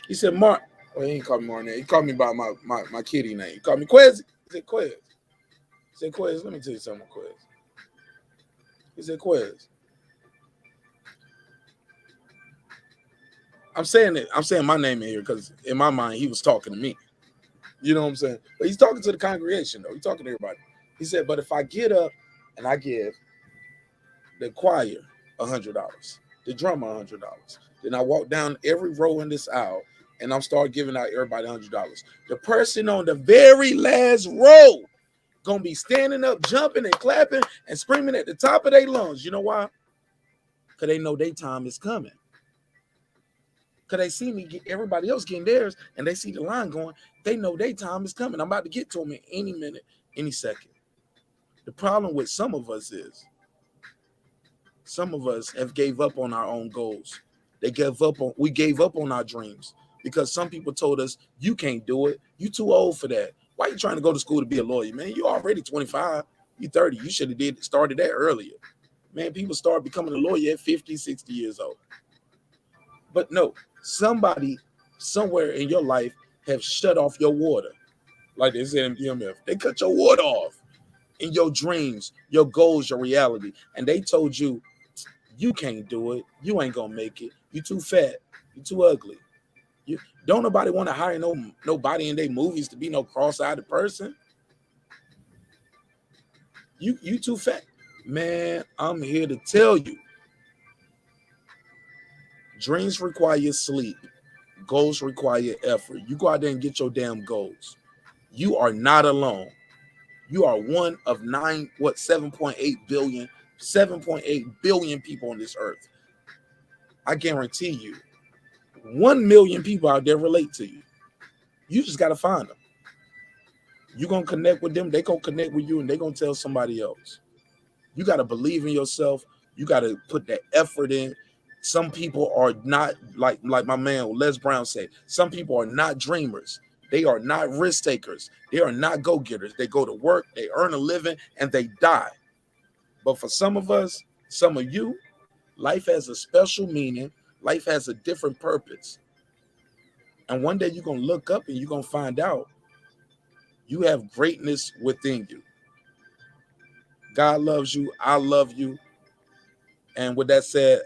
he said Mark. Well, he didn't call me Martin. He called me by my kitty name. He called me Quez. He said Quez. He said Quez. Let me tell you something, Quez. He said Quez. I'm saying my name in here because in my mind he was talking to me. You know what I'm saying? But he's talking to the congregation though. He's talking to everybody. He said, but if I get up and I give the choir $100, the drummer $100, then I walk down every row in this aisle and I'm start giving out everybody $100. The person on the very last row gonna be standing up, jumping and clapping and screaming at the top of their lungs. You know why? Because they know their time is coming. Because they see me get everybody else getting theirs and they see the line going, they know their time is coming. I'm about to get to them in any minute, any second. The problem with some of us is some of us have gave up on our own goals. We gave up on our dreams because some people told us, you can't do it. You too old for that. Why are you trying to go to school to be a lawyer, man? You already 25, you 30. You should have started that earlier. Man, people start becoming a lawyer at 50, 60 years old. But no, somebody somewhere in your life have shut off your water. Like they said in BMF. They cut your water off in your dreams, your goals, your reality. And they told you, you can't do it. You ain't gonna make it. You too fat. You too ugly. Don't nobody want to hire nobody in their movies to be no cross-eyed person. You too fat. Man, I'm here to tell you. Dreams require sleep. Goals require effort. You go out there and get your damn goals. You are not alone. You are one of 7.8 billion people on this earth. I guarantee you, 1 million people out there relate to you. You just got to find them. You're going to connect with them. They're going to connect with you, and they're going to tell somebody else. You got to believe in yourself. You got to put that effort in. Some people are not, like my man Les Brown said, some people are not dreamers. They are not risk takers. They are not go-getters. They go to work, they earn a living, and they die. But for some of us, some of you, life has a special meaning. Life has a different purpose. And one day you're going to look up and you're going to find out you have greatness within you. God loves you. I love you. And with that said,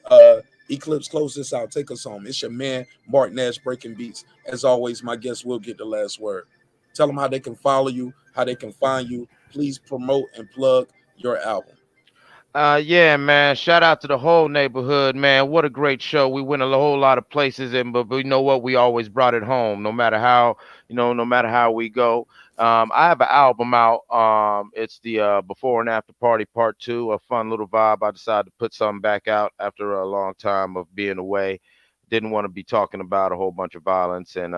Eclipse, close this out. Take us home. It's your man, marqnash, breaking beats. As always, my guest will get the last word. Tell them how they can follow you, how they can find you. Please promote and plug your album. Yeah, man. Shout out to the whole neighborhood, man. What a great show. We went a whole lot of places, but you know what? We always brought it home, no matter how, no matter how we go. I have an album out. It's the Before and After Party Part 2, a fun little vibe. I decided to put something back out after a long time of being away. Didn't want to be talking about a whole bunch of violence and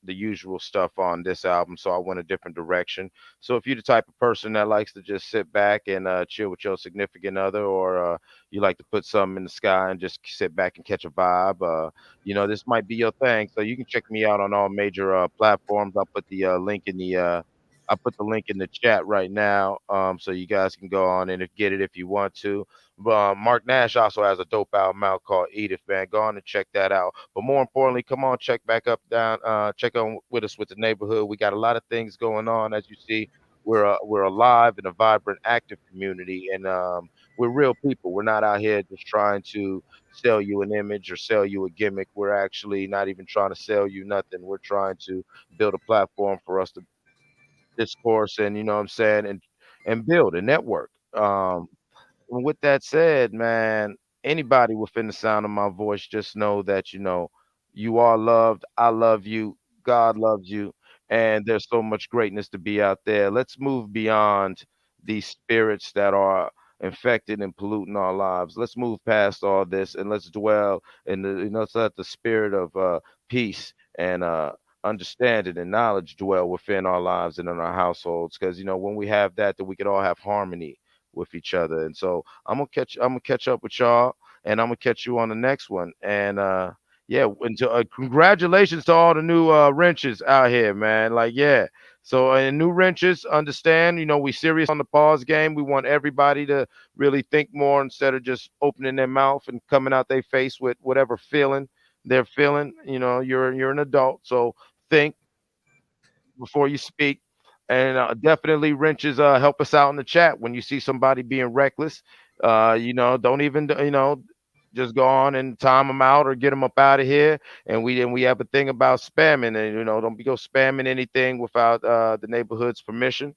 the usual stuff on this album, so I went a different direction. So if you're the type of person that likes to just sit back and chill with your significant other, or you like to put something in the sky and just sit back and catch a vibe, this might be your thing. So you can check me out on all major platforms. I'll put the link in the chat right now, so you guys can go on and get it if you want to. Marqnash also has a dope album out called Edith, man. Go on and check that out. But more importantly, come on, check on with us with the neighborhood. We got a lot of things going on, as you see. We're alive in a vibrant, active community, and we're real people. We're not out here just trying to sell you an image or sell you a gimmick. We're actually not even trying to sell you nothing. We're trying to build a platform for us to discourse and, you know what I'm saying, and build a network. And with that said, man, anybody within the sound of my voice, just know that, you are loved. I love you. God loves you. And there's so much greatness to be out there. Let's move beyond these spirits that are infected and polluting our lives. Let's move past all this and let's dwell in let's let the spirit of peace and understanding and knowledge dwell within our lives and in our households. Because, when we have that, then we could all have harmony with each other. And so I'm gonna catch up with y'all, and I'm gonna catch you on the next one. And yeah, and congratulations to all the new wrenches out here, man. Like, yeah. So and new wrenches, understand, we serious on the pause game. We want everybody to really think more instead of just opening their mouth and coming out their face with whatever feeling they're feeling. You're an adult, so think before you speak. And definitely wrenches help us out in the chat when you see somebody being reckless. Don't even just go on and time them out or get them up out of here. And we have a thing about spamming, and don't be go spamming anything without the neighborhood's permission.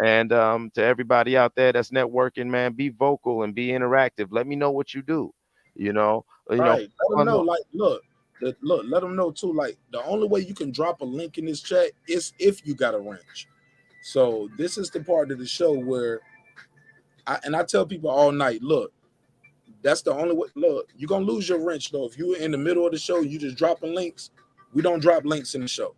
And to everybody out there that's networking, man, be vocal and be interactive. Let me know what you do. Right. Let them know. Like, look, let them know too. Like, the only way you can drop a link in this chat is if you got a wrench. So this is the part of the show where I tell people all night, look, that's the only way. Look, you're gonna lose your wrench though. If you're in the middle of the show, you just dropping links. We don't drop links in the show.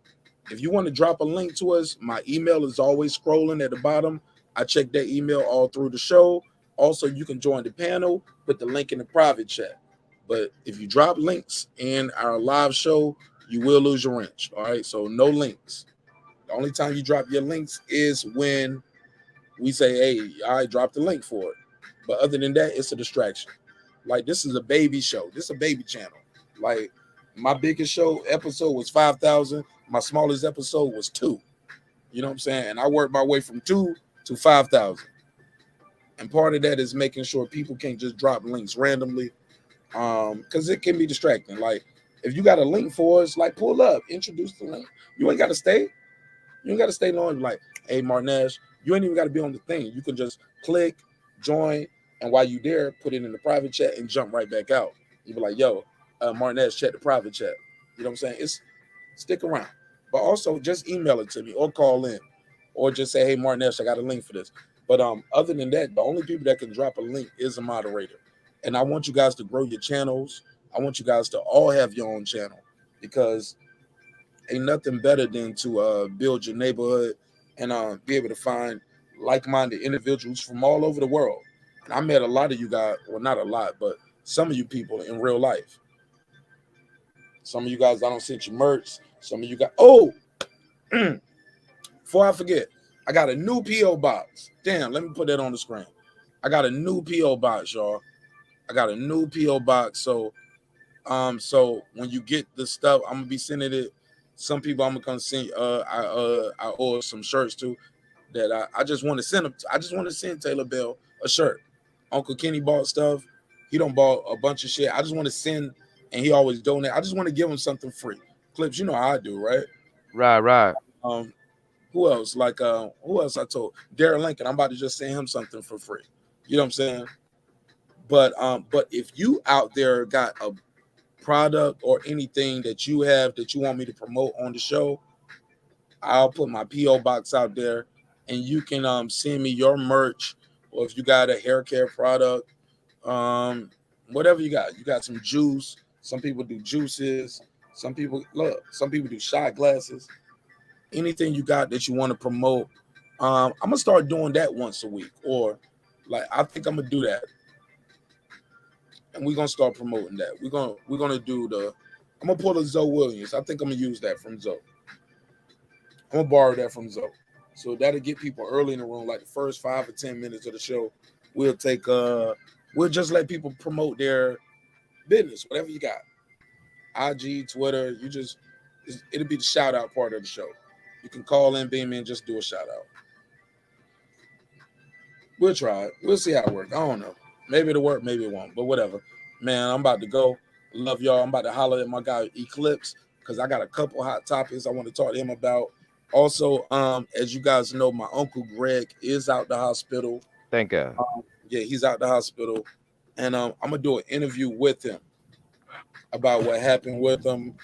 If you want to drop a link to us, my email is always scrolling at the bottom. I check that email all through the show. Also, you can join the panel, put the link in the private chat. But if you drop links in our live show, you will lose your wrench. All right, so no links. The only time you drop your links is when we say, hey, I dropped the link for it. But other than that, it's a distraction. Like, this is a baby show. This is a baby channel. Like, my biggest show episode was 5,000. My smallest episode was 2. You know what I'm saying? And I worked my way from 2 to 5,000. And part of that is making sure people can't just drop links randomly, because it can be distracting. Like, if you got a link for us, like, pull up, introduce the link. You ain't got to stay. You ain't got to stay long. Like, hey, Marqnash, you ain't even got to be on the thing. You can just click, join, and while you there, put it in the private chat and jump right back out. You be like, yo, Marqnash, check the private chat. You know what I'm saying? Stick around. But also just email it to me or call in or just say, hey, Marqnash, I got a link for this. But other than that, the only people that can drop a link is a moderator. And I want you guys to grow your channels. I want you guys to all have your own channel, because ain't nothing better than to build your neighborhood and be able to find like-minded individuals from all over the world. And I met a lot of you guys, well, not a lot, but some of you people in real life. Some of you guys, I don't send you merch. Some of you guys, before I forget, I got a new P.O. box. Damn, let me put that on the screen. I got a new P.O. box, y'all. I got a new P.O. box. So when you get the stuff, I'm gonna be sending it. Some people I'm gonna send. I order some shirts too. That I just want to send them. I just want to send Taylor Bell a shirt. Uncle Kenny bought stuff. He don't bought a bunch of shit. I just want to send, and he always donate. I just want to give him something free. Clips, you know how I do, right? Right. Who else? Like who else I told? Darren Lincoln. I'm about to just send him something for free. You know what I'm saying? But if you out there got a product or anything that you have that you want me to promote on the show, I'll put my PO box out there, and you can send me your merch, or if you got a hair care product, whatever you got. You got some juice. Some people do juices. Some people do shot glasses. Anything you got that you want to promote, I'm gonna start doing that once a week, or like I think I'm gonna do that, and we're gonna start promoting that. We're gonna do I'm gonna pull the Zoe Williams. I think I'm gonna use that from Zoe. I'm gonna borrow that from Zoe, so that'll get people early in the room. Like the first 5 or 10 minutes of the show, we'll just let people promote their business, whatever you got. IG, Twitter, it'll be the shout out part of the show. You can call in, beam in, just do a shout out. We'll try it. We'll see how it works. I don't know. Maybe it'll work, maybe it won't, but whatever. Man, I'm about to go. Love y'all. I'm about to holler at my guy Eclipse because I got a couple hot topics I want to talk to him about. Also, as you guys know, my uncle Greg is out the hospital. Thank God. Yeah, he's out the hospital, and I'm gonna do an interview with him about what happened with him.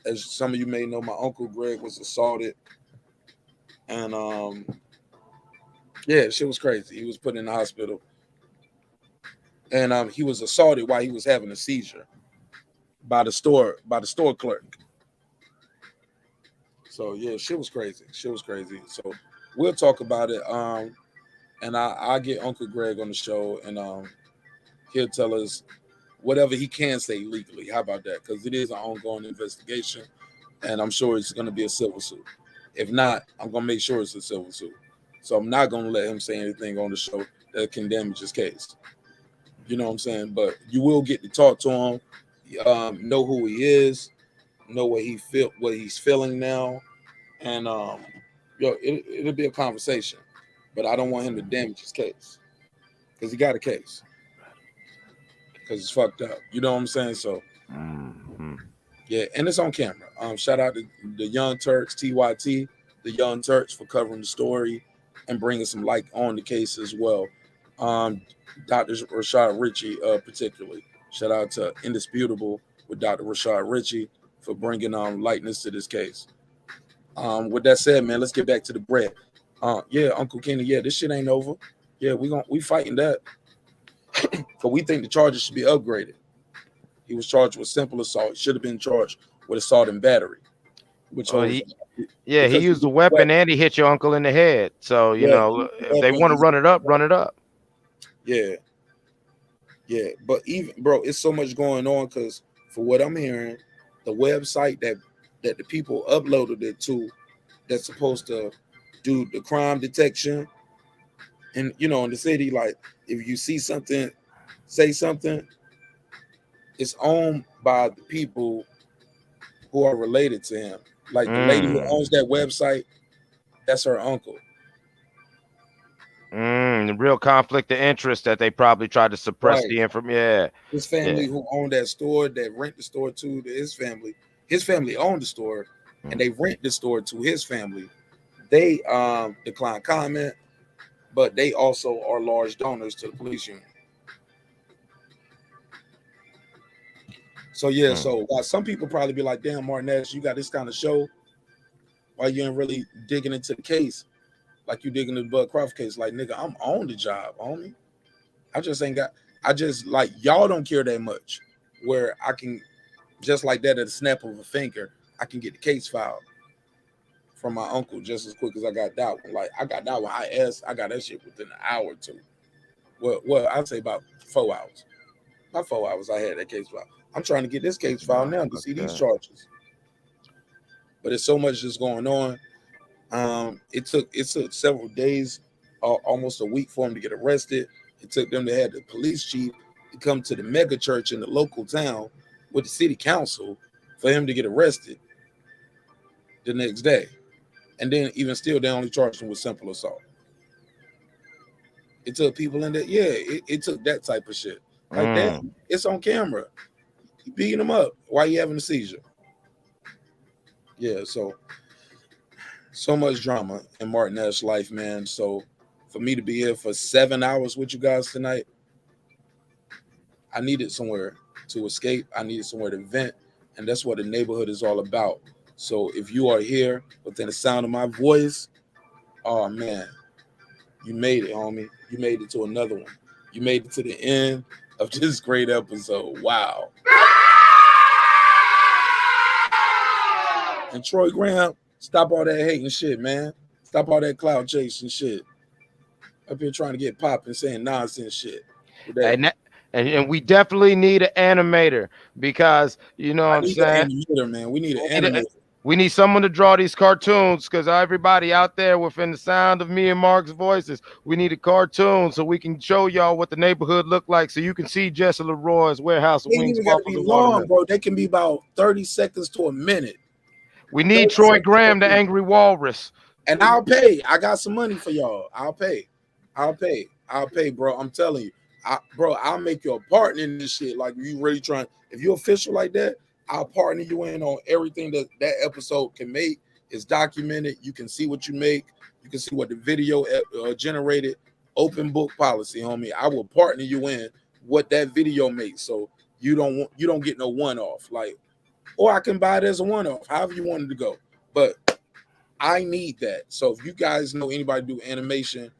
As some of you may know, my uncle Greg was assaulted, and yeah, shit was crazy. He was put in the hospital, and he was assaulted while he was having a seizure by the store clerk. So yeah, shit was crazy. So we'll talk about it. And I'll get Uncle Greg on the show, and he'll tell us whatever he can say legally. How about that? Because it is an ongoing investigation, and I'm sure it's going to be a civil suit. If not, I'm going to make sure it's a civil suit. So I'm not going to let him say anything on the show that can damage his case. You know what I'm saying? But you will get to talk to him, know who he is, know what he's feeling now, and it'll be a conversation. But I don't want him to damage his case because he got a case. Because it's fucked up. You know what I'm saying? So, yeah, and it's on camera. Shout out to the Young Turks, TYT, the Young Turks for covering the story and bringing some light on the case as well. Dr. Rashad Ritchie, particularly. Shout out to Indisputable with Dr. Rashad Ritchie for bringing lightness to this case. With that said, man, let's get back to the bread. Yeah, Uncle Kenny, yeah, this shit ain't over. Yeah, we fighting that. But we think the charges should be upgraded. He was charged with simple assault. He should have been charged with assault and battery. He used the weapon and he hit your uncle in the head. So, you know, if they want to run it up, run it up. Yeah. Yeah. But even, bro, it's so much going on because for what I'm hearing, the website that the people uploaded it to that's supposed to do the crime detection. And, you know, in the city, like, if you see something, say something, it's owned by the people who are related to him. Like, the lady who owns that website, that's her uncle. The real conflict of interest that they probably tried to suppress the information. Yeah. His family who owned that store, that rent the store to his family owned the store, and they rent the store to his family. They decline comment, but they also are large donors to the police union. So yeah, so while some people probably be like, damn, marqnash, you got this kind of show, why you ain't really digging into the case like you digging the Bud Crawford case? Like, nigga, I'm on the job, homie. I just like, y'all don't care that much where I can, just like that at a snap of a finger, I can get the case filed from my uncle just as quick as I got that one. Like, I got that one. I got that shit within an hour or two. Well, I'd say about 4 hours. Not 4 hours, I had that case filed. I'm trying to get this case filed now to see these charges. But there's so much that's going on. It took several days, almost a week for him to get arrested. It took them to have the police chief to come to the mega church in the local town with the city council for him to get arrested the next day. And then even still, they only charged him with simple assault. It took people in there. Yeah, it took that type of shit. Like damn, it's on camera. You beating him up while you having a seizure. Yeah, so much drama in marqnash life, man. So for me to be here for 7 hours with you guys tonight, I needed somewhere to escape. I needed somewhere to vent, and that's what the neighborhood is all about. So if you are here within the sound of my voice, oh man, you made it, homie. You made it to another one. You made it to the end of this great episode. Wow. And Troy Graham, stop all that hating shit, man. Stop all that cloud chasing shit. Up here trying to get popping, saying nonsense shit. And we definitely need an animator because you know what I'm saying. Animator, man. We need an animator. We need someone to draw these cartoons because everybody out there within the sound of me and Mark's voices, we need a cartoon so we can show y'all what the neighborhood look like so you can see Jesse Leroy's warehouse of They wings. even gotta be long, bro. They can be about 30 seconds to a minute. We need Troy Graham, the Angry Walrus. And I'll pay. I got some money for y'all. I'll pay, bro. I'm telling you. I'll make you a partner in this shit. Like you really trying, if you're official like that, I'll partner you in on everything that episode can make. It's documented. You can see what you make. You can see what the video generated. Open book policy, homie. I will partner you in what that video makes. So you don't get no one-off. Like, or I can buy it as a one-off, however you want it to go. But I need that. So if you guys know anybody do animation,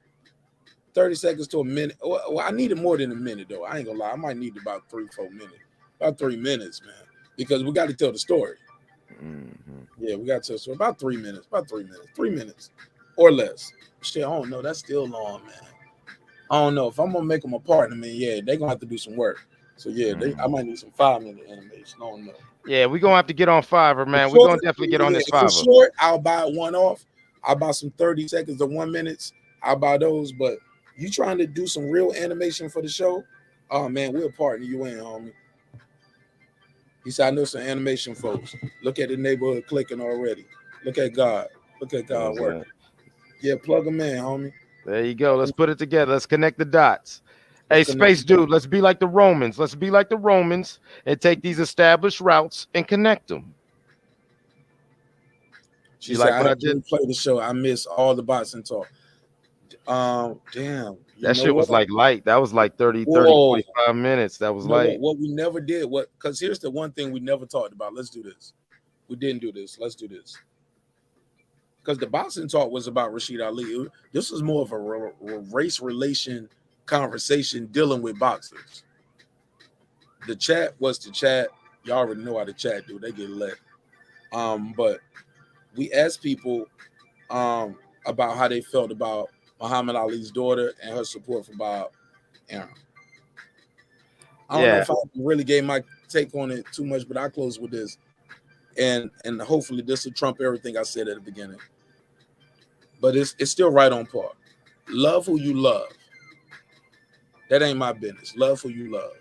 30 seconds to a minute. Well, I needed more than a minute, though. I ain't gonna lie. I might need about 3-4 minutes. About 3 minutes, man. Because we got to tell the story. Yeah, we got to tell the story. About 3 minutes. 3 minutes or less. Shit, I don't know. That's still long, man. I don't know. If I'm gonna make them a partner, man, yeah, they're gonna have to do some work. So yeah, I might need some 5-minute animation. I don't know. Yeah, we're gonna have to get on Fiverr, man. We're gonna definitely get on this Fiverr. For short, I'll buy it one off. I'll buy some 30 seconds to 1 minute. I'll buy those, but you trying to do some real animation for the show? Oh man, we'll partner you in, homie. He said, I know some animation folks. Look at the neighborhood clicking already. Look at God. Look at God working. Yeah, plug them in, homie. There you go. Let's put it together. Let's connect the dots. Hey, Space Dude, let's be like the Romans. Let's be like the Romans and take these established routes and connect them. She like what I did? Play the show. I miss all the boxing talk. Damn. That shit was like light. That was like 30, 45 minutes. That was light. What we never did, because here's the one thing we never talked about. Let's do this. We didn't do this. Let's do this. Because the boxing talk was about Rashid Ali. This was more of a race relation conversation dealing with boxers. The chat was the chat. Y'all already know how the chat do. They get lit. But we asked people about how they felt about Muhammad Ali's daughter and her support for Bob Arum. I don't know if I really gave my take on it too much, but I'll close with this. And hopefully this will trump everything I said at the beginning. But it's still right on par. Love who you love. That ain't my business. Love who you love.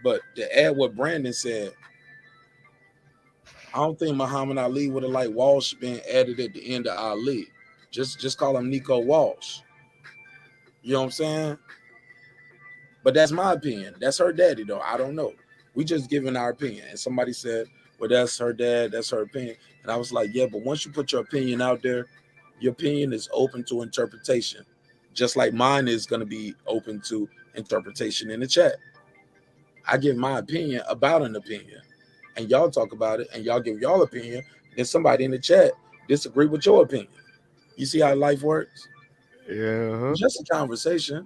But to add what Brandon said, I don't think Muhammad Ali would have liked Walsh being added at the end of Ali. Just call him Nico Walsh. You know what I'm saying? But that's my opinion. That's her daddy, though. I don't know. We just giving our opinion. And somebody said, well, that's her dad. That's her opinion. And I was like, yeah, but once you put your opinion out there, your opinion is open to interpretation. Just like mine is going to be open to interpretation in the chat. I give my opinion about an opinion. And y'all talk about it, and y'all give y'all opinion. Then somebody in the chat disagree with your opinion. You see how life works? Yeah. Just a conversation.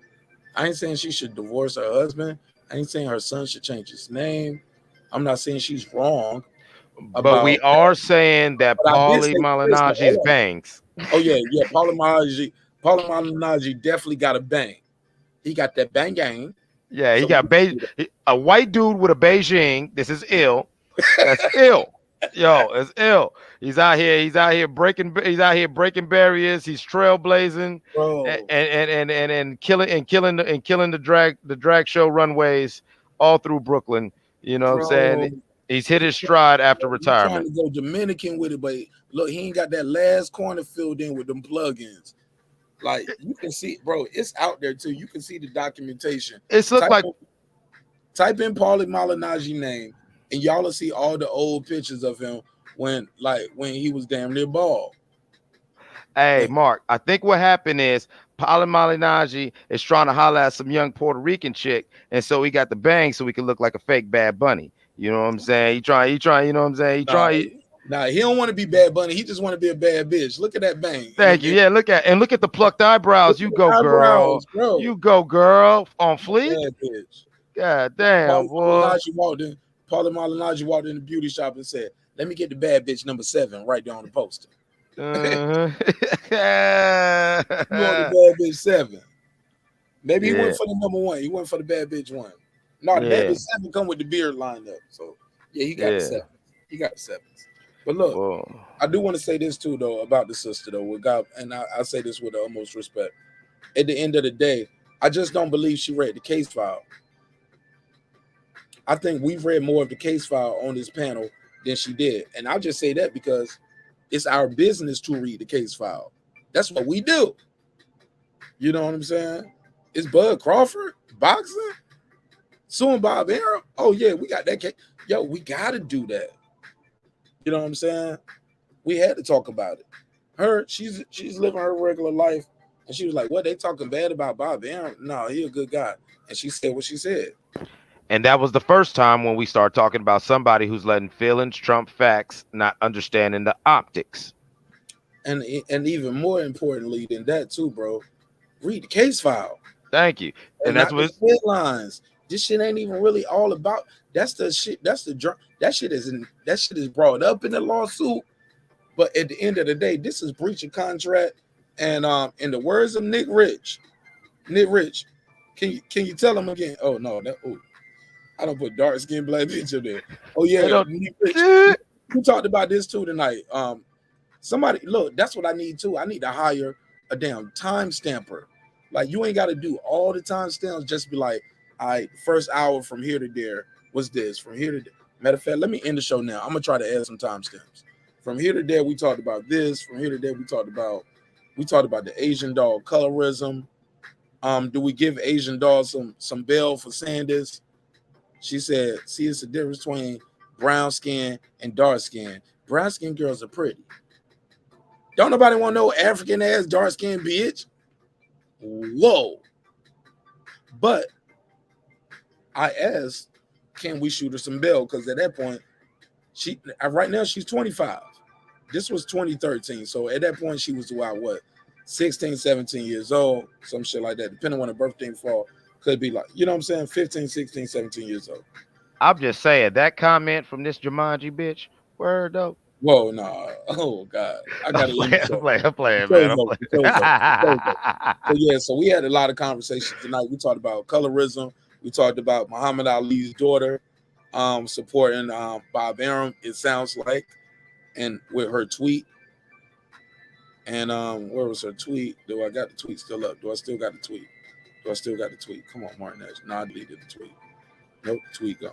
I ain't saying she should divorce her husband. I ain't saying her son should change his name. I'm not saying she's wrong. But we are saying that Paulie Malignaggi's bangs. Oh, yeah. Paulie Malignaggi definitely got a bang. He got that bang gang. Yeah, he got a white dude with a Beijing. This is ill. That's ill. Yo, it's ill. He's out here breaking barriers. He's trailblazing and killing the drag show runways all through Brooklyn. You know what I'm saying? He's hit his stride after retirement. Trying to go Dominican with it, but look, he ain't got that last corner filled in with them plugins. Like you can see, bro, it's out there too. You can see the documentation. It's looked like type in Paulie Malignaggi name, and y'all will see all the old pictures of him when he was damn near bald. Hey, Mark, I think what happened is Paulie Malignaggi is trying to holler at some young Puerto Rican chick, and so he got the bang so he can look like a fake Bad Bunny. You know what I'm saying? He trying, you know what I'm saying? Nah, he don't want to be Bad Bunny. He just want to be a bad bitch. Look at that bang. Thank you. Yeah, look at the plucked eyebrows. You go, girl. Bro. You go, girl. On fleek. Bad bitch. God damn, boy. Paulie Malignaggi walked in the beauty shop and said, "Let me get the bad bitch number 7 right there on the poster." You want the bad bitch 7. Maybe he went for the number 1. He went for the bad bitch 1. No, the bad bitch 7 come with the beard lined up. So yeah, he got the 7. He got the 7s. But look, I do want to say this too, though, about the sister, though, with God, and I say this with the utmost respect. At the end of the day, I just don't believe she read the case file. I think we've read more of the case file on this panel than she did. And I'll just say that because it's our business to read the case file. That's what we do. You know what I'm saying? It's Bud Crawford, boxing, suing Bob Arum. Oh, yeah, we got that case. Yo, we got to do that. You know what I'm saying? We had to talk about it. She's living her regular life. And she was like, what, they talking bad about Bob Arum? No, he a good guy. And she said what she said. And that was the first time when we started talking about somebody who's letting feelings trump facts, not understanding the optics. And even more importantly than that too, bro, read the case file. Thank you. And that's what headlines. This shit ain't even really all about. That's the shit. That shit is brought up in the lawsuit. But at the end of the day, this is breach of contract. And in the words of Nick Rich, can you tell him again? Oh no, I don't put dark skin black bitch up there. Oh yeah, Nick Rich. We talked about this too tonight. Somebody look, that's what I need too. I need to hire a damn time stamper. Like you ain't got to do all the time stamps. Just be like, all right, first hour from here to there was this. From here to there. Matter of fact, let me end the show now. I'm gonna try to add some time stamps. From here to there, we talked about this. From here to there, we talked about the Asian dog colorism. Do we give Asian dogs some bail for saying this? She said, see, it's the difference between brown skin and dark skin. Brown skin girls are pretty. Don't nobody want no African ass dark skin bitch. Whoa. But I asked, can we shoot her some bail? Because at that point, right now she's 25. This was 2013. So at that point, she was what, 16, 17 years old, some shit like that, depending on her birthday and fall. Could be like, you know what I'm saying, 15, 16, 17 years old. I'm just saying, that comment from this Jumanji bitch, word though. Whoa, nah. Oh, God. I got to I'm playing, man. So, yeah, so we had a lot of conversations tonight. We talked about colorism. We talked about Muhammad Ali's daughter supporting Bob Arum, it sounds like, and with her tweet. And where was her tweet? Do I got the tweet still up? Do I still got the tweet? Come on, marqnash. No, I deleted the tweet. Nope, tweet gone.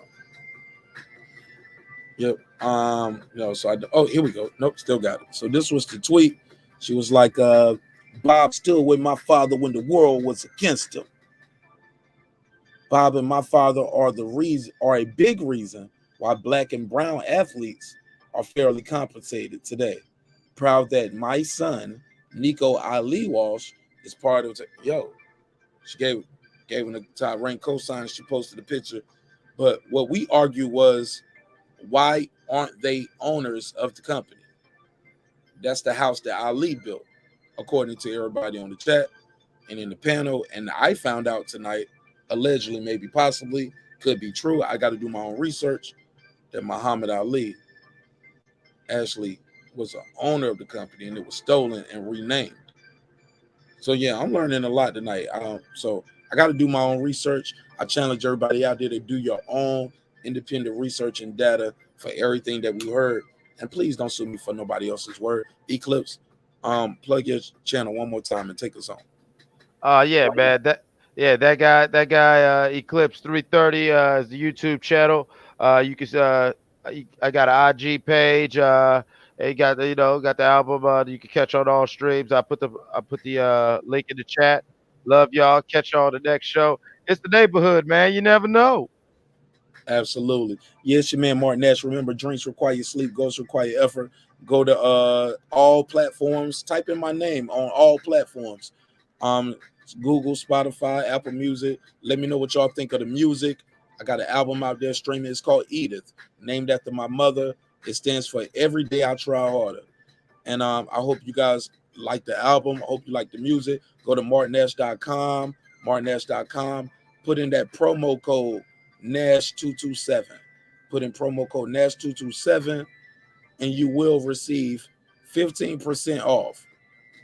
Yep. No, so here we go. Nope, still got it. So this was the tweet. She was like, Bob stood with my father when the world was against him. Bob and my father are a big reason why black and brown athletes are fairly compensated today. Proud that my son, Nico Ali Walsh, is part of she gave him the top rank cosign. She posted a picture. But what we argued was, why aren't they owners of the company? That's the house that Ali built, according to everybody on the chat and in the panel. And I found out tonight, allegedly, maybe possibly, could be true. I got to do my own research, that Muhammad Ali actually was an owner of the company and it was stolen and renamed. So yeah, I'm learning a lot tonight. So I got to do my own research. I challenge everybody out there to do your own independent research and data for everything that we heard. And please don't sue me for nobody else's word. Eclipse, plug your channel one more time and take us on. Yeah, man. That guy Eclipse 330 is the YouTube channel. You can I got an IG page. He got the, got the album. You can catch on all streams. I put the link in the chat. Love y'all. Catch y'all on the next show. It's the neighborhood, man. You never know. Absolutely. Yes, your man marqnash. Remember, drinks require sleep, goals require effort. Go to all platforms. Type in my name on all platforms. Google, Spotify, Apple Music. Let me know what y'all think of the music. I got an album out there streaming. It's called Edith, named after my mother. It stands for Every Day I Try Harder. And I hope you guys like the album. I hope you like the music. Go to marqnash.com, marqnash.com. Put in that promo code NASH227. Put in promo code NASH227, and you will receive 15% off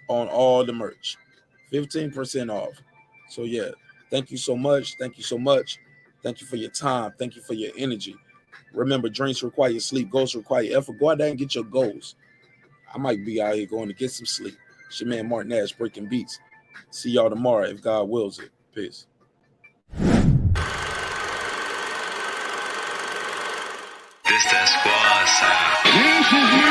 on all the merch. 15% off. So yeah, thank you so much. Thank you so much. Thank you for your time. Thank you for your energy. Remember, drinks require sleep, goals require effort. Go out there and get your goals. I might be out here going to get some sleep. It's your man marqnash breaking beats. See y'all tomorrow if God wills it. Peace. This that squad sound.